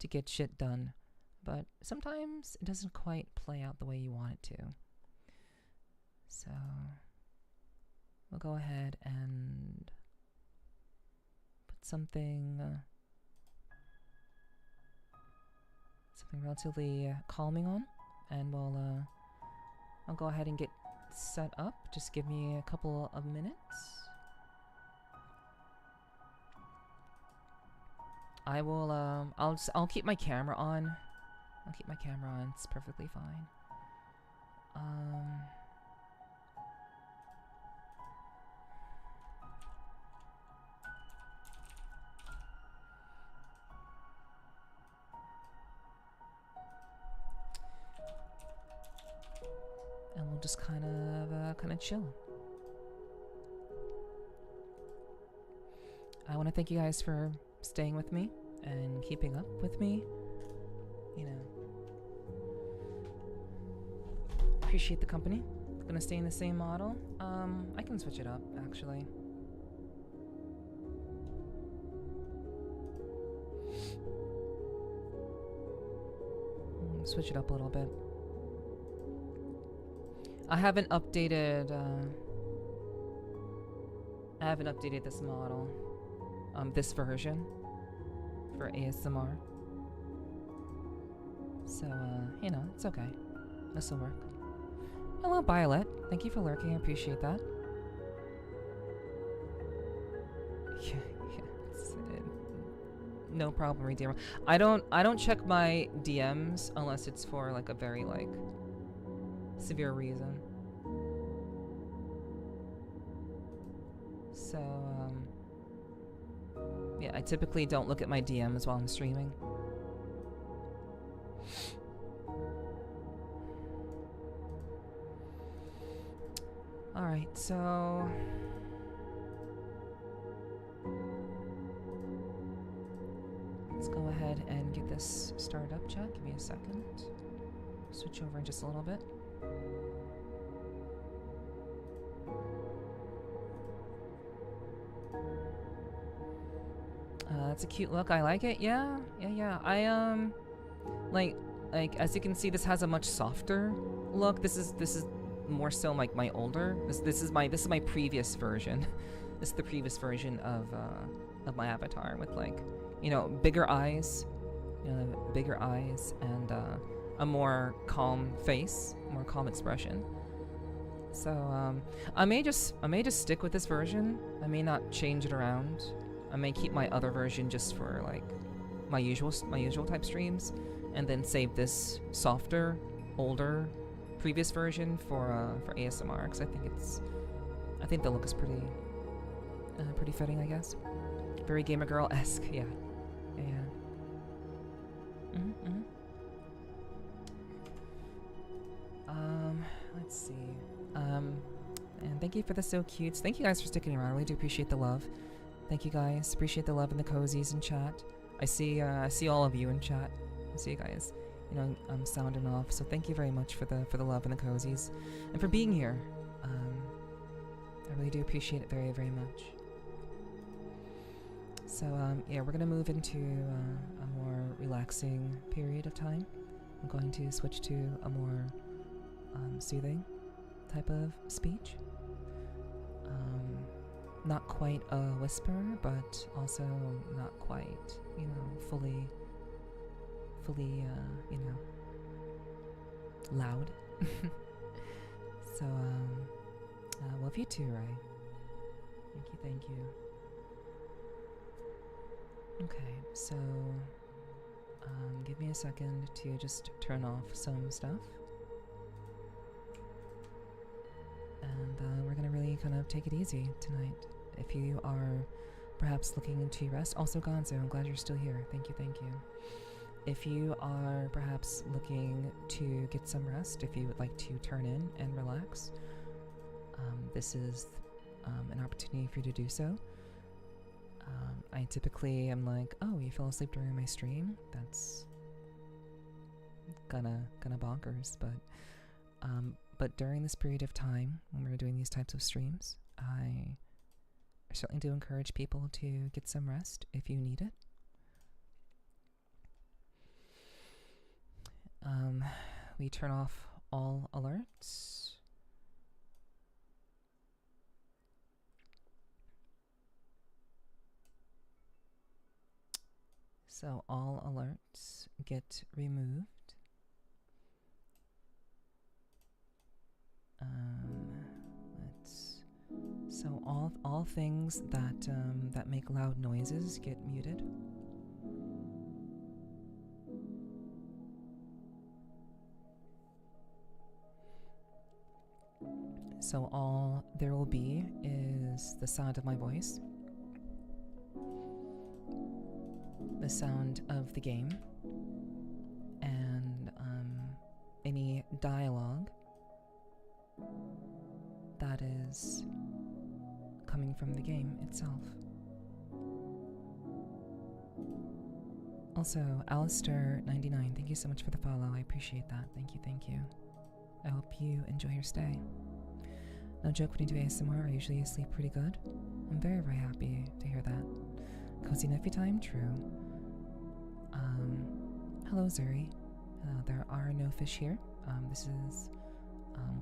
get shit done. But sometimes it doesn't quite play out the way you want it to. So, we'll go ahead and put something relatively calming on, and I'll go ahead and get set up. Just give me a couple of minutes. I will I'll keep my camera on. I'll keep my camera on. It's perfectly fine. And we'll just kind of chill. I want to thank you guys for staying with me and keeping up with me. You know, appreciate the company. Gonna stay in the same model. I can switch it up actually. Switch it up a little bit. I haven't updated this model, this version for ASMR. So, you know, it's okay. This'll work. Hello, Violet. Thank you for lurking. I appreciate that. Yeah, no problem, Redeemer. I don't check my DMs unless it's for like a very like severe reason. So, yeah, I typically don't look at my DMs while I'm streaming. Alright, so let's go ahead and get this started up, chat. Give me a second. Switch over just a little bit. That's a cute look. I like it. Yeah. I like as you can see, this has a much softer look. This is more so like my older. This is my previous version. This is the previous version of my avatar with like, you know, bigger eyes, and a more calm face, more calm expression. So I may just stick with this version. I may not change it around. I may keep my other version just for like my usual type streams, and then save this softer, older, previous version for ASMR, because I think the look is pretty fitting, I guess. Very gamer girl-esque, yeah. Let's see. And thank you for the so cutes. Thank you guys for sticking around. I really do appreciate the love. Thank you guys. Appreciate the love and the cozies in chat. I see all of you in chat. I see you guys. You know, I'm sounding off. So thank you very much for the love and the cozies, and for being here. I really do appreciate it very, very much. So yeah, we're gonna move into a more relaxing period of time. I'm going to switch to a more soothing type of speech. Not quite a whisper, but also not quite, you know, fully, you know, loud. So, love you too, Ray. Thank you. Okay, so, give me a second to just turn off some stuff. And we're gonna really kind of take it easy tonight. If you are perhaps looking to rest, also Gonzo, I'm glad you're still here. Thank you. If you are perhaps looking to get some rest, if you would like to turn in and relax, this is an opportunity for you to do so. I typically am like, oh, you fell asleep during my stream? That's gonna bonkers, but during this period of time when we're doing these types of streams, I certainly do encourage people to get some rest if you need it. We turn off all alerts. So all alerts get removed. So all things that make loud noises get muted. So all there will be is the sound of my voice, the sound of the game, and any dialogue that is coming from the game itself. Also, Alistair99, thank you so much for the follow. I appreciate that. Thank you. I hope you enjoy your stay. No joke, when you do ASMR, I usually sleep pretty good. I'm very, very happy to hear that. Cozy Nephi time? True. Hello, Zuri. There are no fish here. This is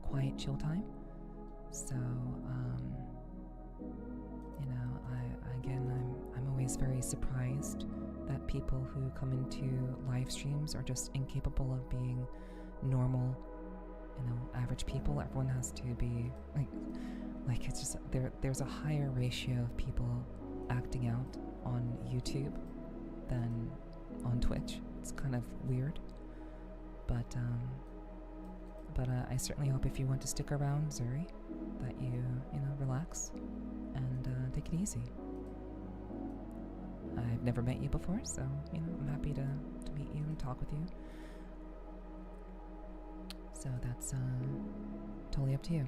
quiet chill time. So, you know, I'm always very surprised that people who come into live streams are just incapable of being normal, you know, average people. Everyone has to be like it's just there's a higher ratio of people acting out on YouTube than on Twitch. It's kind of weird, but I certainly hope if you want to stick around, Zuri, that you know, relax and take it easy. I've never met you before, so, you know, I'm happy to meet you and talk with you. So that's totally up to you.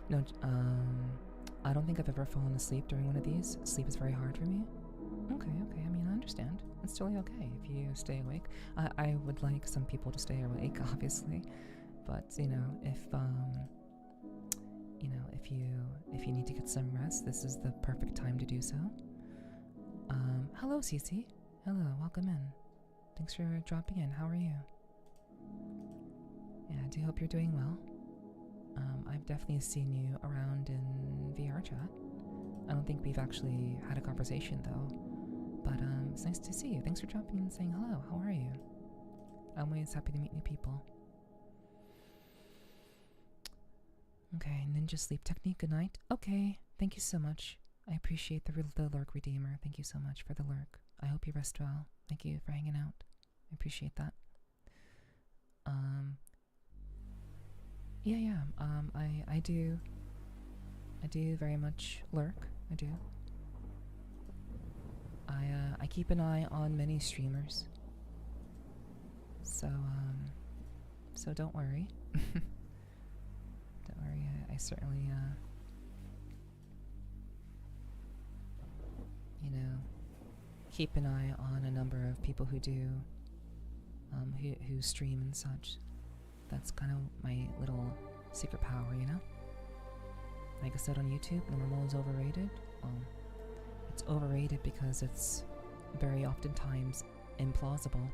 No, I don't think I've ever fallen asleep during one of these. Sleep is very hard for me. Okay, I mean, I understand. It's totally okay if you stay awake. I would like some people to stay awake, obviously, but you know, if you need to get some rest, this is the perfect time to do so. Hello, Cece. Hello, welcome in. Thanks for dropping in. How are you? Yeah, I do hope you're doing well. I've definitely seen you around in VR chat. I don't think we've actually had a conversation though. But it's nice to see you. Thanks for dropping in and saying hello. How are you? I'm always happy to meet new people. Okay, ninja sleep technique. Good night. Okay, thank you so much. I appreciate the lurk, Redeemer. Thank you so much for the lurk. I hope you rest well. Thank you for hanging out. I appreciate that. Yeah. I do very much lurk. I do. I keep an eye on many streamers. So don't worry. Don't worry. I certainly you know, keep an eye on a number of people who do who stream and such. That's kind of my little secret power, you know? Like I said on YouTube, normal is overrated. It's overrated because it's very oftentimes implausible.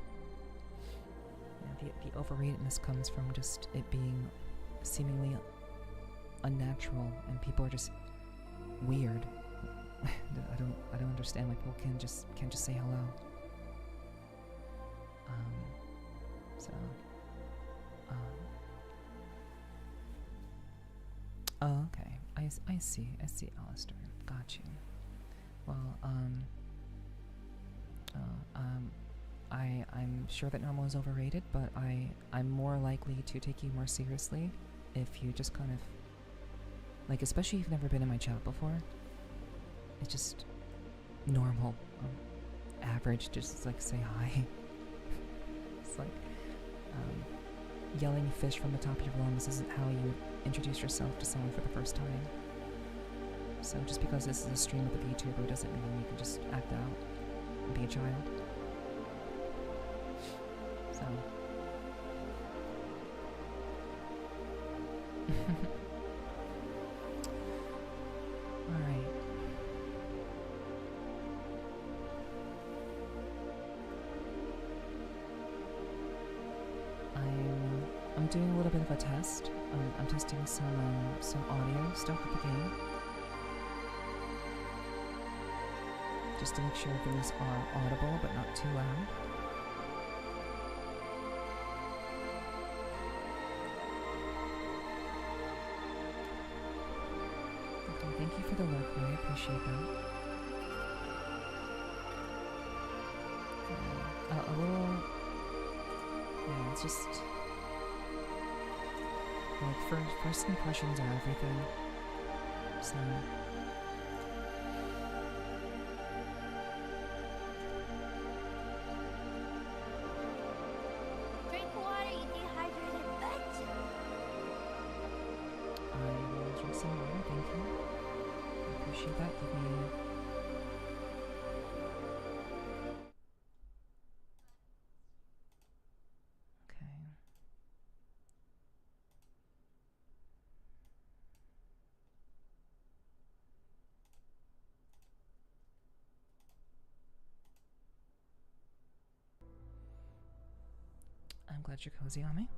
Yeah, the overratedness comes from just it being seemingly unnatural, and people are just weird. I don't understand why people can't just say hello. Oh, okay. I see, Alistair. Got you. Well, I'm sure that normal is overrated, but I'm more likely to take you more seriously if you just kind of, like, especially if you've never been in my chat before. It's just normal, average, just like say hi. It's like, yelling fish from the top of your lungs isn't how you introduce yourself to someone for the first time. So just because this is a stream with a VTuber doesn't mean you can just act out and be a child. So. Alright. I'm doing a little bit of a test. I'm testing some audio stuff with the game, just to make sure things are audible but not too loud. Okay, thank you for the work, Ray. I appreciate that. A little, yeah, it's just. Like, first impressions are everything, so... Drink water, you dehydrated bitch. I will drink some water, thank you. I appreciate that. Give me... Okay. I'm glad you're cozy on me.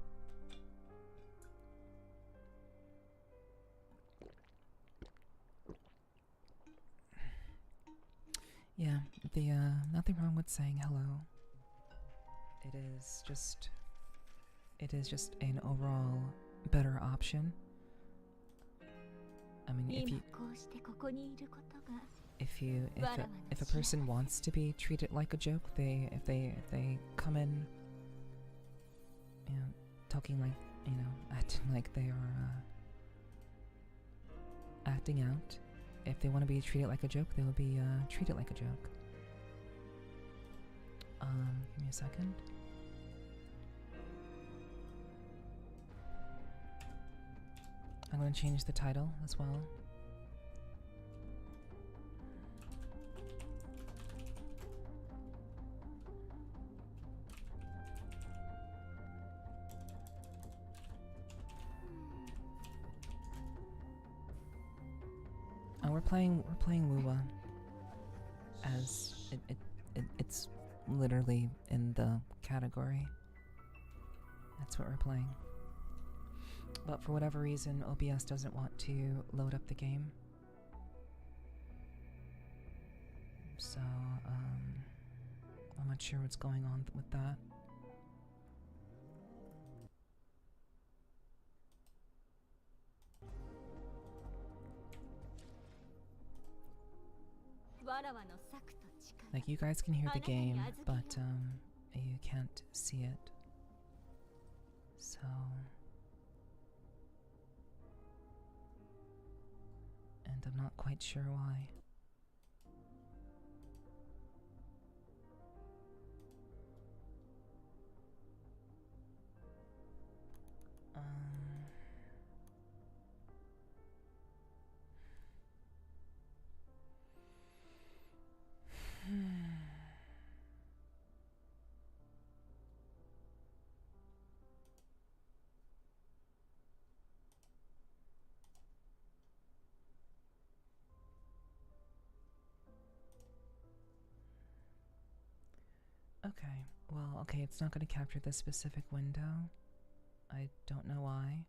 Yeah, nothing wrong with saying hello. It is just an overall better option. I mean, if a person wants to be treated like a joke, if they come in, you know, talking like, you know, acting like they are acting out. If they want to be treated like a joke, they will be treated like a joke. Give me a second. I'm going to change the title as well. We're playing Wuwa, as it's literally in the category. That's what we're playing. But for whatever reason, OBS doesn't want to load up the game. So, I'm not sure what's going on with that. Like, you guys can hear the game, but you can't see it. So and I'm not quite sure why. Okay, well, okay, it's not going to capture this specific window. I don't know why.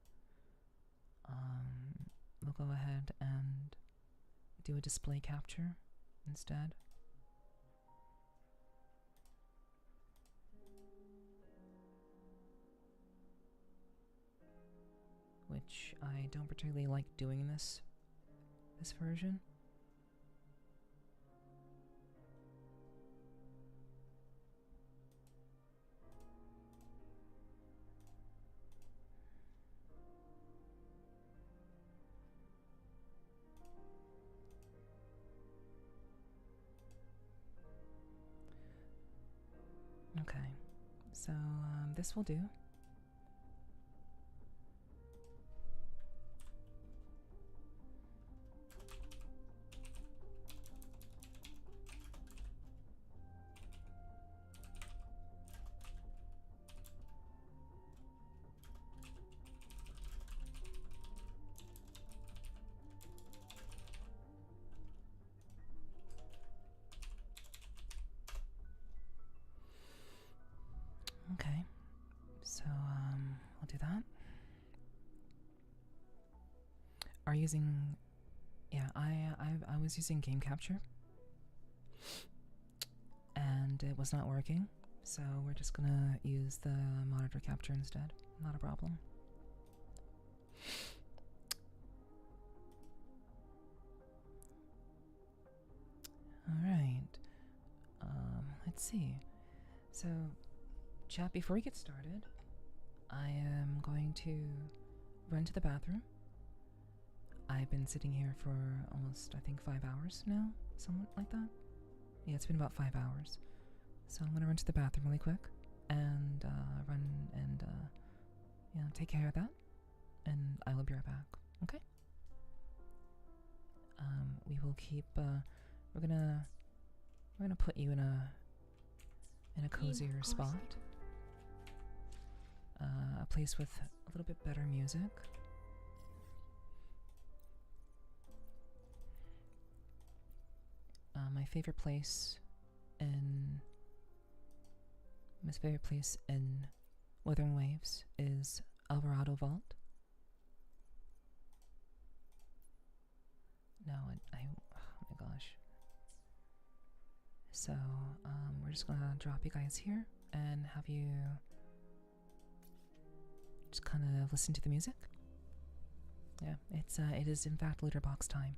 We'll go ahead and do a display capture instead. Which I don't particularly like doing this version. Okay, so this will do. Okay, so I'll do that. Are you using? Yeah, I was using game capture, and it was not working. So we're just gonna use the monitor capture instead. Not a problem. All right. Let's see. So, chat, before we get started, I am going to run to the bathroom. I've been sitting here for almost, I think, 5 hours now, something like that. Yeah, it's been about 5 hours. So I'm gonna run to the bathroom really quick and run and you know, take care of that, and I will be right back. Okay. We will keep. We're gonna put you in a cozier spot. A place with a little bit better music. My favorite place in Wuthering Waves is Alvarado Vault. No, oh my gosh. So, we're just gonna drop you guys here and have you just kind of listen to the music. Yeah, it is in fact litter box time.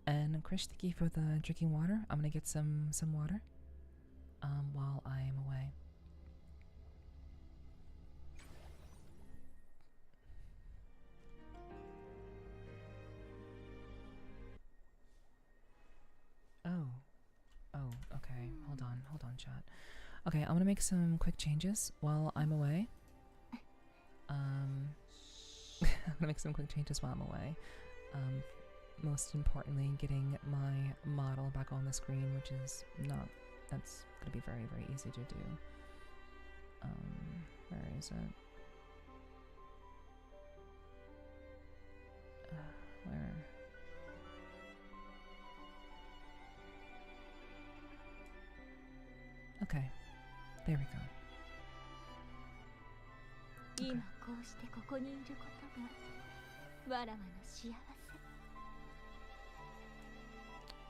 And Krish, thank you for the drinking water. I'm gonna get some water while I am away. Oh, okay. Hold on, chat. Okay, I'm gonna make some quick changes while I'm away. I'm gonna make some quick changes while I'm away. Most importantly, getting my model back on the screen, which is not, that's gonna be very, very easy to do. Where is it? Where? Okay, there we go. Okay.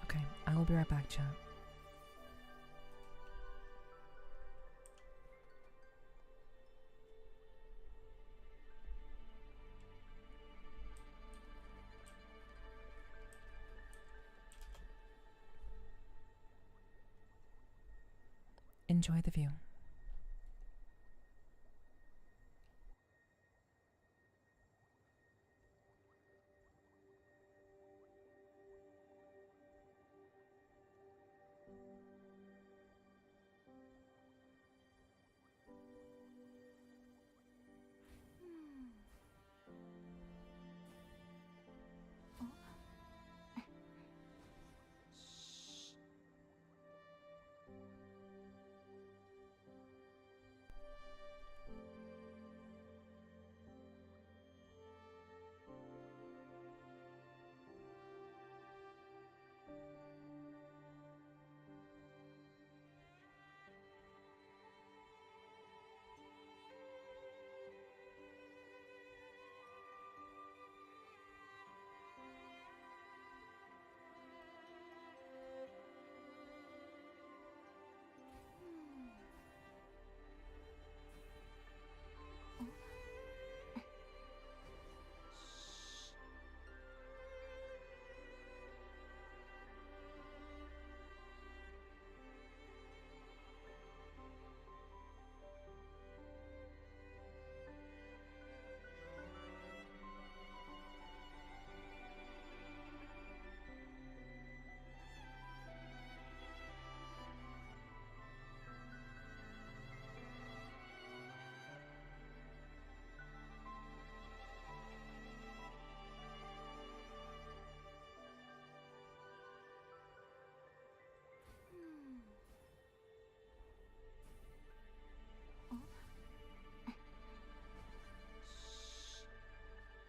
Okay, I will be right back, chat. Enjoy the view.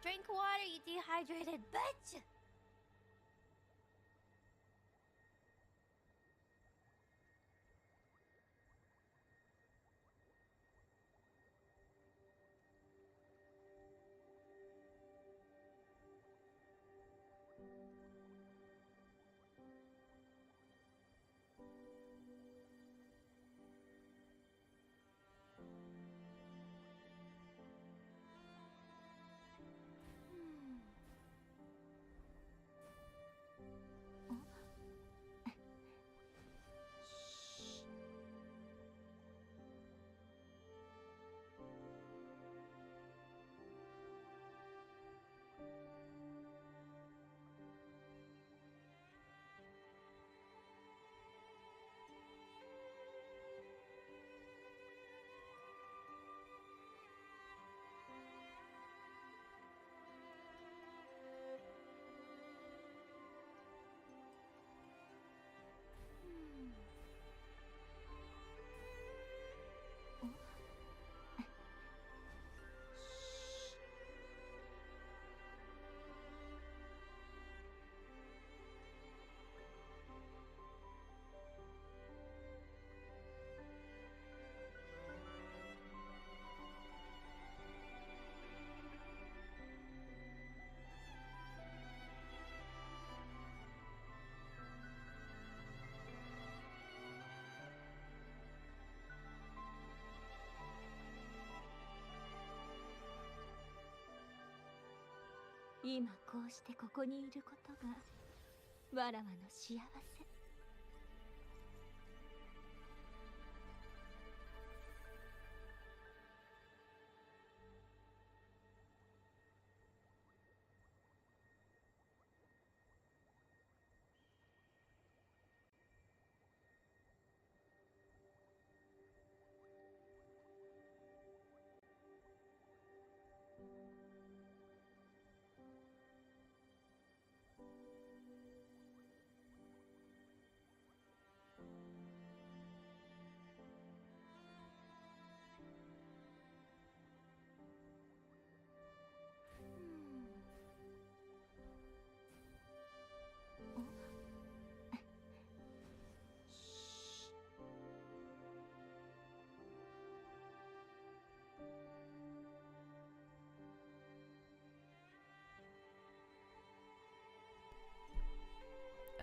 Drink water, you dehydrated bitch!今こうしてここにいることがわらわの幸せ。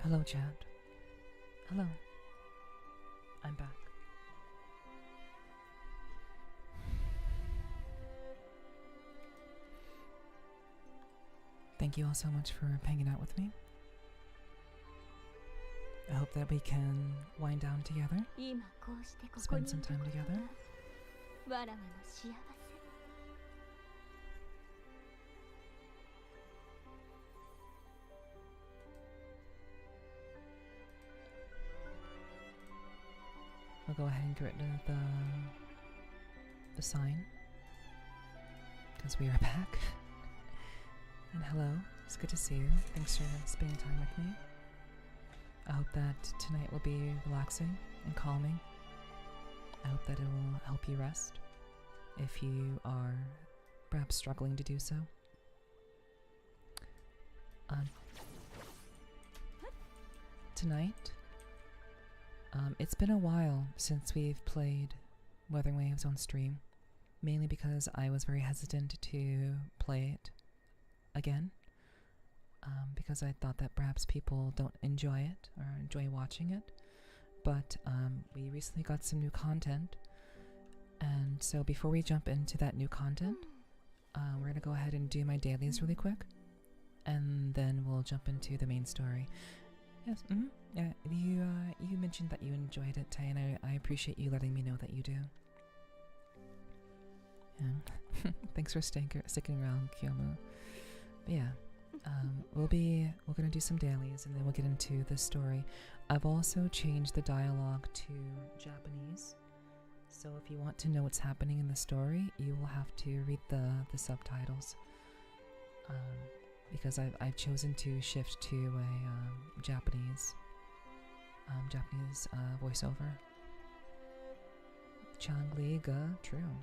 Hello, Chad. Hello. I'm back. Thank you all so much for hanging out with me. I hope that we can wind down together, 今こうしてここ spend にい some る time こと together. がわらわの幸せ。 We'll go ahead and get rid of the sign, because we are back. And hello, it's good to see you. Thanks for spending time with me. I hope that tonight will be relaxing and calming. I hope that it will help you rest if you are perhaps struggling to do so. Tonight, it's been a while since we've played Wuthering Waves on stream, mainly because I was very hesitant to play it again, because I thought that perhaps people don't enjoy it or enjoy watching it. But we recently got some new content, and so before we jump into that new content, we're gonna go ahead and do my dailies really quick, and then we'll jump into the main story. Yes, yeah, you mentioned that you enjoyed it, Tay, and I appreciate you letting me know that you do. Yeah. Thanks for sticking around, Kyomu. But yeah, we're gonna do some dailies, and then we'll get into the story. I've also changed the dialogue to Japanese, so if you want to know what's happening in the story, you will have to read the subtitles. Because I've chosen to shift to a Japanese voiceover. Changli ga, true.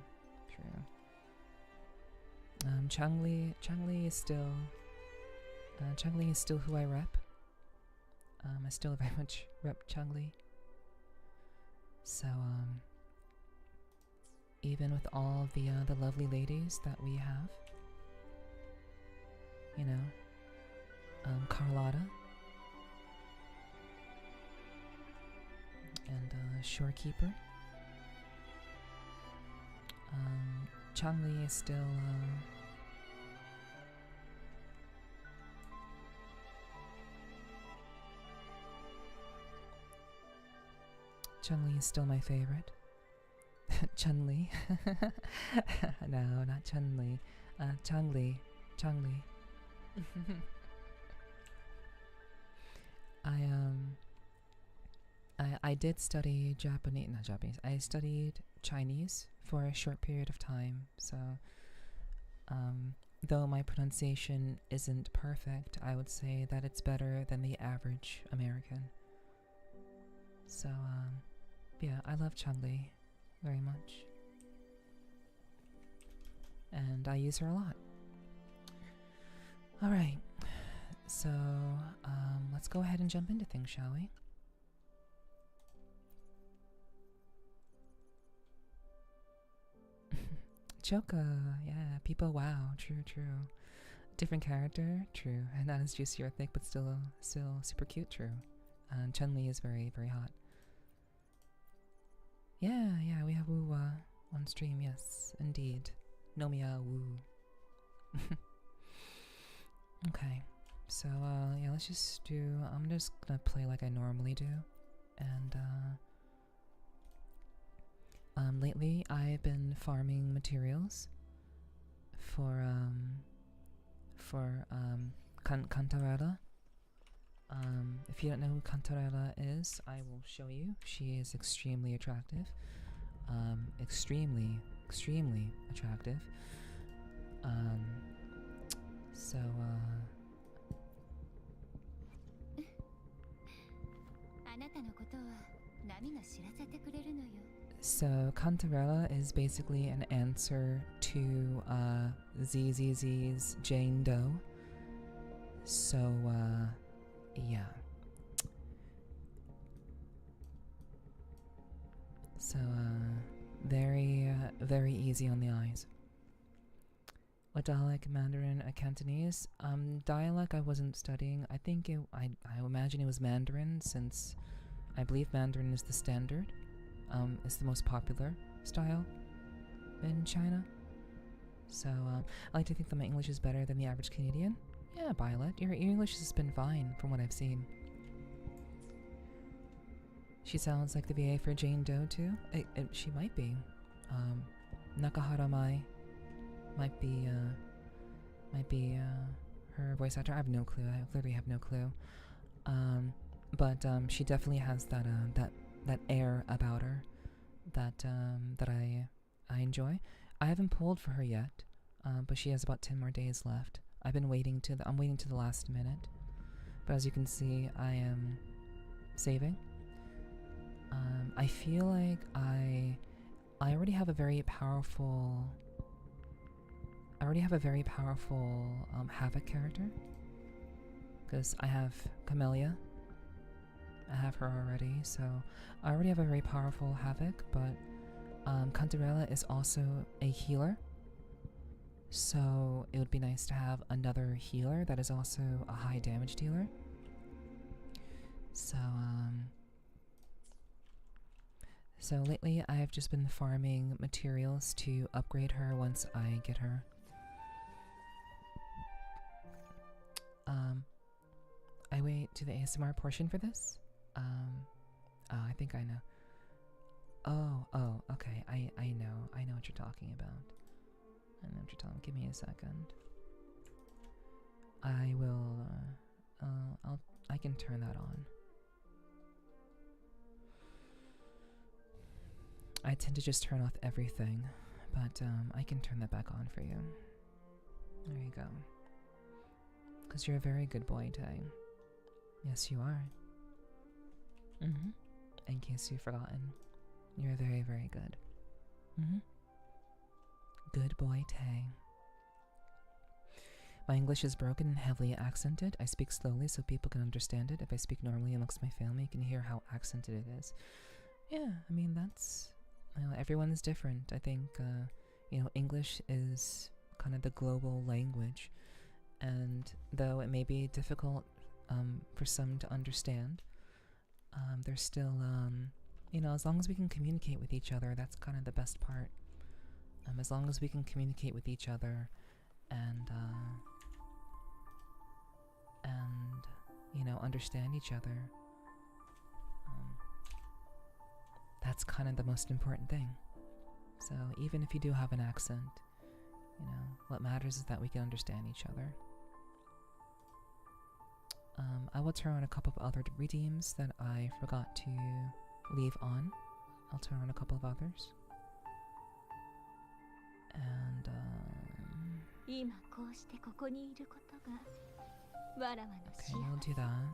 Changli is still who I rep. I still very much rep Changli. So even with all the lovely ladies that we have, you know, Carlotta and Shorekeeper. Changli is still Chun-Li is still my favorite. Chun-Li. No, not Chun-Li. Chang-Li. Chang-Li. I did study not Japanese. I studied Chinese for a short period of time, so though my pronunciation isn't perfect, I would say that it's better than the average American. So yeah, I love Chun-Li very much, and I use her a lot. Alright, so let's go ahead and jump into things, shall we? Choka, yeah, people, wow, true. Different character, true, and not as juicy or thick, but still super cute, true. And Chun-Li is very, very hot. Yeah, we have Woo on stream, yes, indeed. Nomiya Woo. Okay, so yeah, let's just do. I'm just gonna play like I normally do, and lately I've been farming materials for Cantarella. If you don't know who Cantarella is, I will show you. She is extremely attractive. Extremely attractive. So, so Cantarella is basically an answer to ZZZ's Jane Doe. So, yeah. So, very easy on the eyes. What dialect? Mandarin, Cantonese? Dialect I wasn't studying. I think I imagine it was Mandarin, since I believe Mandarin is the standard. It's the most popular style in China. So, I like to think that my English is better than the average Canadian. Yeah, Violet, your English has been fine from what I've seen. She sounds like the VA for Jane Doe too. She might be. Nakahara Mai might be her voice actor. I have no clue. I literally have no clue. But she definitely has that air about her that I enjoy. I haven't pulled for her yet, but she has about 10 more days left. I'm waiting to the last minute. But as you can see, I am saving. I feel like I already have a very powerful Havoc character, because I have Camellia. I have her already, so I already have a very powerful Havoc, but Cantarella is also a healer, so it would be nice to have another healer that is also a high damage dealer. So lately I have just been farming materials to upgrade her once I get her. I wait to the ASMR portion for this. I think I know. Oh, okay. I know what you're talking about. I know what you're talking. Give me a second. I will. I can turn that on. I tend to just turn off everything, but I can turn that back on for you. There you go. Because you're a very good boy, Tay. Yes, you are. In case you've forgotten, you're very, very good. Good boy, Tay. My English is broken and heavily accented. I speak slowly so people can understand it. If I speak normally amongst my family, you can hear how accented it is. Yeah, I mean, that's... everyone is different. I think, English is kind of the global language. And though it may be difficult for some to understand, there's still, as long as we can communicate with each other, that's kind of the best part. As long as we can communicate with each other and understand each other, that's kind of the most important thing. So even if you do have an accent, what matters is that we can understand each other. I will turn on a couple of other redeems that I forgot to leave on. I'll turn on a couple of others. And, okay, we'll do that.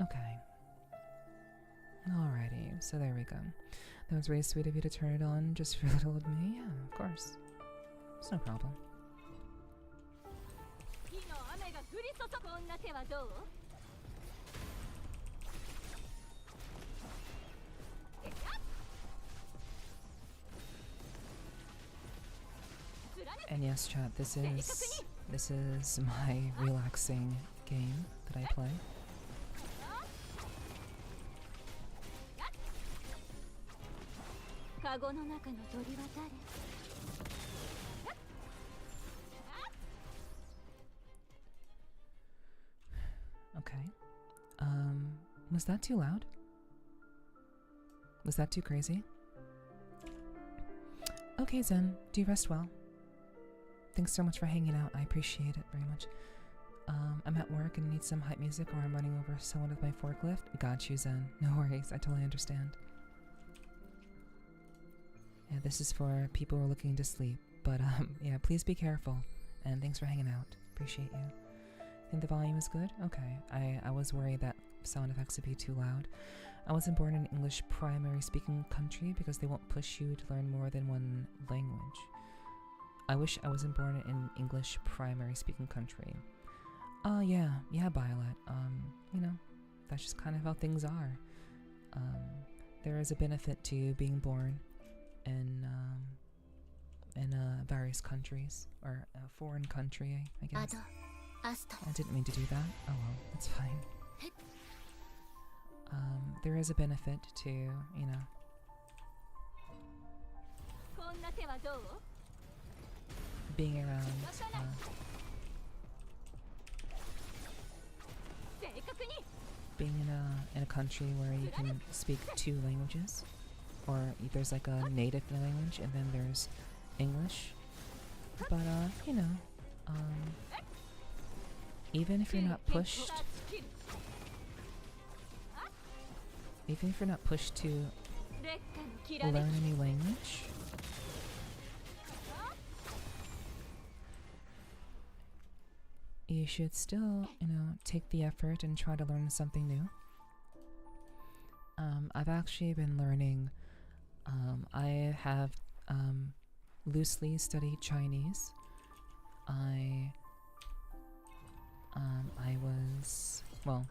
Okay. Alrighty, so there we go. That was really sweet of you to turn it on just for little of me. Yeah, of course. It's no problem. And yes, chat, this is my relaxing game that I play. Okay. Was that too loud? Was that too crazy? Okay, Zen. Do rest well. Thanks so much for hanging out. I appreciate it very much. I'm at work and need some hype music, or I'm running over someone with my forklift. Got you, Zen. No worries. I totally understand. Yeah, this is for people who are looking to sleep. But, yeah, please be careful. And thanks for hanging out. Appreciate you. Think the volume is good? Okay. I was worried that sound effects would be too loud. I wasn't born in an English primary speaking country because they won't push you to learn more than one language. I wish I wasn't born in English primary speaking country. Yeah, Violet. That's just kind of how things are. There is a benefit to being born in various countries, or a foreign country, I guess. I didn't mean to do that. Oh well, that's fine. There is a benefit to, being around being in a country where you can speak 2 languages, or there's like a native language and then there's English. But you know, even if you're not pushed, to learn a new language, you should still, you know, take the effort and try to learn something new. I've actually been learning, I have loosely studied Chinese. I was, well,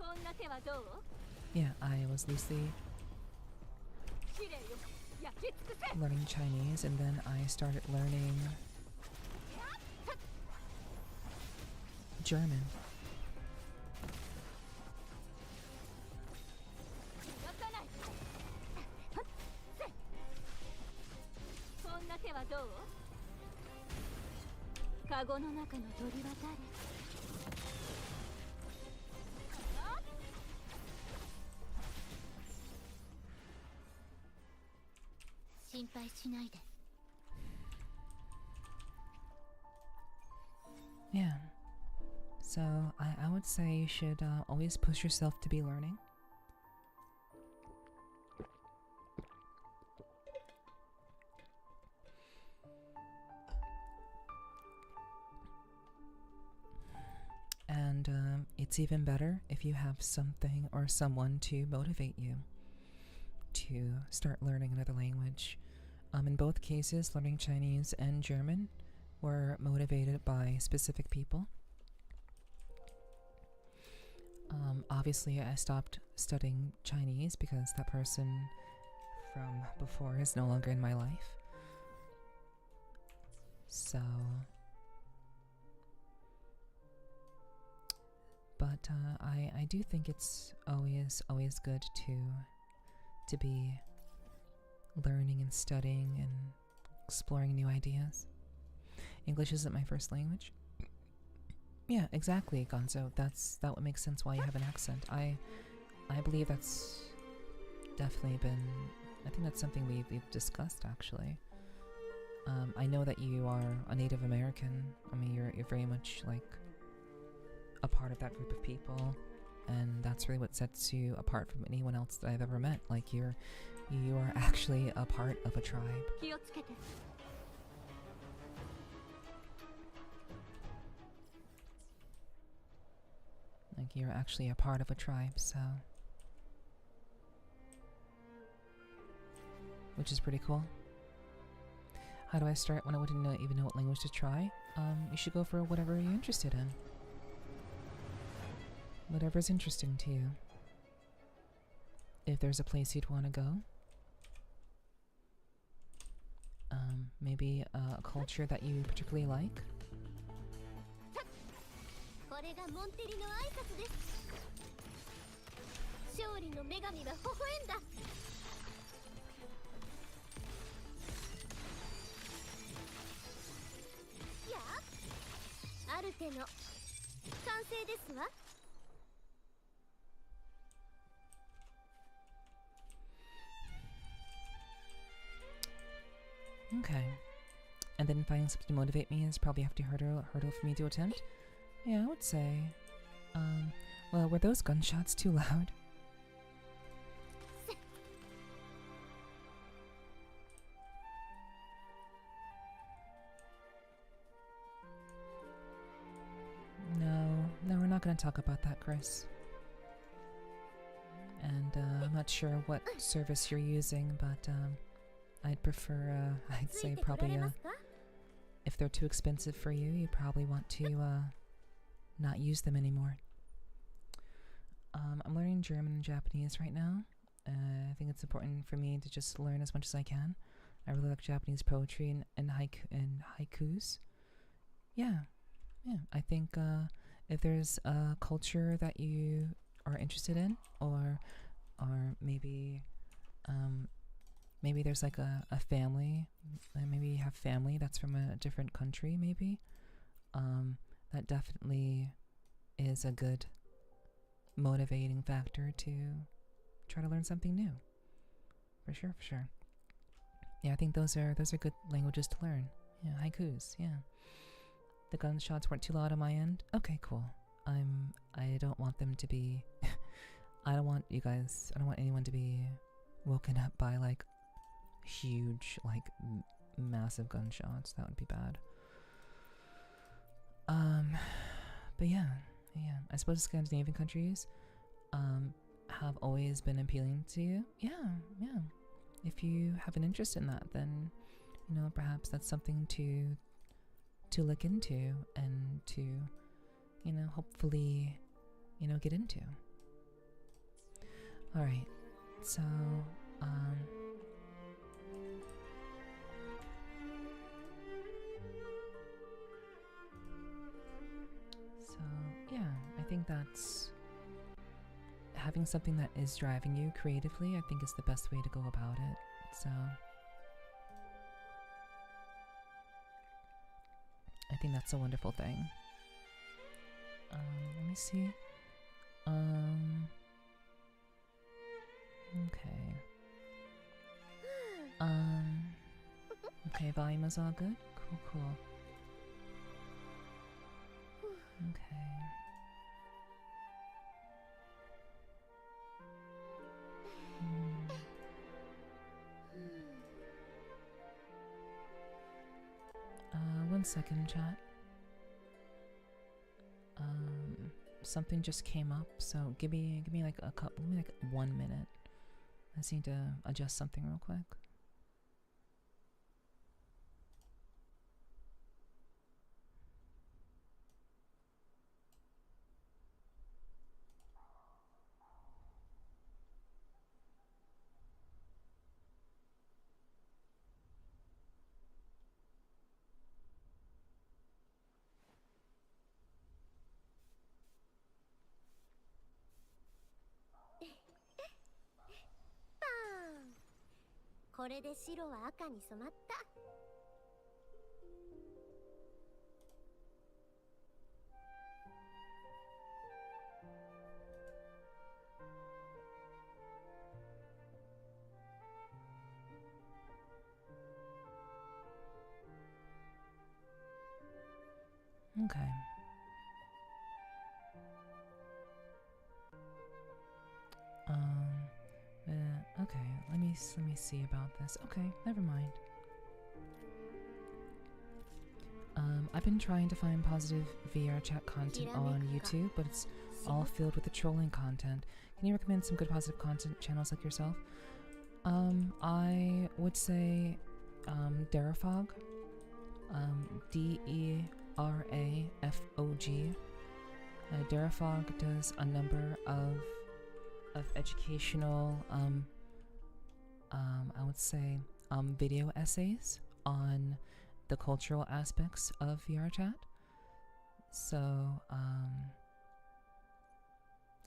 yeah, I was loosely learning Chinese, and then I started learning German. Yeah. So I would say you should always push yourself to be learning. And it's even better if you have something or someone to motivate you to start learning another language. In both cases, learning Chinese and German were motivated by specific people. Obviously, I stopped studying Chinese because that person from before is no longer in my life. So, but I do think it's always good to be learning and studying and exploring new ideas. English isn't my first language. Yeah, exactly, Gonzo. That would make sense why you have an accent. I believe that's definitely been. I think that's something we've discussed actually. I know that you are a Native American. I mean, you're very much like a part of that group of people, and that's really what sets you apart from anyone else that I've ever met. Like you are actually a part of a tribe. Like you're actually a part of a tribe, so which is pretty cool. How do I start when I wouldn't even know what language to try? You should go for whatever you're interested in. Whatever's interesting to you. If there's a place you'd want to go. Maybe a culture that you particularly like. Okay. And then finding something to motivate me is probably after hurdle for me to attempt. Yeah, I would say. Well, were those gunshots too loud? No, we're not going to talk about that, Chris. And I'm not sure what service you're using, but I'd prefer, I'd say probably, if they're too expensive for you, you probably want to not use them anymore. I'm learning German and Japanese right now. I think it's important for me to just learn as much as I can. I really like Japanese poetry and haikus. Yeah. I think if there's a culture that you are interested in, or maybe maybe there's like a family, maybe you have family that's from a different country, maybe that definitely is a good motivating factor to try to learn something new. For sure, for sure. Yeah, I think those are good languages to learn. Yeah, haikus. Yeah. The gunshots weren't too loud on my end. Okay, cool. I don't want them to be. I don't want anyone to be woken up by like huge, like massive gunshots. That would be bad. But yeah. I suppose Scandinavian countries have always been appealing to you. Yeah. If you have an interest in that, then perhaps that's something to look into and to hopefully get into. All right. So yeah, I think that's having something that is driving you creatively, I think is the best way to go about it. So I think that's a wonderful thing. Let me see. Okay. Okay, volume is all good? Cool. Okay. One second, chat. Something just came up, so give me like 1 minute. I just need to adjust something real quick. Bam! これで白は赤に染まった。Okay. Okay, let me see about this. Okay, never mind. I've been trying to find positive VR chat content on YouTube, but it's all filled with the trolling content. Can you recommend some good positive content channels like yourself? I would say Derafog. DERAFOG. Derafog does a number of educational I would say video essays on the cultural aspects of VR chat. So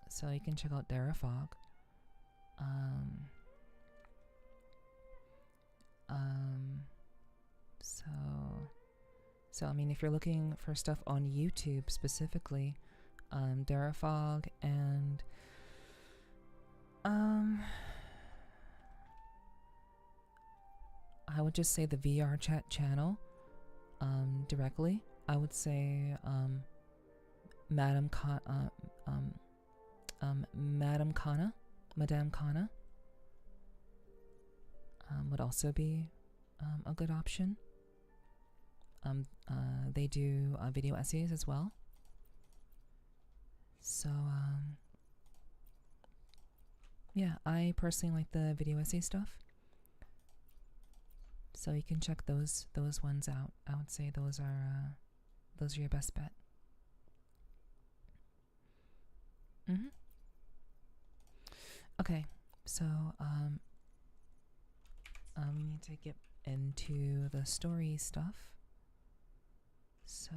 so you can check out Derafog. So I mean, if you're looking for stuff on YouTube specifically, Derafog and I would just say the VR chat channel directly. I would say Madame Kana would also be a good option. They do video essays as well. So yeah, I personally like the video essay stuff. So you can check those ones out. I would say those are your best bet. Okay, so we need to get into the story stuff. So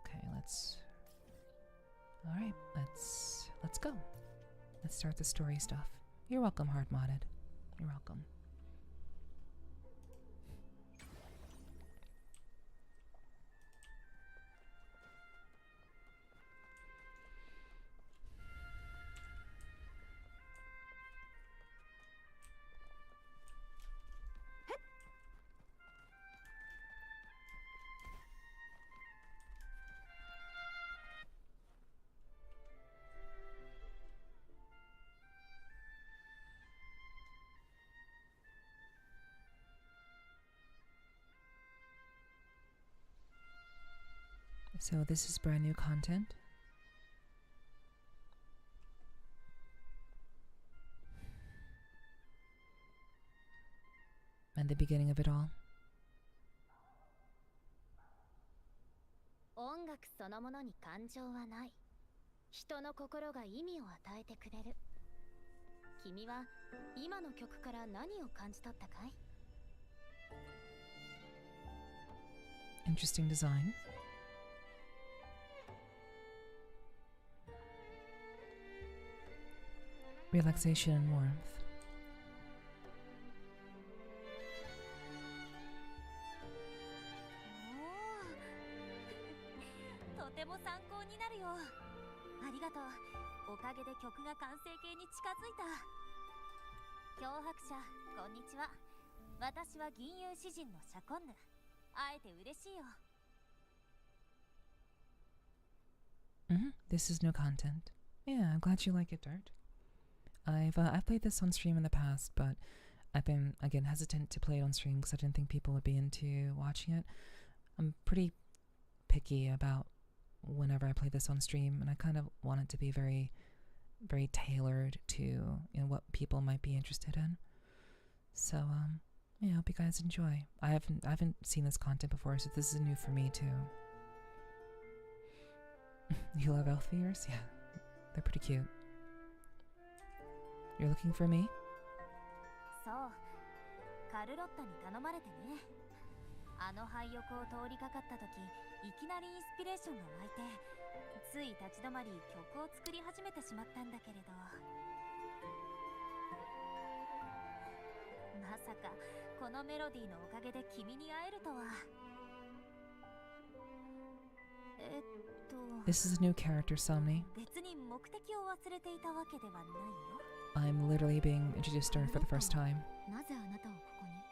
okay, all right, let's go. Let's start the story stuff. You're welcome, Hard Modded. You're welcome. So this is brand new content. And the beginning of it all. 音楽そのものに感情はない。人の心が意味を与えてくれる。君は今の曲から何を感じ取ったかい？ Interesting design. Relaxation and warmth. とても参考になるよ。ありがとう。おかげで曲が完成形に近づいた。漂白者、こんにちは。私は銀融詩人のシャコンヌ。会えて嬉しいよ。This is new content. Yeah, I'm glad you like it, Dirt. I've played this on stream in the past, but I've been again hesitant to play it on stream because I didn't think people would be into watching it. I'm pretty picky about whenever I play this on stream, and I kind of want it to be very, very tailored to what people might be interested in. So yeah, I hope you guys enjoy. I haven't seen this content before, so this is new for me too. You love elf ears? Yeah, they're pretty cute. You're looking for me? そう、カルロッタに頼まれてね。あの廃屋を通りかかった時、いきなりインスピレーションが湧いて、つい立ち止まり曲を作り始めてしまったんだけれど、まさかこのメロディーのおかげで君に会えるとは。This is a new character, Somni. 別に目的を忘れていたわけではないよ。I'm literally being introduced to her for the first time. なぜあなたをここに？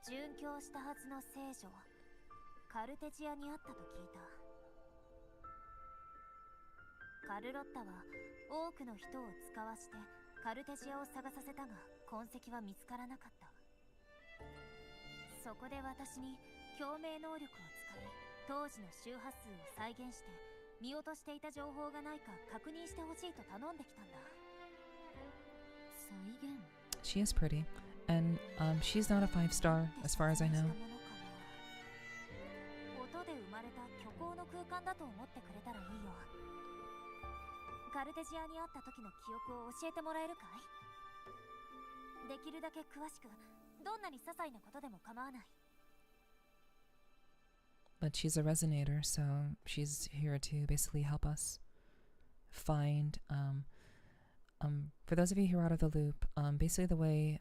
殉教したはずの聖女、カルテジアにあったと聞いた。カルロッタは多くの人を使わしてカルテジアを探させたが痕跡は見つからなかった。そこで私に共鳴能力を使い、当時の周波数を再現して見落としていた情報がないか確認してほしいと頼んできたんだ。再現？ She is pretty, and she's not a 5-star as far as I know. 音で生まれた虚構の空間だと思ってくれたらいいよ。カルテジアにあった時の記憶を教えてもらえるかい？できるだけ詳しく、どんなに些細なことでも構わない。But she's a resonator, so she's here to basically help us find. For those of you who are out of the loop, basically the way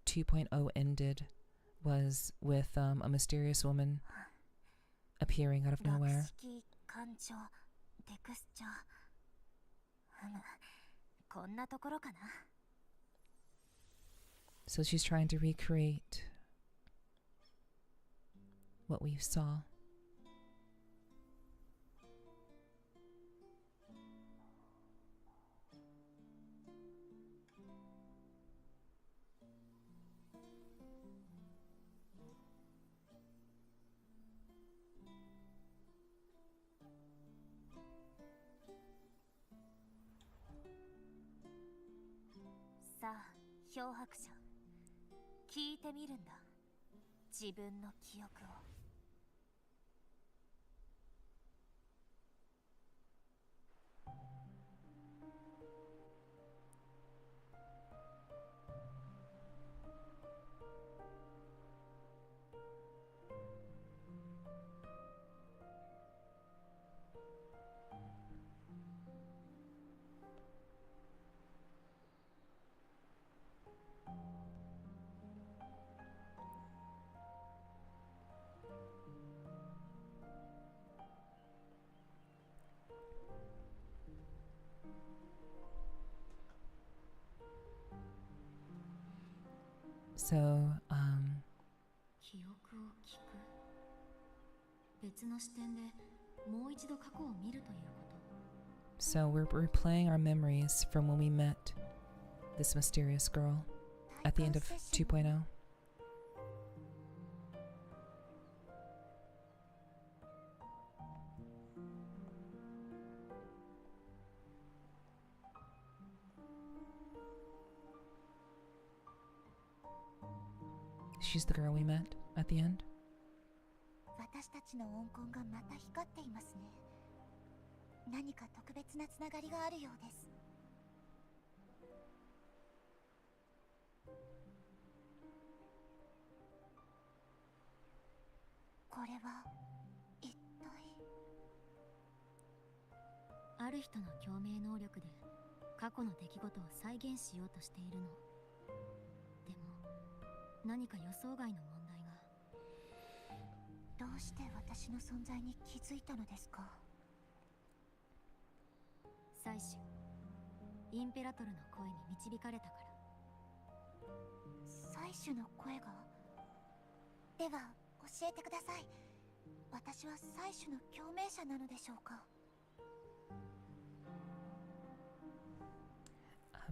2.0 ended was with a mysterious woman appearing out of nowhere. So she's trying to recreate what we saw. Sa, 漂白者、聞いてみるんだ。自分の記憶を。So, 記憶を聞く。別の視点でもう一度過去を見るということ。so we're replaying our memories from when we met this mysterious girl at the end of 2.0. she's the girl we met at the end. 私たちの温魂がまた光っていますね。何か特別なつながりがあるようです。これは一体。ある人の共鳴能力で過去の出来事を再現しようとしているの。でも何か予想外の問題が。どうして私の存在に気づいたのですか？採取インペラトルの声に導かれたから。採取の声が。では教えてください。私は採取の共鳴者なのでしょうか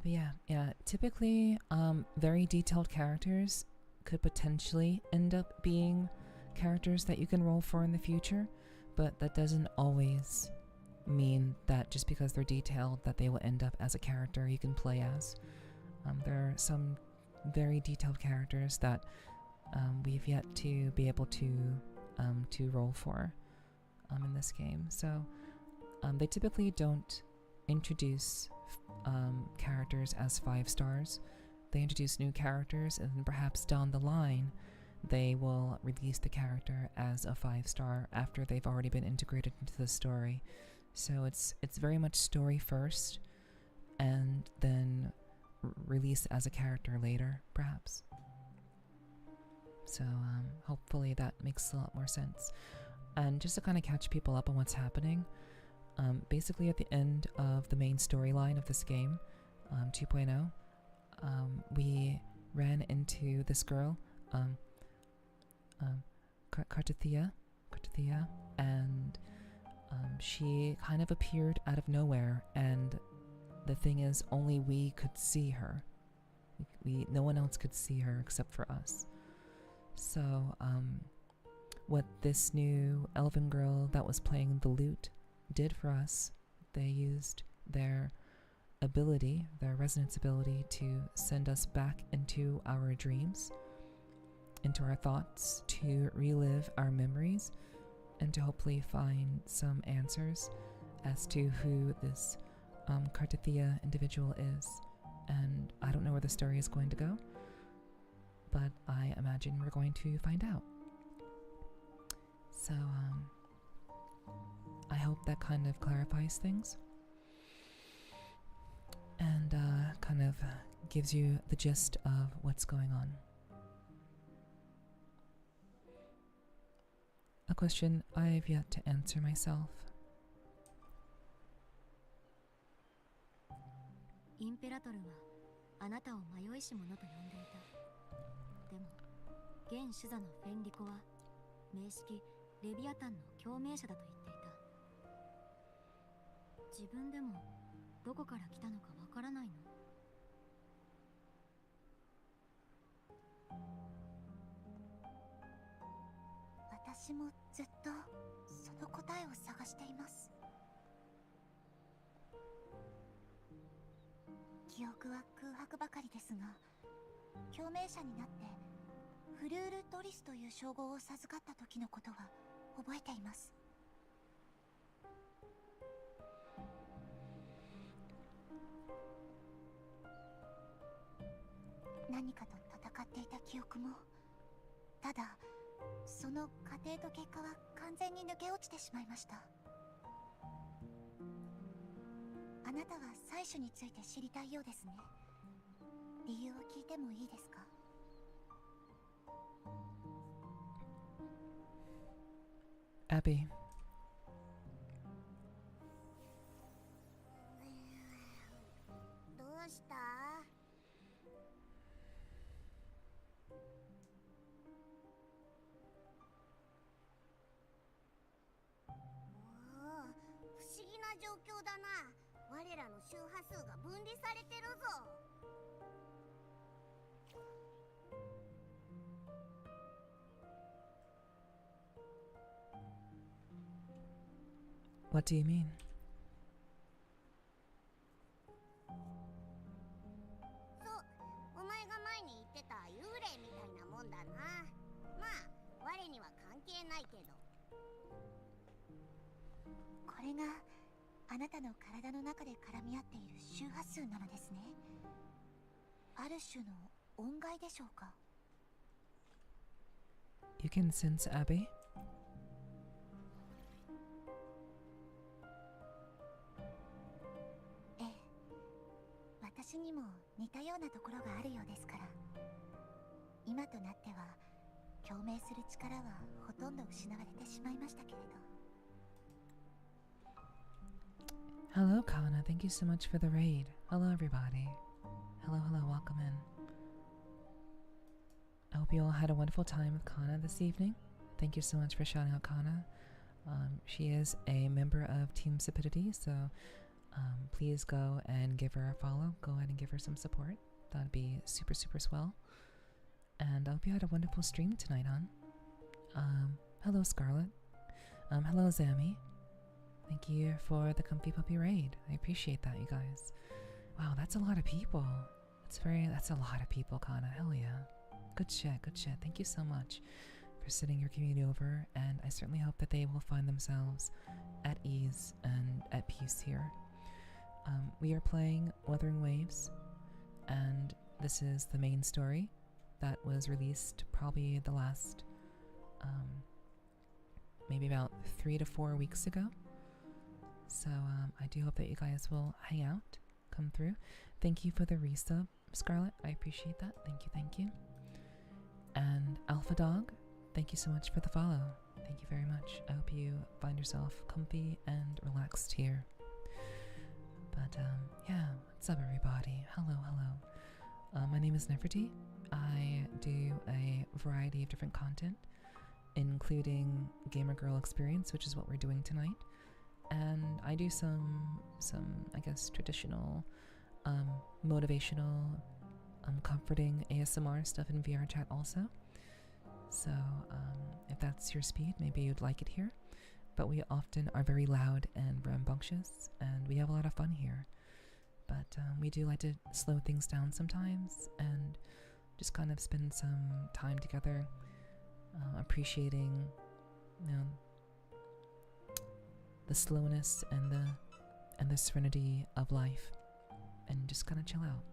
But yeah. Typically, very detailed characters could potentially end up being characters that you can roll for in the future, but that doesn't always mean that just because they're detailed that they will end up as a character you can play as. There are some very detailed characters that we've yet to be able to roll for in this game. So they typically don't introduce characters as 5 stars. They introduce new characters, and then perhaps down the line they will release the character as a 5-star after they've already been integrated into the story. So it's very much story first, and then released as a character later, perhaps. So hopefully that makes a lot more sense. And just to kind of catch people up on what's happening, basically at the end of the main storyline of this game, 2.0, we ran into this girl, Cartithia, and she kind of appeared out of nowhere, and the thing is, only we could see her. No one else could see her except for us. So, what this new elven girl that was playing the lute did for us, they used their ability, their resonance ability, to send us back into our dreams, into our thoughts, to relive our memories, and to hopefully find some answers as to who this Cartithia individual is. And I don't know where the story is going to go, but I imagine we're going to find out. So, I hope that kind of clarifies things and kind of gives you the gist of what's going on. A question I've yet to answer myself. インペラトルはあなたを迷いし者と呼んでいた。でも現主座のフェンリコは名式レビアタンの共鳴者だと言っていた。自分でもどこから来たのかわからないの？私もずっとその答えを探しています。記憶は空白ばかりですが、共鳴者になってフルール・ドリスという称号を授かった時のことは覚えています。何かと戦っていた記憶も、ただその過程と結果は完全に抜け落ちてしまいました。あなたは採取について知りたいようですね。理由を聞いてもいいですか？Abby. どうした？不思議な状況だな。我らの周波数が分離されてるぞ。What do you mean? そう、お前が前に言ってた幽霊みたいなもんだな。ないけど。これがあなたの体の中で絡み合っている周波数なのですね。ある種の音階でしょうか。You can sense Abby? ええ、私にも似たようなところがあるようですから。今となっては共鳴する力はほとんど失われてしまいましたけれど。Hello, Kana. Thank you so much for the raid. Hello, everybody. Hello, welcome in. I hope you all had a wonderful time with Kana this evening. Thank you so much for shouting out Kana. She is a member of Team Sapidity, so please go and give her a follow. Go ahead and give her some support. That'd be super, super swell. And I hope you had a wonderful stream tonight, hon. Hello, Scarlet. Hello, Zammy. Thank you for the comfy puppy raid. I appreciate that, you guys. Wow, that's a lot of people. That's a lot of people, Kana. Hell yeah. Good shit, good shit. Thank you so much for sending your community over, and I certainly hope that they will find themselves at ease and at peace here. We are playing Wuthering Waves, and this is the main story that was released probably the last, maybe about 3 to 4 weeks ago. So I do hope that you guys will hang out, come through. Thank you for the resub, Scarlet. I appreciate that. Thank you. And Alpha Dog, thank you so much for the follow. Thank you very much. I hope you find yourself comfy and relaxed here. But yeah, what's up, everybody? Hello. My name is Nepherti. I do a variety of different content, including Gamer Girl Experience, which is what we're doing tonight. And I do some I guess traditional, motivational, comforting ASMR stuff in VR chat also. So if that's your speed, maybe you'd like it here. But we often are very loud and rambunctious, and we have a lot of fun here. But we do like to slow things down sometimes and just kind of spend some time together, appreciating, the slowness and the serenity of life, and just kind of chill out.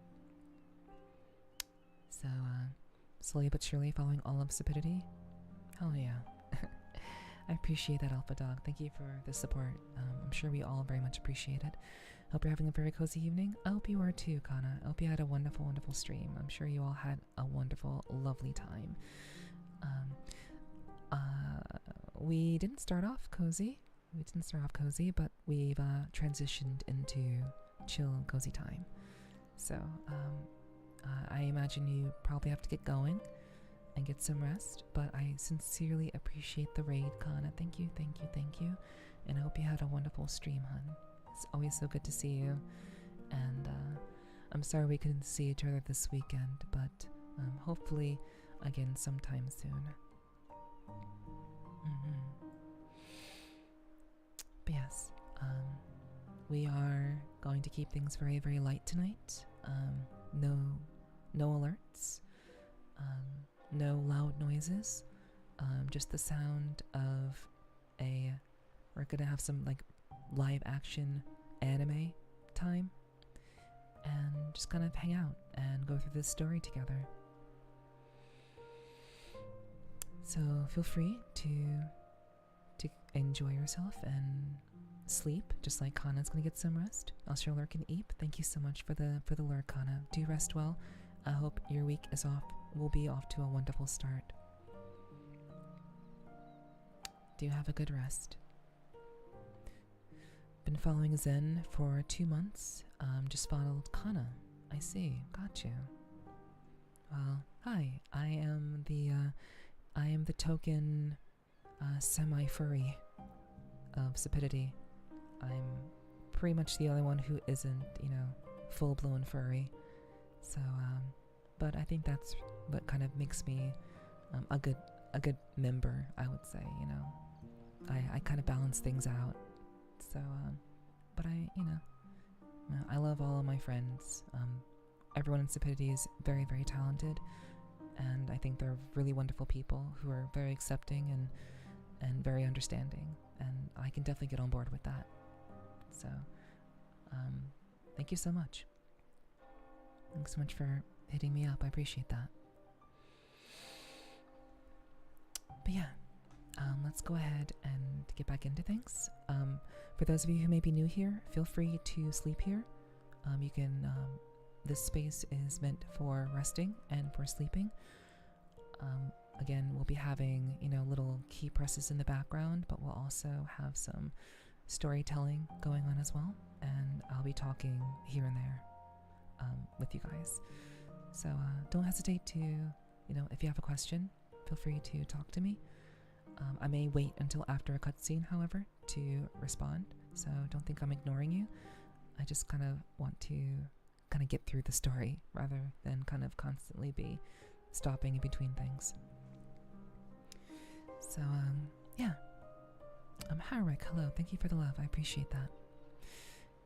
So slowly but surely following all of Sapidity. Hell yeah. I appreciate that, Alpha Dog. Thank you for the support. I'm sure we all very much appreciate it. Hope you're having a very cozy evening. I hope you are too, Kana. I hope you had a wonderful, wonderful stream. I'm sure you all had a wonderful, lovely time. We didn't start off cozy. But we've transitioned into chill and cozy time. So I imagine you probably have to get going and get some rest, but I sincerely appreciate the raid, Kana. Thank you. And I hope you had a wonderful stream, hun. It's always so good to see you. And I'm sorry we couldn't see each other this weekend, but hopefully again sometime soon. But yes, we are going to keep things very, very light tonight. No alerts, no loud noises, just the sound of we're gonna have some like live action anime time, and just kind of hang out and go through this story together. So feel free to enjoy yourself and sleep, just like Kana's gonna get some rest. Also, Lurk and Eep, thank you so much for the lurk, Kana. Do rest well. I hope your week will be off to a wonderful start. Do have a good rest. Been following Zen for 2 months. Just followed Kana. I see. Got you. Well, hi. I am the token semi-furry of Sapidity. I'm pretty much the only one who isn't, full-blown furry. So, but I think that's what kind of makes me a good member, I would say, I kind of balance things out. So, but I love all of my friends. Everyone in Sapidity is very, very talented, and I think they're really wonderful people who are very accepting very understanding, and I can definitely get on board with that. So, thank you so much. Thanks so much for hitting me up. I appreciate that. But yeah, let's go ahead and get back into things. For those of you who may be new here, feel free to sleep here. You can. This space is meant for resting and for sleeping. Again, we'll be having, little key presses in the background, but we'll also have some storytelling going on as well, and I'll be talking here and there with you guys. So don't hesitate to, if you have a question, feel free to talk to me. I may wait until after a cutscene, however, to respond, so don't think I'm ignoring you. I just kind of want to get through the story rather than kind of constantly be stopping in between things. So, yeah. Harik, hello. Thank you for the love. I appreciate that.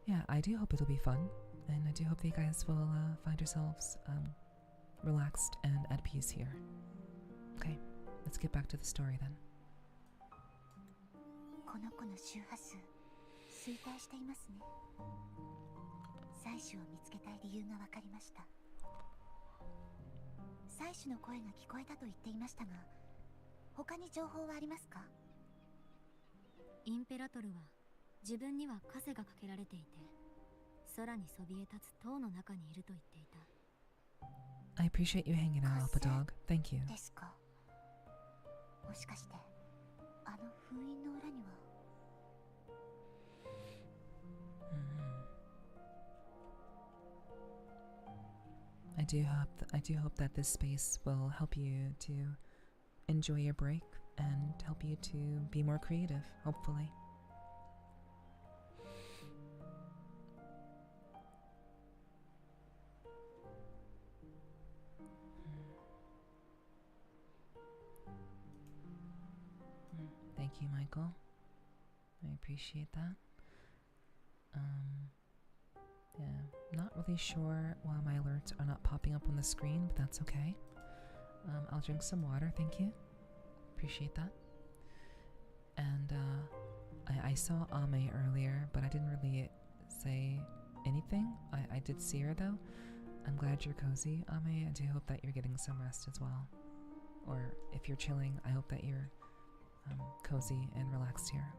Yeah, I do hope it'll be fun, and I do hope that you guys will find yourselves relaxed and at peace here. Okay, let's get back to the story then. この子の周波数衰退していますね。採取を見つけたい理由が分かりました。採取の声が聞こえたと言っていましたが、他に情報はありますか？インペラトルは自分には枷がかけられていて、空にそびえ立つ塔の中にいると言っていた。I appreciate you hanging out, Alpha Dog. Thank you. ですか。もしかしてあの封印の裏には。I do hope that this space will help you to enjoy your break and help you to be more creative, hopefully. Thank you, Michael. I appreciate that. Yeah, not really sure why my alerts are not popping up on the screen, but that's okay. I'll drink some water, thank you. Appreciate that. And I saw Ame earlier, but I didn't really say anything. I did see her though. I'm glad you're cozy, Ame. I do hope that you're getting some rest as well. Or if you're chilling, I hope that you're cozy and relaxed here.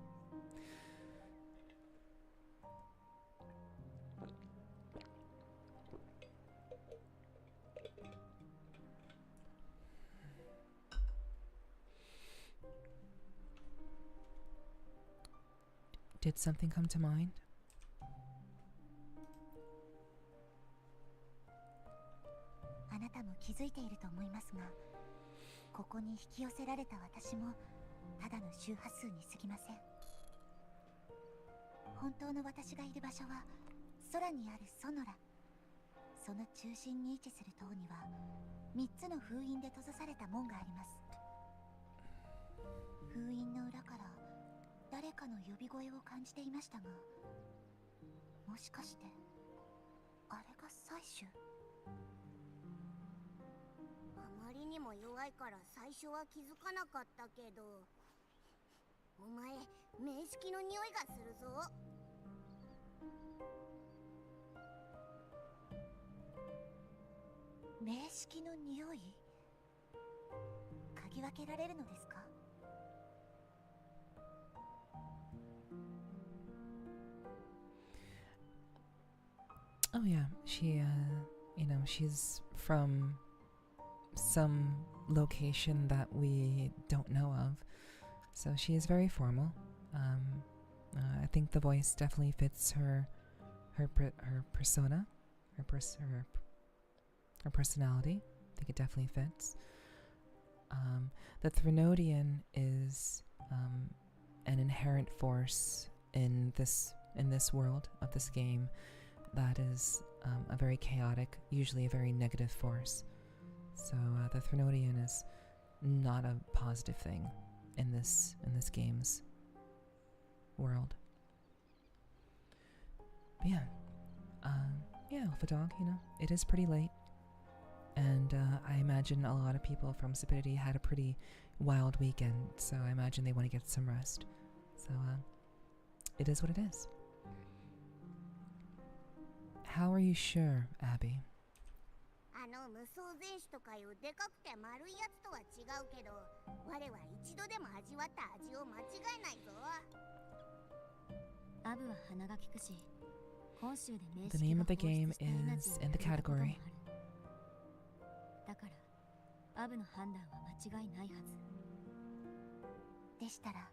Did something come to mind? あなたも気づいていると思いますが、ここに引き寄せられた私もただの周波数に過ぎません。本当の私がいる場所は空にあるソノラ。その中心に位置する塔には3つの封印で閉ざされた門があります。封印の裏から誰かの呼び声を感じていましたが、もしかしてあれが採取？あまりにも弱いから最初は気づかなかったけど、お前名式の匂いがするぞ。名式の匂い？嗅ぎ分けられるのですか？ Oh yeah, she, she's from some location that we don't know of, so she is very formal. I think the voice definitely fits her persona, her personality. I think it definitely fits. The Threnodian is an inherent force in this world of this game. That is a very chaotic, usually a very negative force. So the Threnodian is not a positive thing in this game's world. But yeah, Alpha Dog, it is pretty late, and I imagine a lot of people from Stupidity had a pretty wild weekend, so I imagine they want to get some rest. So, it is what it is. How are you sure, Abby? 無双全種とかいうでかくて丸いやつとは違うけど、我は一度でも味わった味を間違えないぞ。アブは鼻が利くし、本州で名 The 式 name が of the 放出 game したエナジ is ー in the を得たこともあ category. る。だから、アブの判断は間違いないはず。でしたら、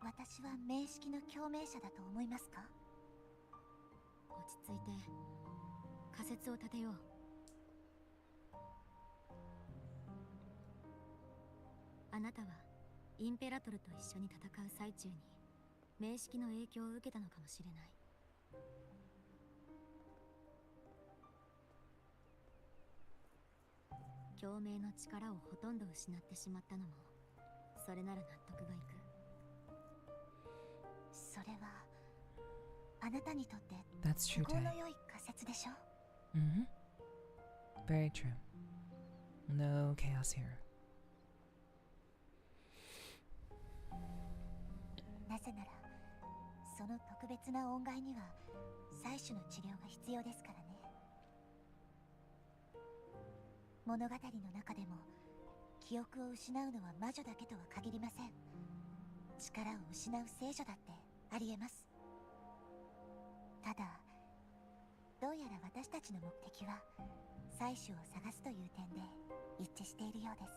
私は名式の共鳴者だと思いますか？落ち着いて仮説を立てよう。あなたはインペラトルと一緒に戦う最中に名式の影響を受けたのかもしれない。共鳴の力をほとんど失ってしまったのも、それなら納得がいく。それはあなたにとって That's true, 都合の Tay. 良い仮説でしょ？ Very true. No chaos here. なぜなら、その特別な恩害には採取の治療が必要ですからね。物語の中でも記憶を失うのは魔女だけとは限りません。力を失う聖女だってありえます。ただ、どうやら私たちの目的は採取を探すという点で一致しているようです。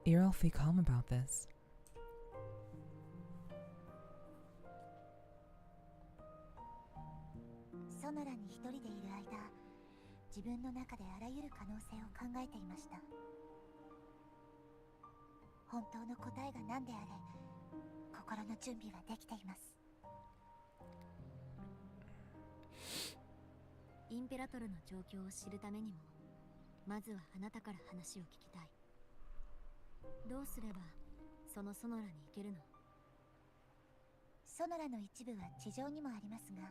You're awfully calm about this. ソノラに一人でいる間、自分の中であらゆる可能性を考えていました。本当の答えが何であれ、心の準備はできています。インペラトルの状況を知るためにも、まずはあなたから話を聞きたい。どうすればそのソノラに行けるの？ソノラの一部は地上にもありますが、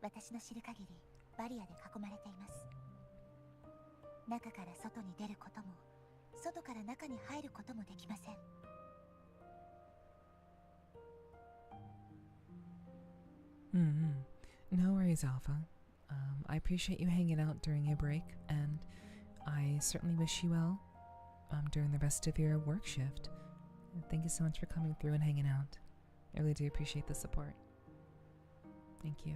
私の知る限りバリアで囲まれています。中から外に出ることも、外から中に入ることもできません。No worries, Alpha. I appreciate you hanging out during your break, and I certainly wish you well during the rest of your work shift. Thank you so much for coming through and hanging out. I really do appreciate the support. Thank you.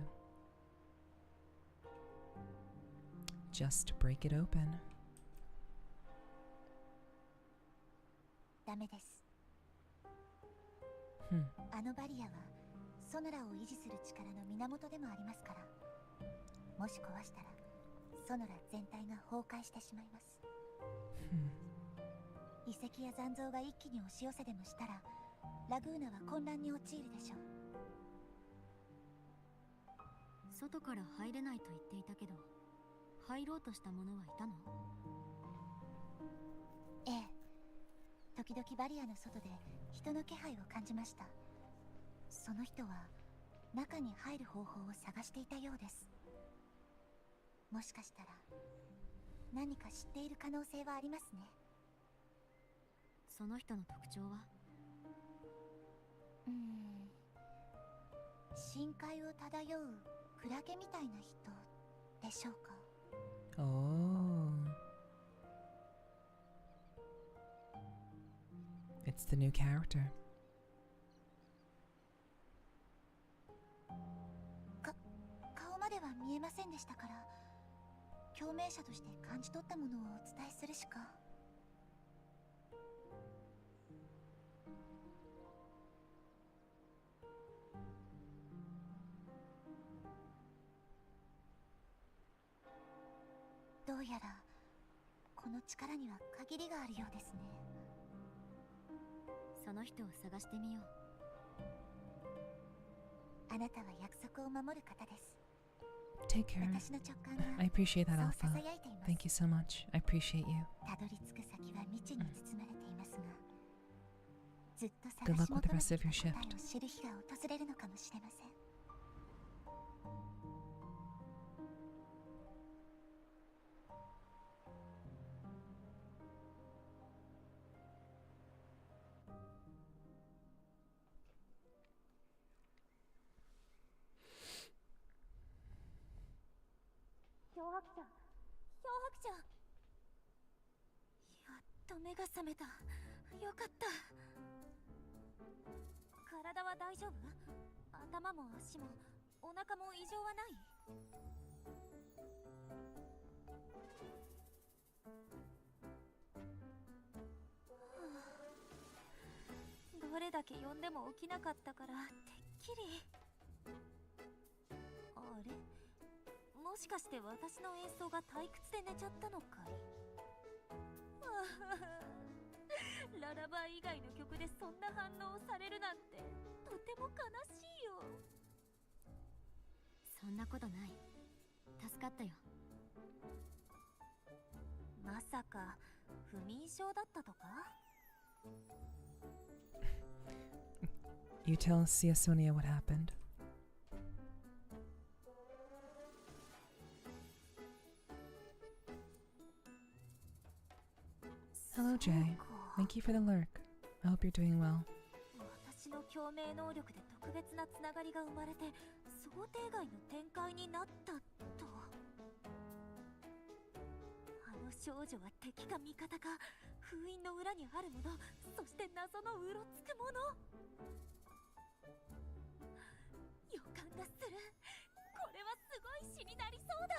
Just break it open. ダメです。あのバリアはソノラを維持する力の源でもありますから、もし壊したらソノラ全体が崩壊してしまいます。遺跡や残像が一気に押し寄せでもしたら、ラグーナは混乱に陥るでしょう。外から入れないと言っていたけど、入ろうとした者はいたの？ええ、時々バリアの外で人の気配を感じました。その人は中に入る方法を探していたようです。もしかしたら何か知っている可能性はありますね。その人の特徴は？深海を漂うクラゲみたいな人でしょうか。Oh. It's the new character. 顔までは見えませんでしたから、共鳴者として感じ取ったものをお伝えするしか。どうやらこの力には限りがあるようですね。その人を探してみよう。あなたは約束を守る方です。 Take care. 私の直感が I appreciate that, そう Alpha. 囁いています。 Thank you so much. I appreciate you. たどり着く先は未知に包まれていますが、ずっと Good 探し luck with the 求め rest て of い your た答え shift. を知る日が訪れるのかもしれません。白ちゃん。やっと目が覚めた。よかった。体は大丈夫？頭も足もお腹も異常はない？どれだけ呼んでも起きなかったからてっきり。あれ？もしかして私の演奏が退屈で寝ちゃったのかい？ララバイ以外の曲でそんな反応をされるなんてとても悲しいよ。そんなことない。助かったよ。まさか不眠症だったとか？You tell Sia Sonia what happened. Hello, Jay. Thank you for the lurk. I hope you're doing well. 私の共鳴能力で特別なつながりが生まれて想定外の展開になったと。あの少女は敵か味方か、封印の裏にあるもの、そして謎のうろつくもの。予感がする。これはすごい詩になりそうだ。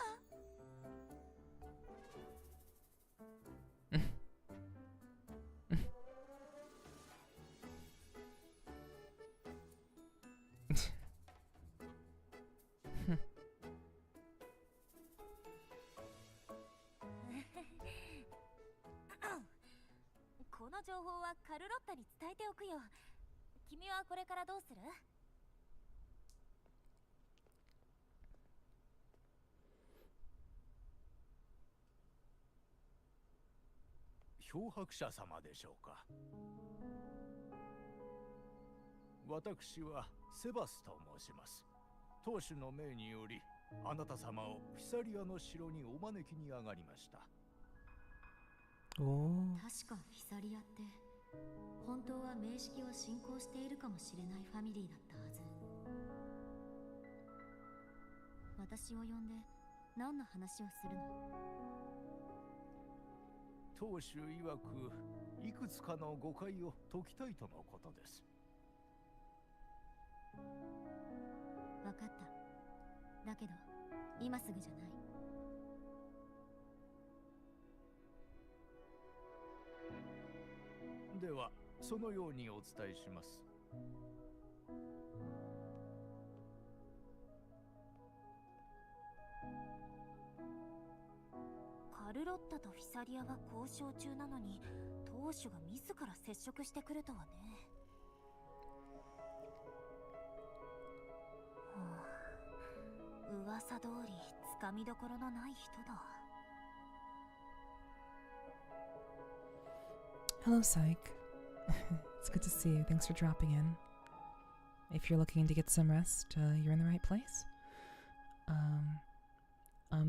この情報はカルロッタに伝えておくよ。君はこれからどうする？漂白者様でしょうか。私はセバスと申します。当主の命によりあなた様をフィサリアの城にお招きに上がりました。Oh. 確かフィサリアって本当は名式を信仰しているかもしれないファミリーだったはず。私を呼んで何の話をするの？当主曰くいくつかの誤解を解きたいとのことです。わかった。だけど今すぐじゃない。ではそのようにお伝えします。カルロッタとフィサリアが交渉中なのに当主が自ら接触してくるとはね。噂通りつかみどころのない人だ。Hello, Psych. It's good to see you. Thanks for dropping in. If you're looking to get some rest, you're in the right place.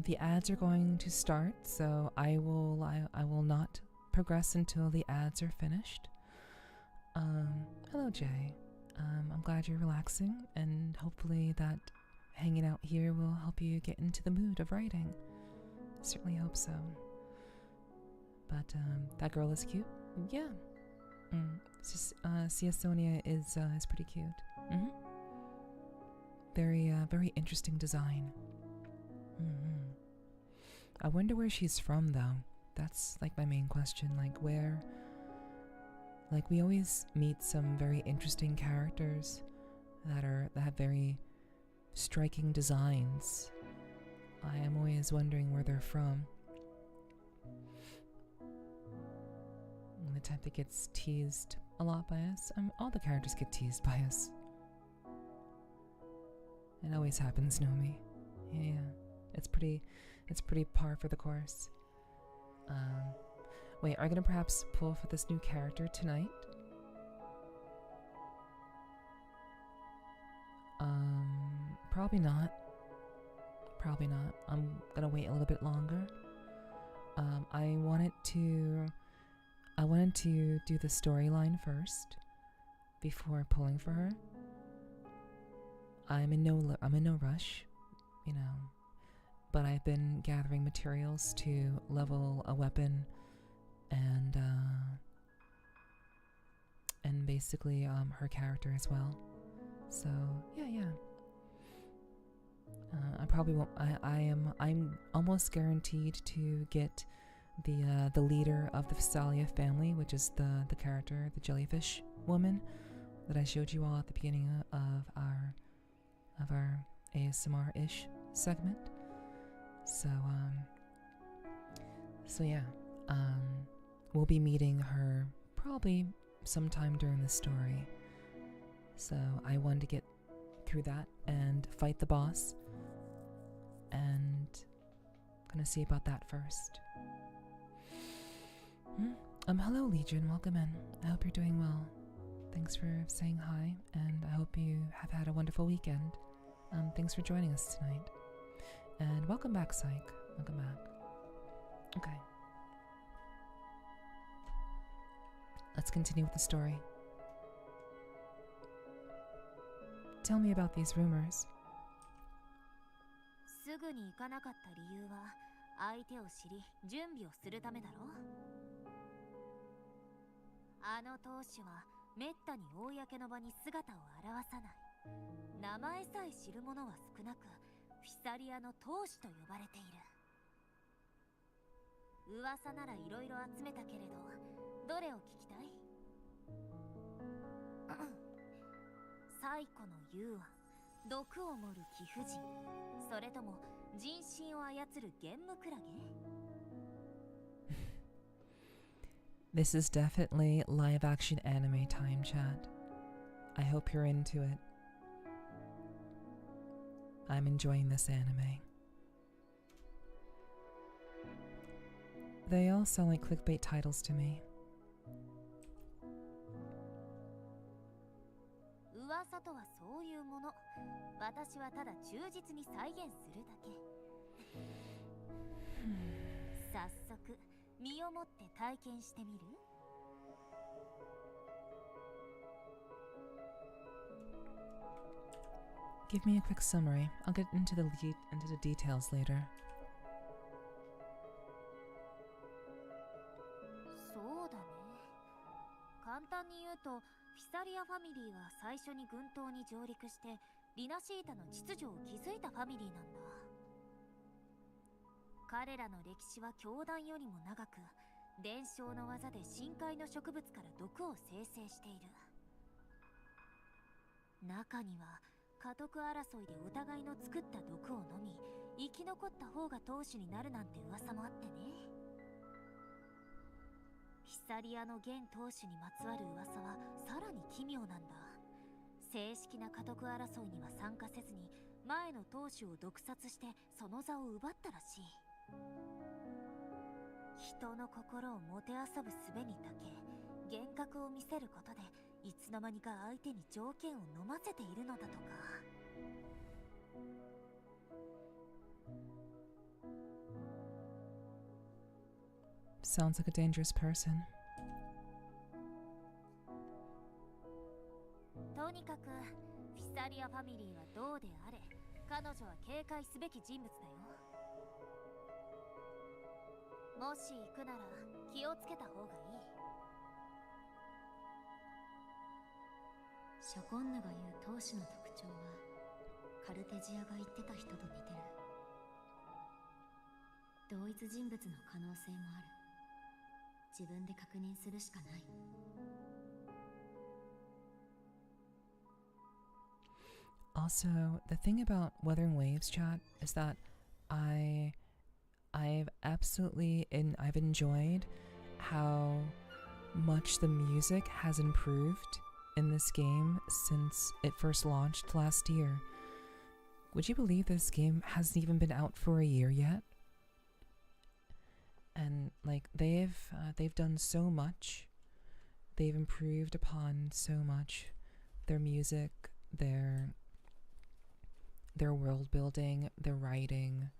The ads are going to start, so I will not progress until the ads are finished. Hello, Jay. I'm glad you're relaxing, and hopefully that hanging out here will help you get into the mood of writing. I certainly hope so. But that girl is cute. Yeah. Sia Sonia is pretty cute. Very interesting design. I wonder where she's from, though. That's like my main question. Like where? Like we always meet some very interesting characters that have very striking designs. I am always wondering where they're from. The type that gets teased a lot by us. All the characters get teased by us. It always happens, Nomi. Yeah. It's pretty par for the course. Wait, are you gonna perhaps pull for this new character tonight? Probably not. Probably not. I'm gonna wait a little bit longer. I wanted to do the storyline first before pulling for her. I'm in no rush, you know. but I've been gathering materials to level a weapon and basically her character as well. So yeah. I probably won't. I'm almost guaranteed to get the leader of the Phasalia family, which is the character, the jellyfish woman that I showed you all at the beginning of our ASMR-ish segment. So yeah, we'll be meeting her probably sometime during the story. So I wanted to get through that and fight the boss, and gonna see about that first. Hello Legion, welcome in. I hope you're doing well. Thanks for saying hi, and I hope you have had a wonderful weekend. Thanks for joining us tonight. And welcome back, Psych. Welcome back. Okay. Let's continue with the story. Tell me about these rumors. すぐに行かなかった理由は相手を知り準備をするためだろ。あの当主はめったに公の場に姿を現さない。名前さえ知る者は少なく、フィサリアの当主と呼ばれている。噂ならいろいろ集めたけれど、どれを聞きたい？最古の幽庵、毒を盛る貴婦人、それとも人心を操るゲンムクラゲ？ This is definitely live action anime time, chat. I hope you're into it. I'm enjoying this anime. They all sound like clickbait titles to me. 噂とはそういうもの。私はただ忠実に再現するだけ。早速身をもって体験してみる？ Give me a quick summary. I'll get into the details later. そうだね。簡単に言うと、フィサリアファミリーは最初に軍島に上陸してリナシータの秩序を築いたファミリーなんだ。彼らの歴史は教団よりも長く、伝承の技で深海の植物から毒を生成している。中には家督争いでお互いの作った毒を飲み、生き残った方が当主になるなんて噂もあってね。フィサリアの現当主にまつわる噂はさらに奇妙なんだ。正式な家督争いには参加せずに前の当主を毒殺してその座を奪ったらしい。人の心をもてあそぶ術にたけ、幻覚を見せることでいつの間にか相手に条件を飲ませているのだとか。Sounds like a dangerous person. とにかくフィサリアファミリーはどうであれ、彼女は警戒すべき人物だよ。もし行くなら気をつけた方がいい。ショコンヌが言う当主の特徴はカルテジアが言ってた人と似てる。同一人物の可能性もある。自分で確認するしかない。Also, the thing about Wuthering Waves, chat, is that I've enjoyed how much the music has improved in this game since it first launched last year. Would you believe this game hasn't even been out for a year yet? And like they've done so much. They've improved upon so much. Their music, their world building, their writing,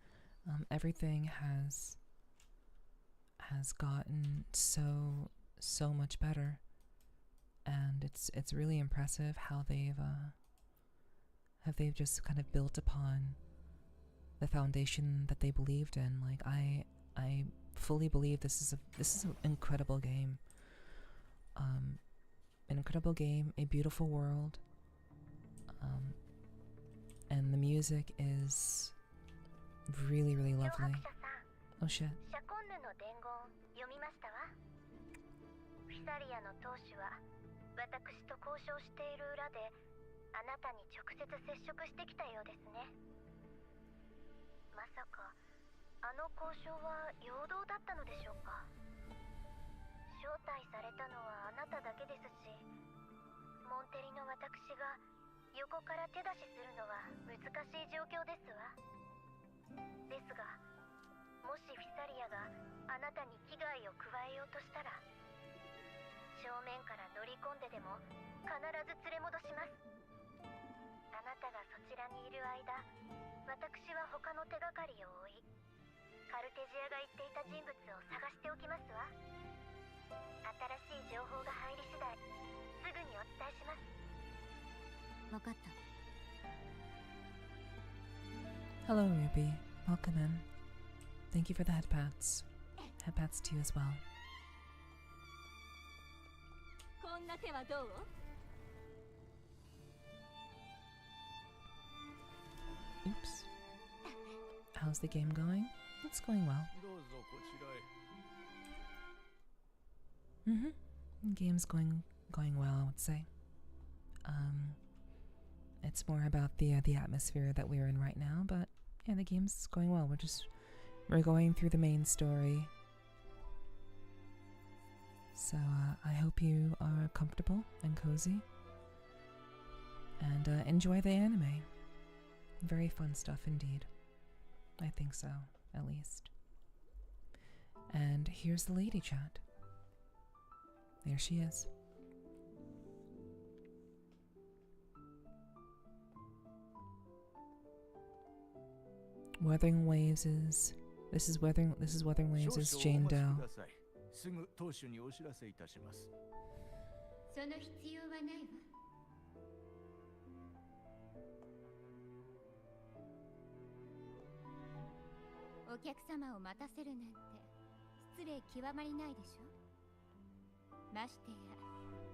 everything has gotten so much better, and it's really impressive how they've just kind of built upon the foundation that they believed in. Like I fully believe this is an incredible game. An incredible game, a beautiful world, and the music is really, really lovely. Oh shit. シャコンヌの伝言読みましたわ。フィサリアの当主は私と交渉している裏であなたに直接接触してきたようですね。まさかあの交渉は陽動だったのでしょうか。招待されたのはあなただけですし、モンテリの私が横から手出しするのは難しい状況ですわ。ですが、もしフィサリアがあなたに危害を加えようとしたら、正面から乗り込んででも必ず連れ戻します。あなたがそちらにいる間、私は他の手がかりを追い、カルテジアが言っていた人物を探しておきますわ。新しい情報が入り次第、すぐにお伝えします。分かった。 Hello, Ruby. Welcome in. Thank you for the head pats. Head pats to you as well. こんな手はどう？ Oops. How's the game going? It's going well. どうぞこちらへ。The game's going well, I would say. It's more about the atmosphere that we're in right now, but yeah, the game's going well. We're going through the main story. So I hope you are comfortable and cozy and enjoy the anime. Very fun stuff indeed. I think so, at least. And here's the lady chat. There she is. Wuthering Waves is this is Wuthering Waves is Jane Doe. すぐ当主にお知らせいたします。その必要はないわ。お客様を待たせるなんて失礼極まりないでしょ。ましてや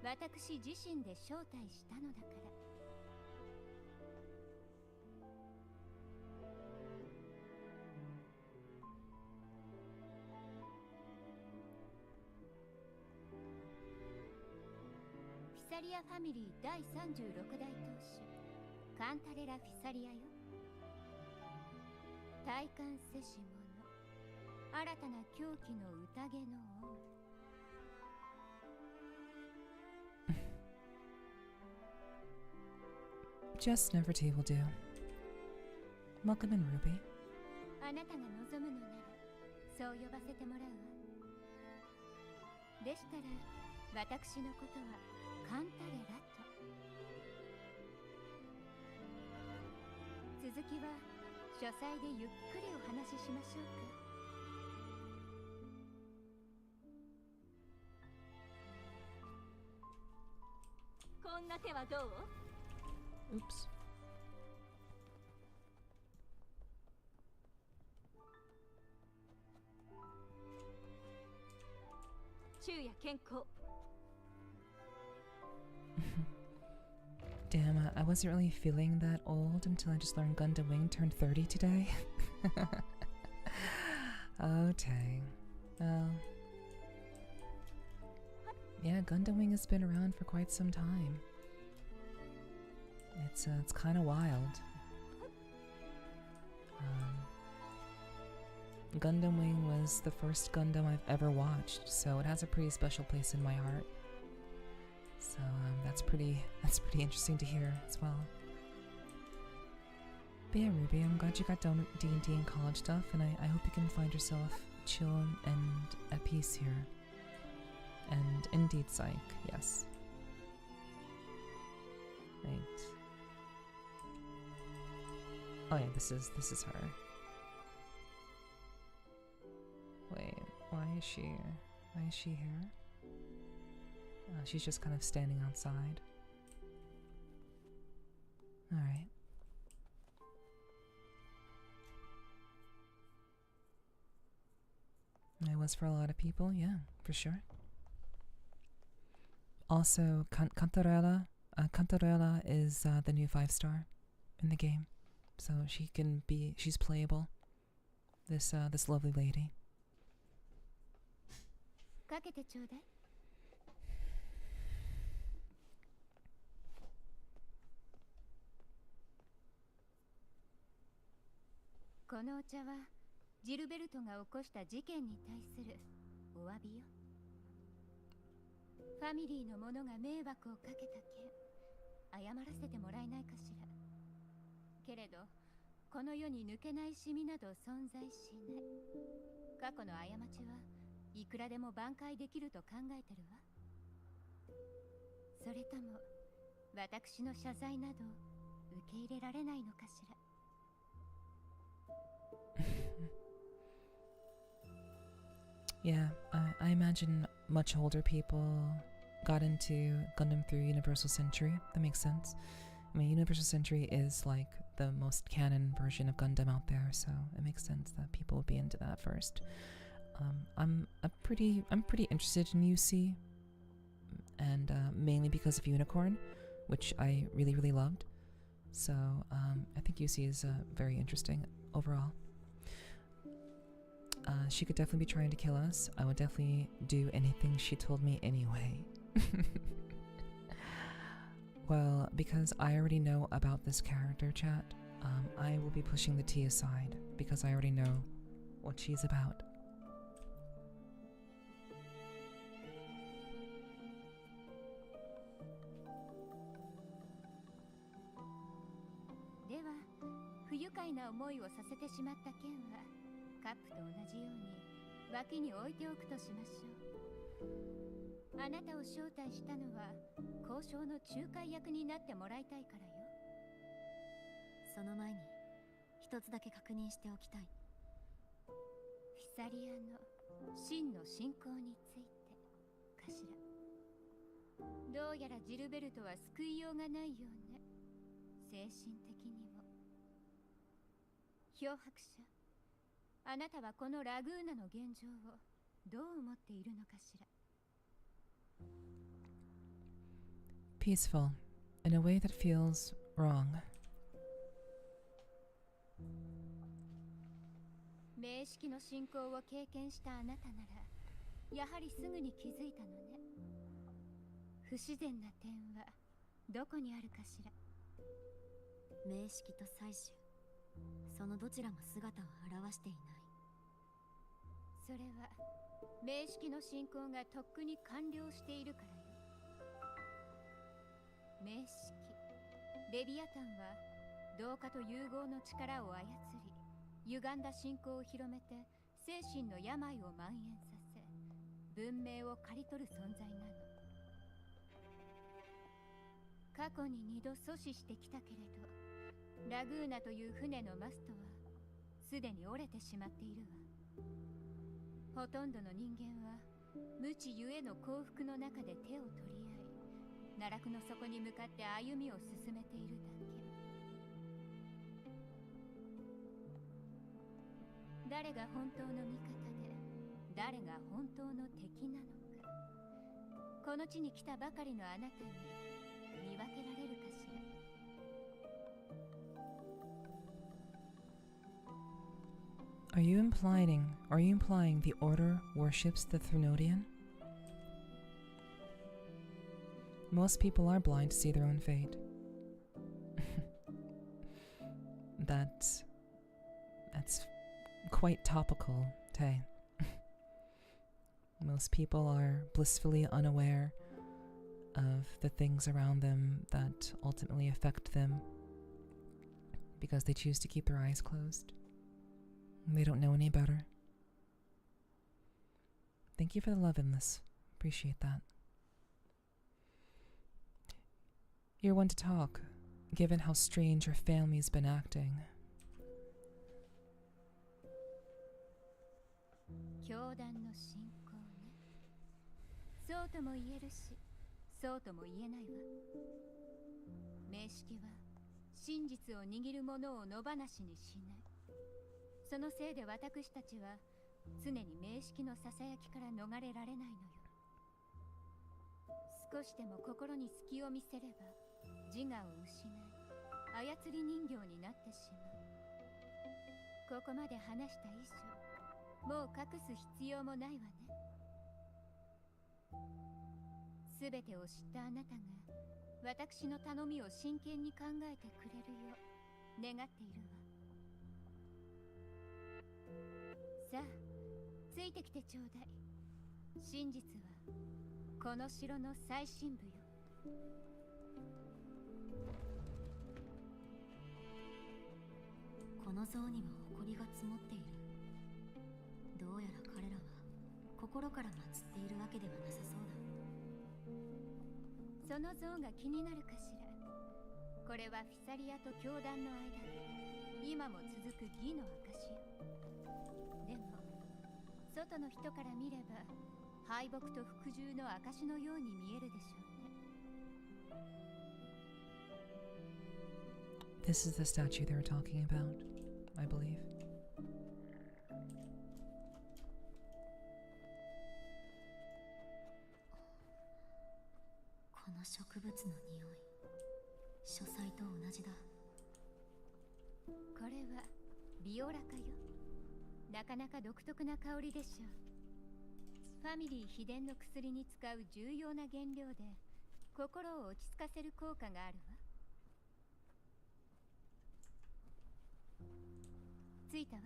私自身で招待したのだから。フィサリアファミリー第36代当主カンタレラ・フィサリアよ。体感せし者、新たな狂気の宴の王。Just Nepherti will do. Welcome in, Ruby. あなたが望むのならそう呼ばせてもらうわ。でしたら私のことはカンタレラと。続きは書斎でゆっくりお話ししましょうか。こんな手はどう？ Oops. 昼夜健康。 Damn, I wasn't really feeling that old until I just learned Gundam Wing turned 30 today. Oh, dang. Well, yeah, Gundam Wing has been around for quite some time. It's kind of wild. Gundam Wing was the first Gundam I've ever watched, so it has a pretty special place in my heart. So that's pretty interesting to hear as well. But yeah, Ruby, I'm glad you got done with D&D and college stuff, and I hope you can find yourself chill and at peace here. And indeed, Psych, yes. Right. Oh yeah, this is her. Wait, why is she here? She's just kind of standing outside. Alright. I was for a lot of people, yeah, for sure. Also, Cantarella is the new 5-star in the game, so she's playable. This lovely lady. かけてちょうだい。このお茶はジルベルトが起こした事件に対するお詫びよ。ファミリーの者が迷惑をかけた件、謝らせてもらえないかしら。けれどこの世に抜けないシミなど存在しない。過去の過ちはいくらでも挽回できると考えてるわ。それとも私の謝罪など受け入れられないのかしら。Yeah, I imagine much older people got into Gundam through Universal Century. That makes sense. I mean, Universal Century is like the most canon version of Gundam out there, so it makes sense that people would be into that first. I'm pretty interested in UC, and mainly because of Unicorn, which I really loved. So I think UC is very interesting overall. She could definitely be trying to kill us. I would definitely do anything she told me anyway. Well, because I already know about this character, chat, I will be pushing the T aside because I already know what she's about. Cup と同じように脇に置いておくとしましょう。あなたを招待したのは交渉の仲介役になってもらいたいからよ。その前に一つだけ確認しておきたい。フィサリアの真の信仰についてかしら。どうやらジルベルトは救いようがないようね。精神的にも。漂白者、あなたはこのラグーナの現状をどう思っているのかしら。Peaceful, in a way that feels wrong. 名式の信仰を経験したあなたなら、やはりすぐに気づいたのね。不自然な点はどこにあるかしら。名式と祭司、そのどちらも姿を現していない。それは名式の信仰がとっくに完了しているからよ。名式レビアタンは同化と融合の力を操り、歪んだ信仰を広めて精神の病を蔓延させ、文明を刈り取る存在なの。過去に2度阻止してきたけれど、ラグーナという船のマストはすでに折れてしまっているわ。ほとんどの人間は無知ゆえの幸福の中で手を取り合い、奈落の底に向かって歩みを進めているだけ。誰が本当の味方で誰が本当の敵なのか、この地に来たばかりのあなたに見分けられるかしら。Are you implying the Order worships the Threnodian? Most people are blind to see their own fate. That's quite topical, Tay. Most people are blissfully unaware of the things around them that ultimately affect them because they choose to keep their eyes closed. They don't know any better. Thank you for the love in this. Appreciate that. You're one to talk, given how strange your family's been acting. 教団の信仰ね。そうとも言えるし、そうとも言えないわ。名式は真実を握る者を野放しにしない。そのせいで私たちは常に名式のささやきから逃れられないのよ。少しでも心に隙を見せれば自我を失い操り人形になってしまう。ここまで話した以上もう隠す必要もないわね。すべてを知ったあなたが私の頼みを真剣に考えてくれるよう願っているわ。さあついてきてちょうだい。真実はこの城の最深部よ。この像には埃が積もっている。どうやら彼らは心から祀っているわけではなさそうだ。その像が気になるかしら。これはフィサリアと教団の間で今も続く義の証よ。でも外の人から見れば敗北と服従の証のように見えるでしょうね。 This is the statue they were talking about, I believe. この植物の匂い、書斎と同じだ。これはビオラカよ。なかなか独特な香りでしょう。ファミリー秘伝の薬に使う重要な原料で心を落ち着かせる効果があるわ。ついたわ。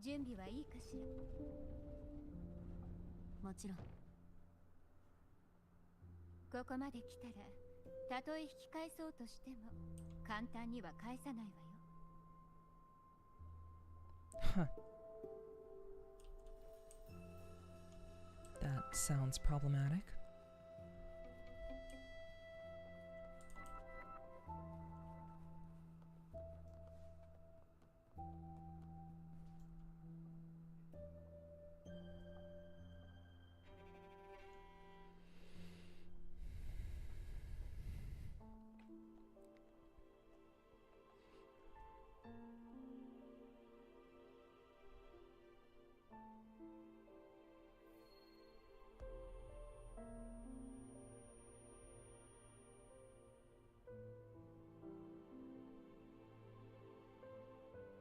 準備はいいかしら。もちろん。ここまで来たらたとえ引き返そうとしても簡単には返さないわよ。Huh. That sounds problematic.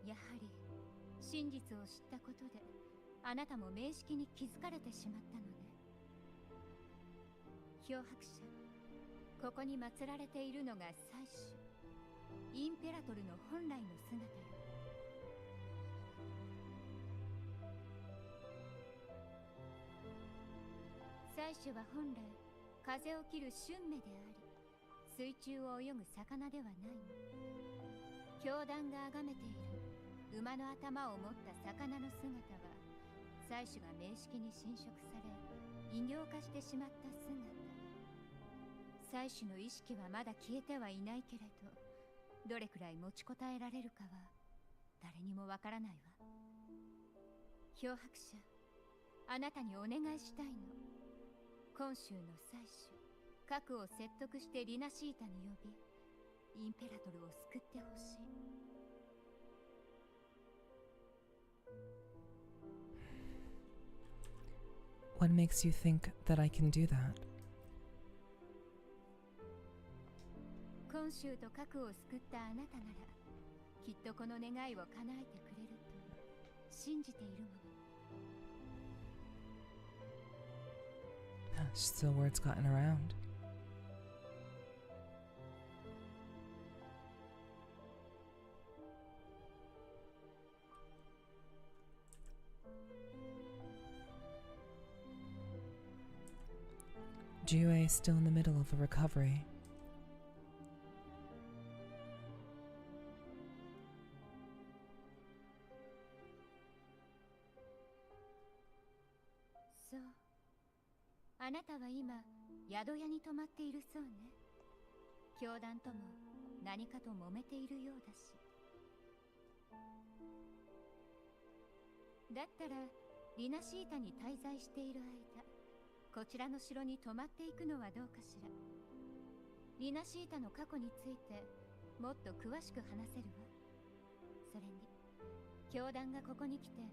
やはり真実を知ったことであなたも名式に気づかれてしまったのね。漂白者、ここに祀られているのが祭司インペラトルの本来の姿よ。祭司は本来風を切る春目であり水中を泳ぐ魚ではないの。教団が崇めている馬の頭を持った魚の姿は祭司が名式に侵食され異形化してしまった姿。祭司の意識はまだ消えてはいないけれどどれくらい持ちこたえられるかは誰にもわからないわ。漂白者、あなたにお願いしたいの。今週の祭司核を説得してリナシータに呼びインペラトルを救ってほしい。What makes you think that I can do that? 今週と核を救ったあなたならきっとこの願いを叶えてくれると信じているもの。Still word's gotten around. Jue is still in the middle of a recovery. そう。あなたは今宿屋に泊まっているそうね。教団とも何かと揉めているようだし。だったらリナシータに滞在している間こちらの城に泊まっていくのはどうかしら。リナシータの過去についてもっと詳しく話せるわ。それに教団がここに来て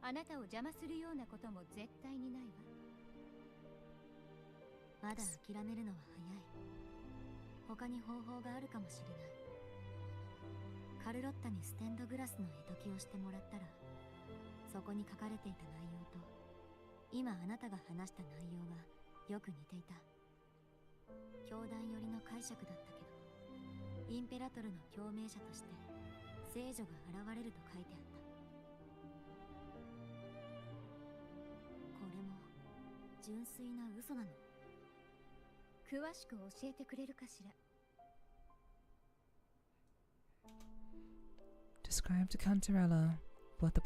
あなたを邪魔するようなことも絶対にないわ。まだ諦めるのは早い。他に方法があるかもしれない。カルロッタにステンドグラスの絵解きをしてもらったら、そこに書かれていた内容と今あなたが話した内容がよく似ていた。教団寄りの解釈だったけど、インペラトルの共鳴者として聖女が現れると書いてあった。これも純粋な嘘なの？詳しく教えてくれるかしら。Describe to Cantarella what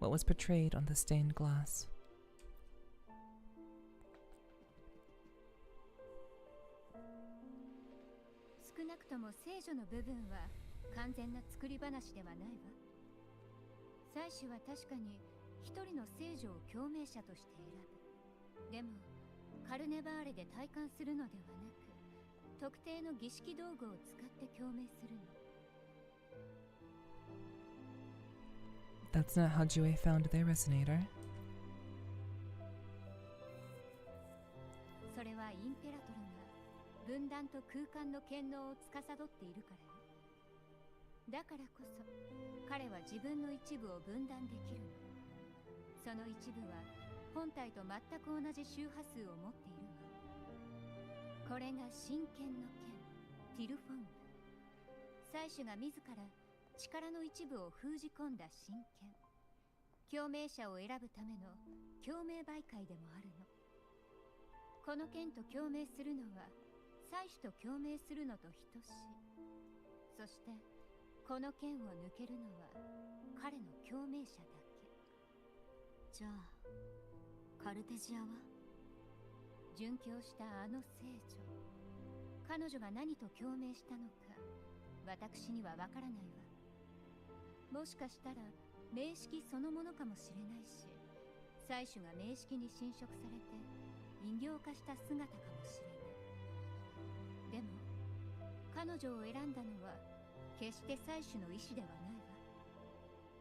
was portrayed on the stained glass. 少なくとも聖女の部分は完全な作り話ではないわ。祭司は確かに一人の聖女を共鳴者として選ぶ。でもカルネバーレで体感するのではなく、特定の儀式道具を使って共鳴するの。That's not how Jue found their resonator. それはインペラトルが分断と空間の権能を司っているからよ。だからこそ彼は自分の一部を分断できるの。その一部は本体と全く同じ周波数を持っているわ。これが真剣の剣、ティルフォング。祭司が自ら力の一部を封じ込んだ真剣。共鳴者を選ぶための共鳴媒介でもあるの。この剣と共鳴するのは祭司と共鳴するのと等しい。そしてこの剣を抜けるのは彼の共鳴者だけ。じゃあカルテジアは？殉教したあの聖女。彼女が何と共鳴したのか私にはわからないわ。もしかしたら名式そのものかもしれないし、祭司が名式に侵食されて人形化した姿かもしれない。でも彼女を選んだのは決して祭司の意志ではない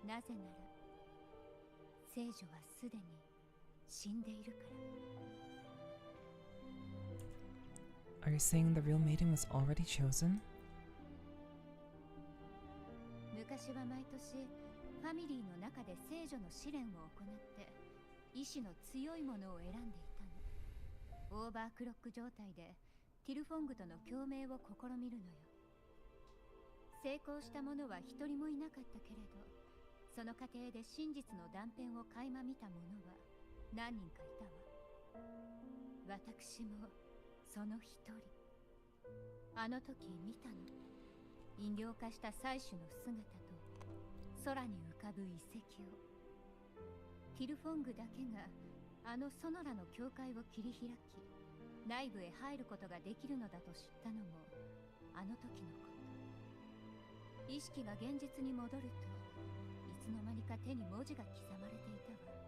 わ。なぜなら聖女はすでに死んでいるから。 Are you saying the real maiden was already chosen? 昔は毎年ファミリーの中で聖女の試練を行って意志の強いものを選んでいたの。オーバークロック状態でティルフォングとの共鳴を試みるのよ。成功した者は一人もいなかったけれど、その過程で真実の断片を垣間見た者は何人かいたわ。私もその一人。あの時見たの。人形化した祭司の姿と空に浮かぶ遺跡を。ティルフォングだけがあのソノラの境界を切り開き、内部へ入ることができるのだと知ったのもあの時のこと。意識が現実に戻るといつの間にか手に文字が刻まれていたわ。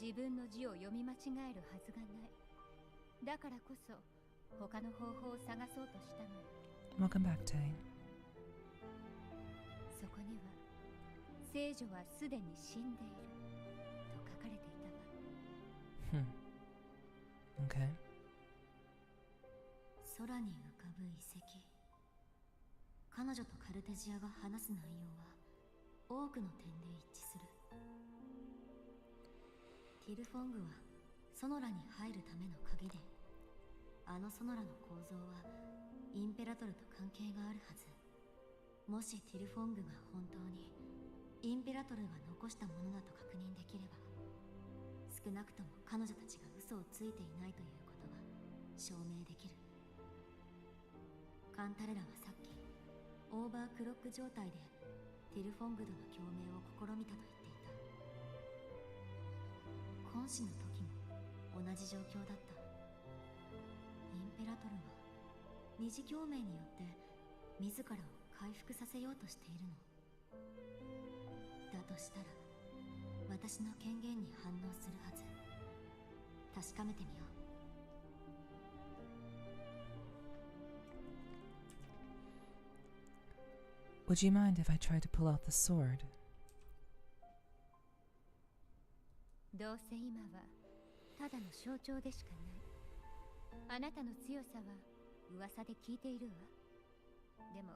自分の字を読み間違えるはずがない。だからこそ他の方法を探そうとしたのよ。 Welcome back, Tay. そこには聖女はすでに死んでいると書かれていたわ。Okay. 空に浮かぶ遺跡。彼女とカルテジアが話す内容は多くの点で一致する。ティルフォングはソノラに入るための鍵で、あのソノラの構造はインペラトルと関係があるはず。もしティルフォングが本当にインペラトルが残したものだと確認できれば、少なくとも彼女たちが嘘をついていないということは証明できる。カンタレラはさっきオーバークロック状態でティルフォングとの共鳴を試みたと言っていた。今世の時も同じ状況だった。インペラトルは二次共鳴によって自らを回復させようとしているのだとしたら、私の権限に反応するはず。確かめてみよう。Would you mind if I tried to pull out the sword? どうせ今はただの象徴でしかない。あなたの強さは噂で聞いているわ。でも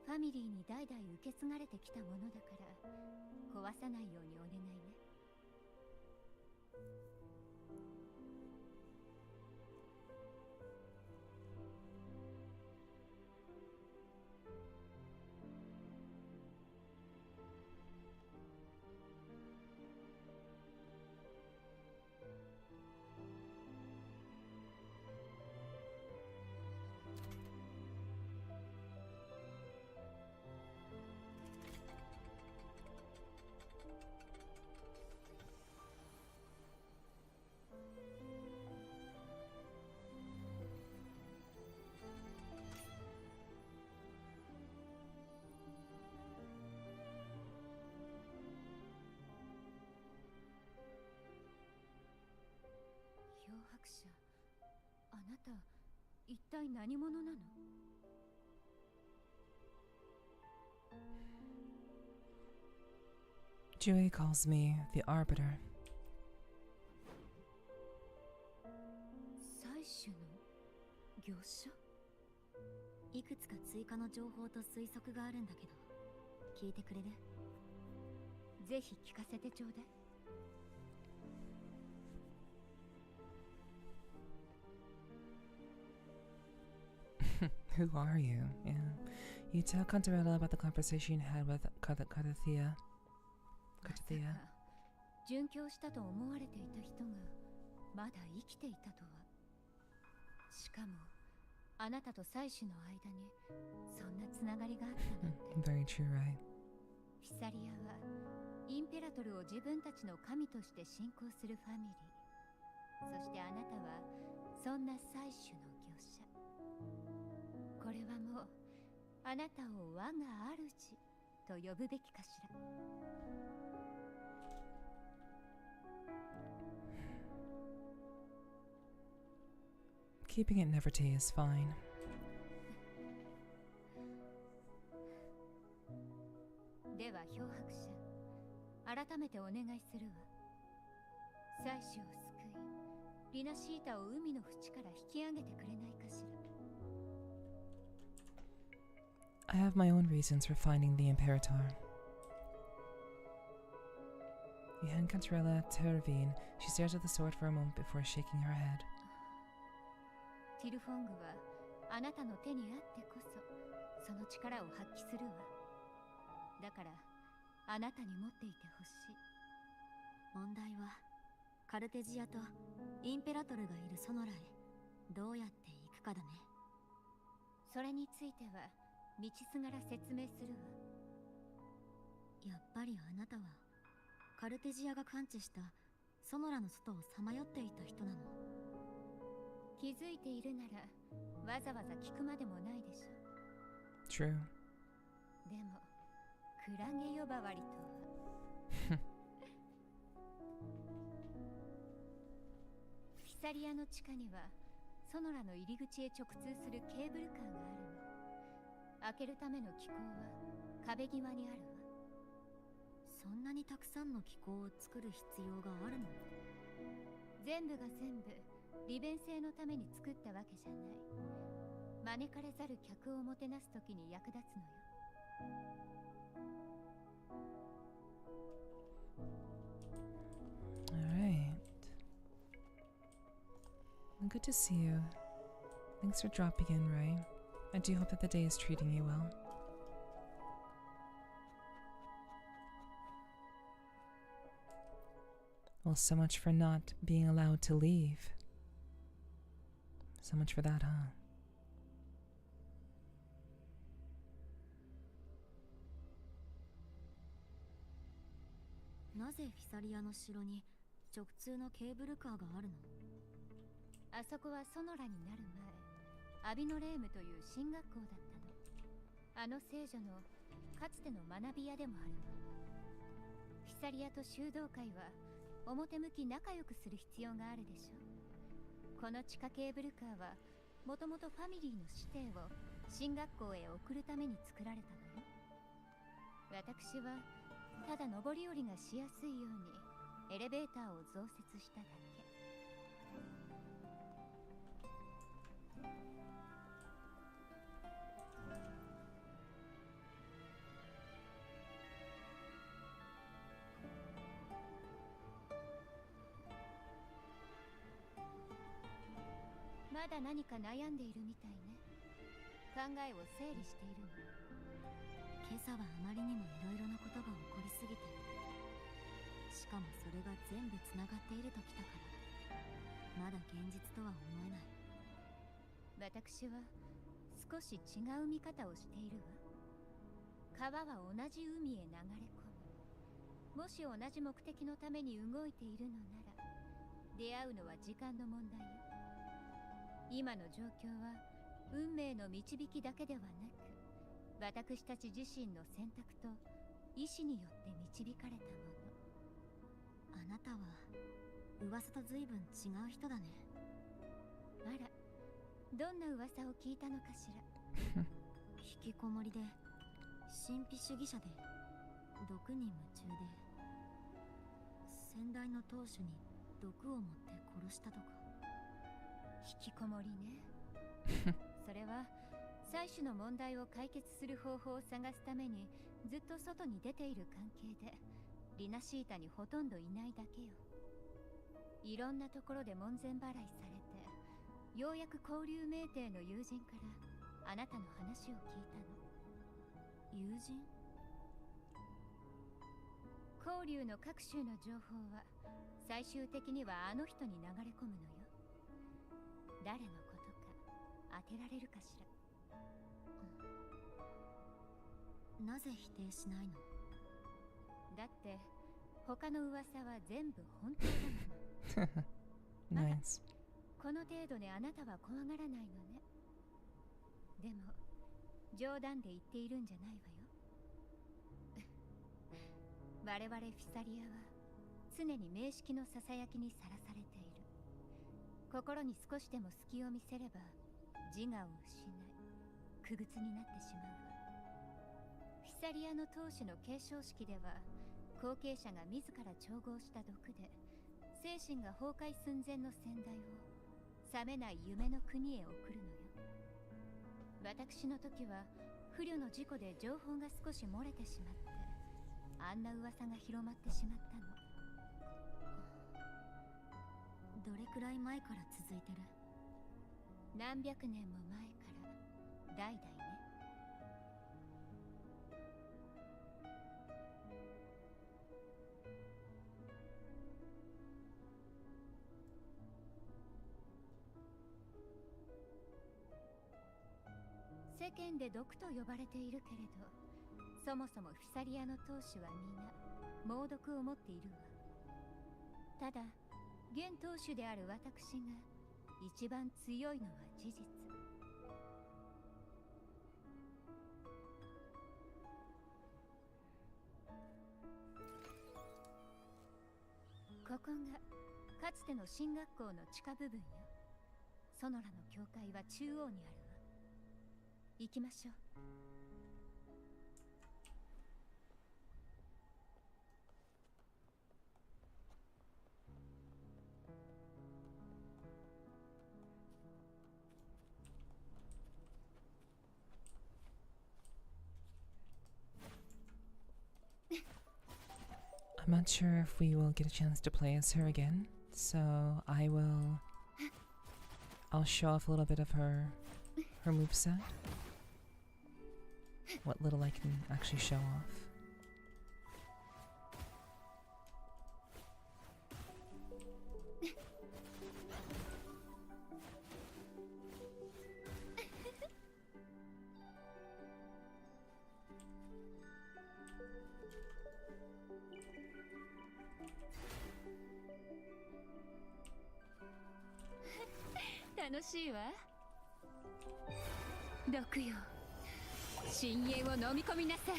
ファミリーに代々受け継がれてきたものだから壊さないようにお願いね。漂白者、あなた一体何者なのJui calls me the Arbiter. 採取の業者？いくつか追加の情報と推測があるんだけど、聞いてくれる？ぜひ聞かせてちょうだい。Who are you? Yeah. You tell Cantarella about the conversation you had with Carthia. まさか殉教したと思われていた人がまだ生きていたとは。しかもあなたと採取の間にそんなつながりがあったなんて。Very true, right? フィサリアはインペラトルを自分たちの神として信仰するファミリー。そしてあなたはそんな採取の業者。これはもうあなたを我が主と呼ぶべきかしら。Keeping it Nepherti is fine. では漂白者、改めてお願いするわ。採取を救い、リナシータを海の淵から引き上げてくれないかしら。I have my own reasons for finding the Imperator. You hand Cantarella to Ravine. She stares at the sword for a moment before shaking her head. ティルフォングはあなたの手にあってこそその力を発揮するわ。だからあなたに持っていてほしい。問題はカルテジアとインペラトルがいるソノラへどうやって行くかだね。それについては道すがら説明するわ。やっぱりあなたはカルテジアが感知したソノラの外をさまよっていた人なの。気づいているならわざわざ聞くまでもないでしょ。 True. でもクラゲ呼ばわりとは。フィサリアの地下にはソノラの入り口へ直通するケーブルカーがあるの。開けるための機構は壁際にあるわ。そんなにたくさんの機構を作る必要があるの？全部が全部利便性のために作ったわけじゃない。招かれざる客をもてなすときに役立つのよ。Alright. Good to see you. Thanks for dropping in, Ray. I do hope that the day is treating you well. Well, so much for not being allowed to leave. So much for that, huh? なぜフィサリアの城に直通のケーブルカーがあるの？あそこはソノラになる前、アビノレームという進学校だったの。あの聖女のかつての学び屋でもあるわ。フィサリアと修道会は表向き仲良くする必要があるでしょ。この地下ケーブルカーはもともとファミリーの指定を進学校へ送るために作られたのよ。私はただ上り下りがしやすいようにエレベーターを増設しただけ。まだ何か悩んでいるみたいね。考えを整理しているの。今朝はあまりにもいろいろなことが起こりすぎている。しかもそれが全部つながっているときたからまだ現実とは思えない。私は少し違う見方をしているわ。川は同じ海へ流れ込む。もし同じ目的のために動いているのなら出会うのは時間の問題よ。今の状況は運命の導きだけではなく、私たち自身の選択と意志によって導かれたもの。あなたは噂と随分違う人だね。あら、どんな噂を聞いたのかしら。引きこもりで神秘主義者で毒に夢中で先代の当主に毒を持って殺したとか。引きこもりね。それは採取の問題を解決する方法を探すためにずっと外に出ている関係でリナシータにほとんどいないだけよ。いろんなところで門前払いされて、ようやく交流名店の友人からあなたの話を聞いたの。友人？交流の各種の情報は最終的にはあの人に流れ込むのよ。誰のことか当てられるかしら。なぜ否定しないの？だって他の噂は全部本当だもの。ナイス。この程度であなたは怖がらないのね。でも冗談で言っているんじゃないわよ。我々フィサリアは常に名式のささやきにさらされている。心に少しでも隙を見せれば自我を失い苦靴になってしまうわ。フィサリアの当主の継承式では後継者が自ら調合した毒で精神が崩壊寸前の先代を覚めない夢の国へ送るのよ。私の時は不慮の事故で情報が少し漏れてしまって、あんな噂が広まってしまったの。どれくらい前から続いてる？何百年も前から代々ね。世間で毒と呼ばれているけれど、そもそもフィサリアの当主は皆猛毒を持っているわ。ただ現当主である私が一番強いのは事実。ここがかつての進学校の地下部分よ。ソノラの教会は中央にあるわ。行きましょう。I'm not sure if we will get a chance to play as her again, so I'll show off a little bit of her moveset. What little I can actually show off. 楽しいわ。毒よ、深淵を飲み込みなさい。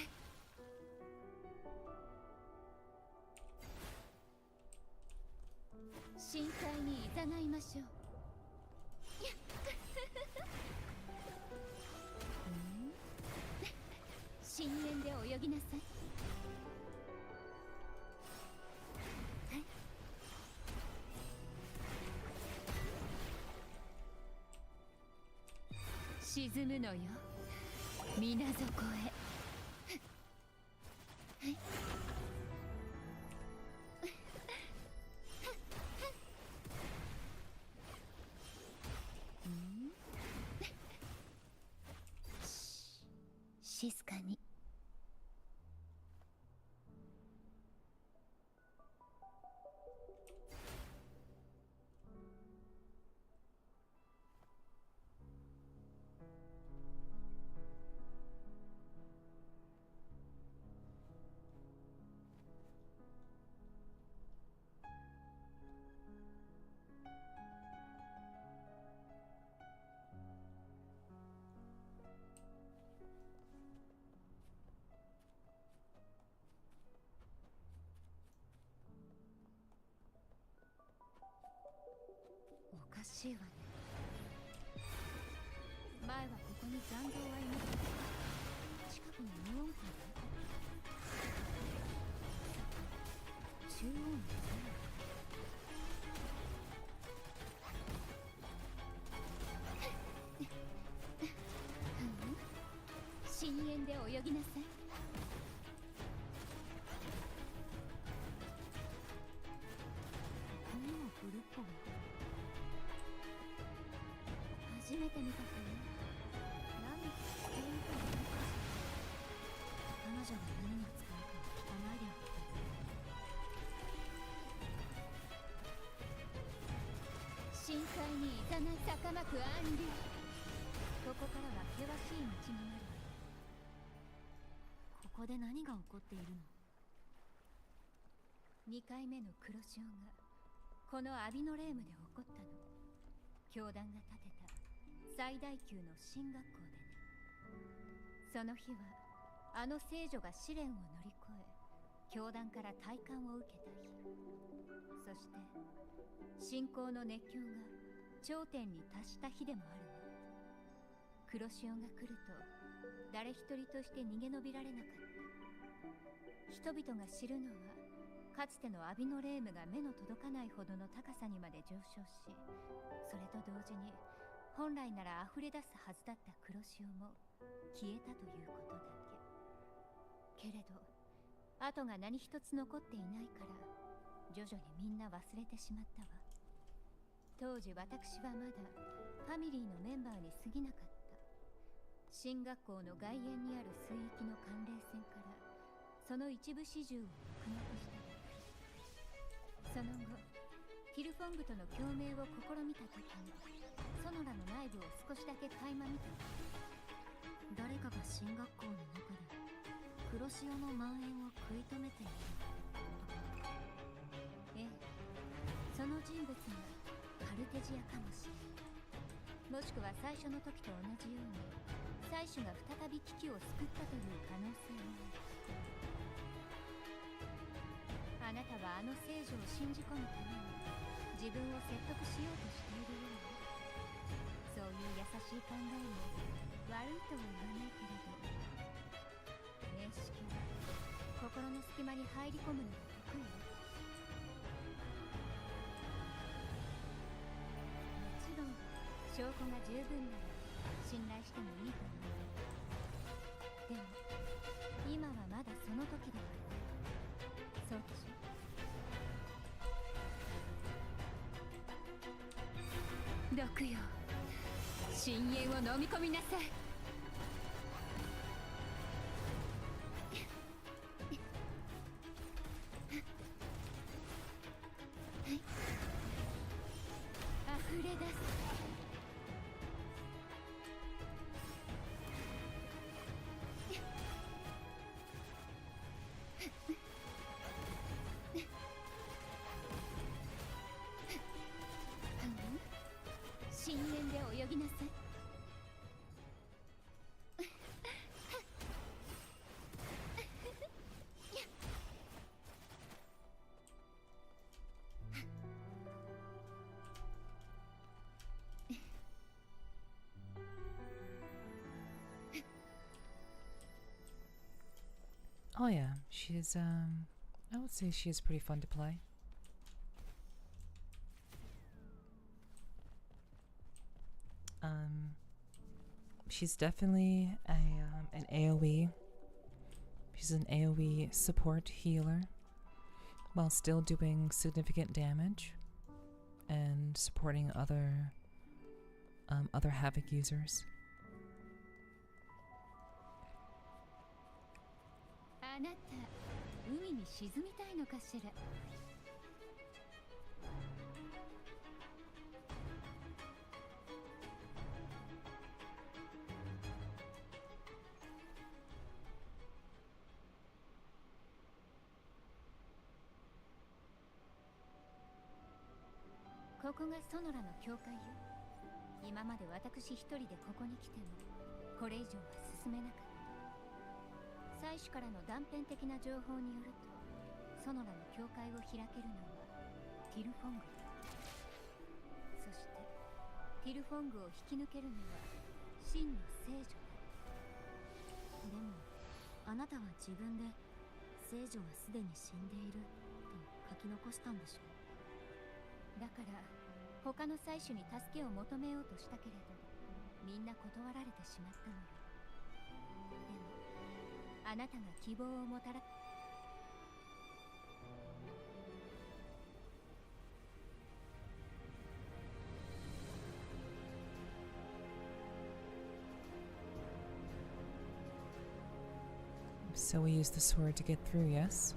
いましょう。深淵で泳ぎなさい。はい。沈むのよ、水底へ。はい。静かに。おかしいわね。前はここに残像はいなかった。近くに無音符が。中央に深淵で泳ぎなさい。このブルッポン初めて見たかな。何で使えるかな。彼女が何に使うか聞かないでおく。深海にいざない高まく暗流。ここからは険しい道になる。ここで何が起こっているの。2回目の黒潮がこのアビノレームで起こったの。教団が建てた最大級の進学校でね。その日はあの聖女が試練を乗り越え教団から体感を受けた日。そして信仰の熱狂が頂点に達した日でもあるわ。黒潮が来ると誰一人として逃げ延びられなかった。人々が知るのはかつてのアビノレームが目の届かないほどの高さにまで上昇し、それと同時に本来なら溢れ出すはずだった黒潮も消えたということだけ。けれど跡が何一つ残っていないから徐々にみんな忘れてしまったわ。当時私はまだファミリーのメンバーに過ぎなかった。進学校の外縁にある水域の寒冷船からその一部始終を目撃した。その後ティルフォングとの共鳴を試みた時にソノラの内部を少しだけ垣間見た。誰かが進学校の中で黒潮の蔓延を食い止めている。ええ、その人物がカルテジアかもしれない。もしくは最初の時と同じように祭司が再び危機を救ったという可能性もある。あなたはあの聖女を信じ込むために自分を説得しようとしているような。そういう優しい考えも悪いとは言わないけれど、認識は心の隙間に入り込むのが得意よ。もちろん証拠が十分なら信頼してもいいと思う。でも今はまだその時ではない。そうでしょ。毒よ、深淵を飲み込みなさい。溢れ出す。深淵で泳ぎなさい。Oh yeah, she's I would say she is pretty fun to play. She's definitely an AoE. She's an AoE support healer while still doing significant damage and supporting other Havoc users. あなた、海に沈みたいのかしら。ここがソノラの教会よ。今まで私一人でここに来てもこれ以上は進めなかった。採取からの断片的な情報によると、ソノラの教会を開けるのはティルフォングよ。そしてティルフォングを引き抜けるのは真の聖女だ。でもあなたは自分で聖女はすでに死んでいると書き残したんでしょう。だから他の採取に助けを求めようとしたけれど、みんな断られてしまったのよ。でもあなたが希望をもたらSo we use the sword to get through, yes?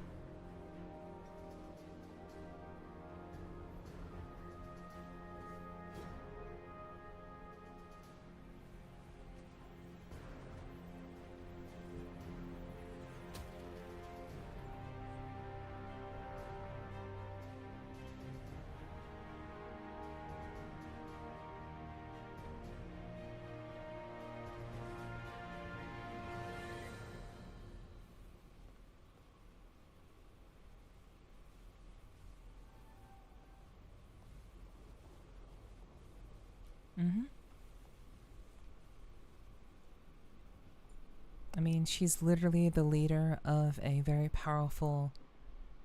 I mean, she's literally the leader of a very powerful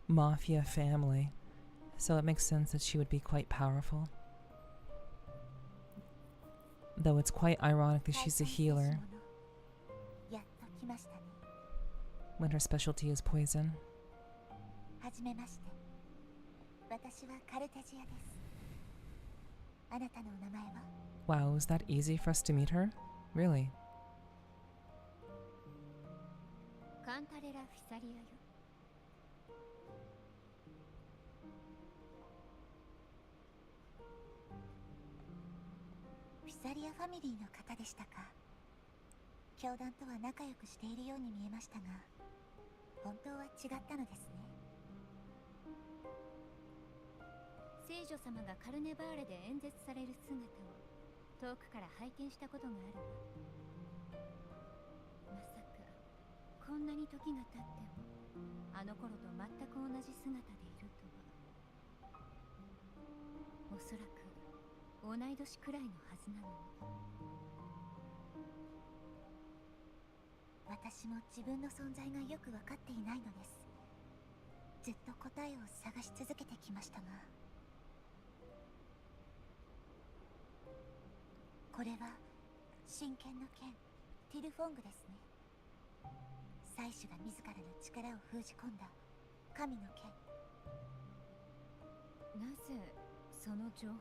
mafia family, so it makes sense that she would be quite powerful. Though it's quite ironic that she's a healer when her specialty is poison. Wow, was that easy for us to meet her? Really? カンタレラ・フィサリアよ。フィサリアファミリーの方でしたか。教団とは仲良くしているように見えましたが、本当は違ったのですね。聖女様がカルネバーレで演説される姿を遠くから拝見したことがあるわ。まさかこんなに時が経ってもあの頃と全く同じ姿でいるとは。おそらく同い年くらいのはずなのに。私も自分の存在がよく分かっていないのです。ずっと答えを探し続けてきましたが、これは真剣の剣ティルフォングですね。採取が自らの力を封じ込んだ神の剣。なぜその情報を。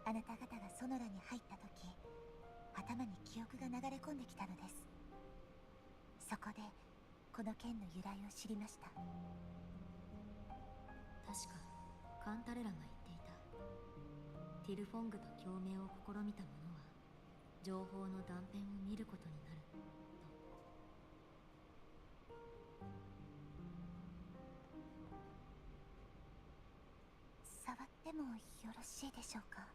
あなた方がソノラに入った時、頭に記憶が流れ込んできたのです。そこでこの剣の由来を知りました。確かカンタレラが言っていた。ティルフォングと共鳴を試みた者は情報の断片を見ることになると。触ってもよろしいでしょうか。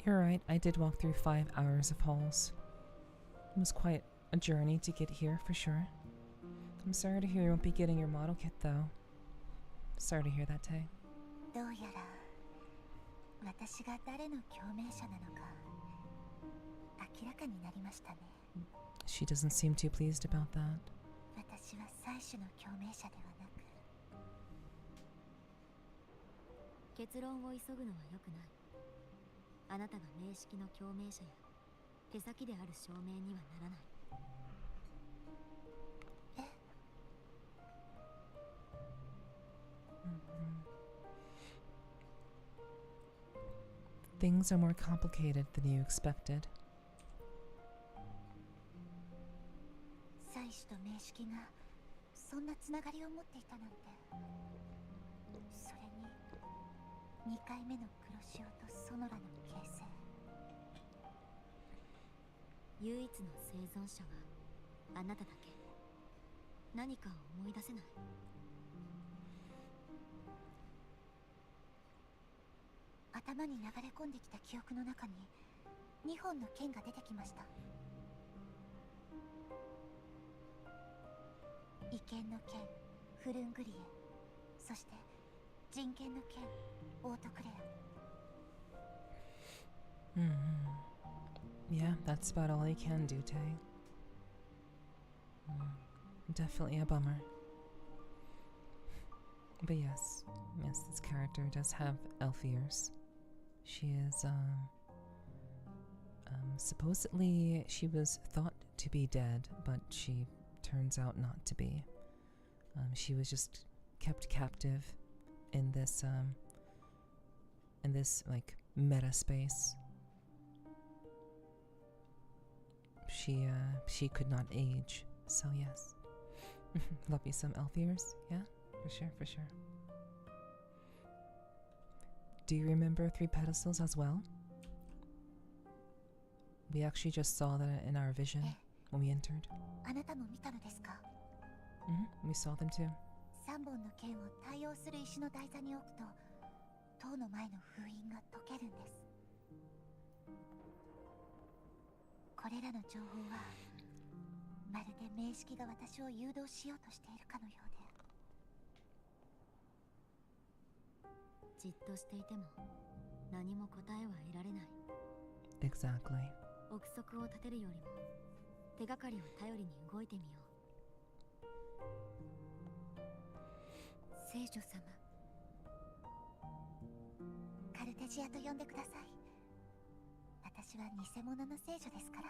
You're right, I did walk through 5 hours of halls. It was quite a journey to get here, for sure. I'm sorry to hear you won't be getting your model kit, though. Sorry to hear that, Tay. どうやら私が誰の共鳴者なのか明らかになりましたね。 She doesn't seem too pleased about that. 私は妻子の共鳴者ではなく、結論を急ぐのは良くない。あなたが名式の共鳴者や手先である証明にはならない。Things are more complicated than you expected. 妻子と名式がそんなつながりを持っていたなんて。それに2回目の黒潮とソノラの形成。唯一の生存者はあなただけ。何かを思い出せない？頭に流れ込んできた記憶の中に2本の剣が出てきました。異剣の剣フルングリエ、そして人剣の剣オートクレア。Yeah, that's about all I can do, Tay. Definitely a bummer. But yes, this character does have elf ears. She is, supposedly she was thought to be dead, but she turns out not to be. She was just kept captive in this, like, meta space. She could not age, so yes. Love you some elf ears, yeah? For sure, for sure. Do you remember Three Pedestals as well? We actually just saw that in our vision when we entered. あなたも見たのですか？ We saw them too. 3本の剣を対応する石の台座に置くと塔の前の封印が解けるんです。これらの情報はまるで名式が私を誘導しようとしているかのようで。じっとしていても何も答えは得られない。 Exactly. 憶測を立てるよりも手がかりを頼りに動いてみよう。聖女様、カルテジアと呼んでください。私は偽物の聖女ですから。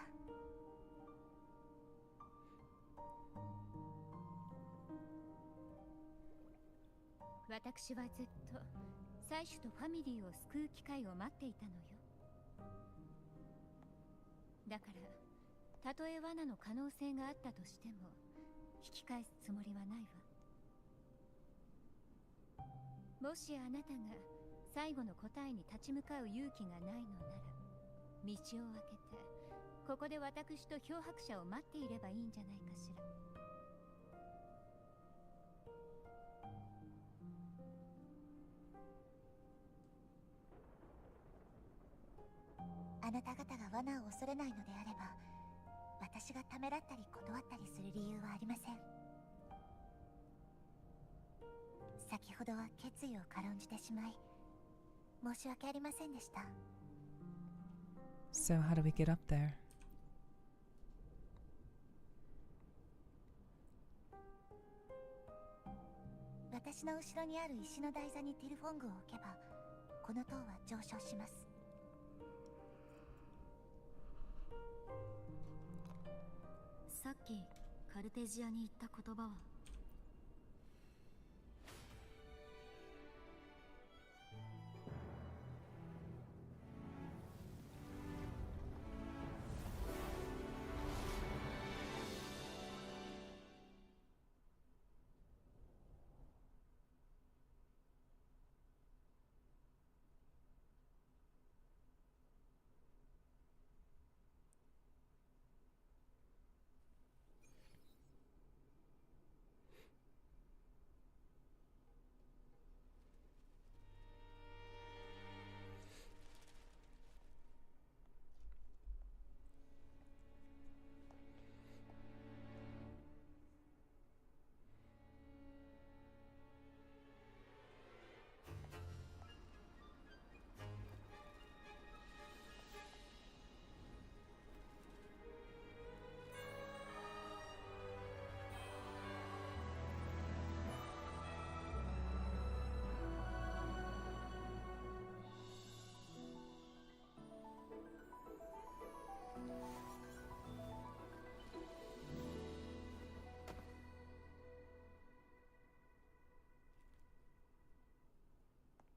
私はずっと妻子とファミリーを救う機会を待っていたのよ。だからたとえ罠の可能性があったとしても引き返すつもりはないわ。もしあなたが最後の答えに立ち向かう勇気がないのなら道を開けてここで私と漂白者を待っていればいいんじゃないかしら。あなた方が罠を恐れないのであれば私がためらったり断ったりする理由はありません。先ほどは決意を軽んじてしまい申し訳ありませんでした。 So how do we get up there? 私の後ろにある石の台座にティルフォングを置けばこの塔は上昇します。さっきカルテジアに言った言葉は？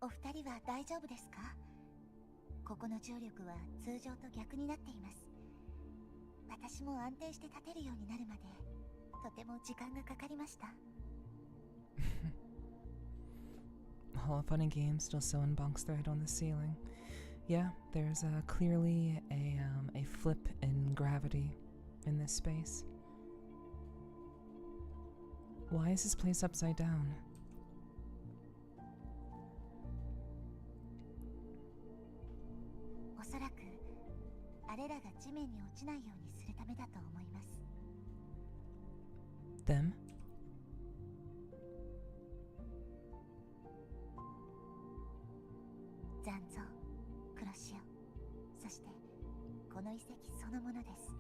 お二人は大丈夫ですか？ここの重力は通常と逆になっています。私も安定して立てるようになるまでとても時間がかかりました。All fun and games, still sewing bonks their head on the ceiling. Yeah, there's clearly a flip in gravity in this space. Why is this place upside down? おそらくあれらが地面に落ちないようにするためだと思います。Them? 残像、黒潮、そしてこの遺跡そのものです。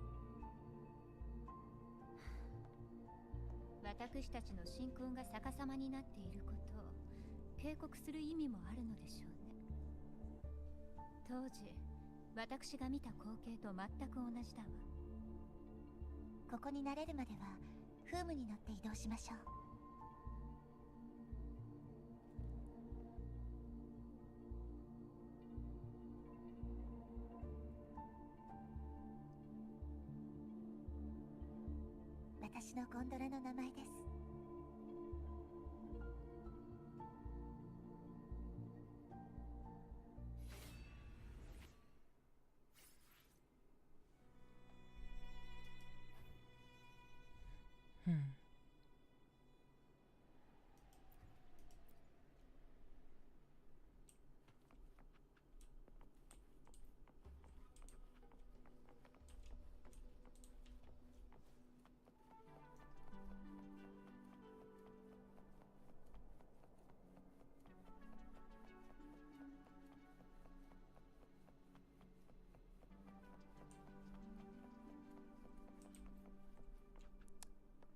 私たちの神君が逆さまになっていることを警告する意味もあるのでしょうね。当時私が見た光景と全く同じだわ。ここに慣れるまではフームに乗って移動しましょう。私のゴンドラの名前です。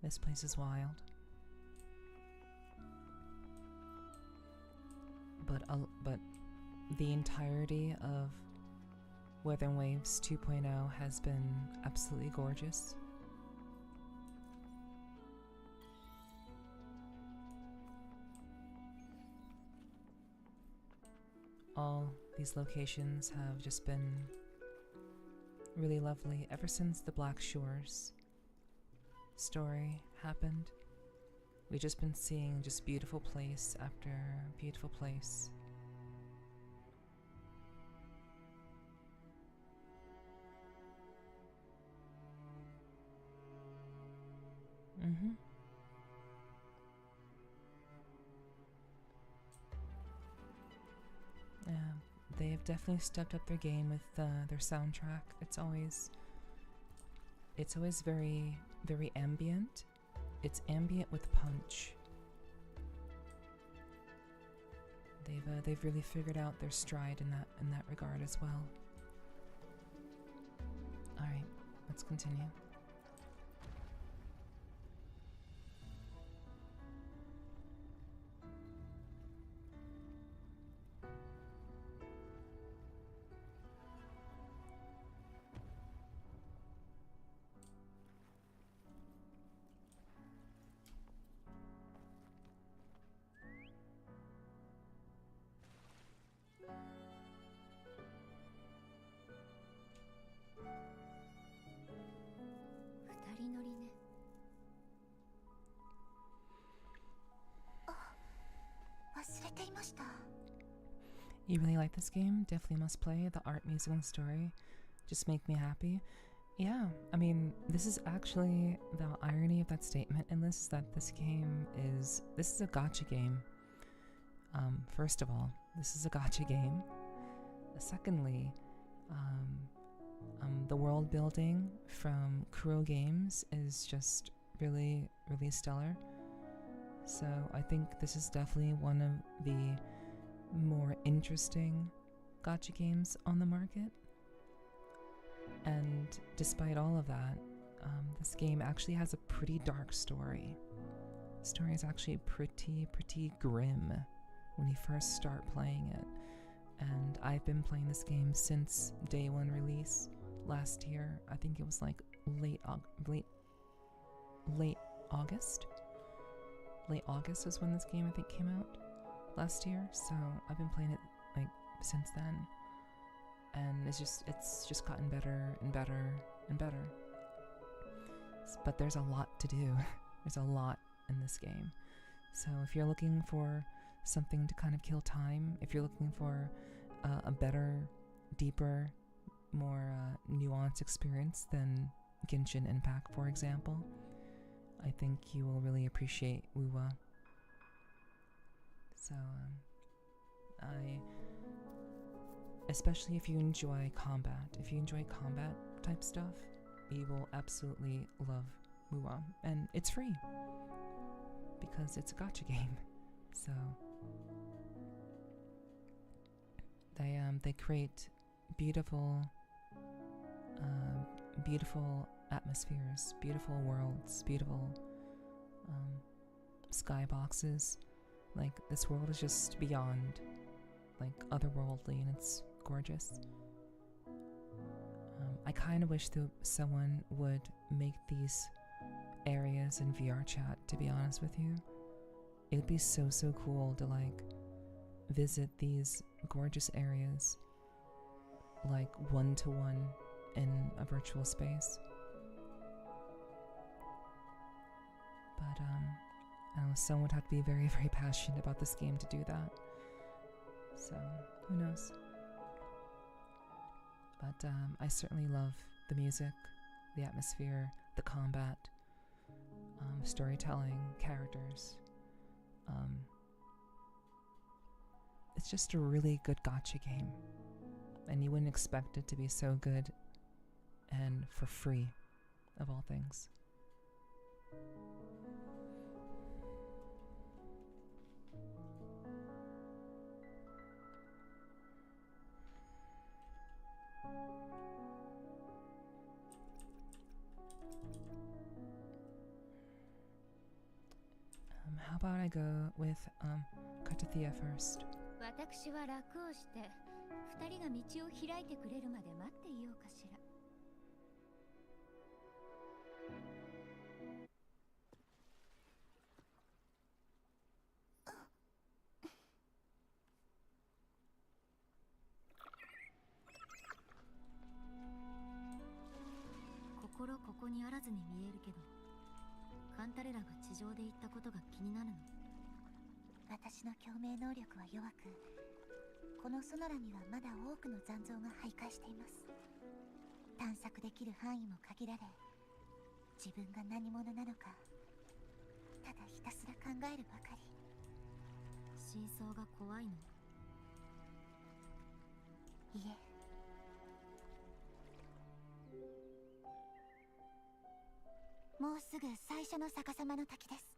This place is wild. But the entirety of Weather and Waves 2.0 has been absolutely gorgeous. All these locations have just been really lovely ever since the Black Shores story happened. We've just been seeing just beautiful place after beautiful place. Yeah, they've definitely stepped up their game with their soundtrack. It's always very, very ambient. It's ambient with punch. They've really figured out their stride in that regard as well. All right, let's continue. You really like this game? Definitely must play. The art, music, and story just make me happy. Yeah, I mean, this is actually the irony of that statement in this is that this is a gacha game. First of all, this is a gacha game. Secondly, the world building from Kuro Games is just really, really stellar. So I think this is definitely one of the more interesting gacha games on the market. And despite all of that, this game actually has a pretty dark story. The story is actually pretty grim when you first start playing it. And I've been playing this game since day one release last year. I think it was like late August. Late August is when this game I think came out. last year, so I've been playing it like since then, and it's just gotten better and better and better. But there's a lot to do. There's a lot in this game. So if you're looking for something to kind of kill time, if you're looking for a better, deeper, more nuanced experience than Genshin Impact, for example, I think you will really appreciate Wuwa. So, especially if you enjoy combat, type stuff, you will absolutely love Wuwa. And it's free, because it's a gacha game. So, they create beautiful atmospheres, beautiful worlds, beautiful skyboxes. Like, this world is just beyond, like, otherworldly, and it's gorgeous. I kind of wish that someone would make these areas in VR chat, to be honest with you. It would be so cool to, like, visit these gorgeous areas, like, one-to-one in a virtual space. But, I don't know, someone would have to be very, very passionate about this game to do that. So, who knows? But, I certainly love the music, the atmosphere, the combat, storytelling, characters. It's just a really good gacha game. And you wouldn't expect it to be so good and for free, of all things. How about I go with Katathea first? 私は楽をして二人が道を開いてくれるまで待っていようかしら。心ここにあらずに見えるけど、カンタレラが地上で言ったことが気になるの。私の共鳴能力は弱く、このソノラにはまだ多くの残像が徘徊しています。探索できる範囲も限られ、自分が何者なのかただひたすら考えるばかり。真相が怖いの？いえ、もうすぐ最初の逆さまの滝です。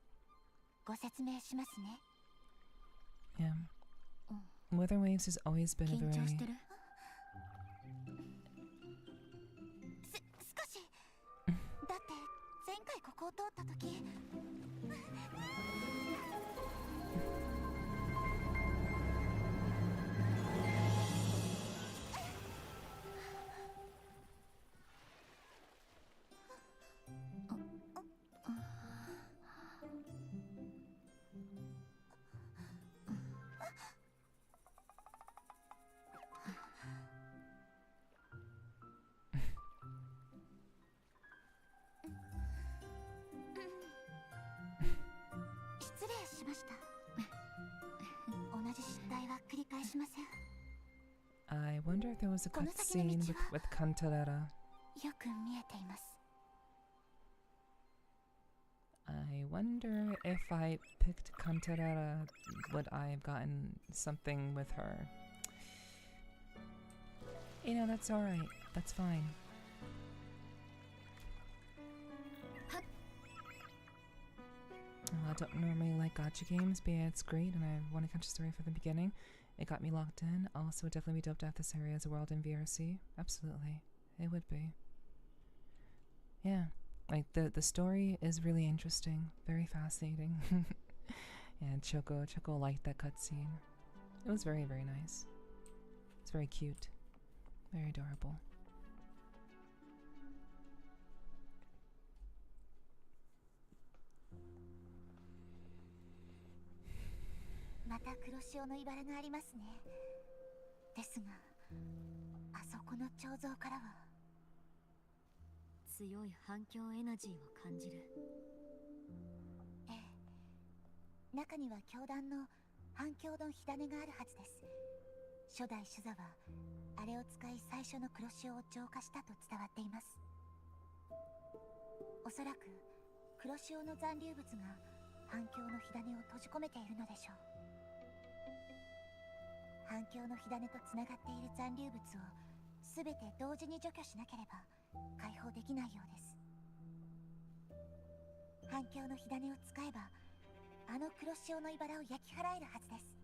ご説明しますね。Yeah. Weather Waves has always been a 緊 very... 張してる？少しだって前回ここを通った時失礼しました。同じ失態は繰り返しません。 I wonder if there was a cutscene with Cantalera. よく見えています。 I wonder if I picked Cantalera, would I have gotten something with her? You know, that's alright. That's fine. I don't normally like gacha games, but yeah, it's great, and I want to catch the story from the beginning. It got me locked in. Also, it'd definitely be dope to have this area as a world in VRC. Absolutely. It would be. Yeah. Like, the story is really interesting. Very fascinating. And Choco liked that cutscene. It was very, very nice. It's very cute. Very adorable. 私また黒潮の茨がありますね。ですが、あそこの彫像からは強い反響エナジーを感じる。ええ、中には教団の反響の火種があるはずです。初代主座はあれを使い最初の黒潮を浄化したと伝わっています。おそらく黒潮の残留物が反響の火種を閉じ込めているのでしょう。反響の火種とつながっている残留物を全て同時に除去しなければ解放できないようです。反響の火種を使えばあの黒潮の茨を焼き払えるはずです。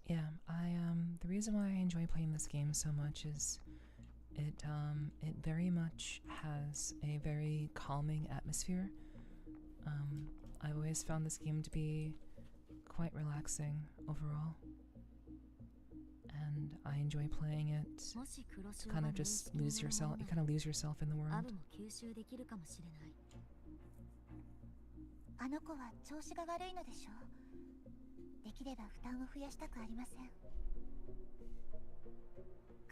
Yeah, the reason why I enjoy playing this game so much is it very much has a very calming atmosphere. I've always found this game to be quite relaxing overall, and I enjoy playing it to kind of just lose yourself. You kind of lose yourself in the world. あの子は調子が悪いのでしょう。できれば負担を増やしたくありません。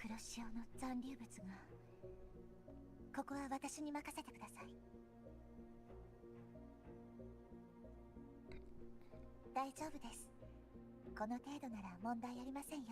黒潮の残留物が、ここは私に任せてください。大丈夫です。この程度なら問題ありませんよ。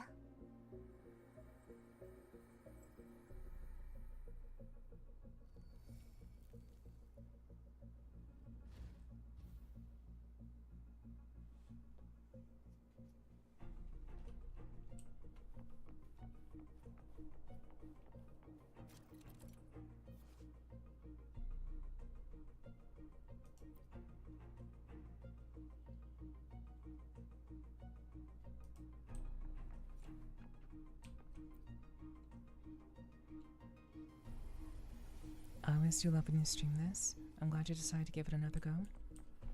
I always do love when you stream this. I'm glad you decided to give it another go.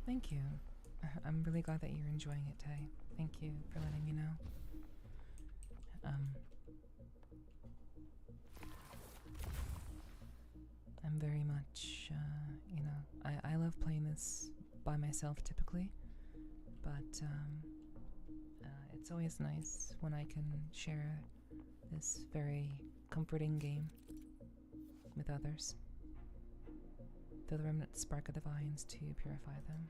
Thank you. I'm really glad that you're enjoying it, Tay. Thank you for letting me know. I'm very much, you know, I love playing this by myself typically, but it's always nice when I can share this very comforting game with others. Throw the remnant spark of the vines to purify them.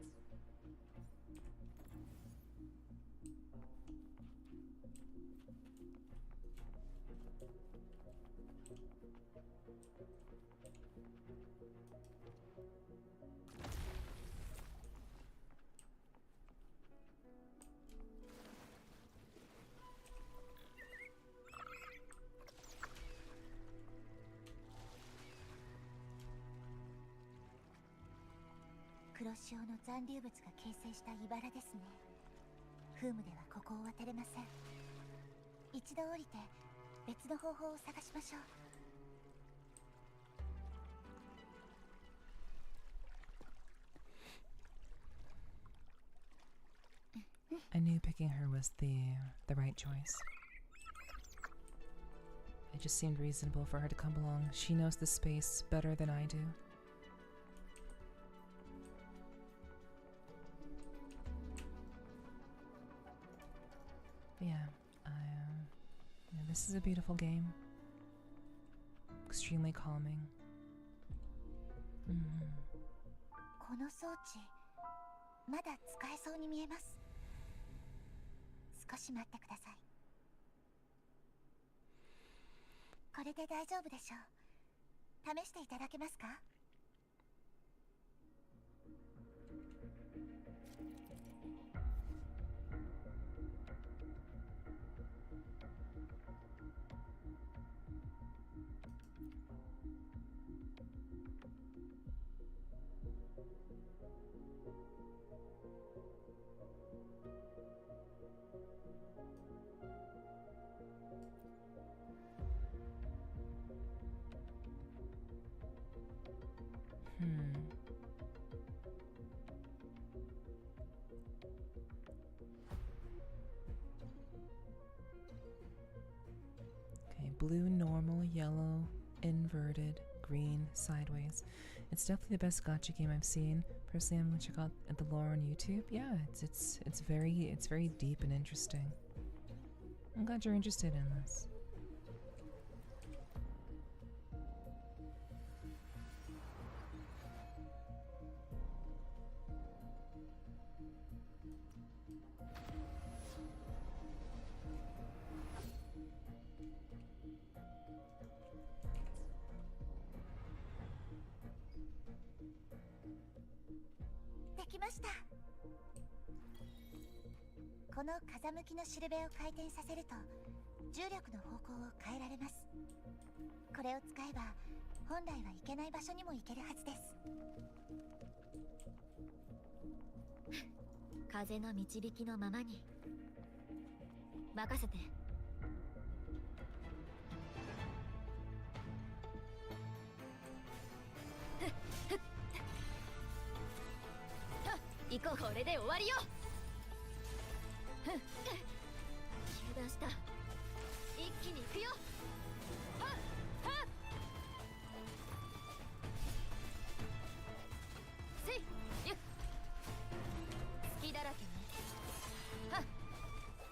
黒潮の残留物が形成した茨ですね。フームではここを渡れません。一度降りて別の方法を探しましょう。I knew picking her was the right choice. It just seemed reasonable for her to come along. She knows the space better than I do. But yeah, yeah, this is a beautiful game. Extremely calming. この装置、まだ使えそうに見えます。少し待ってください。これで大丈夫でしょう。試していただけますか？Okay, blue, normal, yellow, inverted, green, sideways. It's definitely the best gacha game I've seen. Personally, I'm gonna check out the lore on YouTube. Yeah, it's very deep and interesting. I'm glad you're interested in this. できました。この風向きのしるべを回転させると重力の方向を変えられます。これを使えば本来は行けない場所にも行けるはずです。風の導きのままに任せて。行こう。これで終わりよ。油断した。一気に行くよ。はっはっ。せいゆっ。隙だらけね。はっ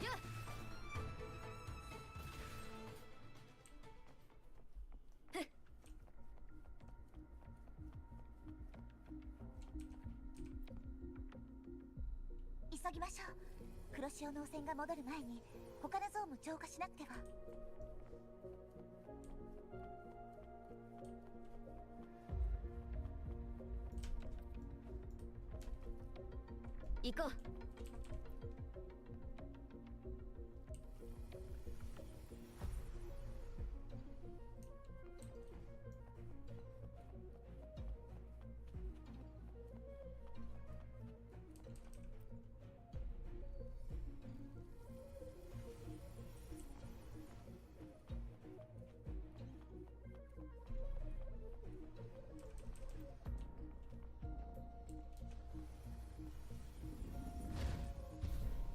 よっ。急ぎましょう。黒潮の汚染が戻る前に他の像も浄化しなくては。行こう。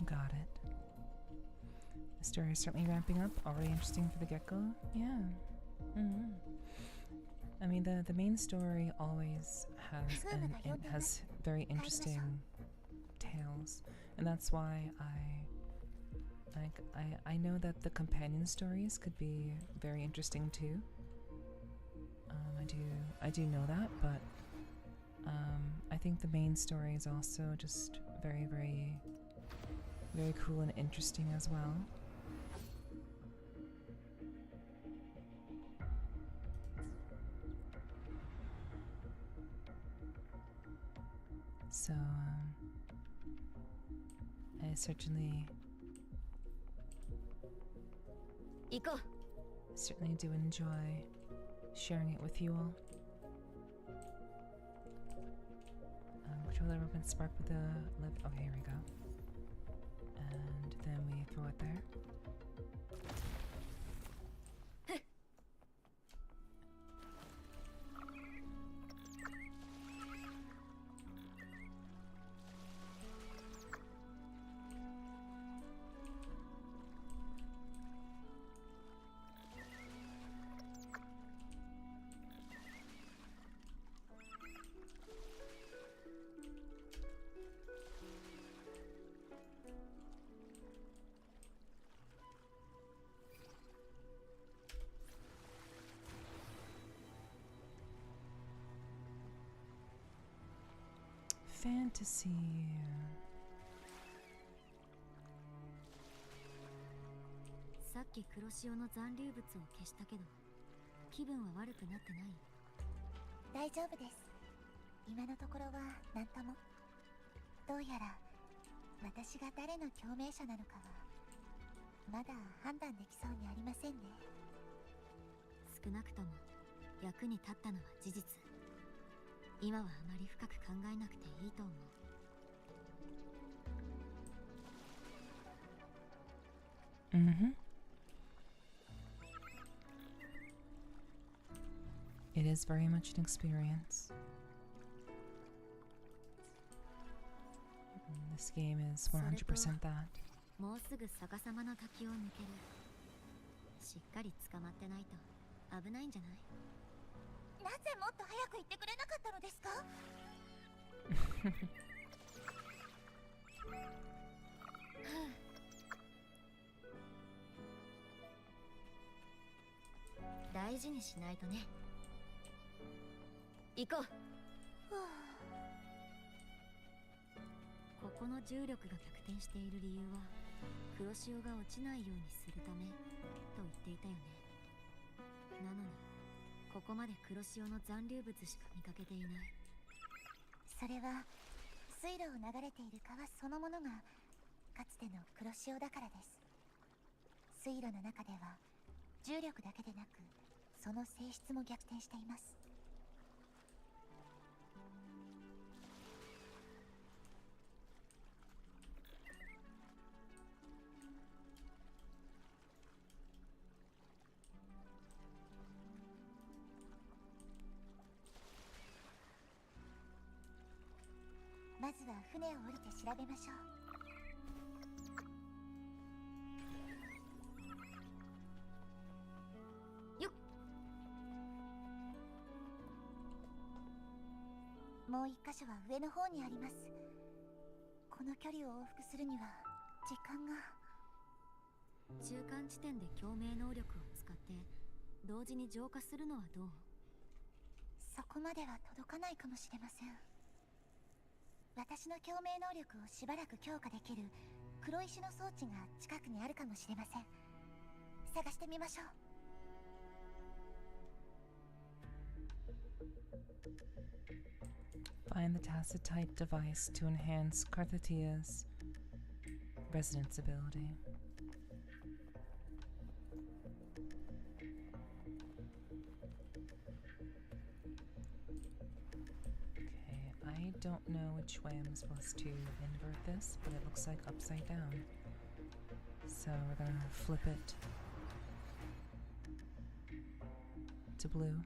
Got it. The story is certainly ramping up. Already interesting for the get-go. Yeah. I mean, the main story always has very interesting tales, and that's why I know that the companion stories could be very interesting too. I do know that, but I think the main story is also just very cool and interesting as well. So I certainly do enjoy sharing it with you all. Controller open spark with the lift. Oh, here we go. And then we throw it there. Fantasy. さっき黒潮の残留物を消したけど気分は悪くなってない？大丈夫です。今のところは何とも。どうやら私が誰の共鳴者なのかはまだ判断できそうにありませんね。少なくとも役に立ったのは事実。今はあまり深く考えなくていいと思う。It is very much an experience. This game is 100% that. もうすぐ逆さまの滝を抜ける。しっかり捕まってないと危ないんじゃない？なぜもっと早く言ってくれなかったのですか？大事にしないとね。行こう。ここの重力が逆転している理由は黒潮が落ちないようにするためと言っていたよね。なのにここまで黒潮の残留物しか見かけていない。それは水路を流れている川そのものがかつての黒潮だからです。水路の中では重力だけでなくその性質も逆転しています。まずは船を降りて調べましょう。もう一箇所は上の方にあります。この距離を往復するには時間が。中間地点で共鳴能力を使って同時に浄化するのはどう？そこまでは届かないかもしれません。私の共鳴能力をしばらく強化できる黒石の装置が近くにあるかもしれません。探してみましょう。Find the tacitite device to enhance Karthatia's resonance ability. Okay, I don't know which way I'm supposed to invert this, but it looks like upside down. So we're gonna flip it to blue.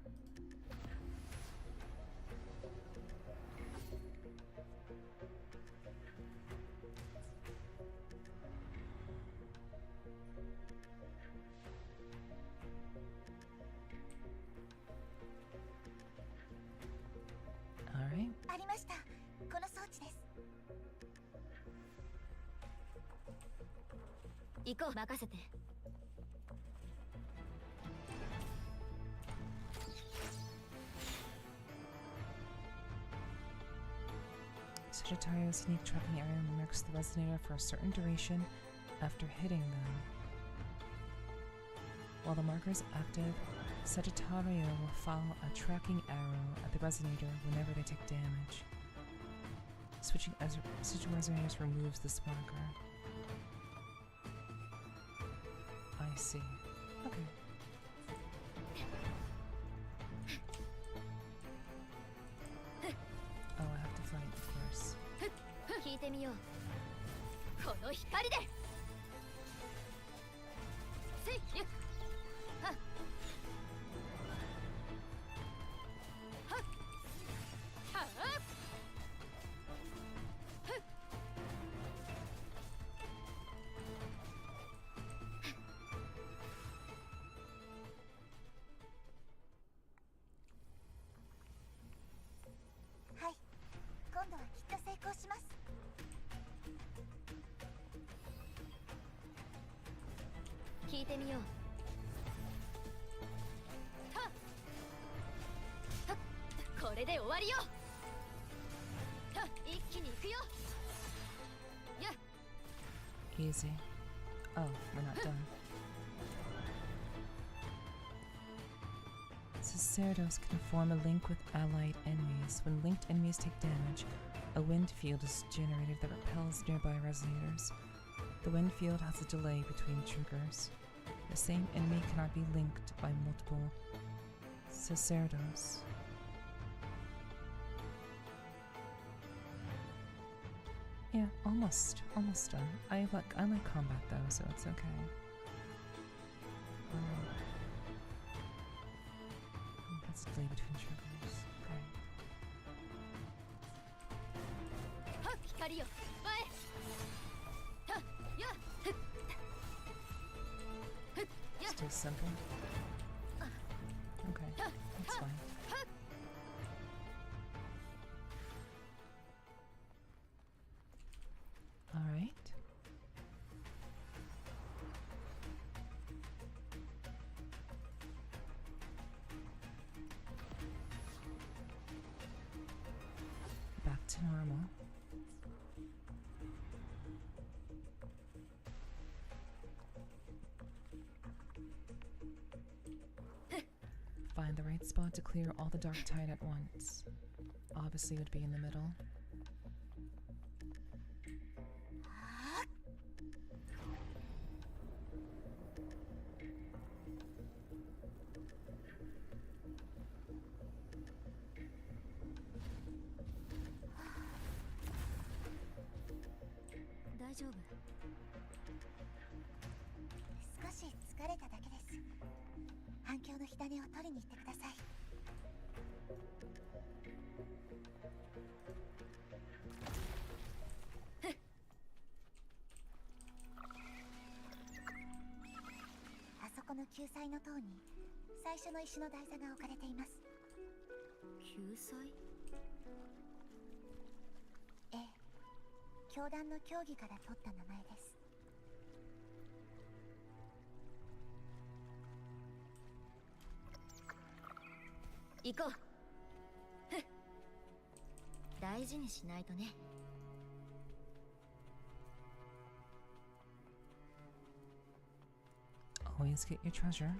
Alright. ありました。この装置です。行こう。任せて。Sagittarius' unique tracking area marks the resonator for a certain duration after hitting them. While the marker is active, Sagittario will follow a tracking arrow at the resonator whenever they take damage. Switching resonators removes this marker. I see. Okay. Oh, I have to fight, of course. 聞いてみよう。この光で。せいや。はっ。はっ。はっ。はい、今度はきっと成功します。聞いてみよう。はっ。はっ。これで終わりよ。はっ。一気に行くよ。やっ。Easy. Oh, we're not done. Sacerdos can form a link with allied enemies. When linked enemies take damage, a wind field is generated that repels nearby resonators. The wind field has a delay between triggers. The same enemy cannot be linked by multiple Sacerdos. Yeah, almost done. I like combat though, so it's okay. That's a delay between triggers. Okay. はっ。光よ。前。はっ。やっ。ふっ。ふっ。やっ。 Still simple. Okay, that's fine. to normal. Find the right spot to clear all the dark tide at once. Obviously it would be in the middle. Always get your treasure.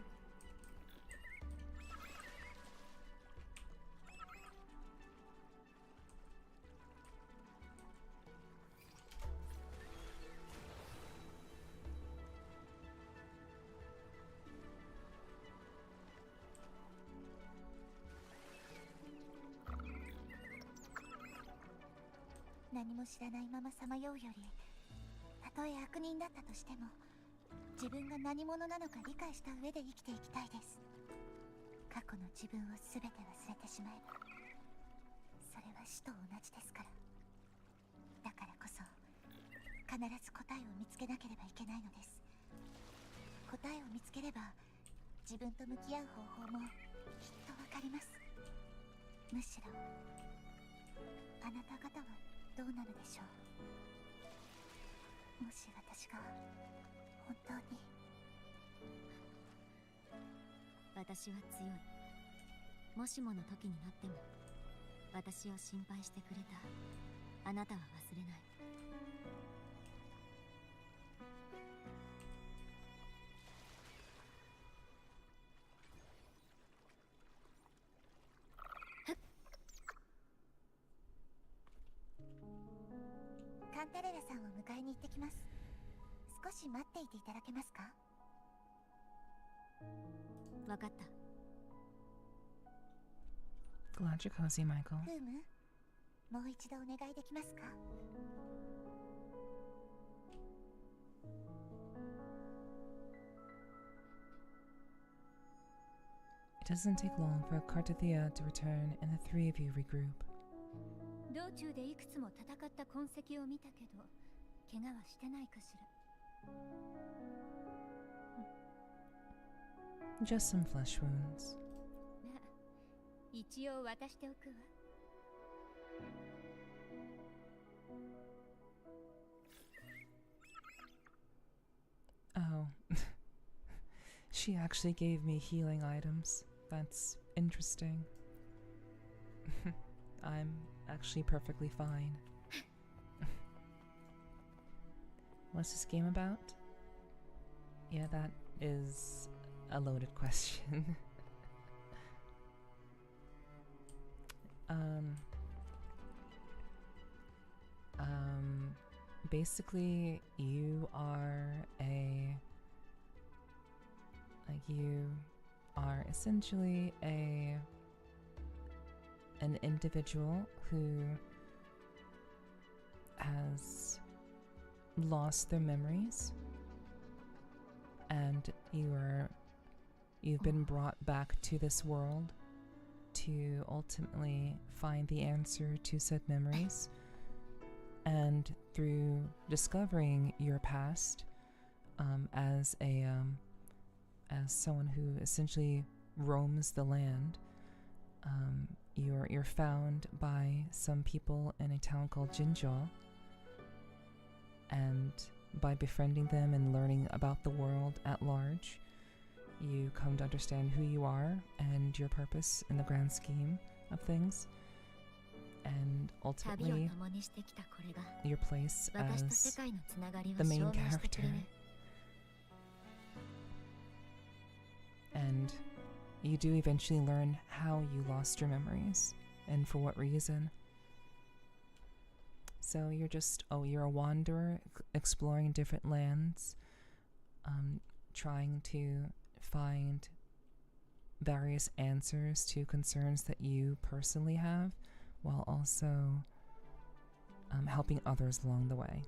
Glad you're cozy, Michael. It doesn't take long for Cartathea to return and the three of you regroup. 道中でいくつも戦った痕跡を見たけど、怪我はしてないかしら。Just some flesh wounds. まあ、一応渡しておくわ。Oh. She actually gave me healing items. That's interesting. I'm actually perfectly fine. What's this game about? Yeah, that is a loaded question. Basically, you are essentially an individual who has lost their memories, and you've been brought back to this world to ultimately find the answer to said memories. And through discovering your past, as someone who essentially roams the land, you're found by some people in a town called Jinzhou, and by befriending them and learning about the world at large, you come to understand who you are and your purpose in the grand scheme of things. and 旅を ultimately 共にしてきたこれが your place 私と世 as 界のつながりを the 証 main 明してく character. れる。 And you do eventually learn how you lost your memories and for what reason. So you're just, you're a wanderer exploring different lands, trying to find various answers to concerns that you personally have, while also helping others along the way.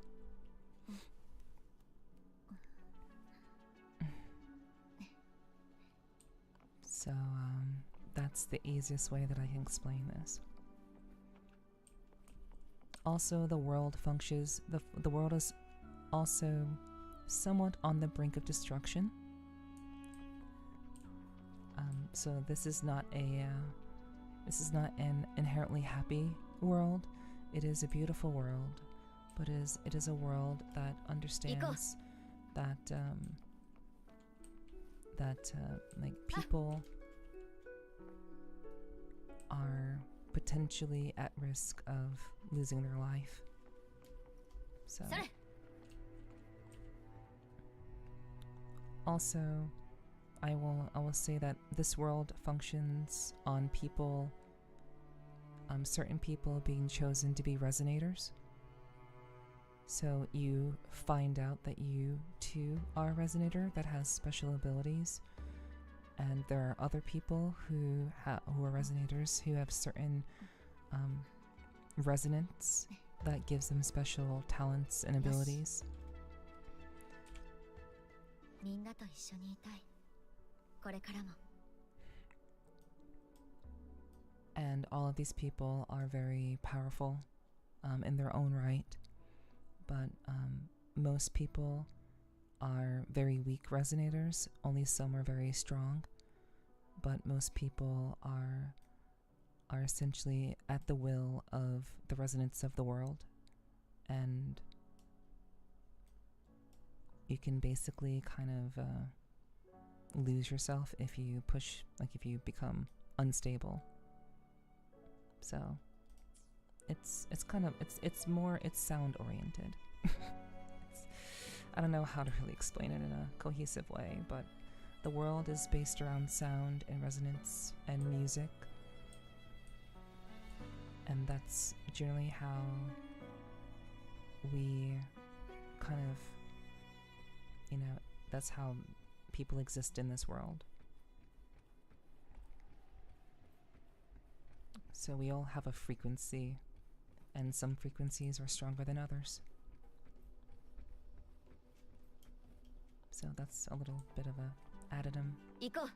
So that's the easiest way that I can explain this. Also, the world functions. The world is also somewhat on the brink of destruction. So this is not an inherently happy world. It is a beautiful world, but it is a world that understands that like people are potentially at risk of losing their life. So also I will say that this world functions on people, certain people being chosen to be resonators. So you find out that you too are a resonator that has special abilities, and there are other people who are resonators who have certain resonance that gives them special talents and abilities. みんなと一緒にいたい。これからも。 And all of these people are very powerful in their own right, but most people are very weak resonators. Only some are very strong, but most people are essentially at the will of the resonance of the world, and you can basically kind of lose yourself if you push, like if you become unstable. So it's sound oriented. I don't know how to really explain it in a cohesive way, but the world is based around sound and resonance and music, and that's generally how we kind of, that's how people exist in this world. So we all have a frequency, and some frequencies are stronger than others. So that's a little bit of a addendum. 行こう。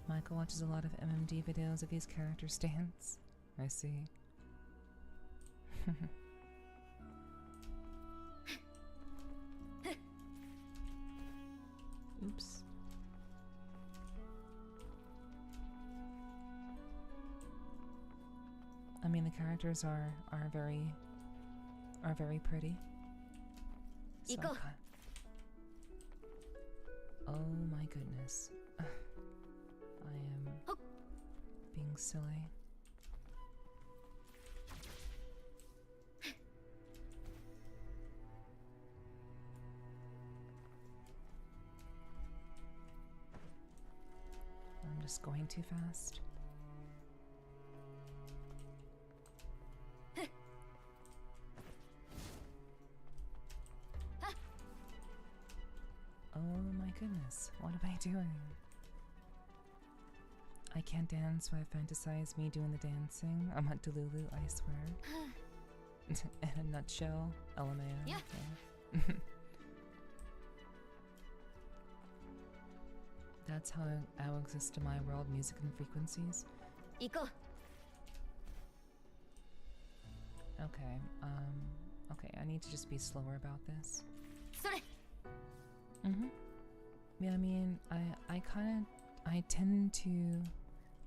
Michael watches a lot of MMD videos of these characters dance. I see. Oops. I mean, the characters are very pretty. So Iko. oh my goodness. I am being silly. I'm just going too fast. Oh my goodness, what am I doing? I can't dance, so I fantasize me doing the dancing. I'm at Delulu, I swear. In a nutshell, LMAO. Yeah. Okay. That's how I will exist in my world, music and frequencies. 行こう。 Okay, okay, I need to just be slower about this. それ。 Yeah, I mean, I tend to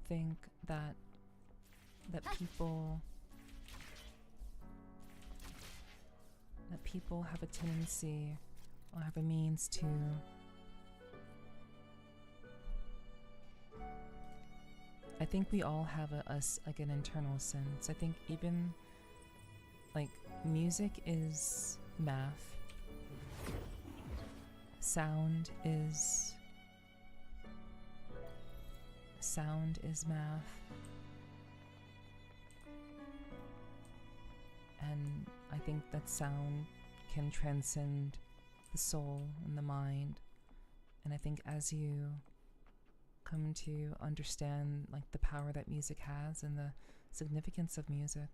think that people have a tendency or have a means to I think we all have like an internal sense. I think even like music is math. Sound is math. And I think that sound can transcend the soul and the mind. And I think as you come to understand like the power that music has and the significance of music,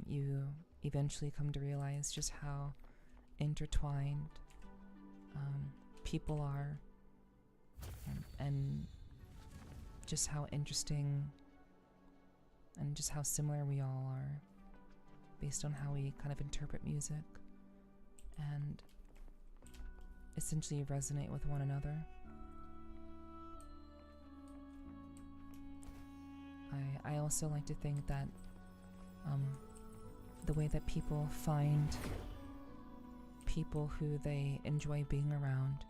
you eventually come to realize just how intertwined people are, and just how interesting and just how similar we all are based on how we kind of interpret music and essentially resonate with one another. I also like to think that the way that people find people who they enjoy being around,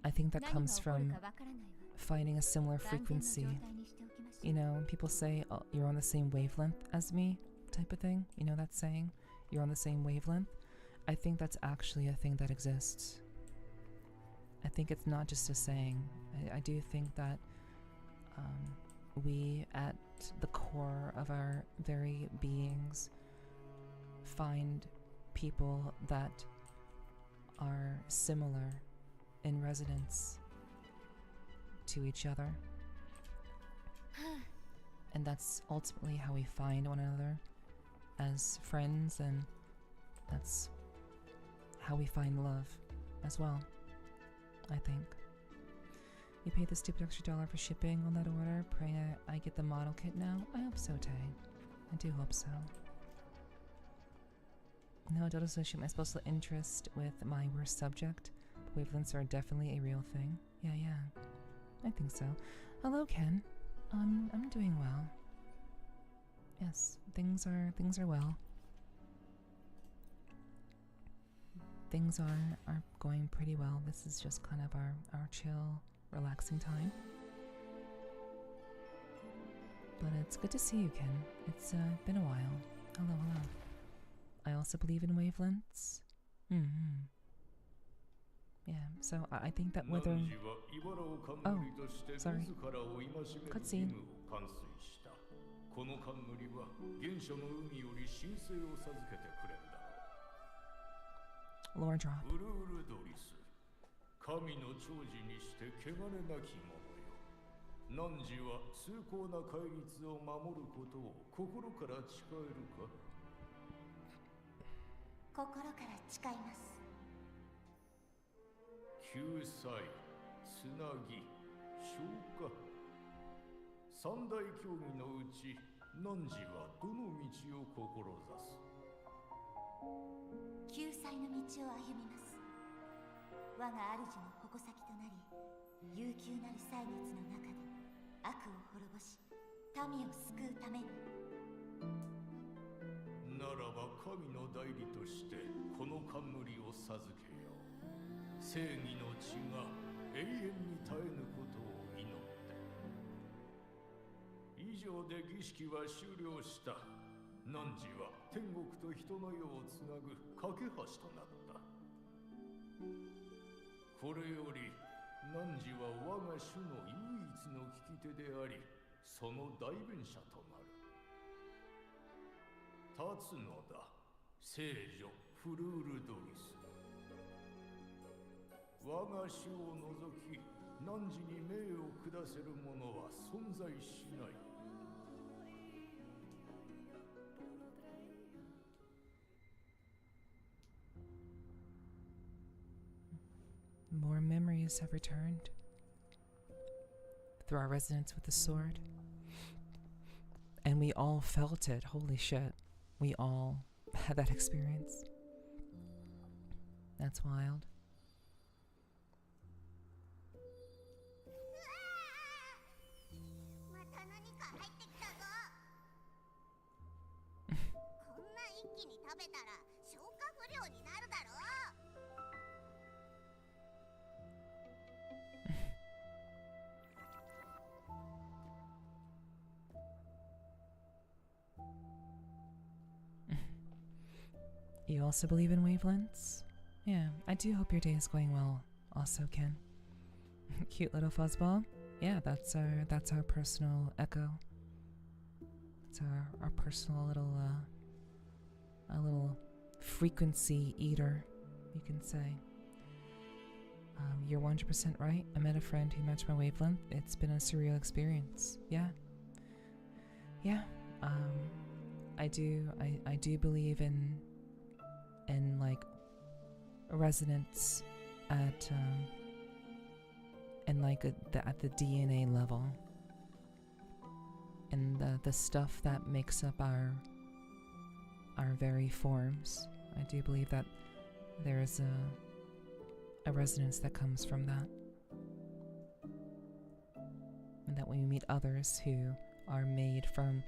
I think that comes from finding a similar frequency. You know, people say, oh, you're on the same wavelength as me, type of thing. You know that saying? You're on the same wavelength? I think that's actually a thing that exists. I think it's not just a saying. I do think that we, at the core of our very beings, find people that are similar in resonance to each other. And that's ultimately how we find one another as friends, and that's how we find love as well, I think. You paid the stupid extra $1 for shipping on that order, praying I get the model kit now? I hope so, Tay. I do hope so. No, don't associate my special interest with my worst subject. Wavelengths are definitely a real thing. Yeah, I think so. Hello, Ken. I'm doing well. Yes, things are well. Things are going pretty well. This is just kind of our chill, relaxing time. But it's good to see you, Ken. It's been a while. Hello. I also believe in wavelengths. Yeah, so I think that whether... Oh, sorry. Cutscene. Lore drop. 神の長寿にして汚れなき者よ。汝は崇高な戒律を守ることを心から誓えるか？心から誓います。救済、つなぎ、消化。三大競技のうち、汝はどの道を志す？救済の道を歩みます。我が主の矛先となり、悠久なる歳月の中で悪を滅ぼし、民を救うために。ならば神の代理としてこの冠を授けよう。正義の血が永遠に絶えぬことを祈って。以上で儀式は終了した。汝は天国と人の世をつなぐ架け橋となった。これより汝は我が主の唯一の聞き手であり、その代弁者となる。立つのだ、聖女フルールドリス。我が主を除き、汝に命を下せる者は存在しない。More memories have returned through our resonance with the sword. And we all felt it. Holy shit. We all had that experience. That's wild. You also believe in wavelengths? Yeah, I do hope your day is going well, also, Ken. Cute little fuzzball. Yeah, that's our personal echo. It's our personal little a little frequency eater, you can say. You're 100% right. I met a friend who matched my wavelength. It's been a surreal experience. Yeah. I do believe in like resonance at at the DNA level, and the stuff that makes up our very forms. I do believe that there is a resonance that comes from that, and that when we meet others who are made from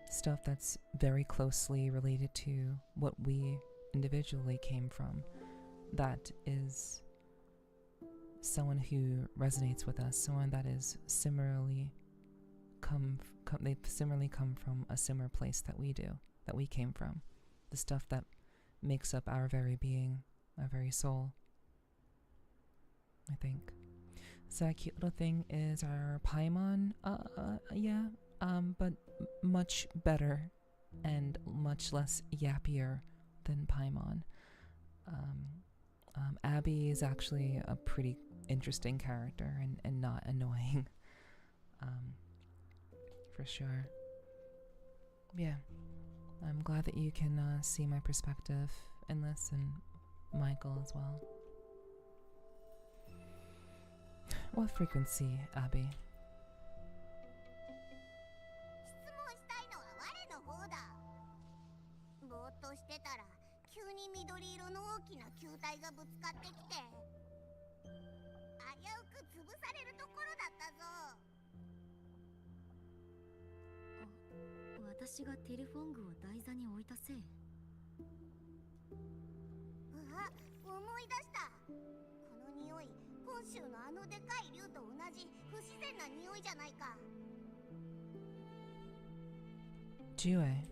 stuff that's very closely related to what we individually came from, that is someone who resonates with us, someone that is similarly they similarly come from a similar place that we do, that we came from, the stuff that makes up our very being, our very soul, I think. So that cute little thing is our Paimon. Yeah, but much better and much less yappier than Paimon. Abby is actually a pretty interesting character and not annoying. For sure. Yeah, I'm glad that you can see my perspective in this, and Michael as well. What frequency, Abby? 質問したいのは我の方だ。ぼーっとしてたら急に緑色の大きな球体がぶつかってきて、危うく潰されるところだったぞ。私がテルフォングを台座に置いたせい。あ、思い出した。この匂い、本州のあのでかい竜と同じ不自然な匂いじゃないか。ジュエ。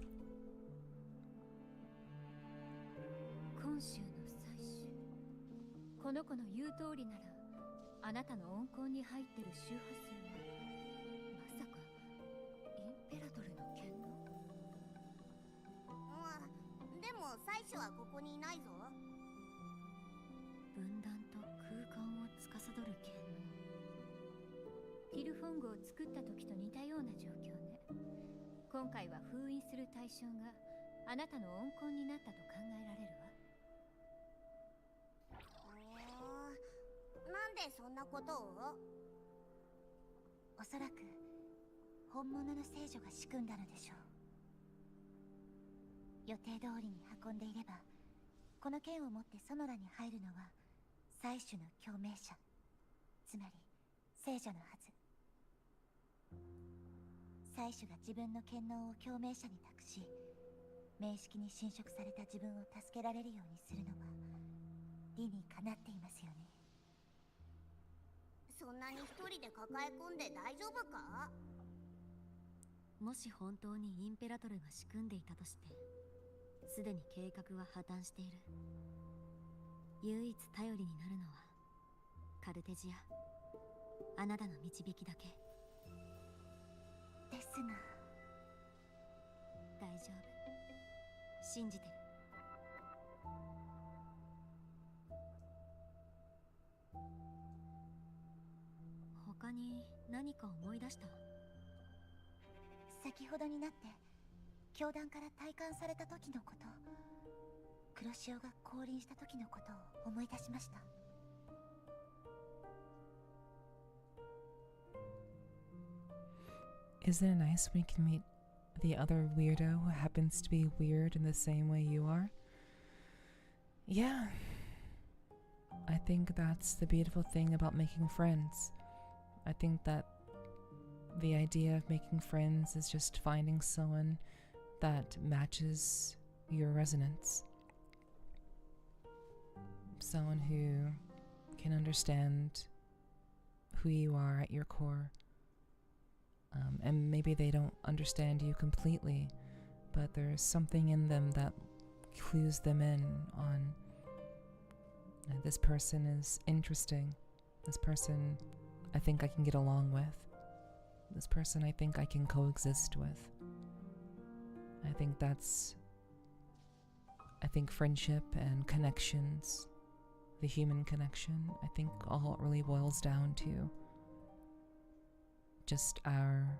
今週の最終。この子の言う通りなら、あなたの温厚に入ってる周波数はまさかインペラトルの剣の。でも最初はここにいないぞ。分断と空間を司る剣の。ティルフォングを作った時と似たような状況ね。今回は封印する対象があなたの温厚になったと考えられるわ。なんでそんなことを？おそらく本物の聖女が仕組んだのでしょう。予定通りに運んでいれば、この剣を持ってソノラに入るのは祭主の共鳴者、つまり聖女のはず。祭主が自分の権能を共鳴者に託し、名式に侵食された自分を助けられるようにするのは理にかなっていますよね。そんなに一人で抱え込んで大丈夫か？もし本当にインペラトルが仕組んでいたとして、すでに計画は破綻している。唯一頼りになるのはカルテジア、あなたの導きだけですが。大丈夫、信じてる。他に何か思い出した？先ほどになって教団から退官された時のこと、黒潮が降臨した時のことを思い出しました。Isn't it nice when you can meet the other weirdo who happens to be weird in the same way you are? Yeah. I think that's the beautiful thing about making friends. I think that the idea of making friends is just finding someone that matches your resonance. Someone who can understand who you are at your core. And maybe they don't understand you completely, but there's something in them that clues them in on this person is interesting. This person I think I can get along with. This person I think I can coexist with. I think friendship and connections, the human connection, I think all it really boils down to just our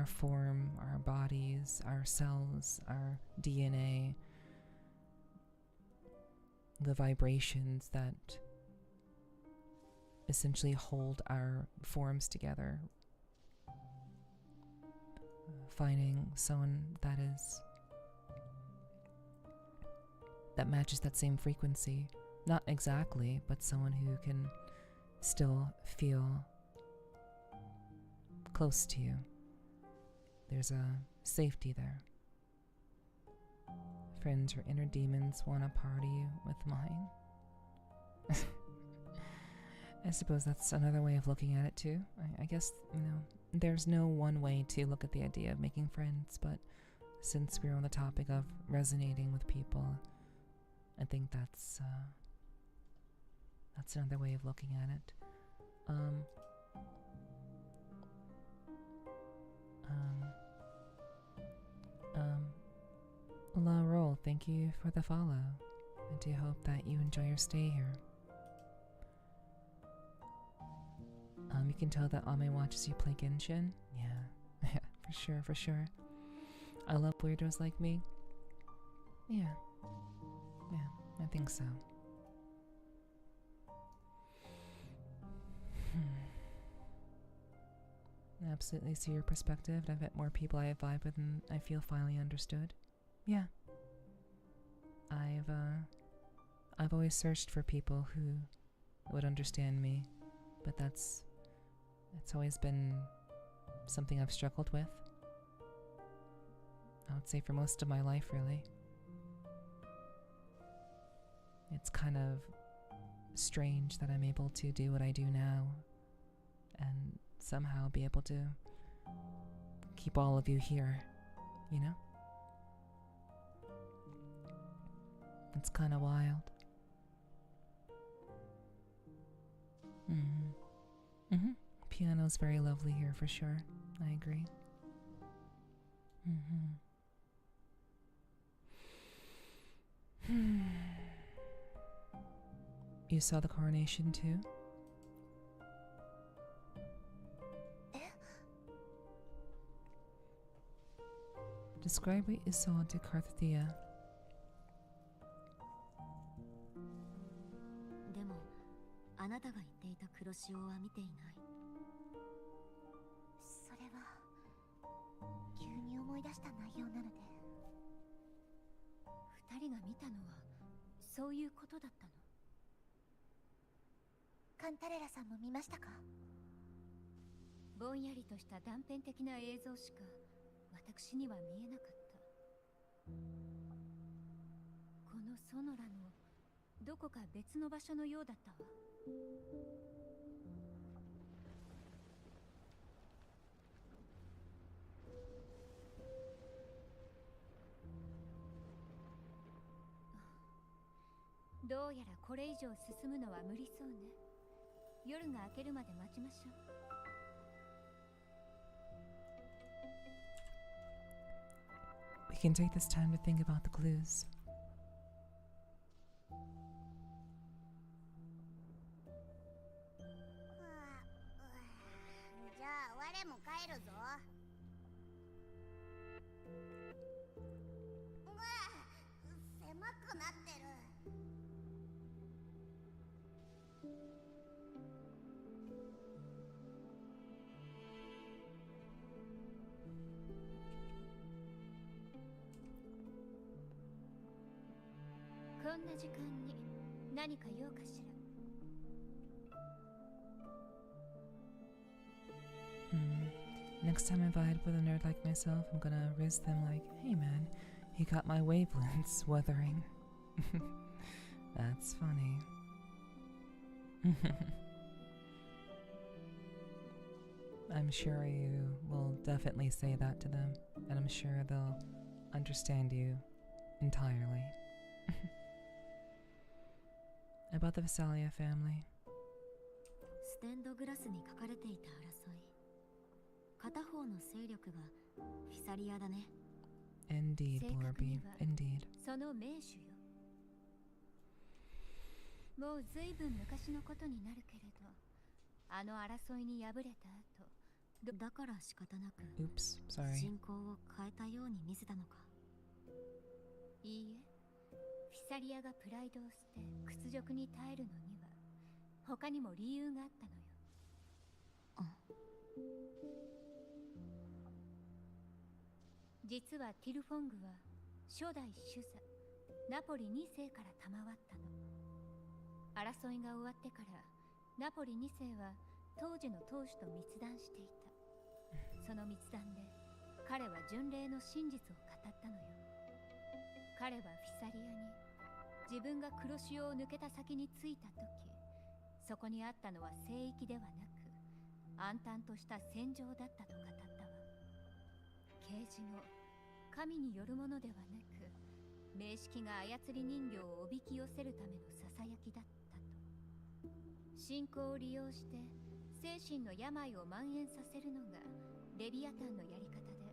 form, our bodies, our cells, our DNA, the vibrations that essentially hold our forms together. Finding someone that matches that same frequency, not exactly, but someone who can still feel close to you. There's a safety there. Friends or inner demons want to party with mine. I suppose that's another way of looking at it too. I guess, there's no one way to look at the idea of making friends, but since we're on the topic of resonating with people, I think that's another way of looking at it. La Roll, thank you for the follow. I do hope that you enjoy your stay here. You can tell that Ame watches you play Genshin. Yeah, for sure. I love weirdos like me. Yeah, I think so. I absolutely see your perspective. I've met more people I have vibe with and I feel finally understood. Yeah. I've always searched for people who would understand me, but it's always been something I've struggled with. I would say for most of my life, really. It's kind of strange that I'm able to do what I do now and somehow be able to keep all of you here, you know? It's kind of wild. Piano's very lovely here for sure. I agree. You saw the coronation too? Describe what you saw to Carthia. でも、あなたが言っていた黒潮は見ていない。それは急に思い出した内容なので。二人が見たのはそういうことだったの？カンタレラさんも見ましたか？ぼんやりとした断片的な映像しか私には見えなかった。このソノラのどこか別の場所のようだったわ。どうやらこれ以上進むのは無理そうね。夜が明けるまで待ちましょう。We can take this time to think about the clues. じゃあ我も帰るぞ。狭くなってる。こんな時間に何か用かしら。Next time I vibe with a nerd like myself, I'm gonna riz them like, hey man, he got my wavelengths weathering. That's funny. I'm sure you will definitely say that to them, and I'm sure they'll understand you entirely. About the Visalia family. ステンドグラスに書かれていた争い。片方の勢力がフィサリアだね。Indeed, Blorby. Indeed. その名手よ。もうずいぶん昔のことになるけれど、あの争いに敗れた後、だから仕方なく Oops, sorry. 進行を変えたように見せたのか。いいえ、フィサリアがプライドを捨て屈辱に耐えるのには他にも理由があったのよ。実はティルフォングは初代主座ナポリ2世から賜ったの。争いが終わってからナポリ2世は当時の当主と密談していた。その密談で彼は巡礼の真実を語ったのよ。彼はフィサリアに自分が黒潮を抜けた先に着いた時、そこにあったのは聖域ではなく暗淡とした戦場だったと語ったわ。啓示も神によるものではなく名式が操り人形をおびき寄せるためのささやきだったと。信仰を利用して精神の病を蔓延させるのがレビアタンのやり方で、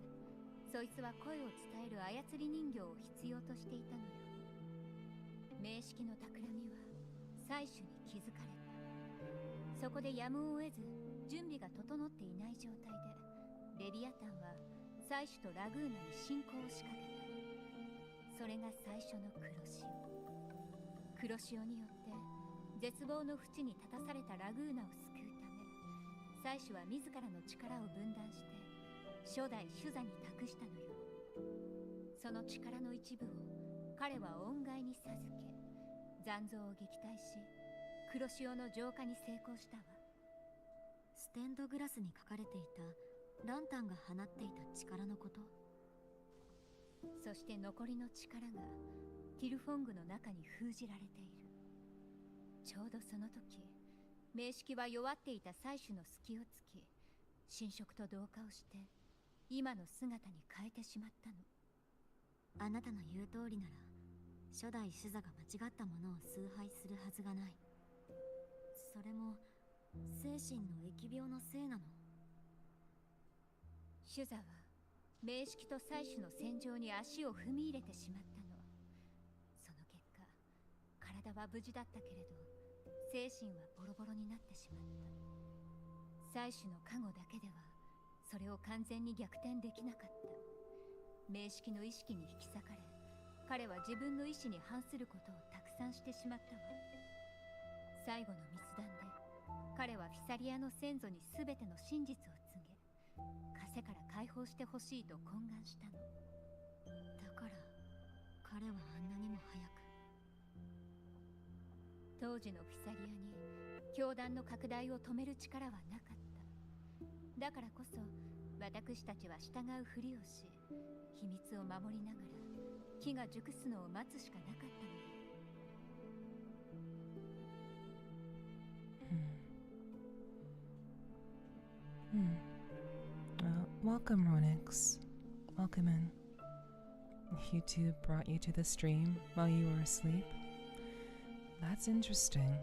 そいつは声を伝える操り人形を必要としていたのよ。名式の企みは採取に気づかれた。そこでやむを得ず準備が整っていない状態でレビアタンは採取とラグーナに侵攻を仕掛けた。それが最初の黒潮。黒潮によって絶望の淵に立たされたラグーナを救うため、採取は自らの力を分断して初代主座に託したのよ。その力の一部を彼は恩返に授け、残像を撃退し黒潮の浄化に成功したわ。ステンドグラスに書かれていたランタンが放っていた力のこと。そして残りの力がティルフォングの中に封じられている。ちょうどその時、名式は弱っていた採取の隙を突き、侵食と同化をして今の姿に変えてしまったの。あなたの言う通りなら初代主座が間違ったものを崇拝するはずがない。それも精神の疫病のせいなの。主座は名式と採取の戦場に足を踏み入れてしまったの。その結果、体は無事だったけれど精神はボロボロになってしまった。採取の加護だけではそれを完全に逆転できなかった。名式の意識に引き裂かれ、彼は自分の意志に反することをたくさんしてしまったわ。最後の密談で彼はフィサリアの先祖に全ての真実を告げ、枷から解放してほしいと懇願したの。だから彼はあんなにも早く。当時のフィサリアに教団の拡大を止める力はなかった。だからこそ私たちは従うふりをし、秘密を守りながら木が熟すのを待つしかなかったのよ。Welcome, Ronix. Welcome in. YouTube brought you to the stream while you were asleep. That's interesting.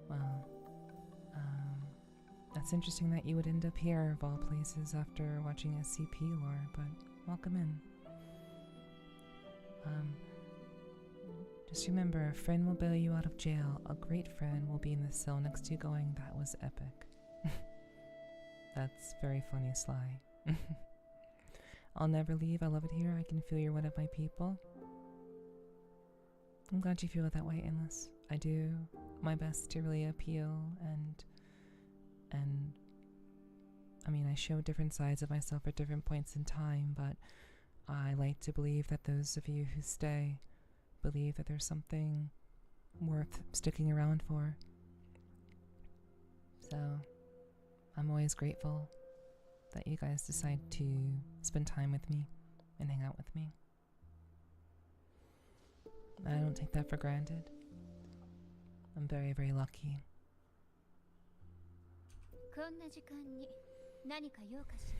Well, that's interesting that you would end up here of all places after watching SCP lore, but welcome in. Just remember, a friend will bail you out of jail. A great friend will be in the cell next to you going, "That was epic." That's very funny, Sly. I'll never leave. I love it here. I can feel you're one of my people. I'm glad you feel that way, Endless. I do my best to really appeal and I mean, I show different sides of myself at different points in time, but I like to believe that those of you who stay believe that there's something worth sticking around for. So I'm always grateful that you guys decide to spend time with me and hang out with me. I don't take that for granted. I'm very, very lucky. こんな時間に何か用かしら。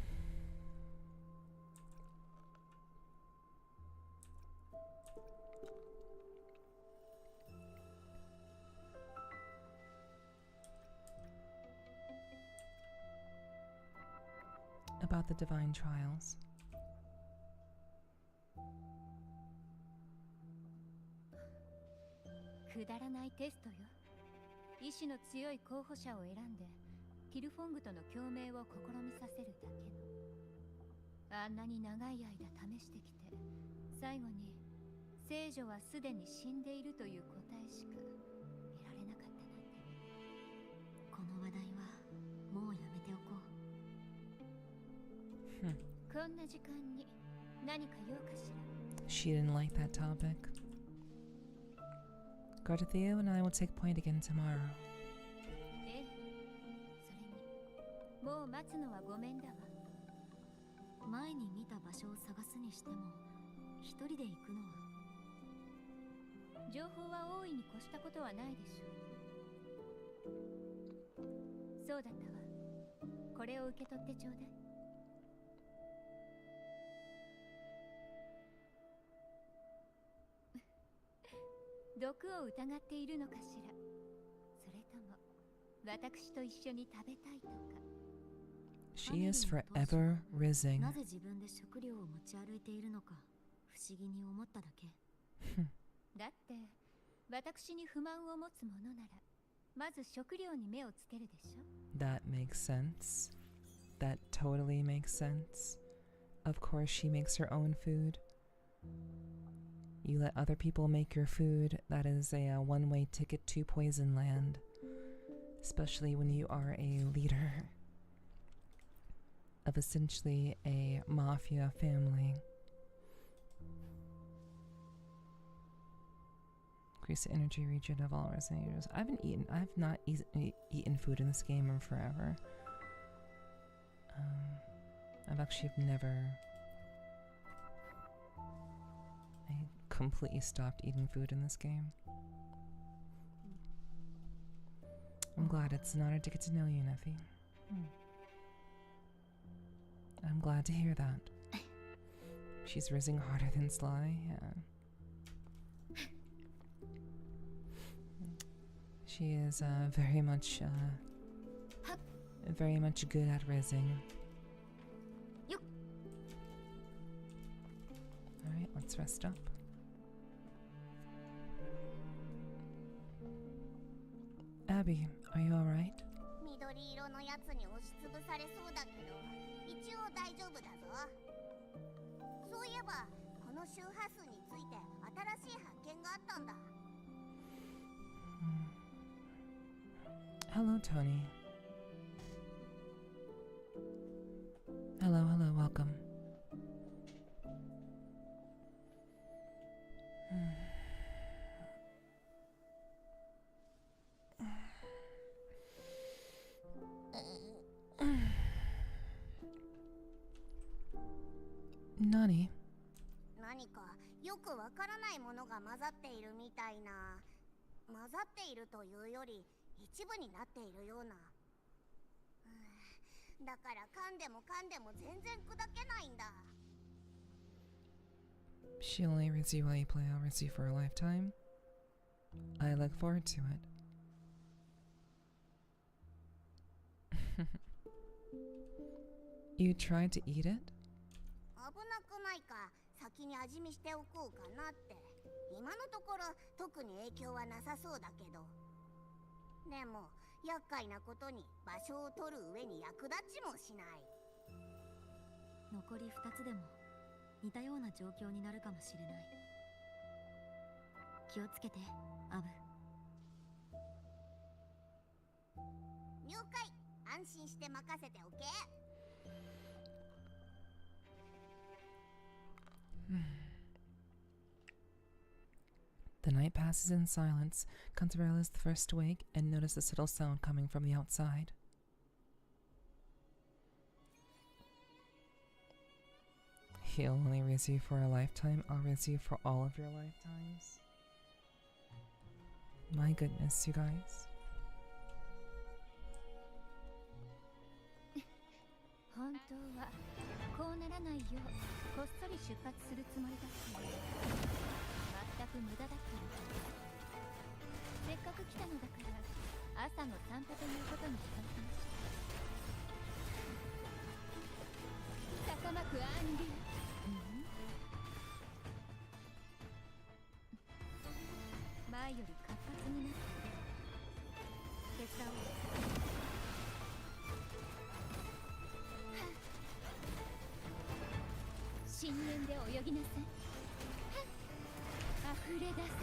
about the divine trials. くだらないテストよ。意志の強い候補者を選んでティルフォングとの共鳴を試みさせるだけの。あんなに長い間試してきて、最後に聖女はすでに死んでいるという答えしか得られなかったなんてね。この話題はもうやめておこう。こんな時間に何か用かしら。 She didn't like that topic. Gartheo and I will take point again tomorrow. ええ、それにもう待つのはごめんだわ。前に見た場所を探すにしても一人で行くのは。情報は大いに越したことはないでしょう。そうだったわ。これを受け取ってちょうだい。毒を疑っているのかしら。それとも私と一緒に食べたいとか。 She is forever rising. なぜ自分で食料を持ち歩いているのか不思議に思っただけ。だって私に不満を持つ者ならまず食料に目をつけるでしょ。 That makes sense. That totally makes sense. Of course, she makes her own food. You let other people make your food. That is a one-way ticket to Poison Land. Especially when you are a leader of essentially a mafia family. Increase the energy region of all resonators. I've not eaten food in this game in forever. I've actually never. I completely stopped eating food in this game. I'm glad it's an honor to get to know you, Nephi. I'm glad to hear that. She's rising harder than Sly, yeah. She is very much good at rising. Alright, let's rest up. Abby, are you alright? 緑色のやつに押しつぶされそうだけど一応大丈夫だぞ。そういえばこの周波数について新しい発見があったんだ。Hello, Tony. Hello, welcome. Nani? 何かよくわからないものが混ざっているみたいな。混ざっているというより一部になっているような。だから噛んでも全然砕けないんだ。She only reads you while you play. I'll read you for a lifetime. I look forward to it. You tried to eat it? 危なくないか先に味見しておこうかなって。今のところ特に影響はなさそうだけど。でも厄介なことに場所を取る上に役立ちもしない。残り2つでも似たような状況になるかもしれない。気をつけて、アブ。了解。安心して任せておけ。The night passes in silence. Cantarella is the first to wake and notice a subtle sound coming from the outside. He'll only raise you for a lifetime. I'll raise you for all of your lifetimes. My goodness, you guys. 本当はこうならないようこっそり出発するつもりだったの。全く無駄だったの。せっかく来たのだから朝の散歩ということにしておきました。まくアンリュ前より活発になって手伝おう。深淵で泳ぎなさい。溢れ出す。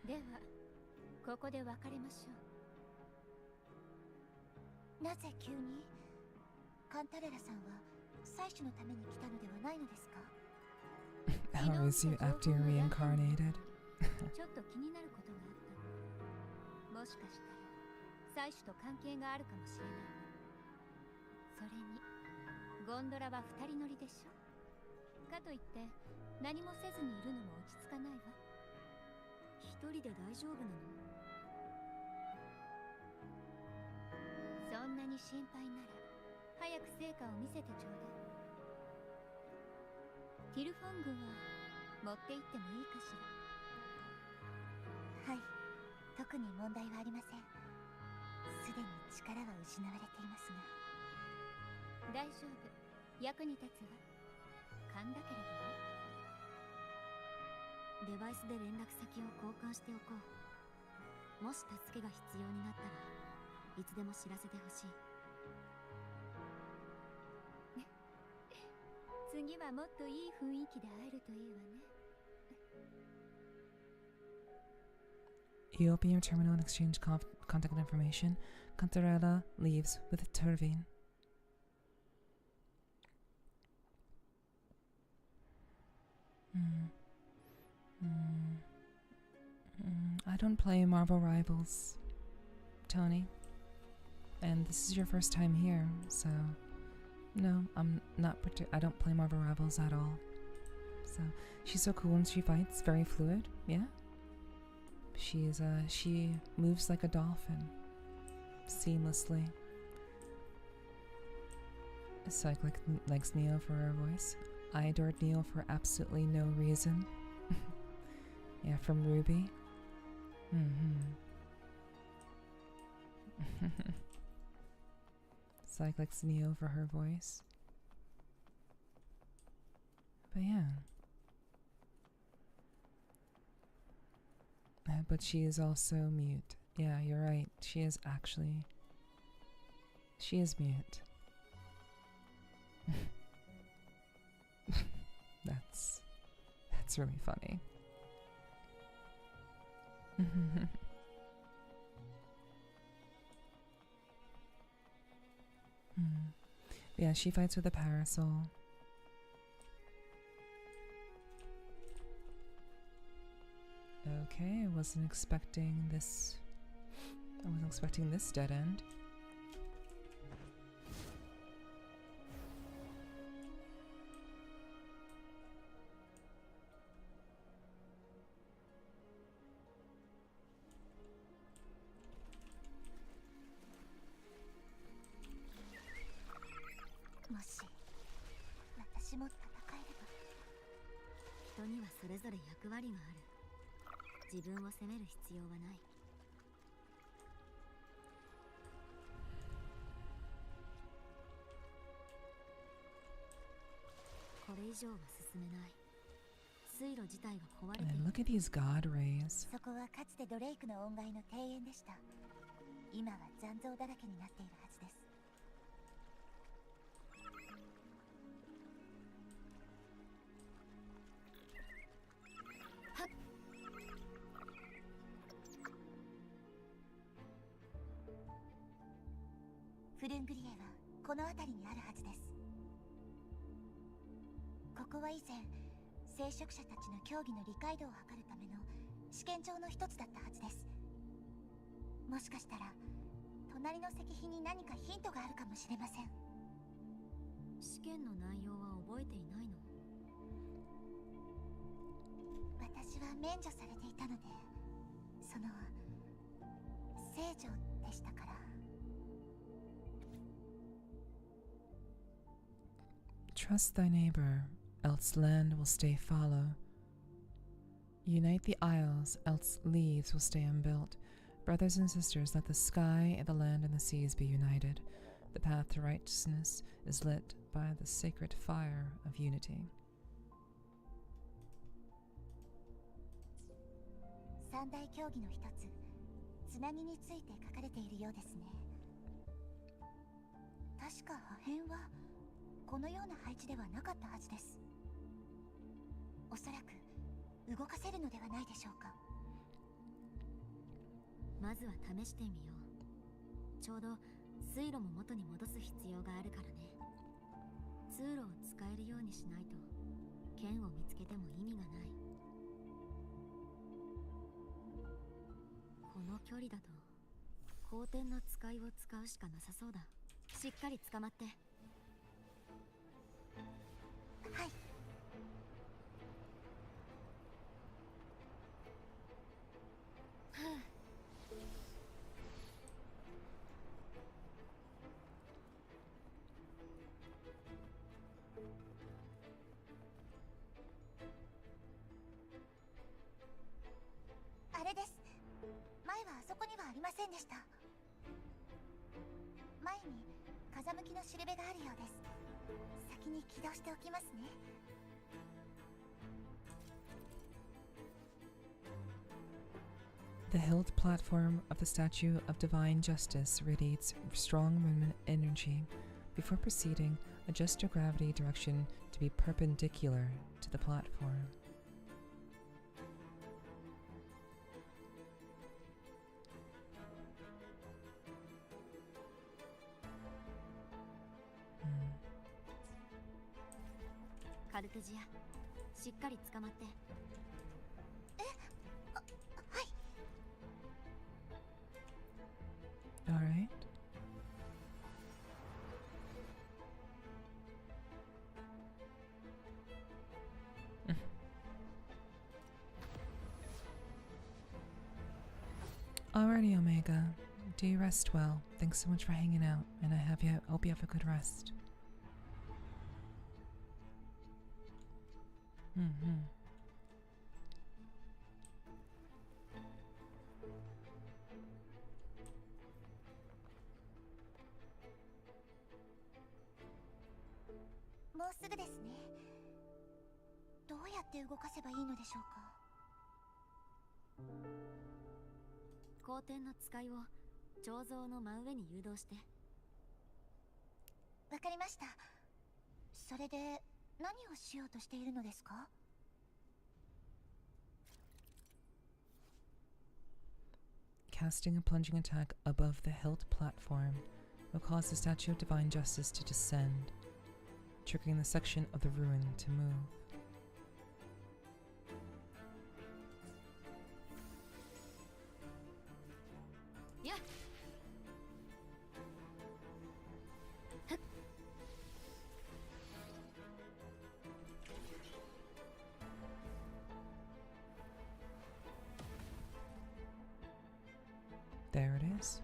ではここで別れましょう。なぜ急に？カンタレラさんは採取のために来たのではないのですか？ How is you after you're reincarnated? ちょっと気になることがあったの。もしかしたら採取と関係があるかもしれない。それにゴンドラは2人乗りでしょ。かといって何もせずにいるのも落ち着かないわ。一人で大丈夫なの？そんなに心配なら早く成果を見せてちょうだい。ティルフォン軍は持って行ってもいいかしら。はい、特に問題はありません。すでに力は失われていますが。大丈夫、役に立つわ。勘だけれどね。デバイスで連絡先を交換しておこう。もし助けが必要になったらいつでも知らせてほしい。次はもっといい雰囲気で会えるといいわね。You open your terminal and exchange contact information. Cantarella leaves with Turvine. I don't play Marvel Rivals, Tony. And this is your first time here, so no, I'm not. I don't play Marvel Rivals at all. So she's so cool when she fights, very fluid. Yeah. She moves like a dolphin, seamlessly. Psych likes Neo for her voice. I adored Neo for absolutely no reason. Yeah, from Ruby. Psych likes Neo for her voice. But yeah. But she is also mute. Yeah, you're right. She is mute. That's really funny. Yeah, she fights with a parasol. Okay, I wasn't expecting this dead end. Rito にはそれぞれ役割がある。自分を責める必要はない。これ以上は進めない。水路自体が壊れている。And look at these god rays. そこはかつてドレイクの恩返の庭園でした。今は残像だらけになっているはずです。フルングリエはこの辺りにあるはずです。ここは以前聖職者たちの競技の理解度を測るための試験場の一つだったはずです。もしかしたら隣の石碑に何かヒントがあるかもしれません。試験の内容は覚えていないの？私は免除されていたので、その聖女でしたから。Trust thy neighbor, else land will stay fallow. Unite the isles, else leaves will stay unbuilt. Brothers and sisters, let the sky, the land, and the seas be united. The path to righteousness is lit by the sacred fire of unity. 三大競技の一つ、つなぎについて書かれているようですね。確か破片はこのような配置ではなかったはずです。おそらく動かせるのではないでしょうか。まずは試してみよう。ちょうど水路も元に戻す必要があるからね。通路を使えるようにしないと剣を見つけても意味がない。この距離だと後天の使いを使うしかなさそうだ。しっかり捕まって。はい。あれです。前はあそこにはありませんでした。前に風向きのしるべがあるようです。先に起動しておきますね。The hilt platform of the Statue of Divine Justice radiates strong movement energy. Before proceeding, adjust your gravity direction to be perpendicular to the platform. Hmm. カルテジア、しっかり捕まって。All right. Alrighty, Omega. Do you rest well? Thanks so much for hanging out, and hope you have a good rest. Mm-hmm. もうすぐですね。どうやって動かせばいいのでしょうか。後天の使いを彫像の真上に誘導して。わかりました。それで何をしようとしているのですか。Casting a plunging attack above the hilt platform will cause the Statue of Divine Justice to descend, triggering the section of the ruin to move. Yeah. There it is.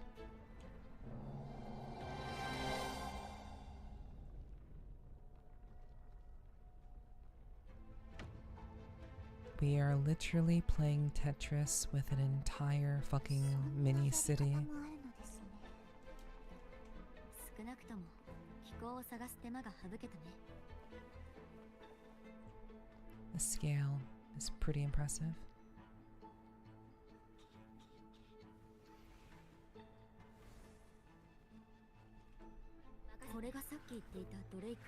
We are literally playing Tetris with an entire fucking mini city. 少なくとも気候を探す手間が省けたね。The scale is pretty impressive. これがさっき言っていたドレイク。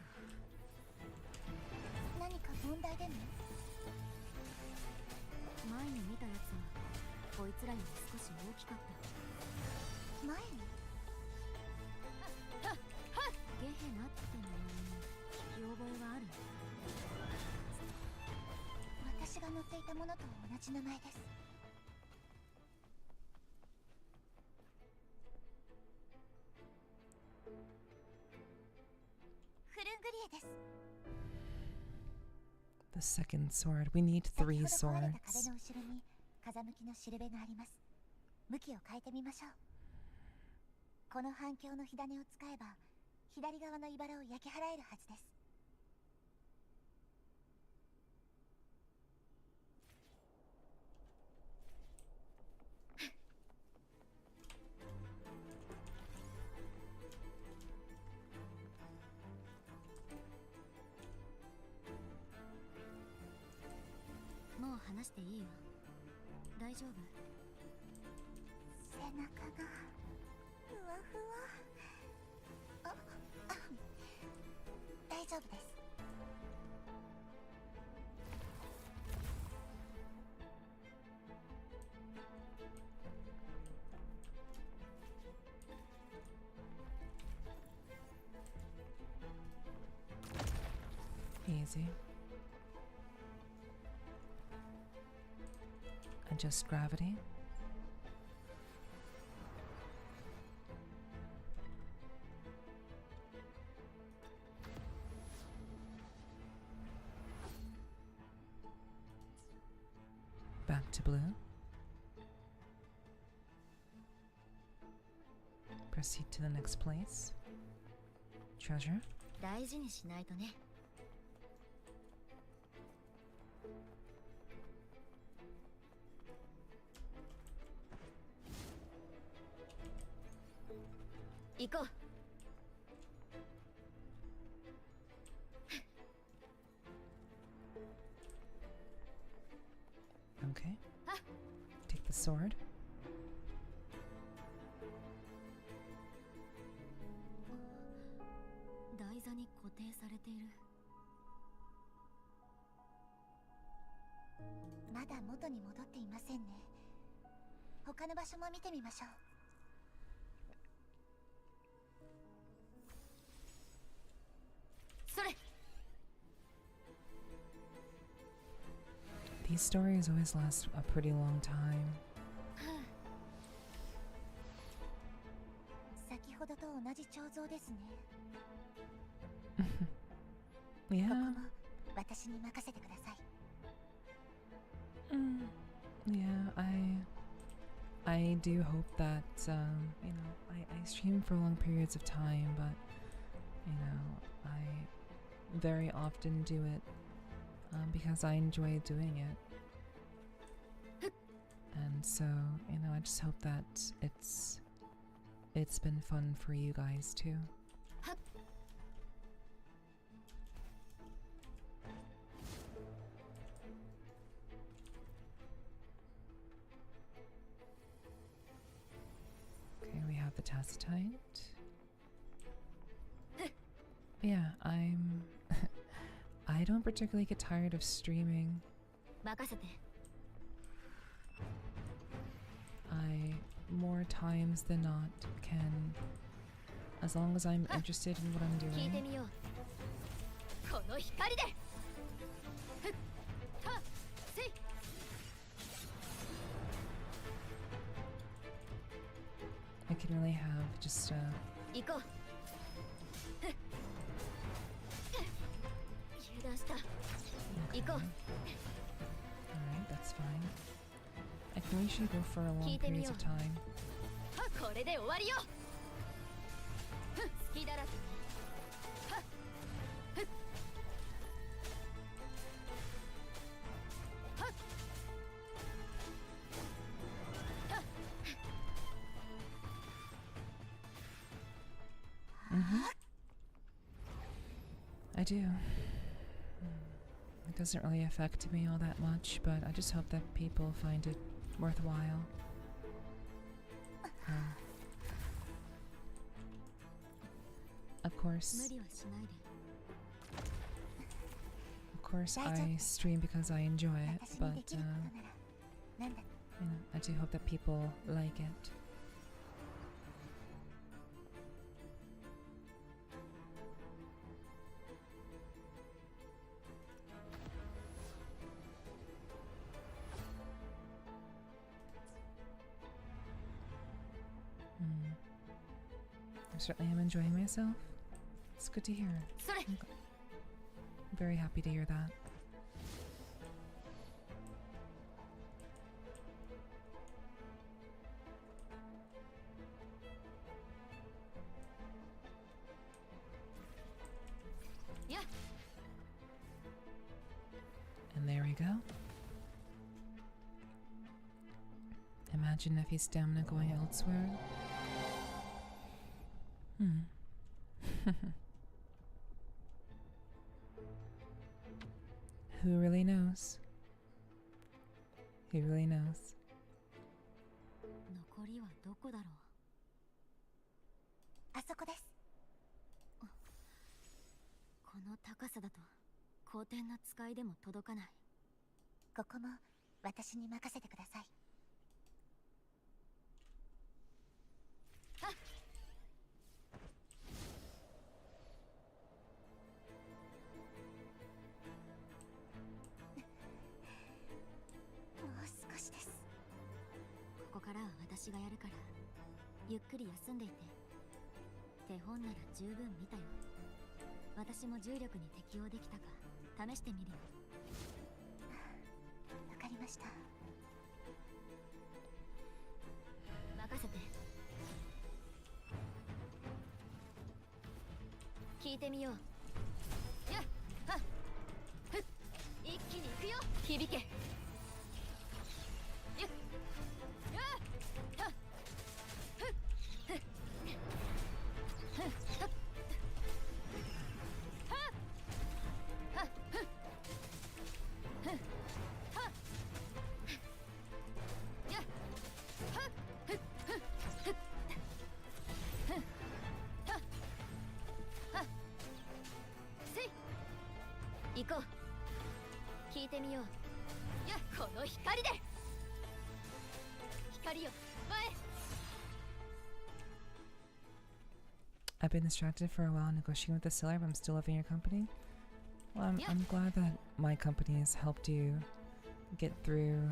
何か問題でも。前に見たやつはこいつらより少し大きかった。前にゲヘナって名前に聞き覚えはある。私が乗っていたものと同じ名前です。フルングリエです。The second sword. We need 3 先ほど壊れた swords. 壁の後ろに風向きのしるべがあります。向きを変えてみましょう。この反響の火種を使えば左側の茨を焼き払えるはずです。ていいよ。大丈夫？背中がふわふわ。大丈夫です。Easy. Adjust gravity. Back to blue. Proceed to the next place. Treasure. 大事にしないとね。行こう。Okay. Take the sword. 台座に固定されている。まだ元に戻っていませんね。他の場所も見てみましょう。それ。 These stories always last a pretty long time. 先ほどと同じ彫像ですね。Yeah. ここも私に任せてください。Yeah, I do hope that you know, I stream for long periods of time, but you know, I very often do it because I enjoy doing it. And so, you know, I just hope that it's been fun for you guys too. Okay, we have the Tacitite. Yeah, I don't particularly get tired of streaming. 任せて。 I, more times than not, can, as long as I'm interested in what I'm 聞いて doing. みよう。この光で。ふっ、は、せい。 I can really have just 行こう。ふっ。油断した。行こう。 Alright, that's fine. I can usually go for a long periods of time. は、これで終わりよ。ふっ、隙だらけ。はっ、ふっ。はっ。はっ。 I do. It doesn't really affect me all that much, but I just hope that people find it worthwhile. Of course, 無理はしないで。 of course, I stream because I enjoy it, 私 but にできることなら何だって。 you know, I do hope that people like it. I certainly am enjoying myself. It's good to hear. それ。 I'm very happy to hear that. Yeah. And there we go. Imagine if he's stamina going elsewhere. Who really knows? He really knows. 残りはどこだろう。あそこです。この高さだと高天な使いでも届かない。ここも私に任せてください。もう少しです。ここからは私がやるからゆっくり休んでいて。手本なら十分見たよ。私も重力に適応できたか試してみるよ。わかりました。任せて。聞いてみよう。やっはっふっ、一気に行くよ。響け。やっやっはっふっふっふっはっはっはっふっふっはっやっはっふっふっふっふっはっはっせい。行こう。聞いてみよう。やっ、この光で。光よ、前。I've been distracted for a while negotiating with the seller, but I'm still loving your company. Well, I'm glad that my company has helped you get through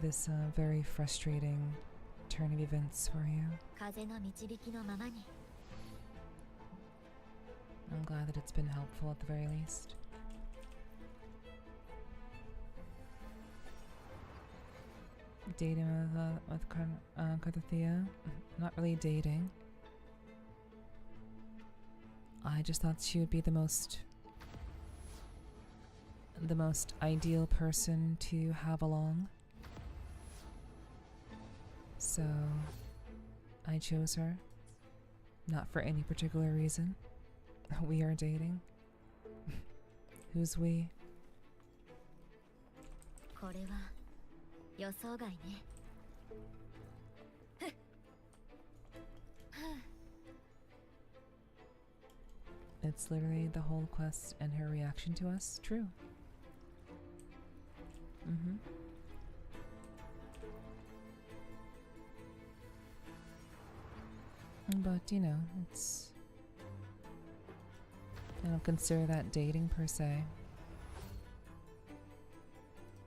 this very frustrating turn of events for you. 風の導きのままに。I'm glad that it's been helpful at the very least. Dating with Carthethia? Not really dating. I just thought she would be the most ideal person to have along. So I chose her. Not for any particular reason. We are dating. Who's we? これは予想外ね。It's literally the whole quest and her reaction to us. True. But, you know, it's... I don't consider that dating per se.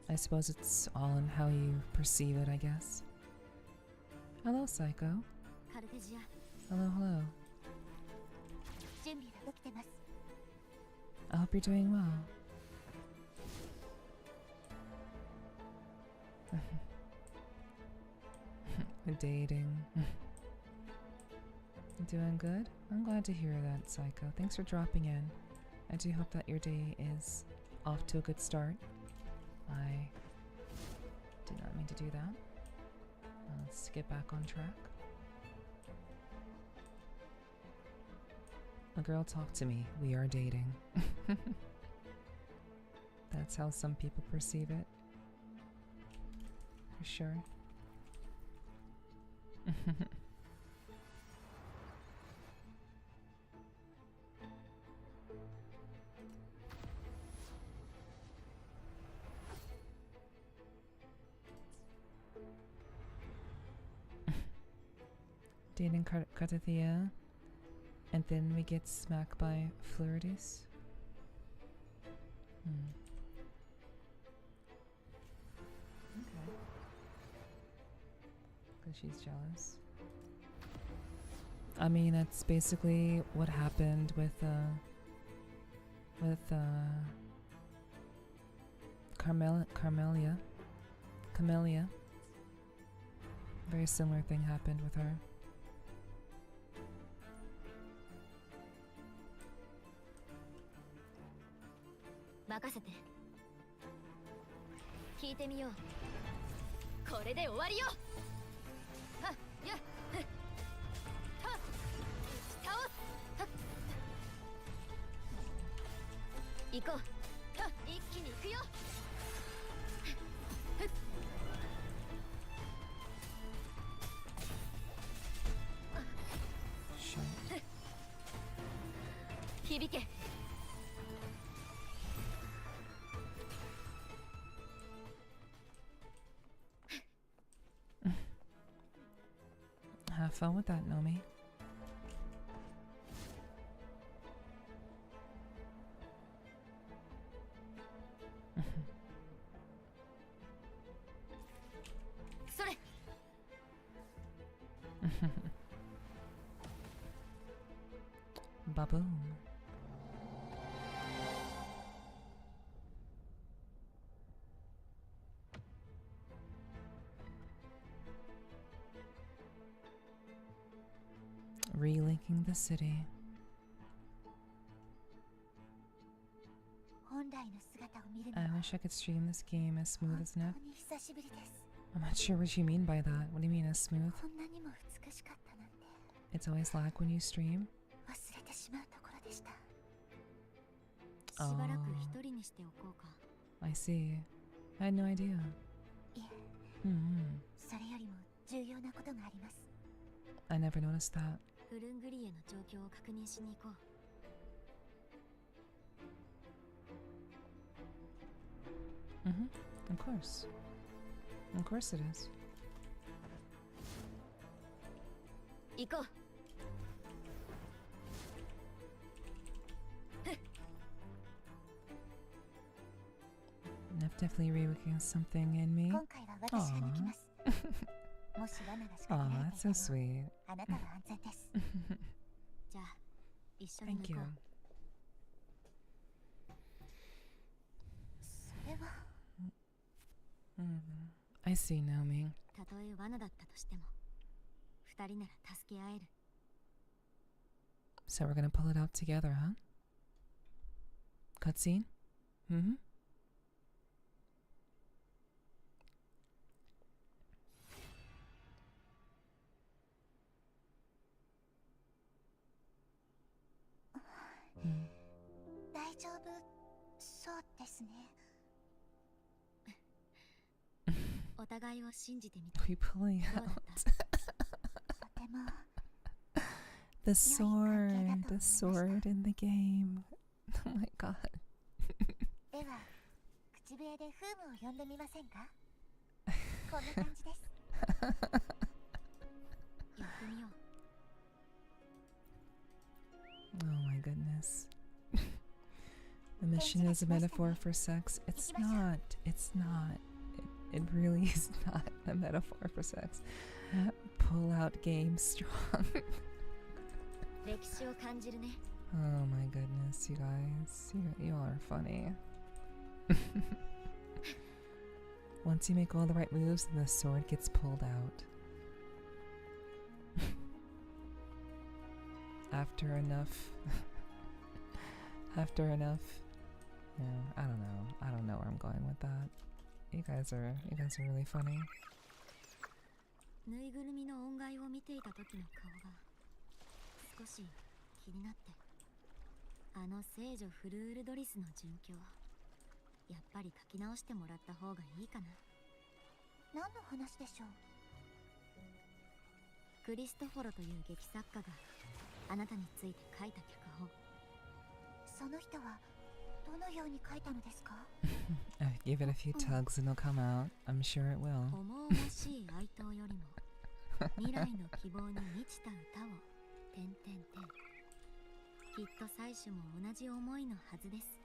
I suppose it's all in how you perceive it, I guess. Hello, Psycho. カルテジア。 Hello, hello. 準備はできてます。 I hope you're doing well. Dating. Doing good? I'm glad to hear that, Psycho. Thanks for dropping in. I do hope that your day is off to a good start. I did not mean to do that. Let's get back on track. A girl talked to me. We are dating. That's how some people perceive it. For sure. Dating Carthethia, and then we get smacked by Florides. Okay. Because she's jealous. I mean, that's basically what happened with Camellia. Very similar thing happened with her. Keep it. これで終わりよ。はっやっはっはっ倒す。はっ行こう。はっ一気に行くよ。はっ響け。 Have fun with that, Nomi. Baboom. Relinking the city. 本来の姿を見るの I は wish I could stream this game as smooth as 本 Nep. 当に久しぶりです。 I'm not sure what you mean by that. What do you mean as smooth? こんなにも美しかったなんて It's always lag when you stream? 忘れてしまうところでした。しばらく一人にしておこうか。 I see. I had no idea. いえ、 Hmm. それよりも重要なことがあります。 I never noticed that. フルングリエの状況を確認しに行こう。 Of course. Of course it is. 行こう。 Nep definitely reworking something in me. 今回は私が抜きます。もし罠が仕掛け Aw, られ that's てい so ても sweet. あなたは安全です。じゃあ一緒に Thank 行 you. こう。それは I see, Naomi. たとえ罠だったとしても、二人なら助け合える。 So we're gonna pull it out together, huh? Cutscene? Mm-hmm. Mm. 大丈夫そうですね。お互いを信じてみ Are て。 we pulling どうだ out とても the sword? The sword in the game. Oh my god. では口笛でフームを呼んでみませんか？こんな感じです。やってみよう。 Oh my goodness. The mission is a metaphor for sex. It's not. It's not. It really is not a metaphor for sex. Pull out game strong. 歴史を感じるね。 Oh my goodness, you guys. You all are funny. Once you make all the right moves, then the sword gets pulled out. After enough. After enough. Yeah, I don't know. I don't know where I'm going with that. You guys are really funny. ぬいぐるみの恩返を見ていた時の顔が少し気になって、あの聖女フルールドリスの殉教、やっぱり書き直してもらった方がいいかな。何の話でしょう？クリストフォロという劇作家があなたについて書いた脚本。その人はどのように書いたのですか？ Give it a few tugs and it'll come out. I'm sure it will. 重々しい哀悼よりも未来の希望に満ちた歌を点々点。きっと最初も同じ思いのはずです。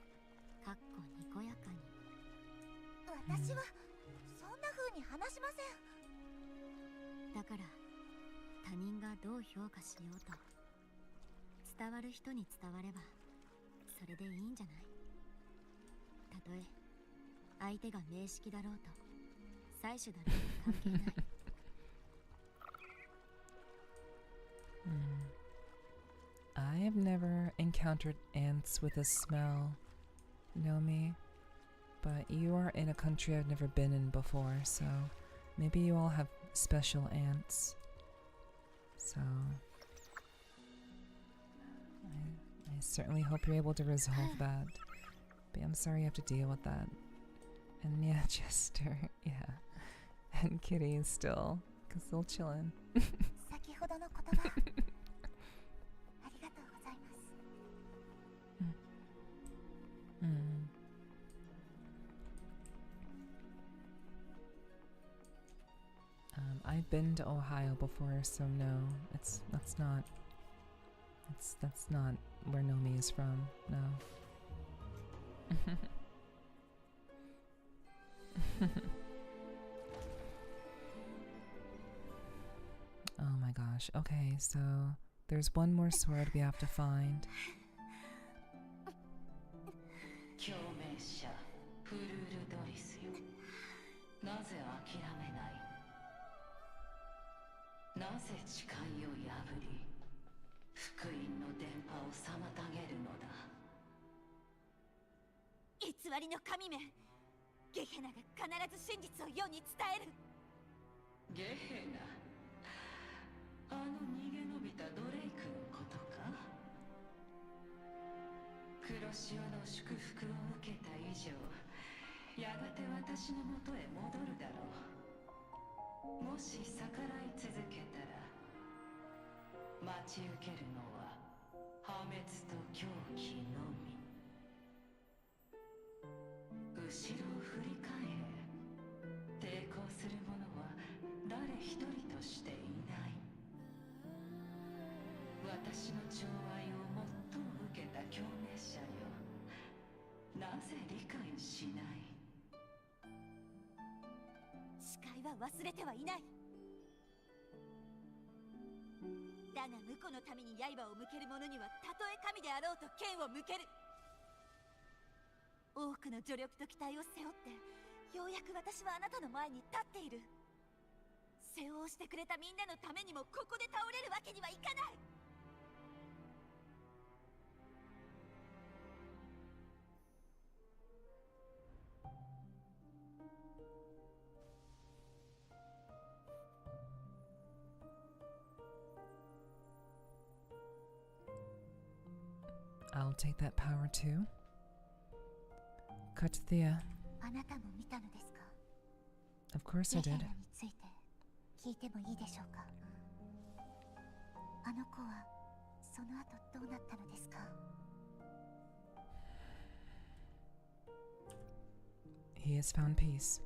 かっこにこやかに。私はそんな風に話しません。だから他人がどう評価しようと、伝わる人に伝わればそれでいいんじゃない？たとえ相手が名式だろうと最初だろうと関係ない。I have never encountered ants with a smell, Nomi, but you are in a country I've never been in before, so maybe you all have special ants. So I certainly hope you're able to resolve that. But I'm sorry you have to deal with that. And yeah, Chester, yeah. And Kitty is still chillin'. 先ほどの言葉ありがとうございます。been to Ohio before, so no, that's not where Nomi is from. No. Oh my gosh. Okay, so there's one more sword we have to find. I'll take that power too. Cut the. Of course I did. He has found peace.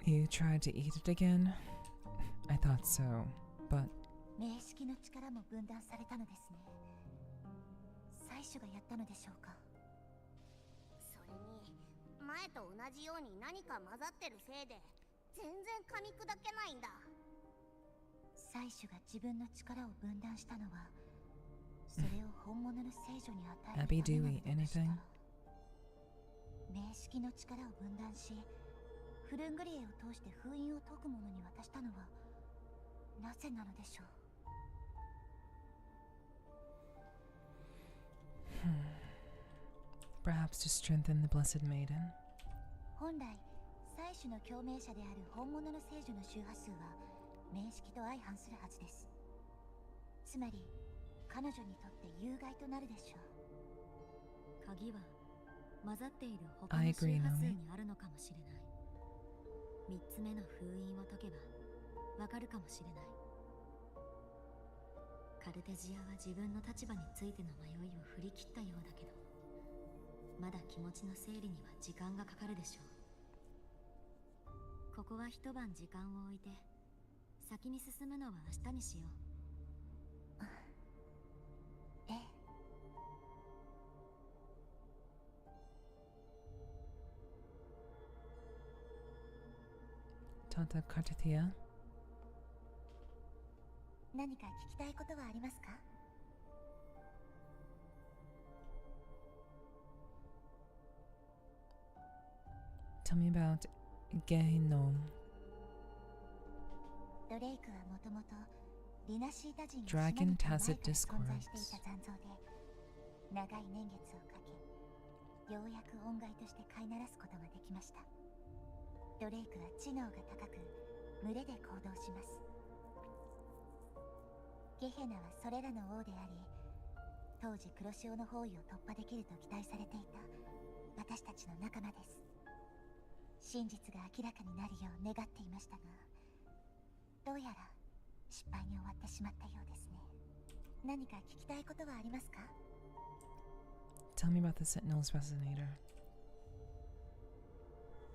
You tried to eat it again? I thought so, but... Abby Dewey, anything? フルングリエを通して封印を解く者に渡したのはなぜなのでしょう。Perhaps to strengthen the Blessed Maiden. 本来祭司の共鳴者である本物の聖女の周波数は面識と相反するはずです。つまり彼女にとって有害となるでしょう。鍵は混ざっている他の周波数にあるのかもしれない。3つ目の封印を解けばわかるかもしれない。カルテジアは自分の立場についての迷いを振り切ったようだけど、まだ気持ちの整理には時間がかかるでしょう。ここは一晩時間を置いて、先に進むのは明日にしよう。ええ。Tata Kartathea? 何か聞きたいことはありますか？ Tell me about Gehinom. ドレイクはもともとリナシータ人が Dragon 島に Tacit 来る前から存在してい Discords. た残像で、長い年月をかけ、ようやく音階として飼いならすことができました。ドレイクは知能が高く、群れで行動します。ゲヘナはそれらの王であり、当時黒潮の包囲を突破できると期待されていた私たちの仲間です。真実が明らかになるよう願っていましたが、どうやら失敗に終わってしまったようですね。何か聞きたいことはありますか？ Tell me about the Sentinel's Resonator.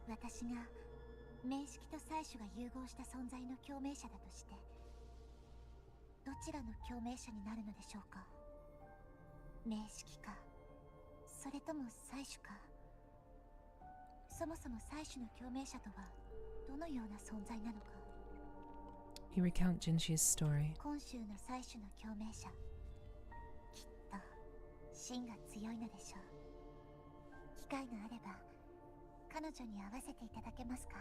私が面識と採取が融合した存在の共鳴者だとして、どちらの共鳴者になるのでしょうか？面識か、それとも採取か。そもそも採取の共鳴者とはどのような存在なのか。You recount Jinshi's story. 今週の採取の共鳴者、きっと芯が強いのでしょう。機会があれば彼女に会わせていただけますか？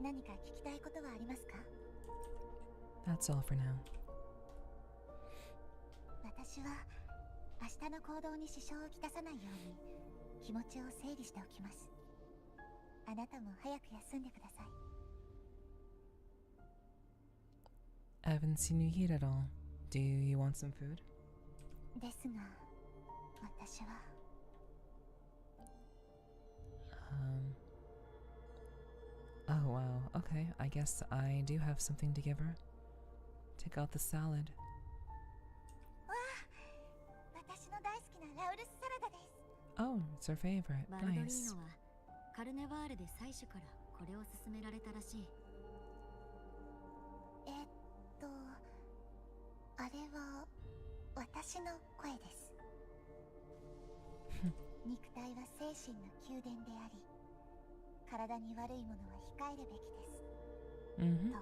何か聞きたいことはありますか？ That's all for now. 私は明日の行動に支障をきたさないように気持ちを整理しておきます。あなたも早く休んでください。 I haven't seen you eat at all. Do you want some food? ですが、私は Oh wow, okay, I guess I do have something to give her. Take out the salad. わあ、私の大好きなラウルスサラダです。 Oh, it's her favorite. バルドリー Nice. ノはカルネバーレで採取からこれを勧められたらしい。あれは私の声です。肉体は精神の宮殿であり、体に悪いものは控えるべきです。Mm-hmm. と、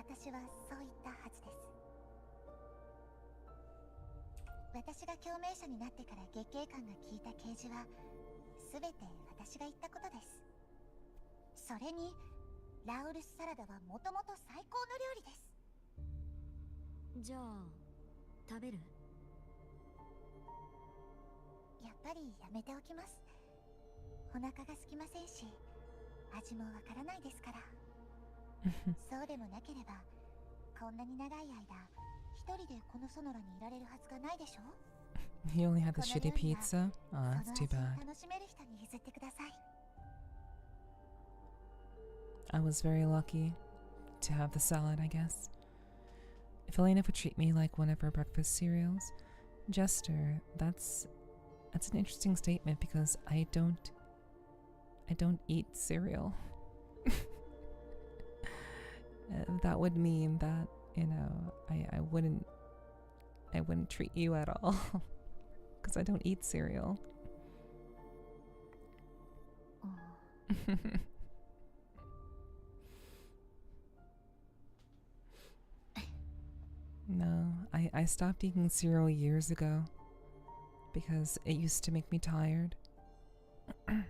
私はそう言ったはずです。私が共鳴者になってから月経感が効いた啓示は、すべて私が言ったことです。それに、ラウルスサラダはもともと最高の料理です。じゃあ食べる？やっぱりやめておきます。お腹が空きませんし、味もわからないですから。そうでもなければ、こんなに長い間、一人でこのソノラにいられるはずがないでしょ。 You only had the この shitty 料理は pizza? Oh, そ that's の too 味を bad. 楽しめる人に譲ってください。 I was very lucky to have the salad, I guess. If Elena would treat me like one of her breakfast cereals, Jester, that's an interesting statement because I don't eat cereal. That would mean that, you know, I wouldn't treat you at all because I don't eat cereal. No, I stopped eating cereal years ago because it used to make me tired. You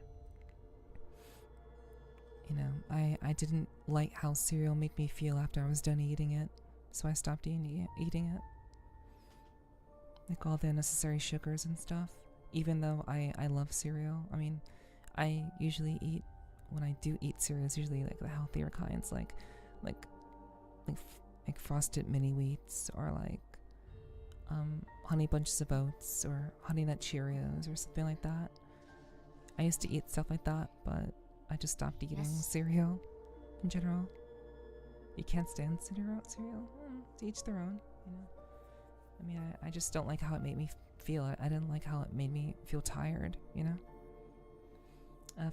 know, I didn't like how cereal made me feel after I was done eating it, so I stopped eating it. like all the unnecessary sugars and stuff. Even though I love cereal. I mean, I usually eat, when I do eat cereal, it's usually like the healthier kinds, like frosted mini wheats, or like honey bunches of oats, or honey nut Cheerios, or something like that. I used to eat stuff like that, but I just stopped eating cereal in general. You can't stand cereal. To each their own, you know. I mean, I just don't like how it made me feel. I didn't like how it made me feel tired, you know.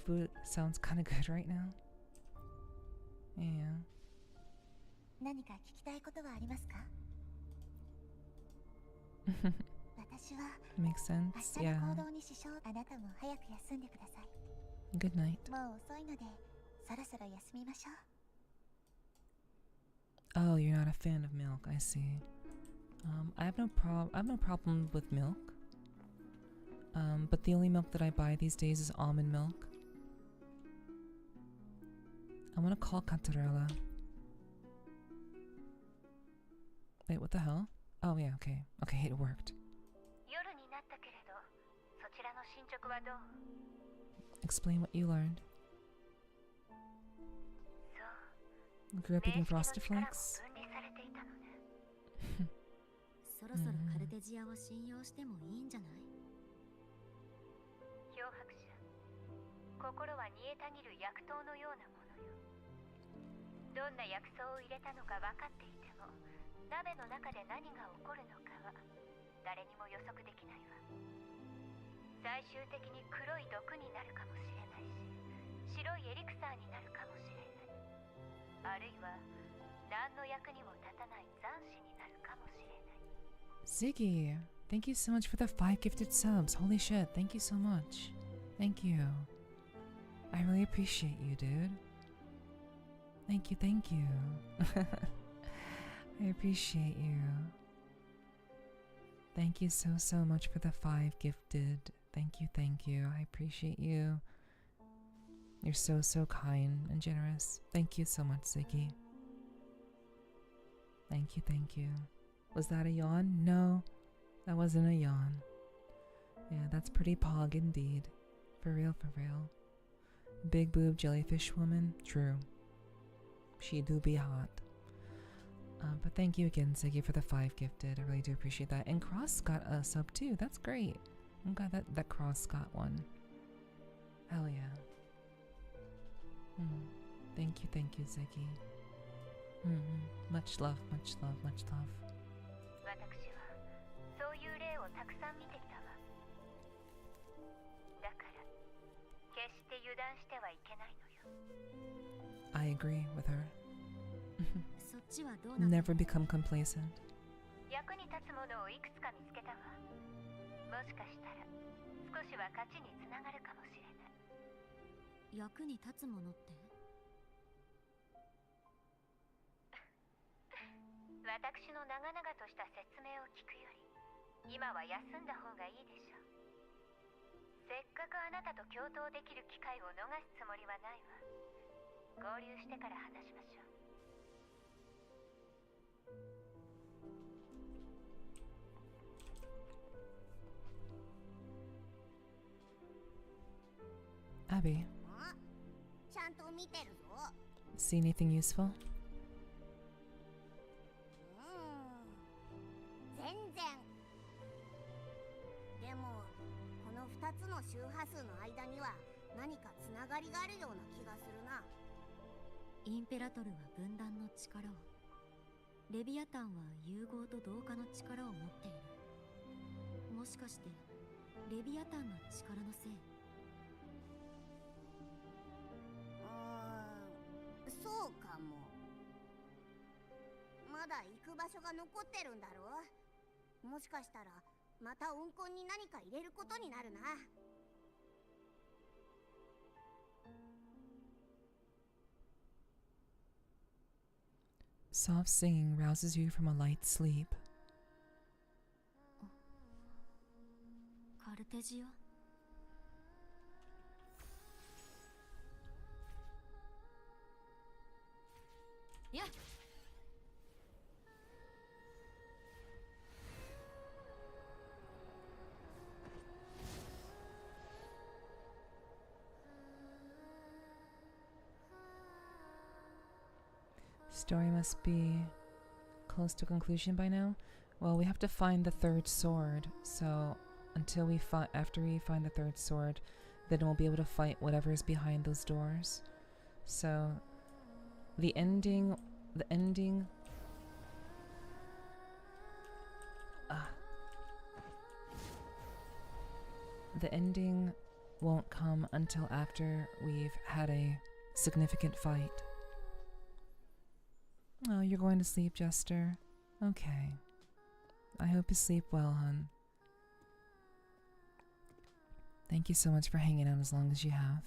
Food sounds kind of good right now. Yeah. 何か聞きたいことはありますか？私は Makes sense. 明日 Yeah. の行動に支障。あなたも早く休んでください。 Good night. もう遅いので、そろそろ休みましょう。 Oh, you're not a fan of milk. I see. I have no problem with milk. But the only milk that I buy these days is almond milk. I want to call Cantarella. Wait, what the hell? Oh yeah, okay. Okay, it worked. 夜になったけれど、そちらの進捗はどう？ Explain what you learned. そう。 Grew up eating Frosted Flakes. 分離されていたのね。そろそろカルテジアを信用してもいいんじゃない？漂白者。心は煮えたぎる薬湯のようなものよ。どんな薬草を入れたのか分かっていても、鍋の中で何が起こるのかは誰にも予測できないわ。最終的に黒い毒になるかもしれないし、白いエリクサーになるかもしれない。あるいは何の役にも立たない残死になるかもしれない。 Ziggy, thank you so much for the 5 gifted subs. Holy shit, thank you so much. Thank you. I really appreciate you, dude. Thank you, thank you. I appreciate you. Thank you so much for the 5 gifted. Thank you. I appreciate you. You're so kind and generous. Thank you so much, Ziggy. Thank you. Was that a yawn? No, that wasn't a yawn. Yeah, that's pretty pog indeed. For real. Big boob jellyfish woman? True. She do be hot. But thank you again, Ziggy, for the 5 gifted. I really do appreciate that. And Cross got a sub too. That's great. I'm glad that Cross got one. Hell yeah. Thank you, Ziggy. Much love. 私はそういう例をたくさん見てきたわ。だから決して油断してはいけないのよ。 I agree with her. そっちはどうなの？ Never become complacent. 役に立つものをいくつか見つけたわ。もしかしたら少しは勝ちにつながるかもしれない。役に立つものって？私の長々とした説明を聞くより、今は休んだ方がいいでしょう。せっかくあなたと共闘できる機会を逃すつもりはないわ。合流してから話しましょう。 Abby, ちゃんと見てるぞ。 see anything useful? 全然。でもこの2つの周波数の間には何かつながりがあるような気がするな。インペラトルは分断の力を、レビアタンは融合と同化の力を持っている。もしかしてレビアタンの力のせい？そうかも。まだ行く場所が残ってるんだろう。もしかしたらまた温魂に何か入れることになるな。 Soft singing rouses you from a light sleep. カルテジア？やっ！ What Story must be close to conclusion by now. Well, we have to find the third sword, so after we find the third sword, then we'll be able to fight whatever is behind those doors. So the ending won't come until after we've had a significant fight. Oh, you're going to sleep, Jester? Okay. I hope you sleep well, hon. Thank you so much for hanging out as long as you have.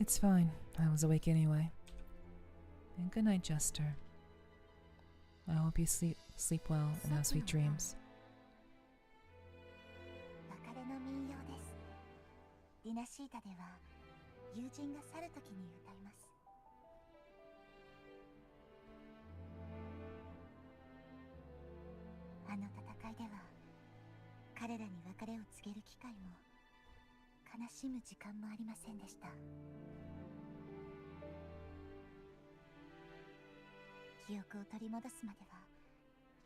It's fine. I was awake anyway. And good night, Jester. I hope you sleep well and have sweet dreams. 別れの民謡です。ディナシータでは友人が去る時に歌います。あの戦いでは彼らに別れを告げる機会も悲しむ時間もありませんでした。記憶を取り戻すまでは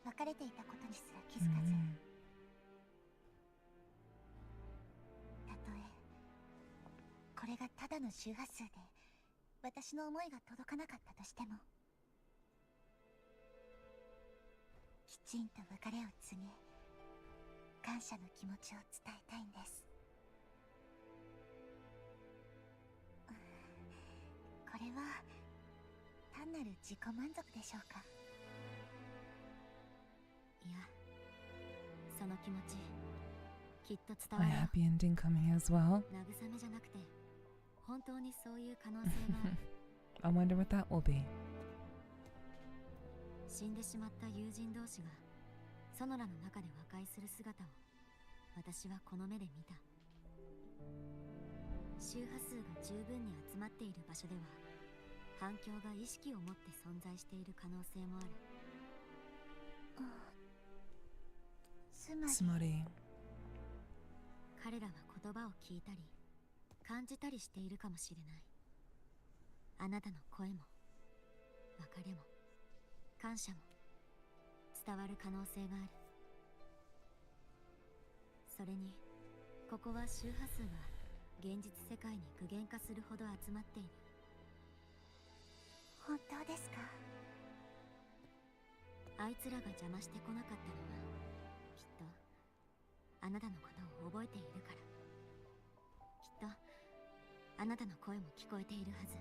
別れていたことにすら気づかず、たとえこれがただの周波数で私の思いが届かなかったとしても、きちんと別れを告げ感謝の気持ちを伝えたいんです。これは単なる自己満足でしょうか。いや、その気持ちきっと伝わる。 A happy ending coming as well. 慰めじゃなくて本当にそういう可能性がある。I wonder what that will be. 死んでしまった友人同士がソノラの中で和解する姿を私はこの目で見た。周波数が十分に集まっている場所では反響が意識を持って存在している可能性もある。つまり彼らは言葉を聞いたり感じたりしているかもしれない。あなたの声も別れも感謝も伝わる可能性がある。それにここは周波数が現実世界に具現化するほど集まっている。本当ですか。あいつらが邪魔してこなかったのはきっとあなたのことを覚えているから。きっとあなたの声も聞こえているはず。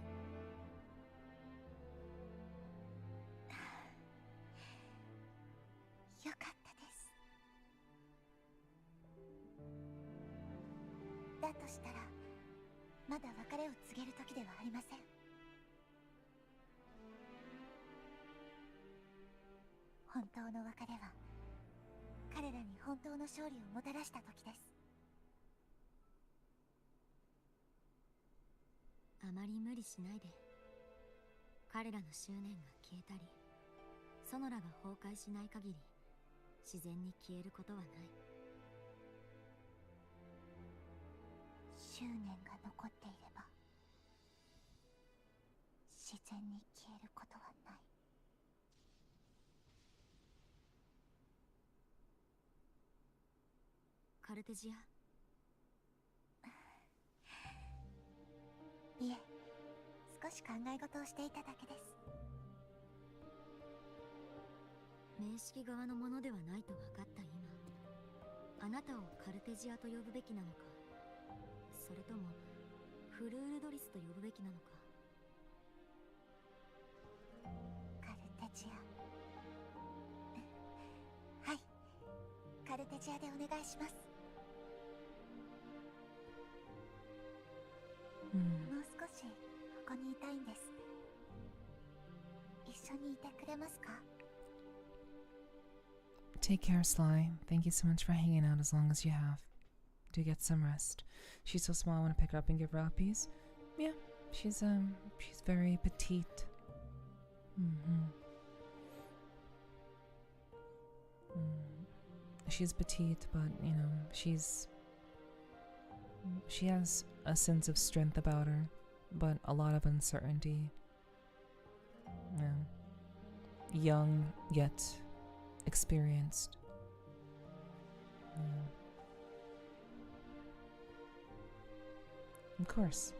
よかったです。だとしたらまだ別れを告げる時ではありません。本当の別れは彼らに本当の勝利をもたらした時です。あまり無理しないで。彼らの執念が消えたりソノラが崩壊しない限り自然に消えることはない。執念が残っていれば自然に消えることはない。カルテジア。いえ、少し考え事をしていただけです。面識側のものではないと分かった今、あなたをカルテジアと呼ぶべきなのか、それともフルールドリスと呼ぶべきなのか。カルテジア。はい、カルテチ屋でお願いします。もう少しここにいたいんです。一緒にいてくれますか？ Take care, Sly. Thank you so much for hanging out as long as you have. Do get some rest. She's so small, I want to pick her up and give her uppies. Yeah, she's very petite. She's petite, but you know, she has a sense of strength about her, but a lot of uncertainty. Yeah. Young yet experienced. Yeah. Of course.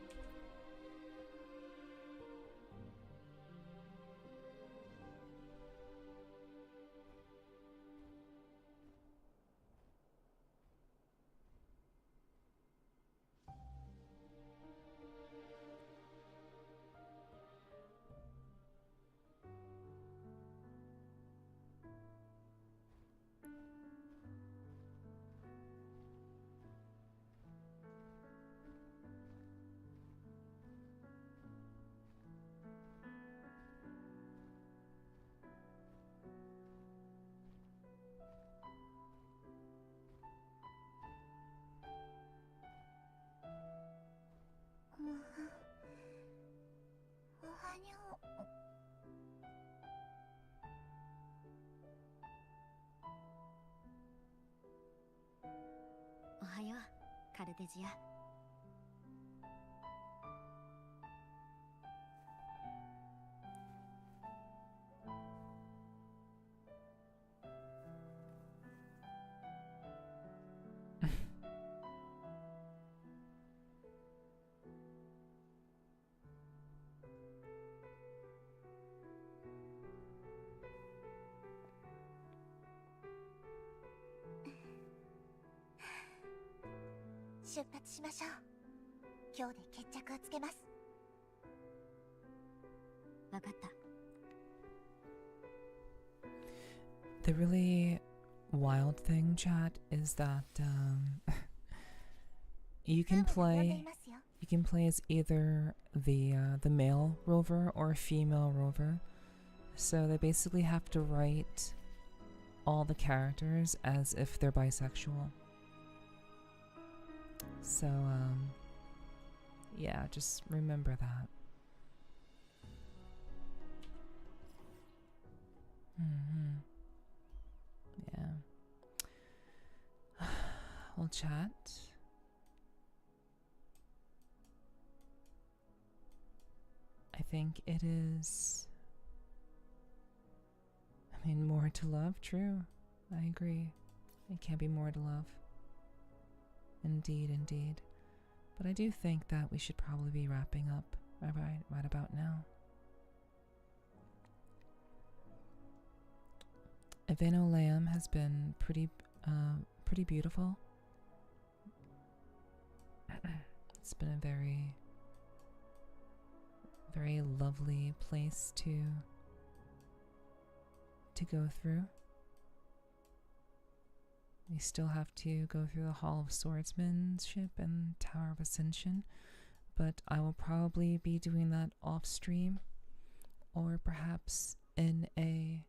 おはよう、カルテジア。出発しましょう。今日で決着をつけます。わかった。The really wild thing, chat, is that you can play as either the male rover or a female rover. So they basically have to write all the characters as if they're bisexual. So yeah, just remember that. Yeah. We'll chat. I think it is. I mean, more to love, true. I agree. It can't be more to love. Indeed, indeed. But I do think that we should probably be wrapping up right about now. Evano Lamb has been pretty beautiful. It's been a very, very lovely place to go through. We still have to go through the Hall of Swordsmanship and Tower of Ascension, but I will probably be doing that off stream, or perhaps in a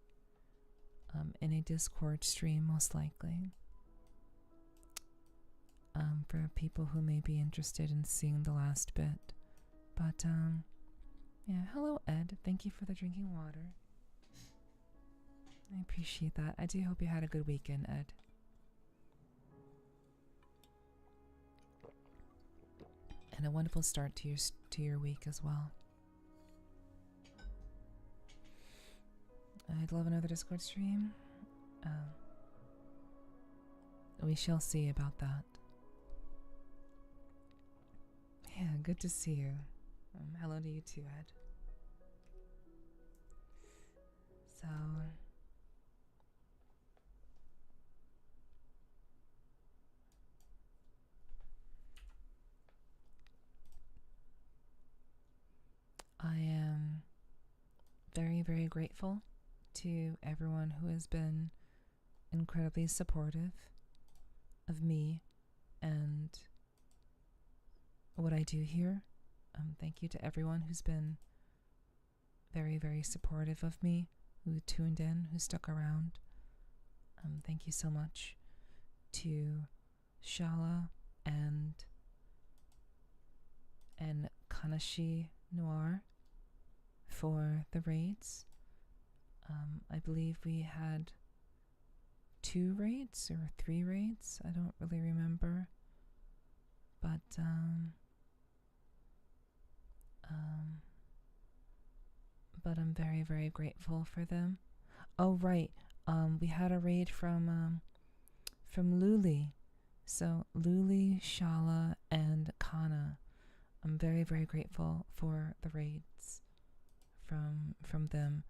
Discord stream, most likely. For people who may be interested in seeing the last bit. But yeah, hello Ed. Thank you for the drinking water. I appreciate that. I do hope you had a good weekend, Ed. And a wonderful start to your week as well. I'd love another Discord stream. We shall see about that. Yeah, good to see you. Hello to you too, Ed. So I am very, very grateful to everyone who has been incredibly supportive of me and what I do here. Thank you to everyone who's been very, very supportive of me, who tuned in, who stuck around. Thank you so much to Shala and Kanashi Noir for the raids. I believe we had 2 raids or 3 raids. I don't really remember. But I'm very, very grateful for them. Oh right, we had a raid from Luli. So Luli, Shala, and Kana. I'm very, very grateful for the raids from them.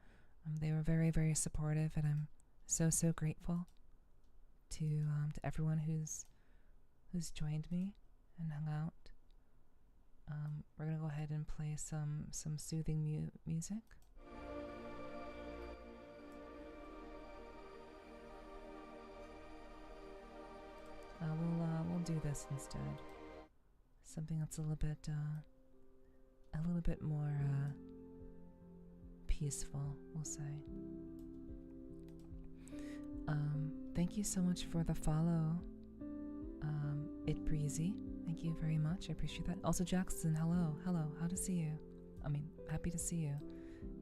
They were very, very supportive, and I'm so, so grateful to everyone who's joined me and hung out. We're gonna go ahead and play some soothing music. We'll do this instead. Something that's a little bit more peaceful, we'll say. Thank you so much for the follow, It Breezy. Thank you very much. I appreciate that. Also, Jackson, hello. How to see you? I mean, happy to see you.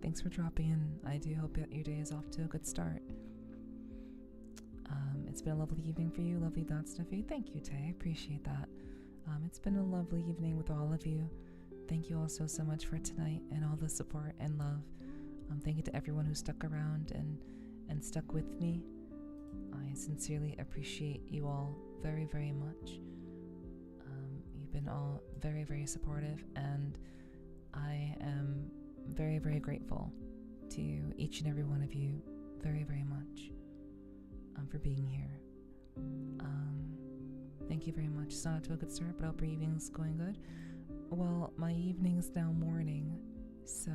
Thanks for dropping in. I do hope that your day is off to a good start. It's been a lovely evening for you. Lovely thoughts for you. Thank you, Tay. I appreciate that. It's been a lovely evening with all of you. Thank you all so much for tonight and all the support and love. Thank you to everyone who stuck around and stuck with me. I sincerely appreciate you all very, very much. You've been all very, very supportive, and I am very, very grateful to each and every one of you very, very much for being here. Thank you very much. It's not to a good start, but I hope your evening's going good. Well, my evening is now morning, so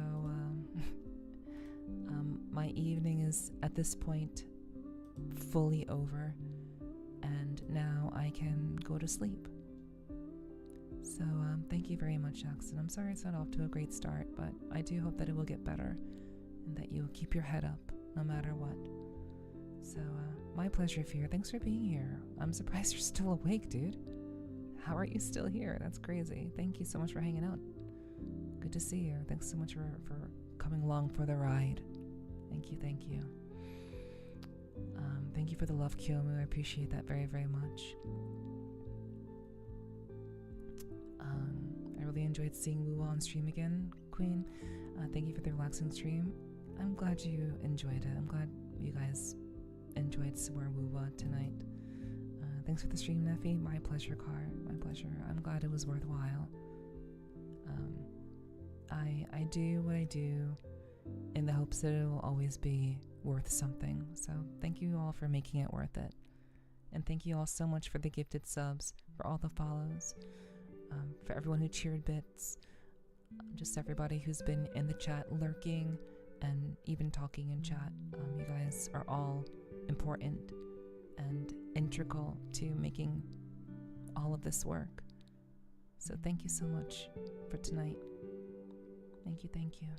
my evening is at this point fully over, and now I can go to sleep. So thank you very much, Jackson. I'm sorry it's not off to a great start, but I do hope that it will get better and that you'll keep your head up no matter what. So my pleasure, Fear. Thanks for being here. I'm surprised you're still awake, dude. How are you still here? That's crazy. Thank you so much for hanging out. Good to see you. Thanks so much for coming along for the ride. Thank you. Thank you for the love, Kyomu. I appreciate that very, very much. I really enjoyed seeing Wu on stream again, Queen. Thank you for the relaxing stream. I'm glad you enjoyed it. I'm glad you guys enjoyed some more Wuwa tonight. Thanks for the stream, Neffy. My pleasure, Car. My pleasure. I'm glad it was worthwhile. I do what I do in the hopes that it will always be worth something. So thank you all for making it worth it. And thank you all so much for the gifted subs, for all the follows, for everyone who cheered bits, just everybody who's been in the chat lurking and even talking in chat. You guys are all important and integral to making all of this work. So thank you so much for tonight. Thank you.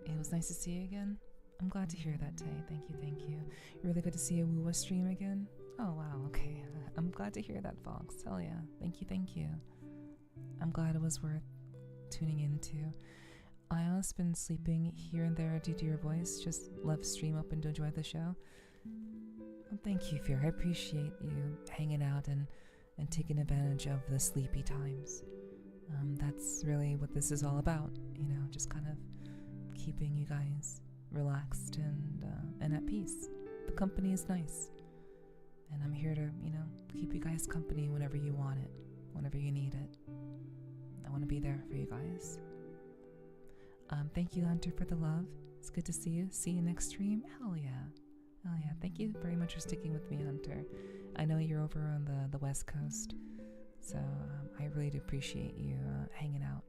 It was nice to see you again. I'm glad to hear that, Tay. Thank you. Really good to see a Wuwa stream again. Oh wow, okay. I'm glad to hear that, Fox. Hell yeah. Thank you. I'm glad it was worth tuning into. I have been sleeping here and there due to your voice. Just left stream up and to enjoy the show. Well, thank you, Fear. I appreciate you hanging out and taking advantage of the sleepy times. That's really what this is all about, just kind of keeping you guys relaxed and at peace. The company is nice, and I'm here to, keep you guys company whenever you want it, whenever you need it. I want to be there for you guys. Thank you, Hunter, for the love. It's good to see you. See you next stream. Hell yeah. Thank you very much for sticking with me, Hunter. I know you're over on the West Coast, so I really do appreciate you hanging out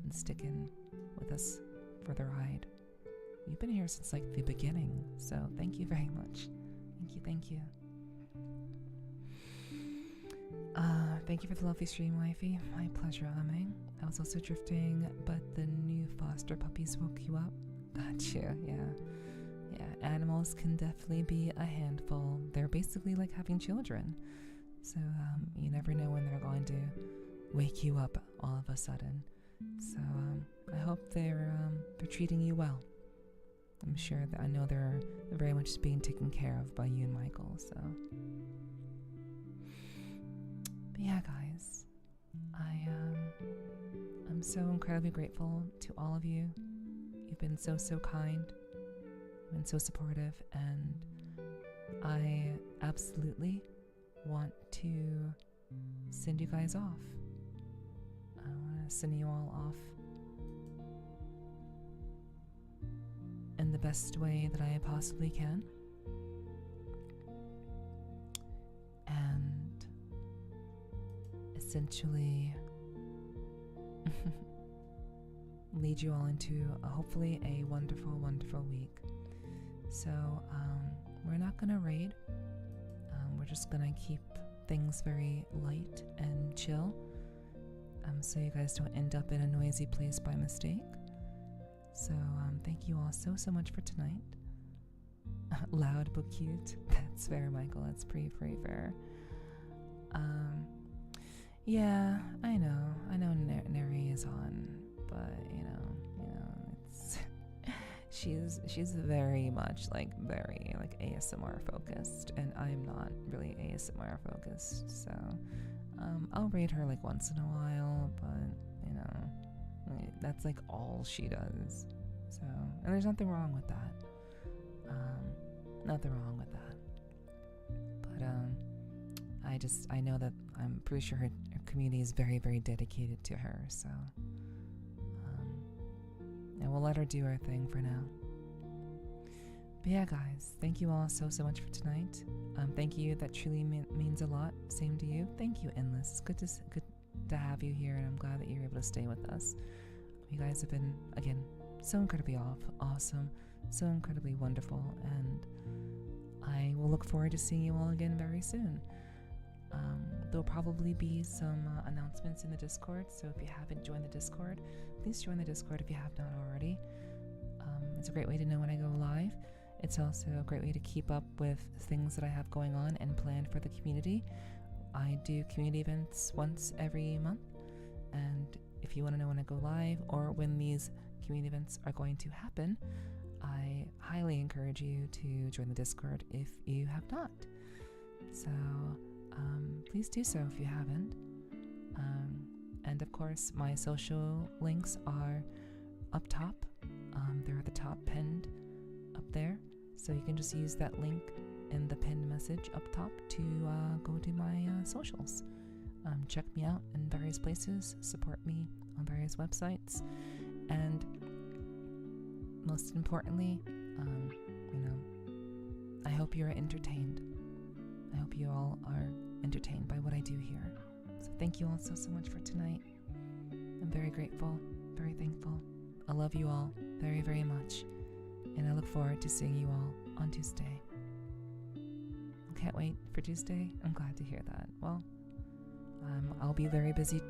and sticking with us for the ride. You've been here since like the beginning, so thank you very much. Thank you. Thank you for the lovely stream, wifey. My pleasure, Ame. I was also drifting, but the new foster puppies woke you up. Gotcha, yeah. Yeah, animals can definitely be a handful. They're basically like having children. So, you never know when they're going to wake you up all of a sudden. So, I hope they're treating you well. I'm sure that I know they're very much being taken care of by you and Michael, so. But yeah, guys, I'm so incredibly grateful to all of you. You've been so kind, you've been so supportive, and I absolutely want to send you guys off. I want to send you all off in the best way that I possibly can. And essentially lead you all into hopefully a wonderful, wonderful week. So we're not gonna raid. We're just gonna keep things very light and chill, so you guys don't end up in a noisy place by mistake. So thank you all so much for tonight. Loud but cute. That's fair, Michael. That's pretty fair. Yeah, I know Neri is on, but you know, it's she's very much very ASMR focused, and I'm not really ASMR focused. So I'll raid her once in a while, but that's all she does. So, and there's nothing wrong with that. Nothing wrong with that. But I know that I'm pretty sure her community is very, very dedicated to her. So, and we'll let her do her thing for now. But yeah, guys, thank you all so much for tonight. Thank you. That truly means a lot. Same to you. Thank you, Endless. It's good to have you here, and I'm glad that you're able to stay with us. You guys have been, again, so incredibly awesome, so incredibly wonderful, and I will look forward to seeing you all again very soon. There'll probably be some announcements in the Discord, so if you haven't joined the Discord, please join the Discord if you have not already. It's a great way to know when I go live. It's also a great way to keep up with things that I have going on and planned for the community. I do community events once every month, and if you want to know when I go live or when these community events are going to happen, I highly encourage you to join the Discord if you have not. So please do so if you haven't. And of course, my social links are up top. They're at the top pinned up there. So you can just use that link in the pinned message up top to go to my socials. Check me out in various places, support me on various websites, and most importantly, I hope you're entertained. I hope you all are entertained by what I do here. So thank you all so much for tonight. I'm very grateful, very thankful. I love you all very, very much, and I look forward to seeing you all on Tuesday. Can't wait for Tuesday. I'm glad to hear that. Well, I'll be very busy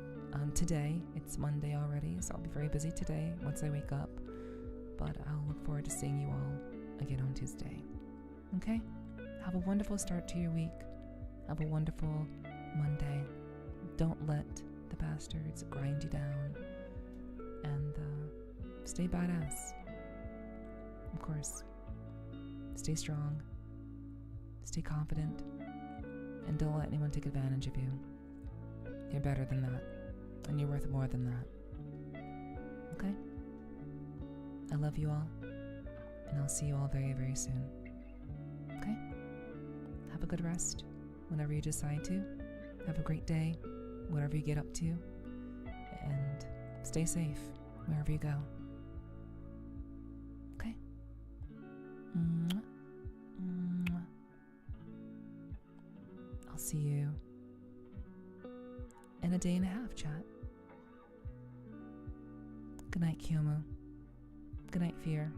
today. It's Monday already, so I'll be very busy today once I wake up. But I'll look forward to seeing you all again on Tuesday. Okay? Have a wonderful start to your week. Have a wonderful Monday. Don't let the bastards grind you down. And stay badass. Of course. Stay strong. Stay confident. And don't let anyone take advantage of you. You're better than that. And you're worth more than that. Okay? I love you all. And I'll see you all very, very soon. Okay? Have a good rest whenever you decide to. Have a great day, whatever you get up to. And stay safe wherever you go. Okay? Mwah. Mwah. I'll see you in a day and a half, chat. Good night, Kyomu. Good night, Fear.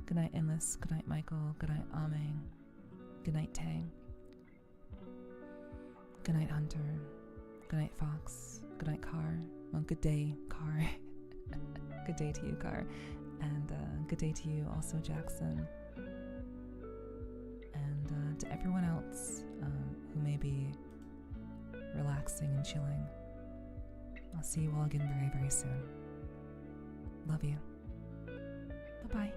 Good night, Endless. Good night, Michael. Good night, Ameng. Good night, Tang. Good night, Hunter. Good night, Fox. Good night, Car. Well, good day, Car. Good day to you, Car. And good day to you also, Jackson. And to everyone else who may be relaxing and chilling. I'll see you all again very, very soon. Love you. Bye-bye.